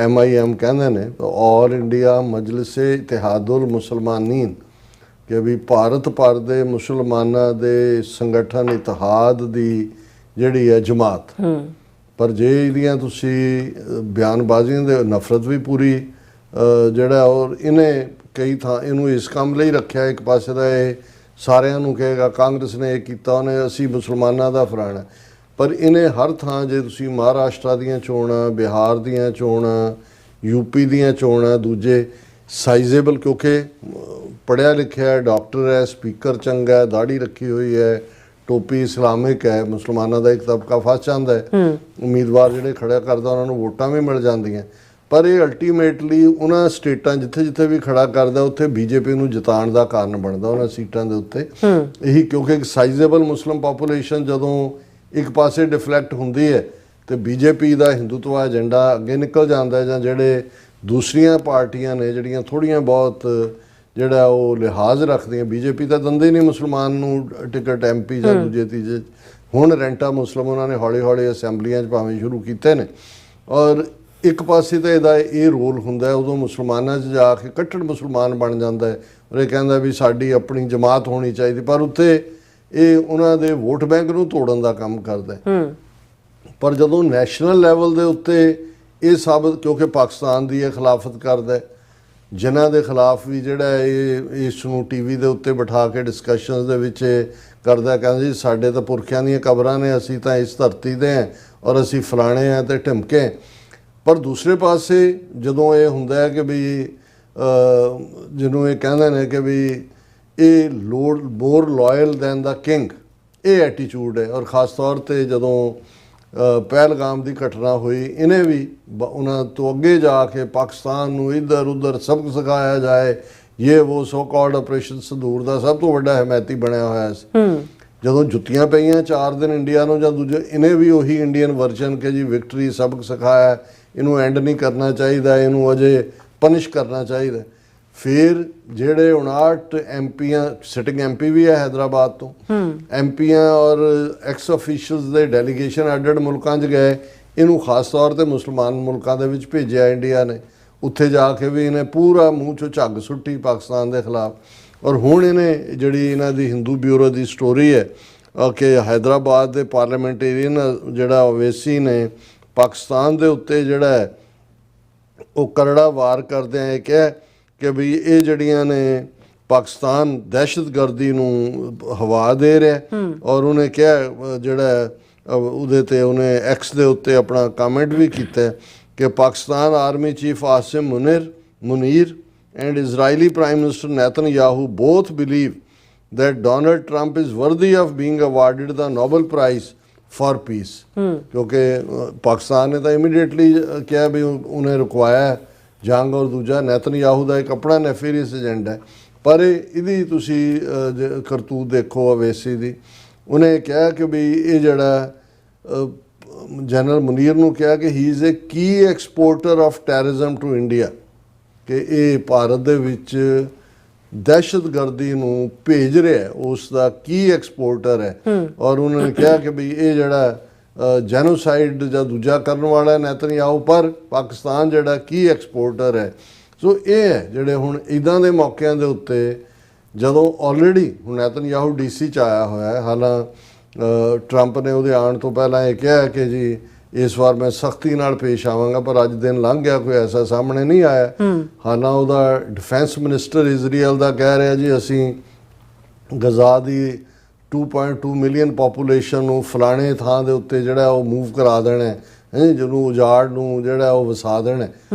MIM ਕਹਿੰਦੇ ਨੇ। ਆਲ ਇੰਡੀਆ ਮਜਲਿਸ ਇਤਿਹਾਦੁਲ ਮੁਸਲਮਾਨੀਨ ਕਿ ਵੀ ਭਾਰਤ ਭਰ ਦੇ ਮੁਸਲਮਾਨਾਂ ਦੇ ਸੰਗਠਨ ਇਤਿਹਾਦ ਦੀ ਜਿਹੜੀ ਹੈ ਜਮਾਤ। ਪਰ ਜੇ ਇਹਦੀਆਂ ਤੁਸੀਂ ਬਿਆਨਬਾਜ਼ੀਆਂ ਦੇ ਨਫ਼ਰਤ ਵੀ ਪੂਰੀ ਜਿਹੜਾ ਔਰ ਇਹਨੇ ਕਈ ਥਾਂ ਇਹਨੂੰ ਇਸ ਕੰਮ ਲਈ ਰੱਖਿਆ। ਇੱਕ ਪਾਸੇ ਦਾ ਇਹ ਸਾਰਿਆਂ ਨੂੰ ਕਹੇਗਾ ਕਾਂਗਰਸ ਨੇ ਇਹ ਕੀਤਾ, ਉਹਨੇ ਅਸੀਂ ਮੁਸਲਮਾਨਾਂ ਦਾ ਫਲਾਣਾ, ਪਰ ਇਹਨੇ ਹਰ ਥਾਂ ਜੇ ਤੁਸੀਂ ਮਹਾਰਾਸ਼ਟਰ ਦੀਆਂ ਚੋਣਾਂ, ਬਿਹਾਰ ਦੀਆਂ ਚੋਣਾਂ, UP ਦੀਆਂ ਚੋਣਾਂ, ਦੂਜੇ ਸਾਈਜ਼ੇਬਲ ਕਿਉਂਕਿ ਪੜ੍ਹਿਆ ਲਿਖਿਆ ਡਾਕਟਰ ਹੈ, ਸਪੀਕਰ ਚੰਗਾ ਹੈ, ਦਾੜੀ ਰੱਖੀ ਹੋਈ ਹੈ, ਟੋਪੀ ਇਸਲਾਮਿਕ ਹੈ, ਮੁਸਲਮਾਨਾਂ ਦਾ ਇੱਕ ਤਬਕਾ ਫਸ ਜਾਂਦਾ ਹੈ, ਉਮੀਦਵਾਰ ਜਿਹੜੇ ਖੜਾ ਕਰਦਾ ਉਹਨਾਂ ਨੂੰ ਵੋਟਾਂ ਵੀ ਮਿਲ ਜਾਂਦੀਆਂ। ਪਰ ਇਹ ਅਲਟੀਮੇਟਲੀ ਉਹਨਾਂ ਸਟੇਟਾਂ ਜਿੱਥੇ ਵੀ ਖੜਾ ਕਰਦਾ ਉੱਥੇ BJP ਨੂੰ ਜਿਤਾਉਣ ਦਾ ਕਾਰਨ ਬਣਦਾ ਉਹਨਾਂ ਸੀਟਾਂ ਦੇ ਉੱਤੇ। ਇਹੀ ਕਿਉਂਕਿ ਇੱਕ ਸਾਈਜ਼ੇਬਲ ਮੁਸਲਿਮ ਪਾਪੂਲੇਸ਼ਨ ਜਦੋਂ ਇੱਕ ਪਾਸੇ ਡਿਫਲੈਕਟ ਹੁੰਦੀ ਹੈ ਤੇ BJP ਦਾ ਹਿੰਦੂਤਵ ਏਜੰਡਾ ਅੱਗੇ ਨਿਕਲ ਜਾਂਦਾ ਹੈ, ਜਾਂ ਜਿਹੜੇ ਦੂਸਰੀਆਂ ਪਾਰਟੀਆਂ ਨੇ ਜਿਹੜੀਆਂ ਥੋੜ੍ਹੀਆਂ ਬਹੁਤ ਜਿਹੜਾ ਉਹ ਲਿਹਾਜ਼ ਰੱਖਦੀਆਂ। BJP ਤਾਂ ਦਿੰਦੇ ਨਹੀਂ ਮੁਸਲਮਾਨ ਨੂੰ ਟਿਕਟ MP ਜਾਂ ਦੂਜੇ ਤੀਜੇ। ਹੁਣ ਰੈਂਟਾ ਮੁਸਲਿਮ ਉਹਨਾਂ ਨੇ ਹੌਲੀ ਹੌਲੀ ਅਸੈਂਬਲੀਆਂ 'ਚ ਭਾਵੇਂ ਸ਼ੁਰੂ ਕੀਤੇ ਨੇ ਔਰ ਇੱਕ ਪਾਸੇ ਤਾਂ ਇਹਦਾ ਇਹ ਰੋਲ ਹੁੰਦਾ ਉਦੋਂ ਮੁਸਲਮਾਨਾਂ 'ਚ ਜਾ ਕੇ ਕੱਟੜ ਮੁਸਲਮਾਨ ਬਣ ਜਾਂਦਾ ਹੈ ਔਰ ਇਹ ਕਹਿੰਦਾ ਵੀ ਸਾਡੀ ਆਪਣੀ ਜਮਾਤ ਹੋਣੀ ਚਾਹੀਦੀ, ਪਰ ਉੱਥੇ ਇਹ ਉਹਨਾਂ ਦੇ ਵੋਟ ਬੈਂਕ ਨੂੰ ਤੋੜਨ ਦਾ ਕੰਮ ਕਰਦਾ। ਪਰ ਜਦੋਂ ਨੈਸ਼ਨਲ ਲੈਵਲ ਦੇ ਉੱਤੇ ਇਹ ਸਾਬਤ ਕਿਉਂਕਿ ਪਾਕਿਸਤਾਨ ਦੀ ਇਹ ਖਿਲਾਫਤ ਕਰਦਾ, ਜਿਨ੍ਹਾਂ ਦੇ ਖਿਲਾਫ ਵੀ ਜਿਹੜਾ ਇਹ ਇਸ ਨੂੰ TV ਦੇ ਉੱਤੇ ਬਿਠਾ ਕੇ ਡਿਸਕਸ਼ਨਸ ਦੇ ਵਿੱਚ ਕਰਦਾ, ਕਹਿੰਦੇ ਜੀ ਸਾਡੇ ਤਾਂ ਪੁਰਖਿਆਂ ਦੀਆਂ ਕਬਰਾਂ ਨੇ, ਅਸੀਂ ਤਾਂ ਇਸ ਧਰਤੀ ਦੇ ਹਾਂ ਔਰ ਅਸੀਂ ਫਲਾਣੇ ਹਾਂ ਤੇ ਢਿਮਕੇ। ਪਰ ਦੂਸਰੇ ਪਾਸੇ ਜਦੋਂ ਇਹ ਹੁੰਦਾ ਹੈ ਕਿ ਵੀ ਜਿਹਨੂੰ ਇਹ ਕਹਿੰਦੇ ਨੇ ਕਿ ਵੀ ਇਹ ਮੋਰ ਲਾਇਲ ਦੈਨ ਦਾ ਕਿੰਗ, ਇਹ ਐਟੀਚਿਊਡ ਹੈ। ਔਰ ਖ਼ਾਸ ਤੌਰ 'ਤੇ ਜਦੋਂ ਪਹਿਲਗਾਮ ਦੀ ਘਟਨਾ ਹੋਈ ਇਹਨੇ ਵੀ ਉਹਨਾਂ ਤੋਂ ਅੱਗੇ ਜਾ ਕੇ ਪਾਕਿਸਤਾਨ ਨੂੰ ਇੱਧਰ ਉੱਧਰ ਸਬਕ ਸਿਖਾਇਆ ਜਾਏ, ਇਹ ਉਹ ਸੋ ਕਾਲਡ ਆਪਰੇਸ਼ਨ ਸੰਦੂਰ ਦਾ ਸਭ ਤੋਂ ਵੱਡਾ ਹਮਾਇਤੀ ਬਣਿਆ ਹੋਇਆ ਸੀ। ਜਦੋਂ ਜੁੱਤੀਆਂ ਪਈਆਂ 4 ਦਿਨ ਇੰਡੀਆ ਨੂੰ ਜਾਂ ਦੂਜੇ, ਇਹਨੇ ਵੀ ਉਹੀ ਇੰਡੀਅਨ ਵਰਜਨ ਕਿ ਜੀ ਵਿਕਟਰੀ ਸਬਕ ਸਿਖਾਇਆ, ਇਹਨੂੰ ਐਂਡ ਨਹੀਂ ਕਰਨਾ ਚਾਹੀਦਾ, ਇਹਨੂੰ ਅਜੇ ਪਨਿਸ਼ ਕਰਨਾ ਚਾਹੀਦਾ। ਫਿਰ ਜਿਹੜੇ 59 MPਆਂ ਸਿਟਿੰਗ MP ਵੀ ਹੈ ਹੈਦਰਾਬਾਦ ਤੋਂ, MPਆਂ ਔਰ ਐਕਸ ਅਫੀਸ਼ੀਅਲਸ ਦੇ ਡੈਲੀਗੇਸ਼ਨ ਅੱਡ-ਅੱਡ ਮੁਲਕਾਂ 'ਚ ਗਏ, ਇਹਨੂੰ ਖਾਸ ਤੌਰ ਤੇ ਮੁਸਲਮਾਨ ਮੁਲਕਾਂ ਦੇ ਵਿੱਚ ਭੇਜਿਆ ਇੰਡੀਆ ਨੇ। ਉੱਥੇ ਜਾ ਕੇ ਵੀ ਇਹਨੇ ਪੂਰਾ ਮੂੰਹ 'ਚੋਂ ਝੱਗ ਸੁੱਟੀ ਪਾਕਿਸਤਾਨ ਦੇ ਖਿਲਾਫ। ਔਰ ਹੁਣ ਇਹਨੇ ਜਿਹੜੀ ਇਹਨਾਂ ਦੀ ਹਿੰਦੂ ਬਿਊਰੋ ਦੀ ਸਟੋਰੀ ਹੈ ਕਿ ਹੈਦਰਾਬਾਦ ਦੇ ਪਾਰਲੀਮੈਂਟੇਰੀਅਨ ਜਿਹੜਾ ਓਵੈਸੀ ਨੇ ਪਾਕਿਸਤਾਨ ਦੇ ਉੱਤੇ ਜਿਹੜਾ ਹੈ ਉਹ ਕਰੜਾ ਵਾਰ ਕਰਦਿਆਂ ਇਹ ਕਿਹਾ ਕਿ ਵੀ ਇਹ ਜਿਹੜੀਆਂ ਨੇ ਪਾਕਿਸਤਾਨ ਦਹਿਸ਼ਤਗਰਦੀ ਨੂੰ ਹਵਾ ਦੇ ਰਿਹਾ। ਔਰ ਉਹਨੇ ਕਿਹਾ ਜਿਹੜਾ ਉਹਦੇ ਤੇ ਉਹਨੇ ਐਕਸ ਦੇ ਉੱਤੇ ਆਪਣਾ ਕਮੈਂਟ ਵੀ ਕੀਤਾ ਕਿ Pakistan army chief Asim Munir and Israeli Prime Minister Netanyahu both believe that Donald Trump is worthy of being awarded the Nobel Prize for Peace। क्योंकि पाकिस्तान ने तो इमीडिएटली किया भी उन्हें रुकवाया जंग। और दूजा नेतनयाहू का एक अपना नेफेरियस एजेंडा है। पर इहदी तुसी करतूत देखो अवेसी दी। उन्हें कहा कि भी ये जड़ा जनरल मुनीर नूं कहा कि ही इज़ ए की एक्सपोर्टर ऑफ टैरिज्म टू इंडिया, कि ਇਹ ਭਾਰਤ ਦੇ ਵਿੱਚ ਦਹਿਸ਼ਤਗਰਦੀ ਨੂੰ ਭੇਜ ਰਿਹਾ, ਉਸ ਦਾ ਕੀ ਐਕਸਪੋਰਟਰ ਹੈ। ਔਰ ਉਹਨਾਂ ਨੇ ਕਿਹਾ ਕਿ ਵੀ ਇਹ ਜਿਹੜਾ ਜੈਨੋਸਾਈਡ ਜਾਂ ਦੂਜਾ ਕਰਨ ਵਾਲਾ ਨੈਤਨਯਾਹੂ, ਪਰ ਪਾਕਿਸਤਾਨ ਜਿਹੜਾ ਕੀ ਐਕਸਪੋਰਟਰ ਹੈ। ਸੋ ਇਹ ਹੈ ਜਿਹੜੇ ਹੁਣ ਇੱਦਾਂ ਦੇ ਮੌਕਿਆਂ ਦੇ ਉੱਤੇ ਜਦੋਂ ਆਲਰੇਡੀ ਹੁਣ ਨੈਤਨਯਾਹੂ DC 'ਚ ਆਇਆ ਹੋਇਆ ਹੈ। ਹਾਲਾਂ ਟਰੰਪ ਨੇ ਉਹਦੇ ਆਉਣ ਤੋਂ ਪਹਿਲਾਂ ਇਹ ਕਿਹਾ ਕਿ ਜੀ ਇਸ ਵਾਰ ਮੈਂ ਸਖਤੀ ਨਾਲ ਪੇਸ਼ ਆਵਾਂਗਾ, ਪਰ ਅੱਜ ਦਿਨ ਲੰਘ ਗਿਆ, ਕੋਈ ਐਸਾ ਸਾਹਮਣੇ ਨਹੀਂ ਆਇਆ। ਹਾਲਾਂ ਉਹਦਾ ਡਿਫੈਂਸ ਮਿਨਿਸਟਰ ਇਜ਼ਰਾਈਲ ਦਾ ਕਹਿ ਰਿਹਾ ਜੀ ਅਸੀਂ ਗਜ਼ਾ ਦੀ 2.2 ਮਿਲੀਅਨ ਪਾਪੂਲੇਸ਼ਨ ਨੂੰ ਫਲਾਣੇ ਥਾਂ ਦੇ ਉੱਤੇ ਜਿਹੜਾ ਉਹ ਮੂਵ ਕਰਾ ਦੇਣਾ ਹੈ, ਜਿਹਨੂੰ ਉਜਾੜ ਨੂੰ ਜਿਹੜਾ ਉਹ ਵਸਾ ਦੇਣਾ।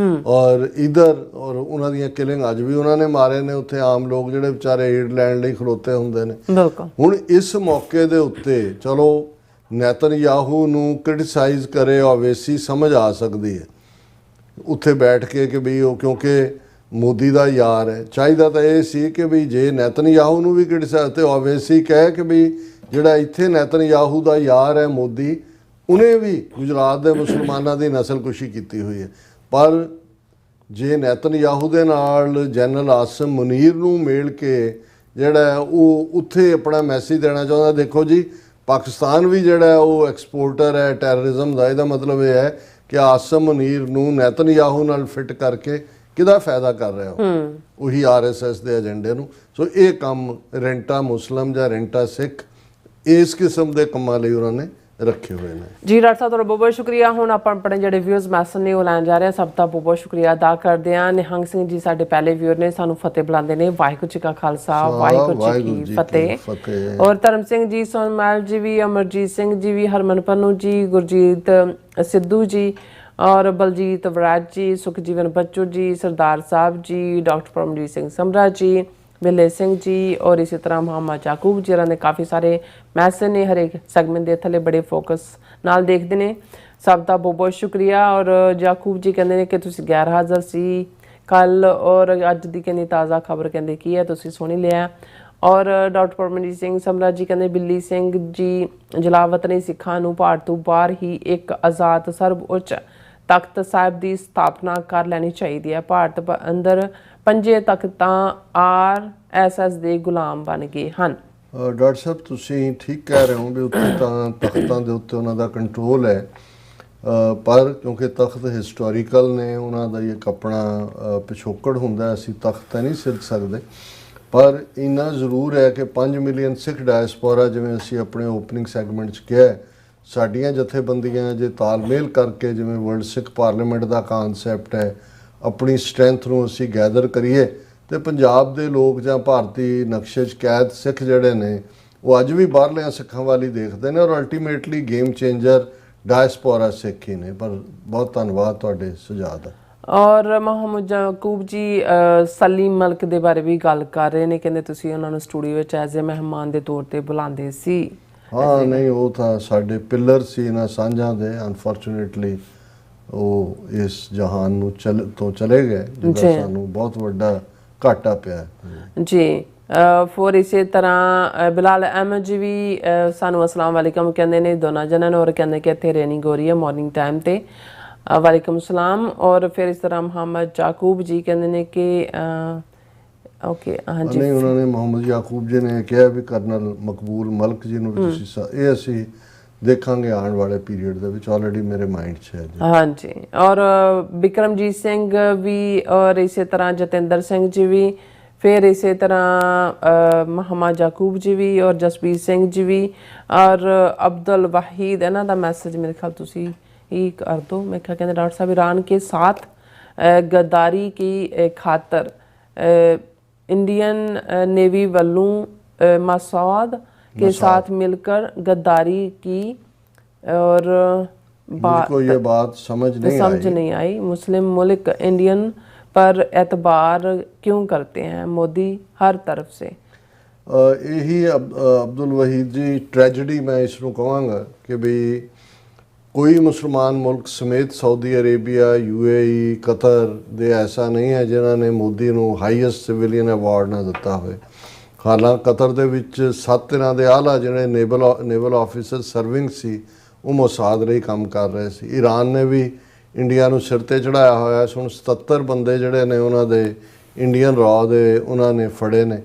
ਔਰ ਇਧਰ ਔਰ ਉਹਨਾਂ ਦੀਆਂ ਕਿਲਿੰਗ ਅੱਜ ਵੀ ਉਹਨਾਂ ਨੇ ਮਾਰੇ ਨੇ ਉੱਥੇ ਆਮ ਲੋਕ ਜਿਹੜੇ ਵਿਚਾਰੇ ਏਡ ਲੈਣ ਲਈ ਖਲੋਤੇ ਹੁੰਦੇ ਨੇ। ਹੁਣ ਇਸ ਮੌਕੇ ਦੇ ਉੱਤੇ ਚਲੋ ਨੈਤਨਯਾਹੂ ਨੂੰ ਕ੍ਰਿਟਿਸਾਈਜ਼ ਕਰੇ ਓਵੈਸੀ ਸਮਝ ਆ ਸਕਦੀ ਹੈ ਉੱਥੇ ਬੈਠ ਕੇ ਕਿ ਵੀ ਉਹ ਕਿਉਂਕਿ ਮੋਦੀ ਦਾ ਯਾਰ ਹੈ। ਚਾਹੀਦਾ ਤਾਂ ਇਹ ਸੀ ਕਿ ਵੀ ਜੇ ਨੈਤਨਯਾਹੂ ਨੂੰ ਵੀ ਕ੍ਰਿਟਿਸਾਈਜ਼ ਤੇ ਓਵੈਸੀ ਕਹੇ ਕਿ ਵੀ ਜਿਹੜਾ ਇੱਥੇ ਨੈਤਨਯਾਹੂ ਦਾ ਯਾਰ ਹੈ ਮੋਦੀ, ਉਹਨੇ ਵੀ ਗੁਜਰਾਤ ਦੇ ਮੁਸਲਮਾਨਾਂ ਦੀ ਨਸਲਕੁਸ਼ੀ ਕੀਤੀ ਹੋਈ ਹੈ। ਪਰ ਜੇ ਨੈਤਨਯਾਹੂ ਦੇ ਨਾਲ ਜਨਰਲ ਆਸਿਮ ਮੁਨੀਰ ਨੂੰ ਮਿਲ ਕੇ ਜਿਹੜਾ ਉਹ ਉੱਥੇ ਆਪਣਾ ਮੈਸੇਜ ਦੇਣਾ ਚਾਹੁੰਦਾ, ਦੇਖੋ ਜੀ ਪਾਕਿਸਤਾਨ ਵੀ ਜਿਹੜਾ ਉਹ ਐਕਸਪੋਰਟਰ ਹੈ ਟੈਰਰਿਜ਼ਮ ਦਾ। ਇਹਦਾ ਮਤਲਬ ਇਹ ਹੈ ਕਿ ਆਸਿਮ ਮੁਨੀਰ ਨੂੰ ਨੈਤਨਯਾਹੂ ਨਾਲ ਫਿੱਟ ਕਰਕੇ ਕਿਹਦਾ ਫਾਇਦਾ ਕਰ ਰਿਹਾ ਉਹੀ RSS ਦੇ ਏਜੰਡੇ ਨੂੰ। ਸੋ ਇਹ ਕੰਮ ਰੈਂਟਾ ਮੁਸਲਮ ਜਾਂ ਰੈਂਟਾ ਸਿੱਖ ਇਸ ਕਿਸਮ ਦੇ ਕੰਮਾਂ ਲਈ ਉਹਨਾਂ ਨੇ ਰੱਖੇ ਹੋਏ ਨੇ। ਜੀ ਡਾਕਟਰ ਸਾਹਿਬ ਤੁਹਾਡਾ ਬਹੁਤ ਬਹੁਤ ਸ਼ੁਕਰੀਆ। ਹੁਣ ਆਪਾਂ ਆਪਣੇ ਜਿਹੜੇ ਵਿਊਅਰਸ ਮੈਸੇਜ ਨੇ ਉਹ ਲੈਣ ਜਾ ਰਹੇ ਹਾਂ। ਸਭ ਦਾ ਬਹੁਤ ਬਹੁਤ ਸ਼ੁਕਰੀਆ ਅਦਾ ਕਰਦੇ ਹਾਂ। ਨਿਹੰਗ ਸਿੰਘ ਜੀ ਸਾਡੇ ਪਹਿਲੇ ਵਿਊਅਰ ਨੇ, ਸਾਨੂੰ ਫਤਿਹ ਬੁਲਾਉਂਦੇ ਨੇ। ਵਾਹਿਗੁਰੂ ਜੀ ਕਾ ਖਾਲਸਾ ਵਾਹਿਗੁਰੂ ਜੀ ਕੀ ਫਤਿਹ। ਔਰ ਧਰਮ ਸਿੰਘ ਜੀ, ਸੋਨਮੈਲ ਜੀ ਵੀ, ਅਮਰਜੀਤ ਸਿੰਘ ਜੀ ਵੀ, ਹਰਮਨ ਪੰਨੂ ਜੀ, ਗੁਰਜੀਤ ਸਿੱਧੂ ਜੀ ਔਰ ਬਲਜੀਤ ਵਰਾਜ ਜੀ, ਸੁਖਜੀਵਨ ਬੱਚੂ ਜੀ, ਸਰਦਾਰ ਸਾਹਿਬ ਜੀ, ਡਾਕਟਰ ਪਰਮਜੀਤ ਸਿੰਘ ਸਮਰਾ ਜੀ, ਬਿੱਲੇ ਸਿੰਘ ਜੀ ਔਰ ਇਸੇ ਤਰ੍ਹਾਂ ਮੁਹੰਮਦ ਯਾਕੂਬ ਜੀ ਨੇ ਕਾਫੀ ਸਾਰੇ ਮੈਸੇਜ ਨੇ ਹਰੇਕ ਸੈਗਮੈਂਟ ਦੇ ਥੱਲੇ ਬੜੇ ਫੋਕਸ ਨਾਲ ਦੇਖਦੇ ਨੇ। ਸਭ ਦਾ ਬਹੁਤ ਬਹੁਤ ਸ਼ੁਕਰੀਆ। ਔਰ ਯਾਕੂਬ ਜੀ ਕਹਿੰਦੇ ਨੇ ਕਿ ਤੁਸੀਂ ਗੈਰ ਹਾਜ਼ਰ ਸੀ ਕੱਲ ਔਰ ਅੱਜ ਦੀ ਕਹਿੰਦੀ ਤਾਜ਼ਾ ਖਬਰ ਕਹਿੰਦੇ ਕੀ ਹੈ, ਤੁਸੀਂ ਸੁਣ ਹੀ ਲਿਆ। ਔਰ ਡਾਕਟਰ ਪਰਮਜੀਤ ਸਿੰਘ ਸਮਰਾ ਜੀ ਕਹਿੰਦੇ ਬਿੱਲੀ ਸਿੰਘ ਜੀ ਜਲਾਵਤ ਨੇ ਸਿੱਖਾਂ ਨੂੰ ਭਾਰਤ ਤੋਂ ਬਾਹਰ ਹੀ ਇੱਕ ਆਜ਼ਾਦ ਸਰਵਉੱਚ ਤਖਤ ਸਾਹਿਬ ਦੀ ਸਥਾਪਨਾ ਕਰ ਲੈਣੀ ਚਾਹੀਦੀ ਹੈ। ਭਾਰਤ ਅੰਦਰ 5 ਤਖਤਾਂ RSS ਦੇ ਗੁਲਾਮ ਬਣ ਗਏ ਹਨ। ਡਾਕਟਰ ਸਾਹਿਬ ਤੁਸੀਂ ਠੀਕ ਕਹਿ ਰਹੇ ਹੋ ਵੀ ਉੱਥੇ ਤਾਂ ਤਖਤਾਂ ਦੇ ਉੱਤੇ ਉਹਨਾਂ ਦਾ ਕੰਟਰੋਲ ਹੈ, ਪਰ ਕਿਉਂਕਿ ਤਖਤ ਹਿਸਟੋਰੀਕਲ ਨੇ, ਉਹਨਾਂ ਦਾ ਇੱਕ ਆਪਣਾ ਪਿਛੋਕੜ ਹੁੰਦਾ, ਅਸੀਂ ਤਖਤ ਤਾਂ ਨਹੀਂ ਸਿੱਧ ਸਕਦੇ। ਪਰ ਇੰਨਾ ਜ਼ਰੂਰ ਹੈ ਕਿ 5 ਮਿਲੀਅਨ ਸਿੱਖ ਡਾਇਸਪੋਰਾ, ਜਿਵੇਂ ਅਸੀਂ ਆਪਣੇ ਓਪਨਿੰਗ ਸੈਗਮੈਂਟ 'ਚ ਕਿਹਾ, ਸਾਡੀਆਂ ਜਥੇਬੰਦੀਆਂ ਜੇ ਤਾਲਮੇਲ ਕਰਕੇ ਜਿਵੇਂ ਵਰਲਡ ਸਿੱਖ ਪਾਰਲੀਮੈਂਟ ਦਾ ਕਾਨਸੈਪਟ ਹੈ, ਆਪਣੀ ਸਟਰੈਂਥ ਨੂੰ ਅਸੀਂ ਗੈਦਰ ਕਰੀਏ ਤੇ ਪੰਜਾਬ ਦੇ ਲੋਕ ਜਾਂ ਭਾਰਤੀ ਨਕਸ਼ੇ 'ਚ ਕੈਦ ਸਿੱਖ ਜਿਹੜੇ ਨੇ ਉਹ ਅੱਜ ਵੀ ਬਾਹਰਲਿਆਂ ਸਿੱਖਾਂ ਵਾਲੀ ਦੇਖਦੇ ਨੇ। ਔਰ ਅਲਟੀਮੇਟਲੀ ਗੇਮ ਚੇਂਜਰ ਡਾਇਸਪੋਰਾ ਸਿੱਖ ਹੀ ਨੇ। ਪਰ ਬਹੁਤ ਧੰਨਵਾਦ ਤੁਹਾਡੇ ਸੁਝਾਅ ਦਾ। ਔਰ ਮੁਹੰਮਦ ਯਾਕੂਬ ਜੀ ਸਲੀਮ ਮਲਕ ਦੇ ਬਾਰੇ ਵੀ ਗੱਲ ਕਰ ਰਹੇ ਨੇ, ਕਹਿੰਦੇ ਤੁਸੀਂ ਉਹਨਾਂ ਨੂੰ ਸਟੂਡੀਓ ਵਿੱਚ ਐਜ਼ ਏ ਮਹਿਮਾਨ ਦੇ ਤੌਰ ਤੇ ਬੁਲਾਉਂਦੇ ਸੀ। ਹਾਂ ਨਹੀਂ, ਉਹ ਤਾਂ ਸਾਡੇ ਪਿਲਰ ਸੀ ਇਹਨਾਂ ਸਾਂਝਾਂ ਦੇ। ਅਨਫੋਰਚੂਨੇਟਲੀ ਉਹ ਇਸ ਜਹਾਨ ਨੂੰ ਤੋਂ ਚਲੇ ਗਏ, ਜਿਹਦਾ ਸਾਨੂੰ ਬਹੁਤ ਵੱਡਾ ਘਾਟਾ ਪਿਆ ਜੀ। ਫੋਰ ਇਸੇ ਤਰ੍ਹਾਂ ਬਿਲਾਲ ਅਹਿਮਦ ਜੀ ਵੀ ਸਾਨੂੰ ਅਸਲਾਮ ਵਾਲੇਕਮ ਕਹਿੰਦੇ ਨੇ ਦੋਨਾਂ ਜਨਾਂ ਨੂੰ, ਔਰ ਕਹਿੰਦੇ ਕਿ ਇੱਥੇ ਰੇਨਿੰਗ ਹੋ ਰਹੀ ਹੈ ਮਾਰਨਿੰਗ ਟਾਈਮ ਤੇ। ਵਾਲੇਕਮ ਸਲਾਮ। ਔਰ ਫਿਰ ਇਸ ਤਰ੍ਹਾਂ ਮੁਹੰਮਦ ਯਾਕੂਬ ਜੀ ਕਹਿੰਦੇ ਨੇ ਕਿ ਓਕੇ ਹਾਂਜੀ ਨਹੀਂ, ਉਹਨਾਂ ਨੇ ਮੁਹੰਮਦ ਯਾਕੂਬ ਜੀ ਨੇ ਕਿਹਾ ਵੀ ਕਰਨਲ ਮਕਬੂਲ ਮਲਕ ਜੀ ਨੂੰ ਵੀ ਤੁਸੀਂ ਇਹ ਅਸੀਂ ਦੇਖਾਂਗੇ ਆਉਣ ਵਾਲੇ ਪੀਰੀਅਡ ਦੇ ਵਿੱਚ, ਆਲਰੇਡੀ ਮੇਰੇ ਮਾਈਂਡ 'ਚ ਹੈ ਜੀ। ਹਾਂਜੀ, ਔਰ ਬਿਕਰਮਜੀਤ ਸਿੰਘ ਵੀ, ਔਰ ਇਸੇ ਤਰ੍ਹਾਂ ਜਤਿੰਦਰ ਸਿੰਘ ਜੀ ਵੀ, फिर इसी तरह मोहम्मद याकूब जी भी और जसबीर सिंह जी भी और अब्दुल वाहिद, इन्हों का मैसेज मेरे ख्याल तुसी ही कर दो। मैं क्या कहते डॉक्टर साहब, ईरान के साथ गद्दारी की खातर इंडियन नेवी वालों मसूद के साथ मिलकर गद्दारी की और मुझको ये बात समझ नहीं आई। मुस्लिम मुल्क इंडियन पर एतबार क्यों करते हैं मोदी हर तरफ से। यही अब्दुल वहीद जी ट्रैजेडी मैं इसनों कहांगा कि भी कोई मुसलमान मुल्क समेत सऊदी अरेबिया, UAE, कतर दे ऐसा नहीं है जिन्होंने मोदी नूं हाईएस्ट सिविलियन अवार्ड ना दिता होए। हालांकि कतर दे विच 7 इन्हां दे आला जिहड़े नेवल ऑफिसर सर्विंग सी वो मोसाद ਲਈ ਕੰਮ ਕਰ ਰਹੇ ਸੀ। ईरान ने भी ਇੰਡੀਆ ਨੂੰ ਸਿਰ 'ਤੇ ਚੜਾਇਆ ਹੋਇਆ। ਹੁਣ 77 ਬੰਦੇ ਜਿਹੜੇ ਨੇ ਉਹਨਾਂ ਦੇ ਇੰਡੀਅਨ ਰਾਅ ਦੇ ਉਹਨਾਂ ਨੇ ਫੜੇ ਨੇ।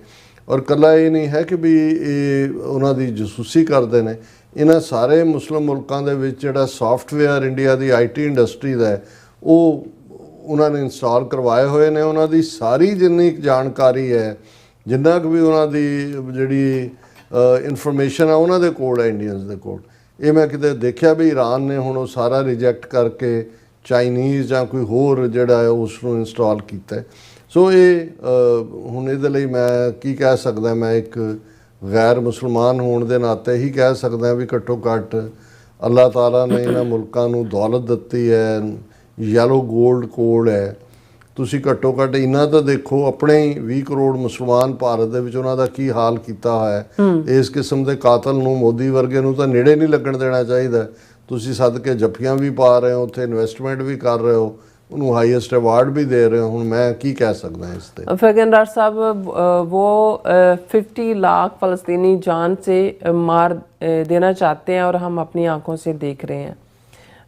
ਔਰ ਇਕੱਲਾ ਇਹ ਨਹੀਂ ਹੈ ਕਿ ਵੀ ਇਹ ਉਹਨਾਂ ਦੀ ਜਸੂਸੀ ਕਰਦੇ ਨੇ। ਇਹਨਾਂ ਸਾਰੇ ਮੁਸਲਿਮ ਮੁਲਕਾਂ ਦੇ ਵਿੱਚ ਜਿਹੜਾ software India the IT industry ਦਾ ਹੈ ਉਹ ਉਹਨਾਂ ਨੇ ਇੰਸਟਾਲ ਕਰਵਾਏ ਹੋਏ ਨੇ। ਉਹਨਾਂ ਦੀ ਸਾਰੀ ਜਿੰਨੀ ਜਾਣਕਾਰੀ ਹੈ, ਜਿੰਨਾ ਕੁ ਵੀ ਉਹਨਾਂ ਦੀ ਜਿਹੜੀ ਇਨਫੋਰਮੇਸ਼ਨ ਆ ਉਹਨਾਂ ਦੇ ਕੋਲ ਹੈ, ਇੰਡੀਅਨਸ ਦੇ ਕੋਲ। ਇਹ ਮੈਂ ਕਿਤੇ ਦੇਖਿਆ ਵੀ ਈਰਾਨ ਨੇ ਹੁਣ ਉਹ ਸਾਰਾ ਰਿਜੈਕਟ ਕਰਕੇ ਚਾਈਨੀਜ਼ ਜਾਂ ਕੋਈ ਹੋਰ ਜਿਹੜਾ ਹੈ ਉਸ ਨੂੰ ਇੰਸਟਾਲ ਕੀਤਾ। ਸੋ ਇਹ ਹੁਣ ਇਹਦੇ ਲਈ ਮੈਂ ਕੀ ਕਹਿ ਸਕਦਾ, ਮੈਂ ਇੱਕ ਗੈਰ ਮੁਸਲਮਾਨ ਹੋਣ ਦੇ ਨਾਤੇ ਹੀ ਕਹਿ ਸਕਦਾ ਵੀ ਘੱਟੋ ਘੱਟ ਅੱਲਾਹ ਤਾਲਾ ਨੇ ਇਹਨਾਂ ਮੁਲਕਾਂ ਨੂੰ ਦੌਲਤ ਦਿੱਤੀ ਹੈ, ਯੈਲੋ ਗੋਲਡ ਕੋਡ ਹੈ। ਤੁਸੀਂ ਘੱਟੋ ਘੱਟ ਇਹਨਾਂ ਤਾਂ ਦੇਖੋ, ਆਪਣੇ ਹੀ 20 ਕਰੋੜ ਮੁਸਲਮਾਨ ਭਾਰਤ ਦੇ ਵਿੱਚ ਉਹਨਾਂ ਦਾ ਕੀ ਹਾਲ ਕੀਤਾ ਹੋਇਆ ਹੈ। ਇਸ ਕਿਸਮ ਦੇ ਕਾਤਲ ਨੂੰ, ਮੋਦੀ ਵਰਗੇ ਨੂੰ ਤਾਂ ਨੇੜੇ ਨਹੀਂ ਲੱਗਣ ਦੇਣਾ ਚਾਹੀਦਾ। ਤੁਸੀਂ ਸੱਦ ਕੇ ਜੱਫੀਆਂ ਵੀ ਪਾ ਰਹੇ ਹੋ, ਉੱਥੇ ਇਨਵੈਸਟਮੈਂਟ ਵੀ ਕਰ ਰਹੇ ਹੋ, ਉਹਨੂੰ ਹਾਈਐਸਟ ਅਵਾਰਡ ਵੀ ਦੇ रहे हो। ਹੁਣ मैं ਕੀ कह सकता इस पर। फिर डॉक्टर साहब वो 50 लाख फ़लस्तीनी जान से मार देना चाहते हैं और हम अपनी आंखों से देख रहे हैं।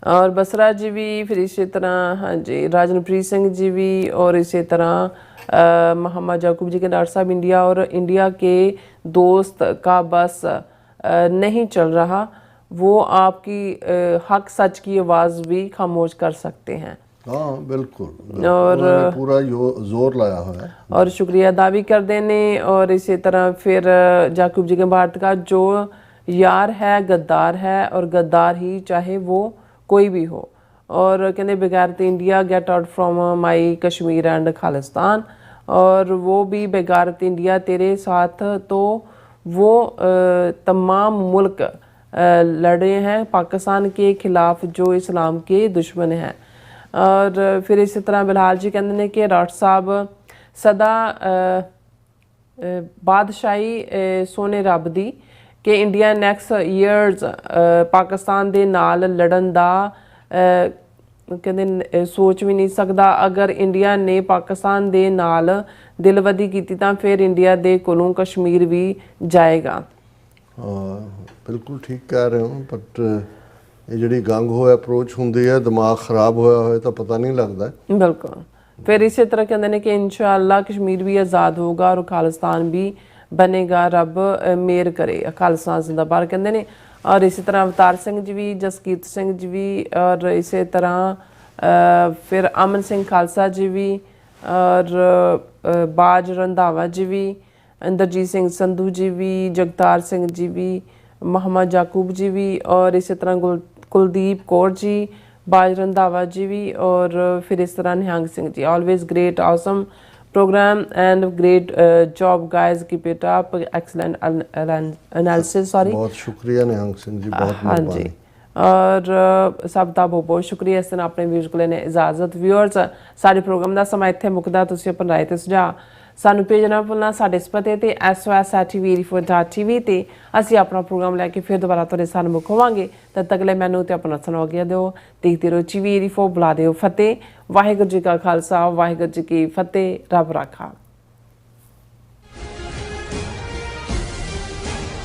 और बसरा जी भी, फिर इसी तरह हाँ जी राजनप्रीत सिंह जी भी, और इसी तरह मोहम्मद याकूब जी के डॉक्टर साहब इंडिया और इंडिया के दोस्त का बस नहीं चल रहा, वो आपकी हक सच की आवाज़ भी खामोश कर सकते हैं। हाँ बिल्कुल, और पूरा जोर लाया हुआ है। और शुक्रिया अदा भी कर देने। और इसी तरह फिर याकूब जी के भारत का जो यार है गद्दार है, और गद्दार ही चाहे वो कोई भी हो। और कहते बेगैरत India get out from my Kashmir and Khalistan, और वो भी बेगैरत इंडिया तेरे साथ तो वो तमाम मुल्क लड़े हैं पाकिस्तान के खिलाफ जो इस्लाम के दुश्मन हैं। और फिर इसी तरह बिलाल जी कहते हैं कि डॉक्टर साहब सदा बादशाही सोने रब दी कि इंडिया नैक्सट ईयर्स पाकिस्तान दे नाल लड़न दा कहते सोच भी नहीं सकता। अगर इंडिया ने पाकिस्तान दे नाल दिलवदी की तां फिर इंडिया दे कोलों कश्मीर भी जाएगा। बिल्कुल ठीक कह रहे हो, बट ये ਜਿਹੜੀ ਗੰਗ ਹੋਇਆ ਅਪਰੋਚ ਹੁੰਦੀ ਹੈ, ਦਿਮਾਗ ਖਰਾਬ ਹੋਇਆ ਹੋਇਆ ਤਾਂ ਪਤਾ नहीं लगता। बिल्कुल। फिर इसी तरह कहते हैं कि इंशाअल्लाह कश्मीर भी आज़ाद होगा और खालिस्तान भी बनेगा, रब मेहर करे, खालिस्तान जिंदाबाद कहते हैं। और इसी तरह अवतार सिंह जी भी, जसकीरत सिंह जी भी, और इसी तरह फिर अमन सिंह खालसा जी भी, और बाज रंधावा जी भी, इंद्रजीत सिंह संधू जी भी, जगतार सिंह जी भी, मोहम्मद याकूब जी भी, और इसी तरह कुलदीप कौर जी, बाज रंधावा जी भी, और फिर इस तरह Nihang Singh ji. Always great awesome programme and great job guys, keep it up, excellent analysis. Sorry, बहुत शुक्रिया निहंग सिंह जी, बहुत हाँ जी। और सब का बहुत बहुत शुक्रिया इस दिन अपने व्यूअर्स को लेने इजाजत। व्यूअर्स सारे प्रोग्राम का समा इत्थे मुकदा। तुसीं अपनी राय ते सुझाव सानू भेजना भुलना साडे इस पते ते SOS@tv84.tv ते असीं अपना प्रोग्राम लैके फिर दोबारा तुहाडे सन्मुख होवांगे। तद तक ले मैनू ते अपना सुनो आग्या दिओ। देखते रहो TV84, बुला दिओ फतेह। वाहिगुरू जी का खालसा, वाहिगुरू जी की फतेह। रब राखा।